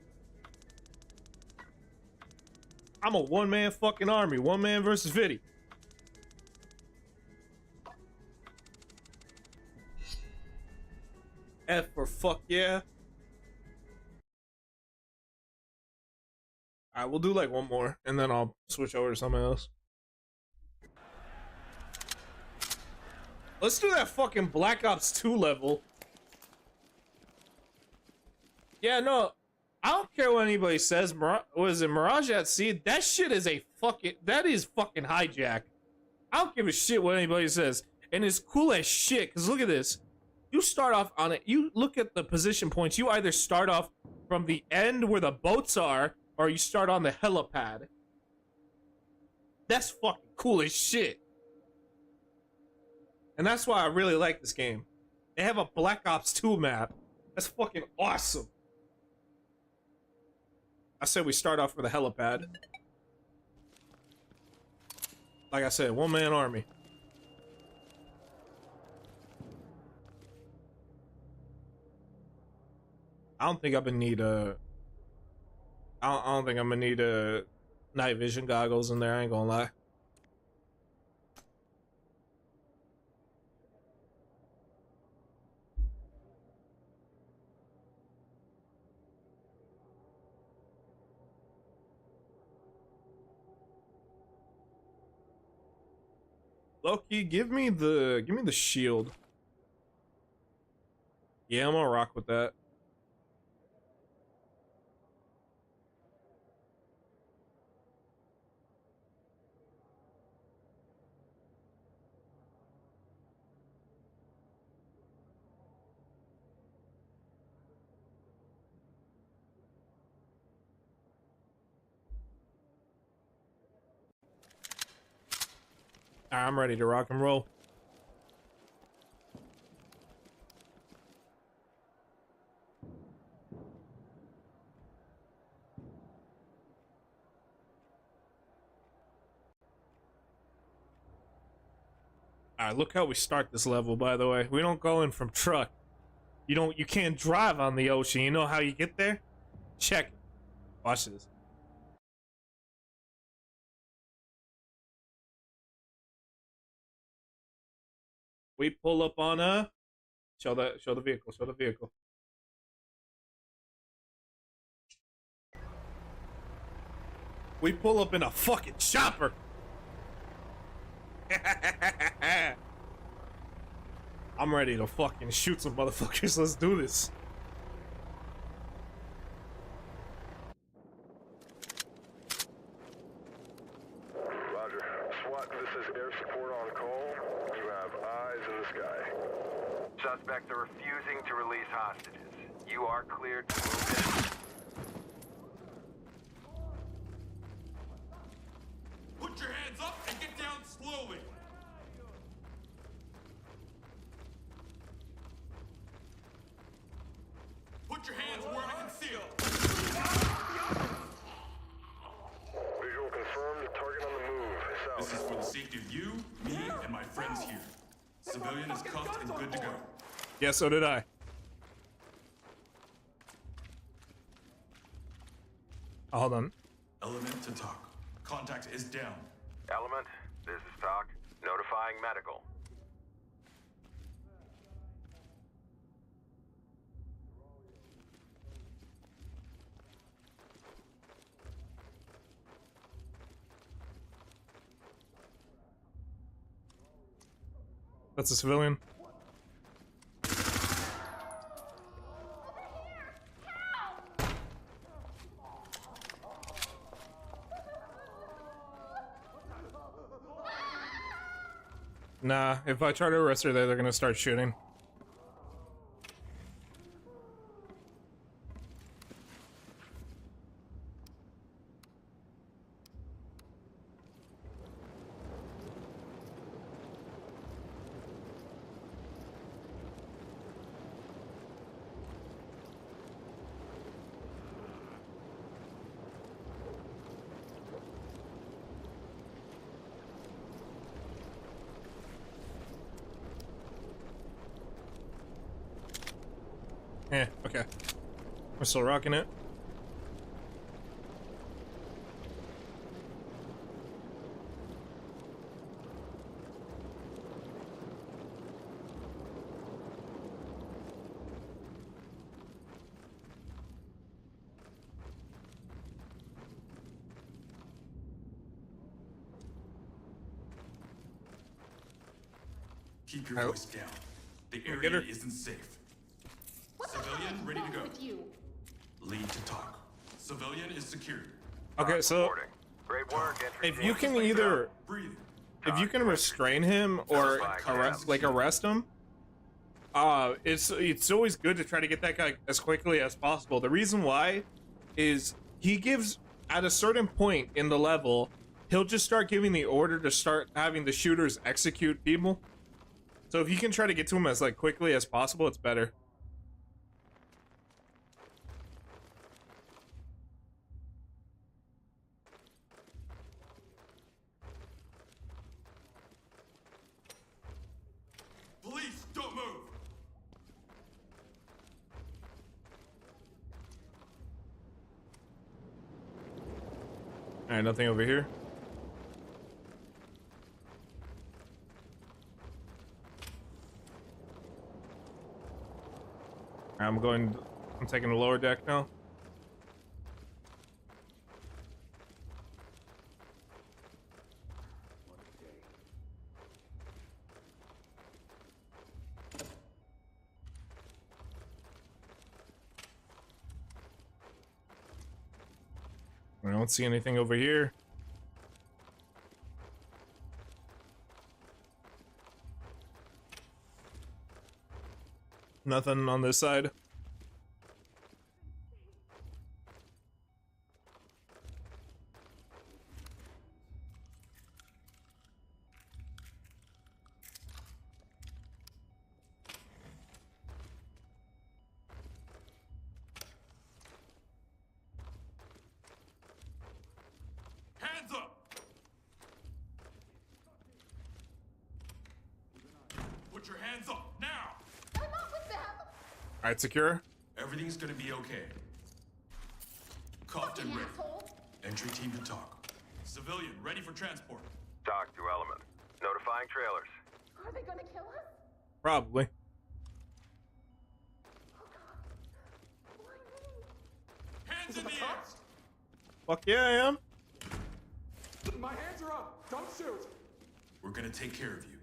I'm a one-man fucking army. One man versus Viddy. F for fuck yeah. Alright, we'll do like one more, and then I'll switch over to something else. Let's do that fucking Black Ops 2 level. Yeah, no, I don't care what anybody says. What is it, Mirage at Sea? That shit is that is fucking hijack. I don't give a shit what anybody says. And it's cool as shit, because look at this. You start off on it, you look at the position points, you either start off from the end where the boats are, or you start on the helipad. That's fucking cool as shit. And that's why I really like this game. They have a Black Ops 2 map. That's fucking awesome. I said we start off with a helipad. Like I said, one-man army. I don't think I'm gonna need I don't think I'm gonna need night vision goggles in there. I ain't gonna lie. Loki, give me the shield. Yeah, I'm gonna rock with that. Alright, I'm ready to rock and roll. Alright, look how we start this level, by the way. We don't go in from truck. You can't drive on the ocean. You know how you get there? Check it. Watch this. We pull up on a show the vehicle. We pull up in a fucking chopper. I'm ready to fucking shoot some motherfuckers. Let's do this. Roger. SWAT, this is air support on call. You have eyes in the sky. Suspects are refusing to release hostages. You are cleared to move in. Put your hands up and get down slowly. Put your hands where I can see 'em. Visual confirmed. Target on the move. This is South. for the safety of you, me, and my friends here. Civilian is cuffed and good to go. Yeah, so did I. Oh, hold on. Element to talk. Contact is down. Element, this is Talk. Notifying medical. That's a civilian. Nah, if I try to arrest her there, they're gonna start shooting. Yeah, okay. We're still rocking it. Keep your Oh. voice down. The Get area her. isn't safe. What the hell Civilian is ready to wrong go. with you? Lead to talk. Civilian is secured. Okay, so Reporting. Great work, entry if you team. can either, Breathe. if you can restrain him or arrest him, it's always good to try to get that guy as quickly as possible. The reason why is he gives at a certain point in the level, he'll just start giving the order to start having the shooters execute people. So if you can try to get to him as like quickly as possible, it's better. Police, don't move. All right, nothing over here. I'm taking the lower deck now. I don't see anything over here. Nothing on this side. Hands up. Put your hands up now. I'm not with them! All right, secure. Everything's gonna be okay. Cuffed and Fucking ready. asshole! Entry team to talk. Civilian ready for transport. Talk to Element. Notifying trailers. Are they gonna kill us? Probably. Oh god. Why me? Hands in the air. Fuck yeah, I am. My hands are up! Don't shoot! We're gonna take care of you.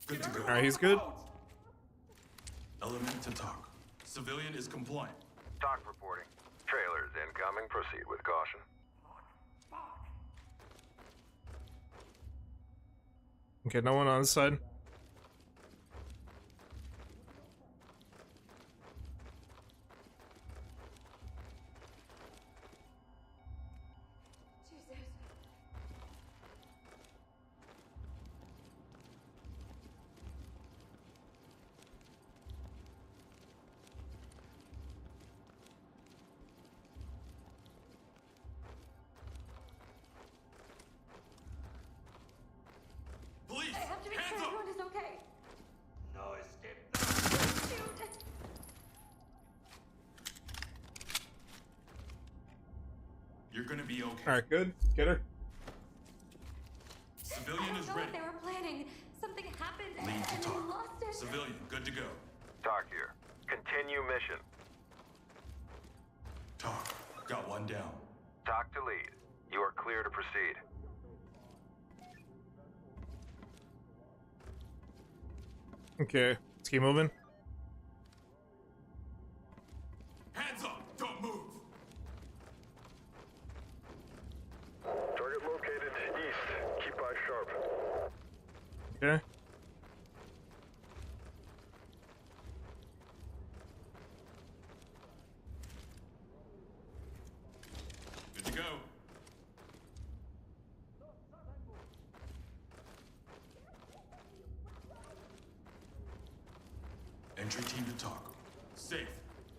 Good to go. All right, he's good. Element to talk. Civilian is compliant. Talk reporting. Trailers incoming. Proceed with caution. Okay, no one on this side. Jesus. Police, be okay. All right, good. Get her. Civilian is I don't know ready. what they were planning. Something happened Lead and to we talk. lost it. Civilian, good to go. Talk here. Continue mission. Talk. Got one down. Talk to lead. You are clear to proceed. Okay, let's keep moving. Hands up. Don't move. Target located east. Keep eyes sharp. Okay. Good to go. Entry team to talk. Safe.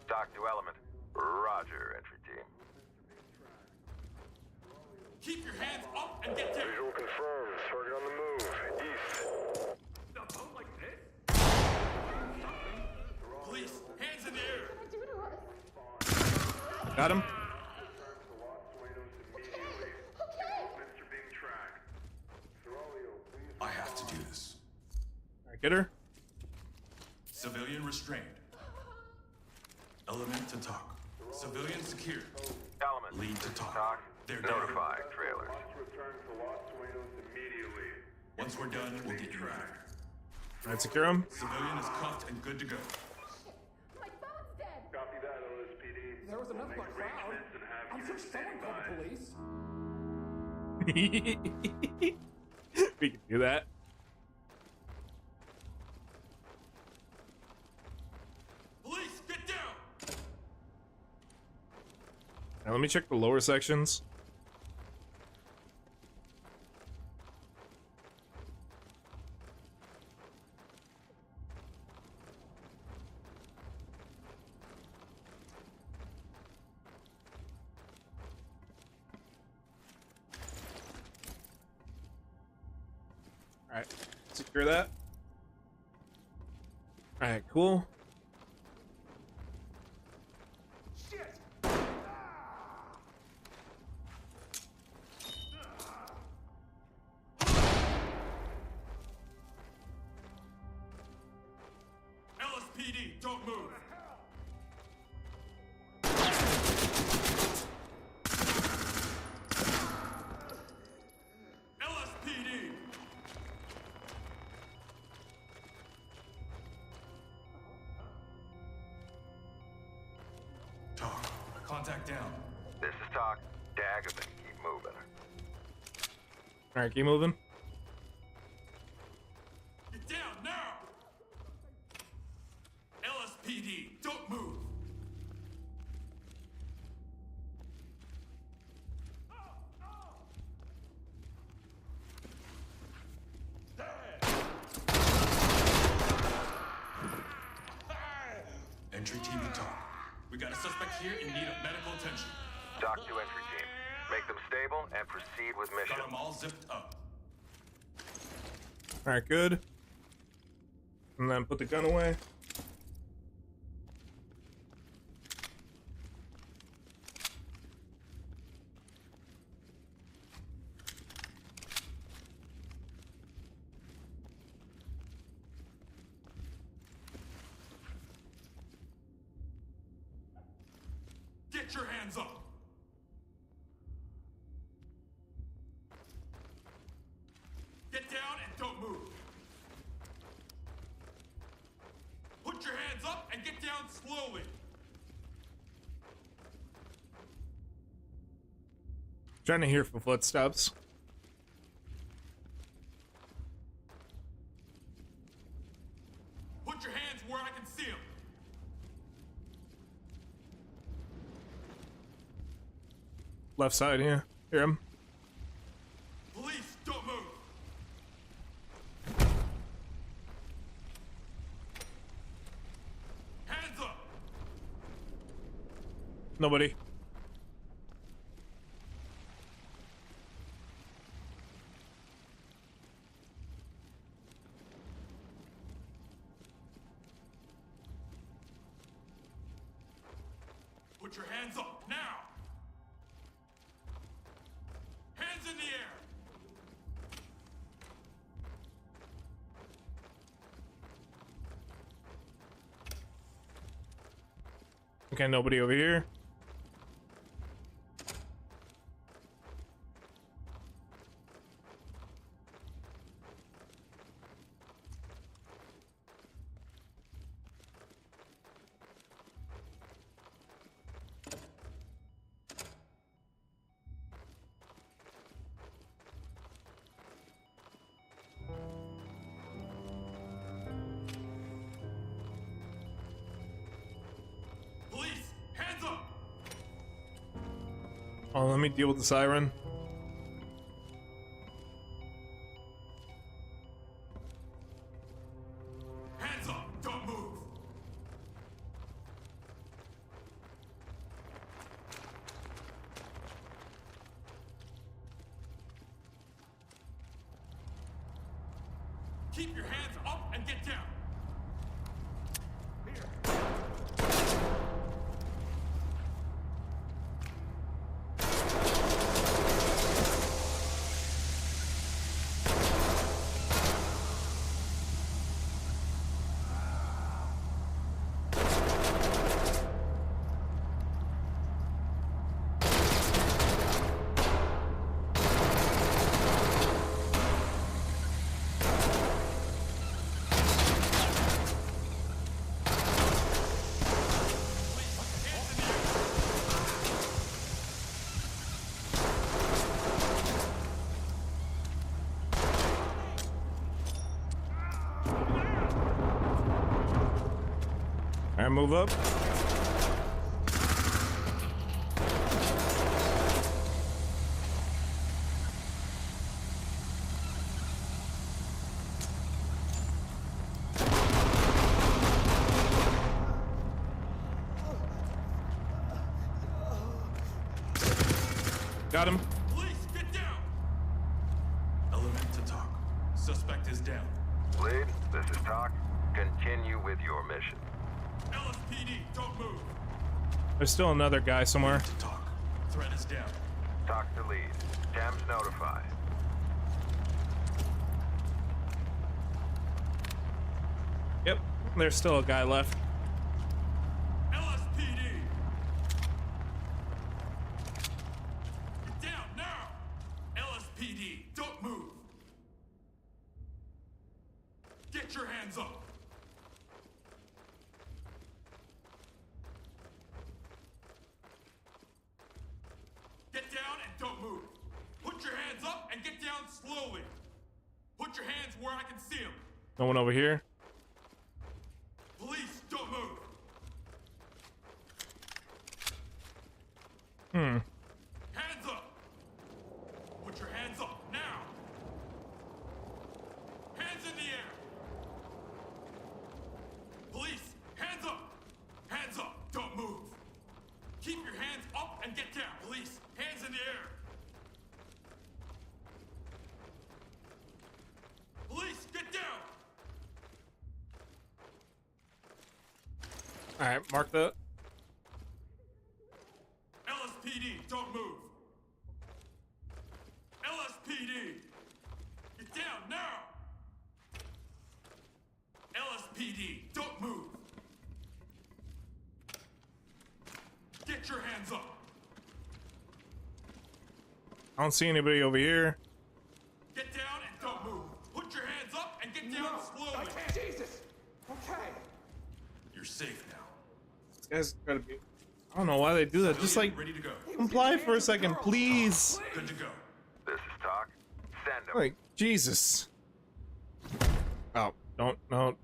Talk to element. Roger, entry team. Keep your hands up and get down. Visual confirmed. Target on the move. East. Police, hands in the air. Got him. I have to do this. All right, get her. Civilian restrained. Element to talk. Civilian secured. Element. Lead to talk. Talk. They're down. Notify trailers. Once we're done, we'll get you out. All right, secure him. Civilian is cuffed and good to go. My phone's dead. Copy that, LSPD. There was enough of a crowd. I'm sure someone called the police. We can do that. Police, get down! Now let me check the lower sections. All right, secure that. All right, cool. LSPD, don't move. LSPD. Talk. Contact down. This is talk. Daggerman. Keep moving. All right, keep moving. Get down now! LSPD, don't move! Entry team to talk. We got a suspect here in need of medical attention. Talk to entry team. Make them stable and proceed with mission. Got them all zipped up. All right, good. And then put the gun away. Get your hands up! Get down and don't move. Put your hands up and get down slowly. Trying to hear for footsteps. Put your hands where I can see them. Left side here. Hear him. Police, don't move. Hands up. Nobody. Put your hands up now. Okay, nobody over here. Police, hands up! Oh, let me deal with the siren. Hands up, don't move! Keep your hands up and get down! All right, move up. Got him. Police, get down! Element to talk. Suspect is down. Lead, this is Talk. Continue with your mission. LSPD, don't move! There's still another guy somewhere. To talk. Threat is down. Talk to lead. Tams notified. Yep, there's still a guy left. LSPD! Get down now! LSPD, don't move! Get your hands up! Get down and don't move! Put your hands up and get down slowly! Put your hands where I can see them! No one over here. Police, don't move! Hands up! Put your hands up, now! Hands in the air! Police, hands up! Hands up, don't move! Keep your hands up and get down! Police, hands in the air! Police, get down! All right, mark that. LSPD, don't move! LSPD! Get down now! LSPD, don't move! Get your hands up! I don't see anybody over here. Get down and don't move! Put your hands up and get down slowly! Jesus! Okay. You're safe now. This guy's gotta be. I don't know why they do that. Just like Ready to go. comply for a second, please. Good to go. This is Talk. Send them. Like Jesus. Oh, don't no.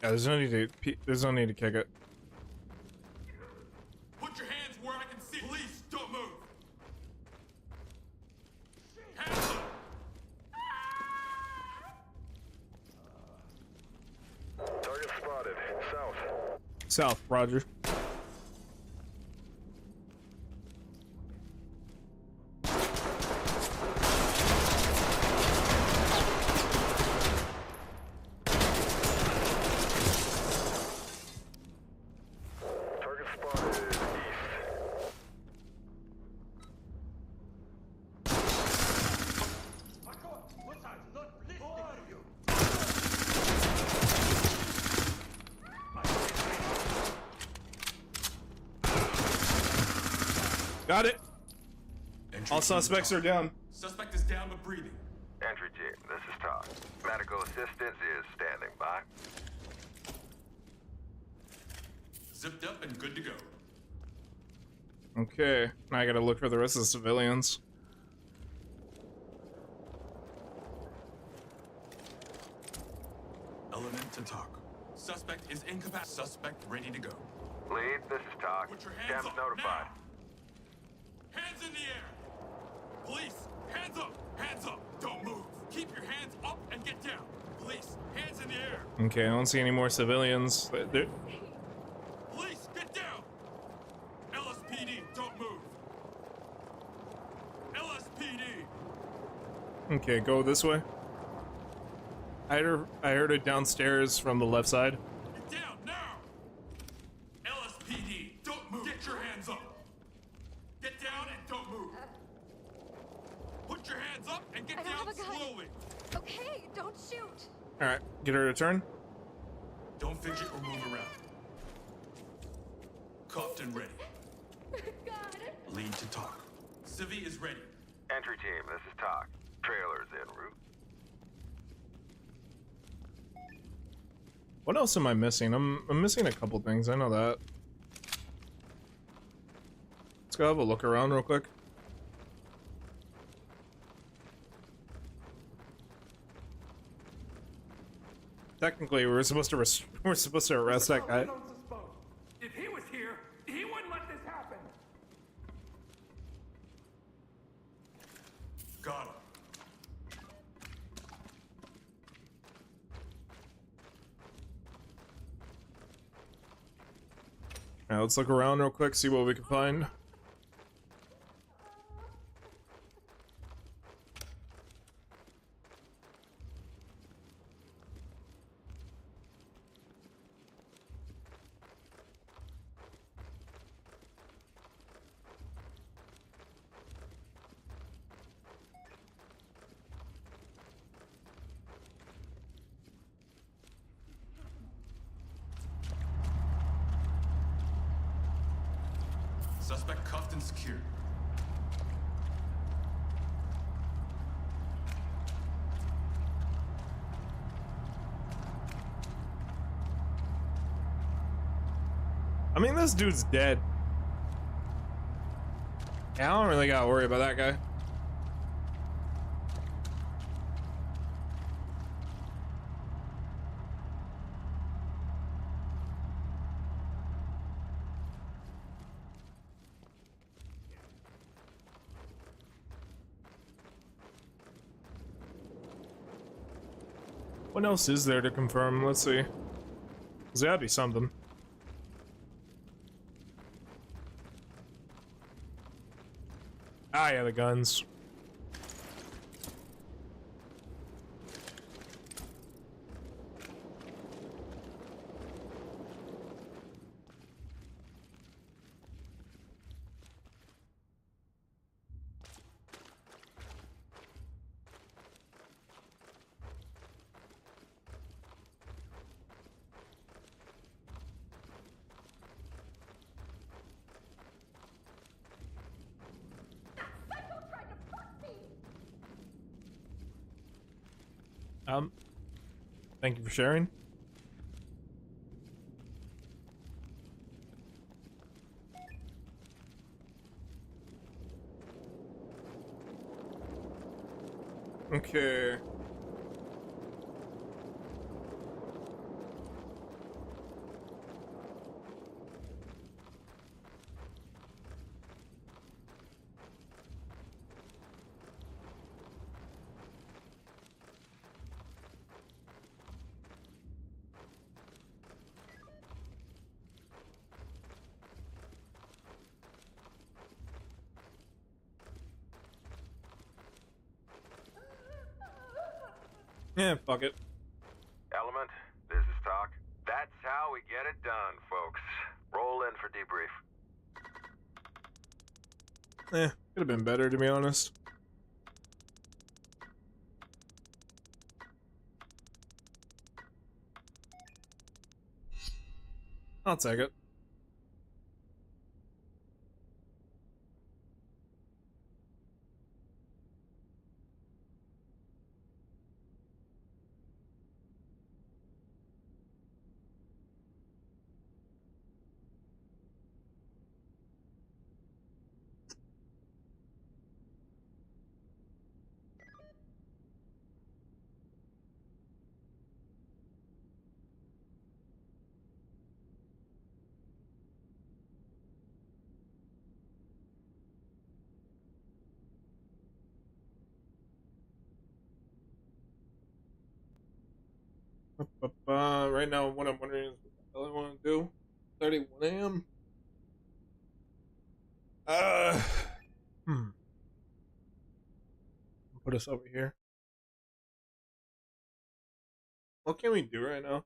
Yeah, there's no need to. There's no need to kick it. Put your hands where I can see. Police, don't move. Hands up. Target spotted. South. South, Roger. Target spotted east. Got it. Entry All team suspects talk. are down. Suspect is down but breathing. Entry team, this is Todd. Medical assistance is standing by. Zipped up and good to go. Okay, now I gotta look for the rest of the civilians. Element to talk. Suspect is incapacitated. Suspect ready to go. Lead, this is Todd. Put your hands Cam's up notified. now. Hands in the air. Police, hands up. Hands up. Don't move. Keep your hands up and get down. Police, hands in the air. Okay, I don't see any more civilians. Police, get down. LSPD, don't move. LSPD. Okay, go this way. I heard it downstairs from the left side. Get down now. LSPD, don't move. Get your hands up. Get down and don't move. Put your hands up and get I don't down have a gun. slowly. Okay, don't shoot. Alright, get her to turn. Don't fidget or move around. Cuffed and ready. God. Lead to talk. Civvy is ready. Entry team, this is Todd. Trailer's en route. What else am I missing? I'm missing a couple things, I know that. Let's go have a look around real quick. Technically, we're supposed to arrest that guy. If he was here, he wouldn't let this happen. Got him. Alright, let's look around real quick, see what we can find. Suspect cuffed and secured. I mean, this dude's dead. Yeah, I don't really gotta worry about that guy. What else is there to confirm? Let's see. There's gotta be something. Ah, yeah, the guns. Thank you for sharing. Okay. Yeah, fuck it. Element, this is Talk. That's how we get it done, folks. Roll in for debrief. Could have been better, to be honest. I'll take it. Right now, what I'm wondering is what the hell I want to do. 31 a.m. Uh, hmm. Put us over here. What can we do right now?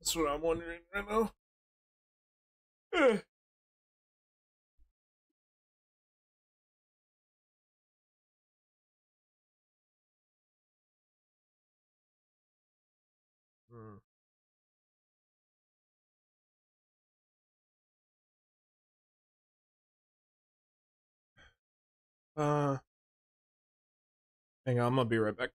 That's what I'm wondering right now. Eh. Hmm. Uh, Hang on, I'm gonna be right back.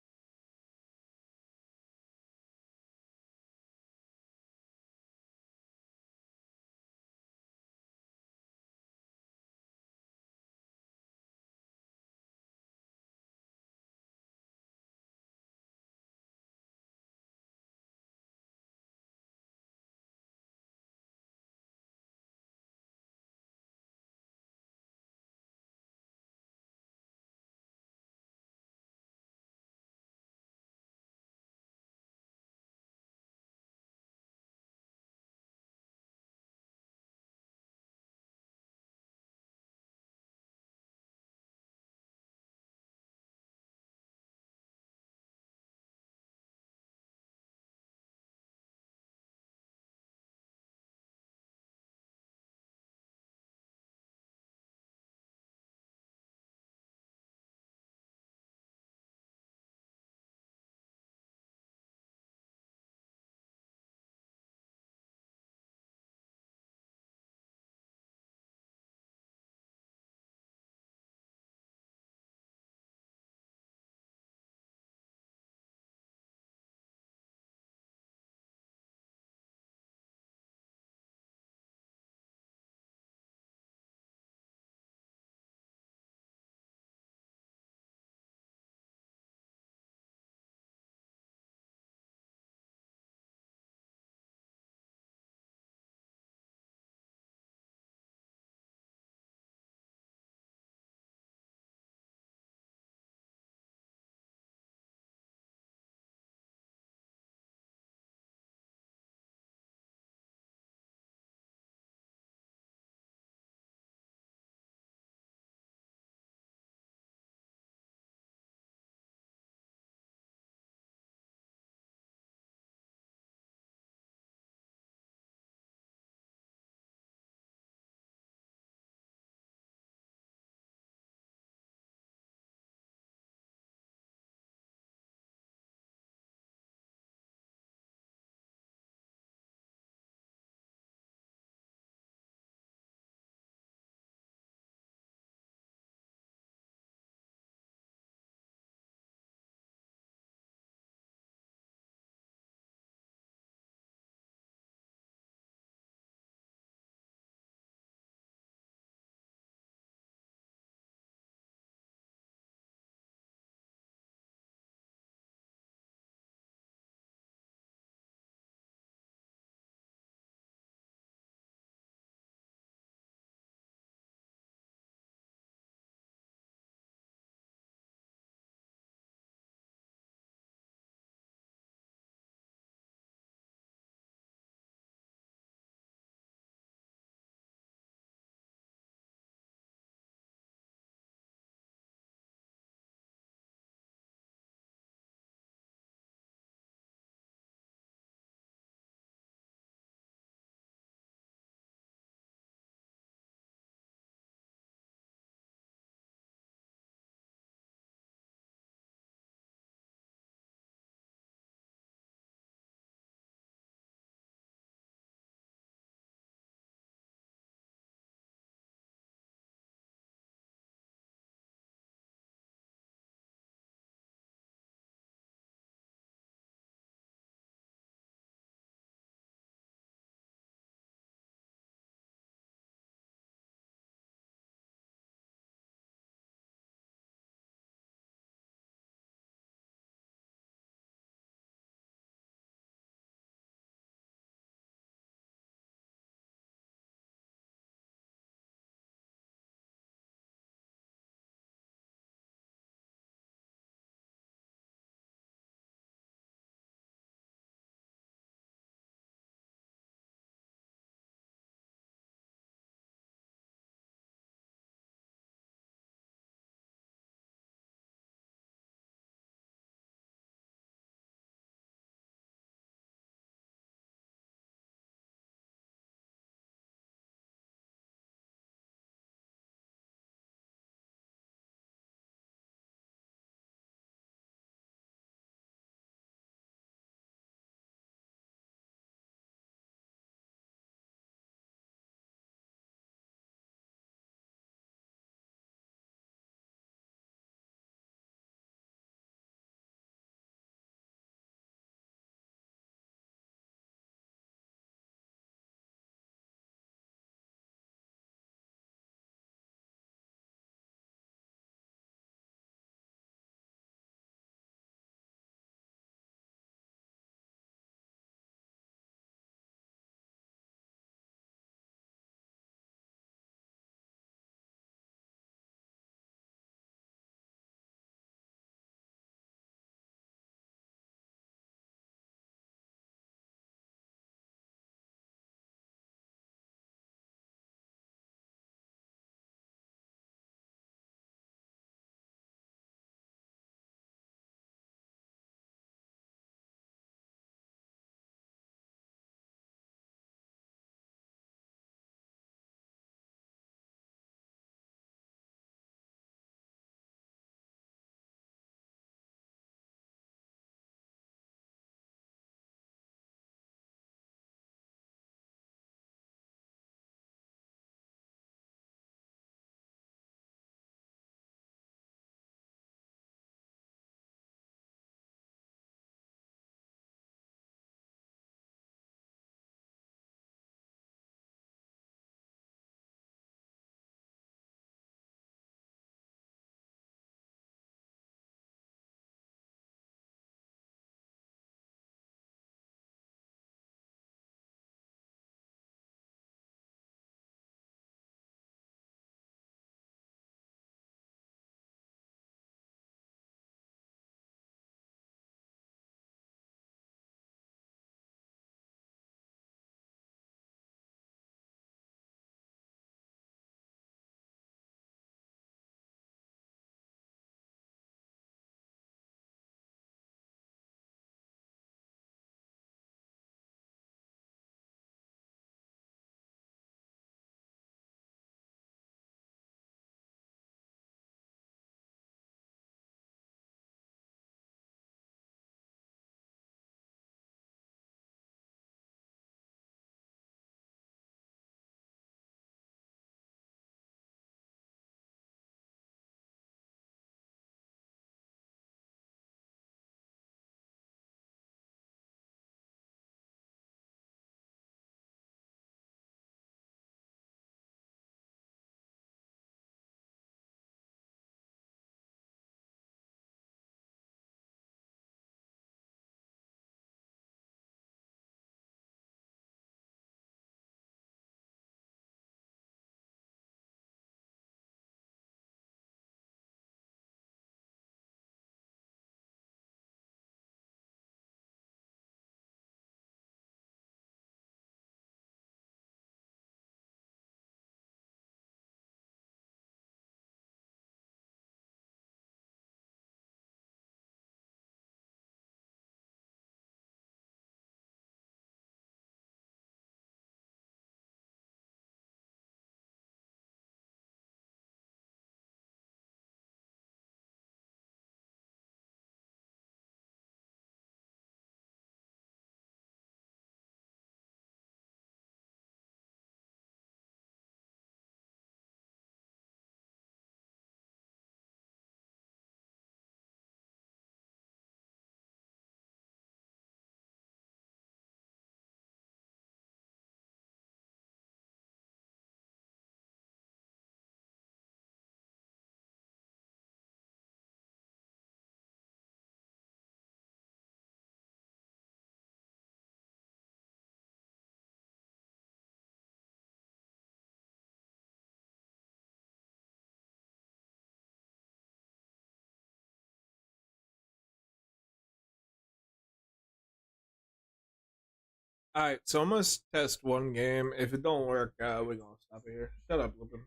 Alright, so I'm gonna test one game. If it don't work, we're gonna stop it here. Shut up, Lupin.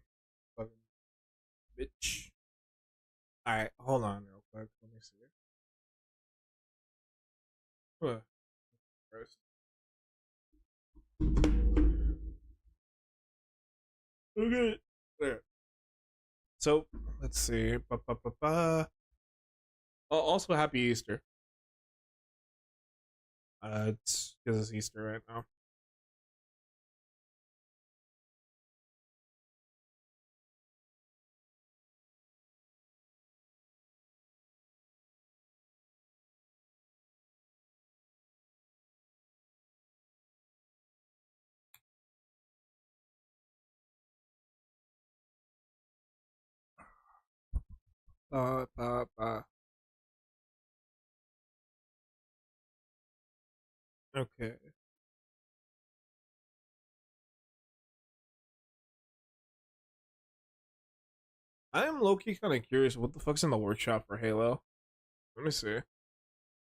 Fucking bitch. Alright, hold on real quick. Let me see. Huh, Christ. Okay. There. So, let's see. Oh, also, happy Easter. It's because it's Easter right now. Uh, uh, uh. Okay. I am low key kind of curious what the fuck's in the workshop for Halo. Let me see.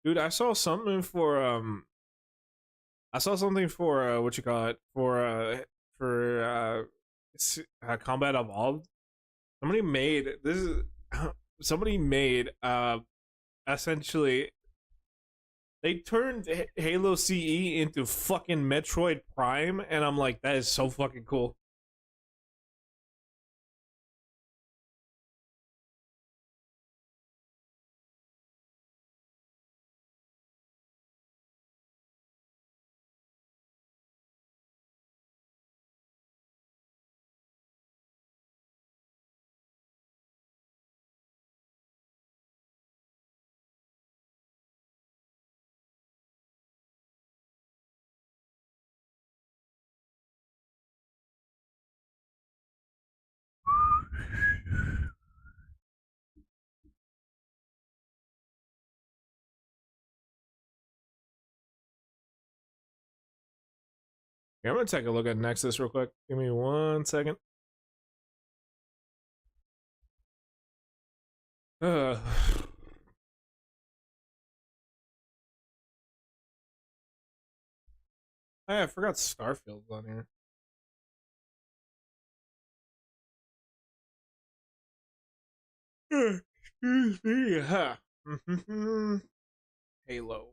Dude, I saw something for I saw something for what you call it for Combat Evolved. Somebody made this is somebody made essentially they turned Halo CE into fucking Metroid Prime, and I'm like, that is so fucking cool. Here, I'm gonna take a look at Nexus real quick. Give me 1 second. Uh, I forgot Starfield's on here. Excuse me. Huh. Halo.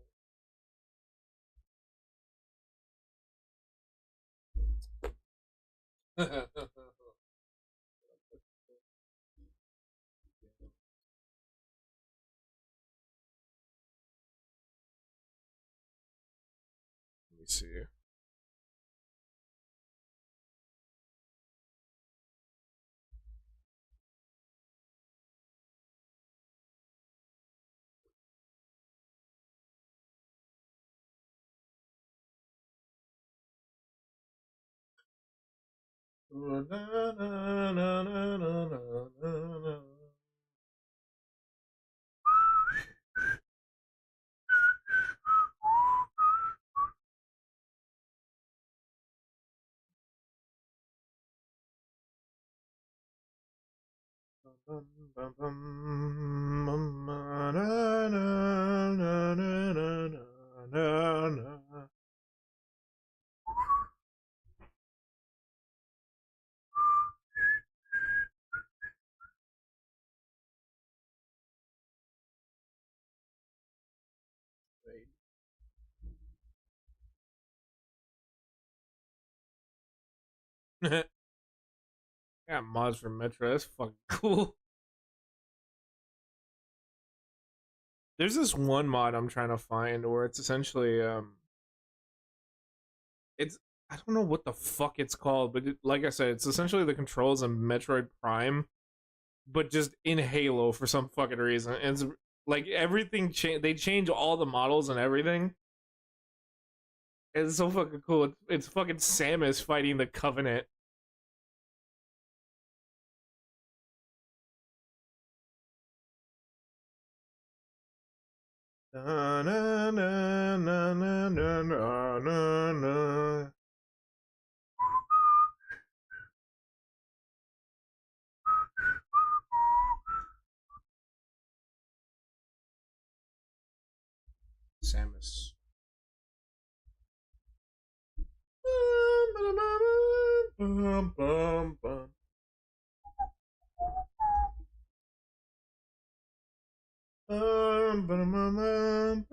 Let me see. Got mods for Metro. That's fucking cool. There's this one mod I'm trying to find where it's essentially it's I don't know what the fuck it's called, but like I said, it's essentially the controls in Metroid Prime, but just in Halo for some fucking reason. And it's like everything they change all the models and everything. It's so fucking cool. It's fucking Samus fighting the Covenant. Na, na, na, na, na, na, na, na. Samus. Bum, bum, bum. Bum, bum, bum, bum,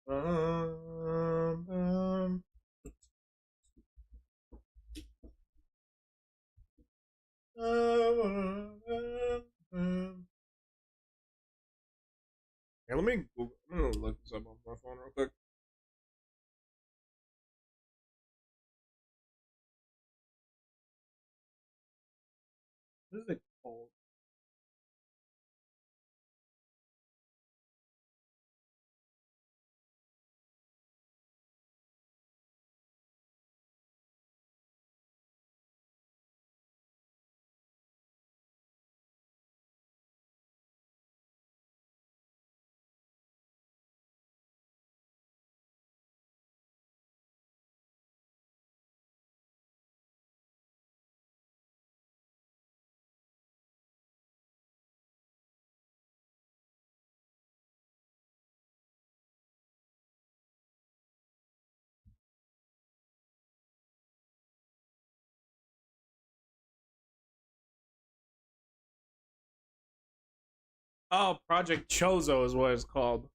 bum, bum. Here, let me Google. I'm gonna look this up on my phone real quick. What is it called? Oh, Project Chozo is what it's called.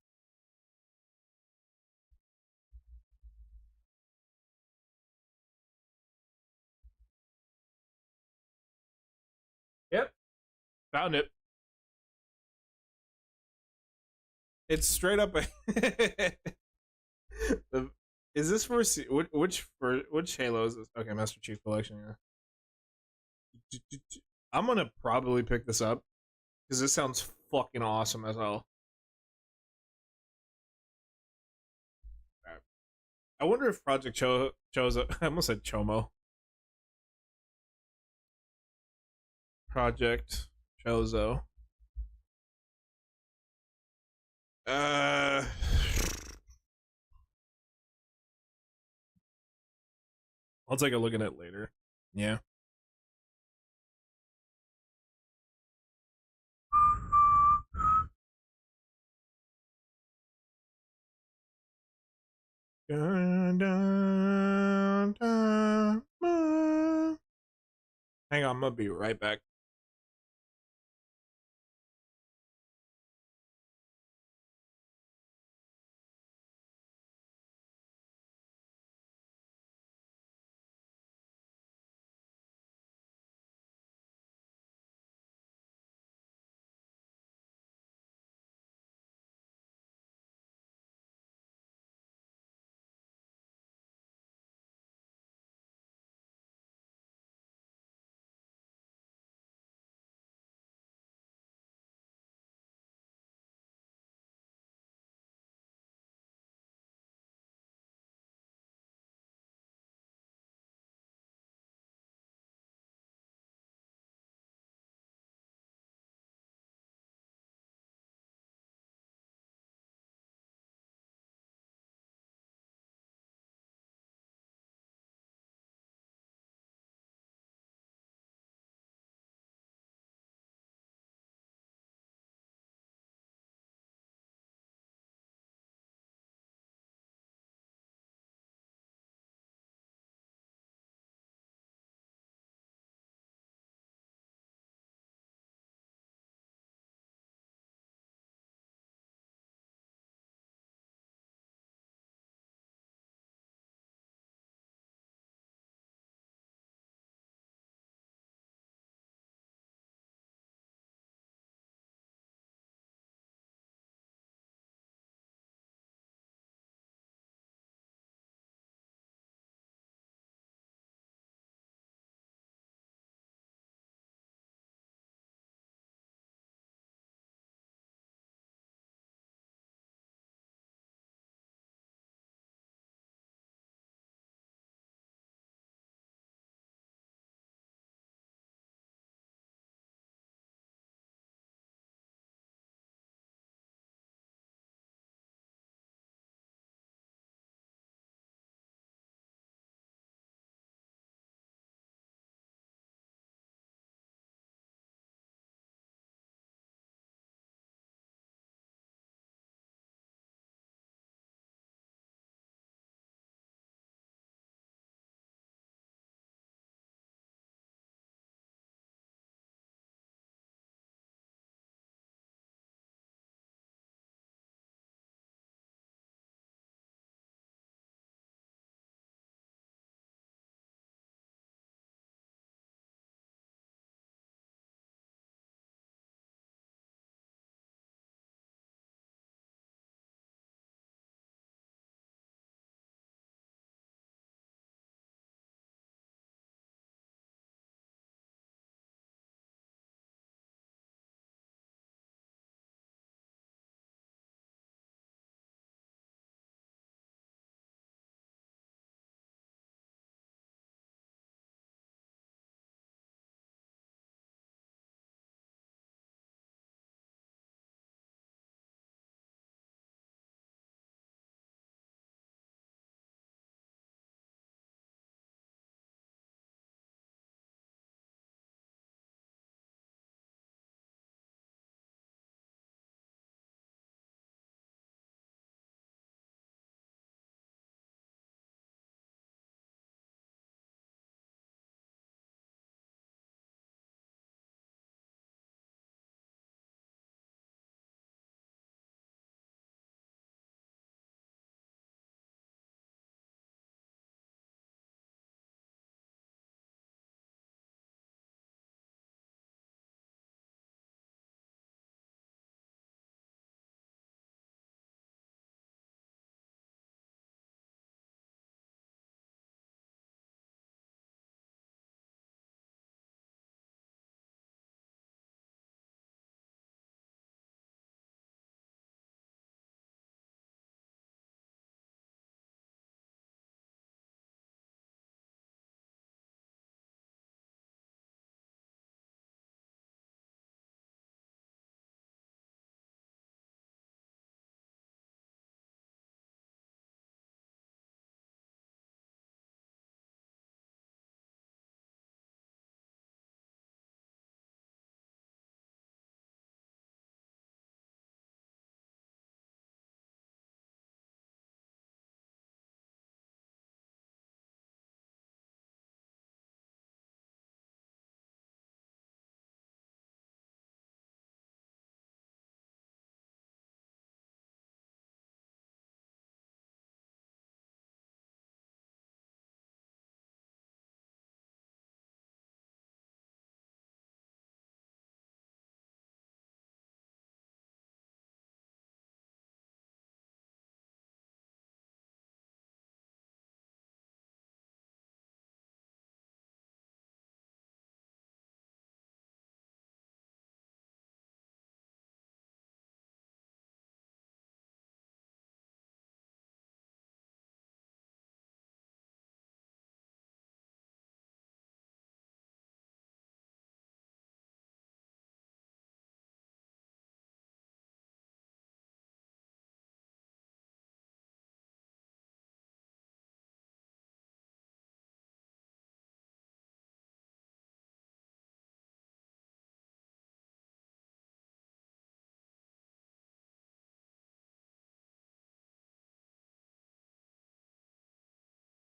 Yep, found it. It's straight up. Is this for which Halo is this? Okay, Master Chief Collection. Yeah. I'm gonna probably pick this up because this sounds fucking awesome as hell. I wonder if Project Chozo. I almost said Chomo. Project Chozo. Uh. I'll take a look at it later. Yeah. Dun, dun, dun, dun. Hang on, I'm gonna be right back.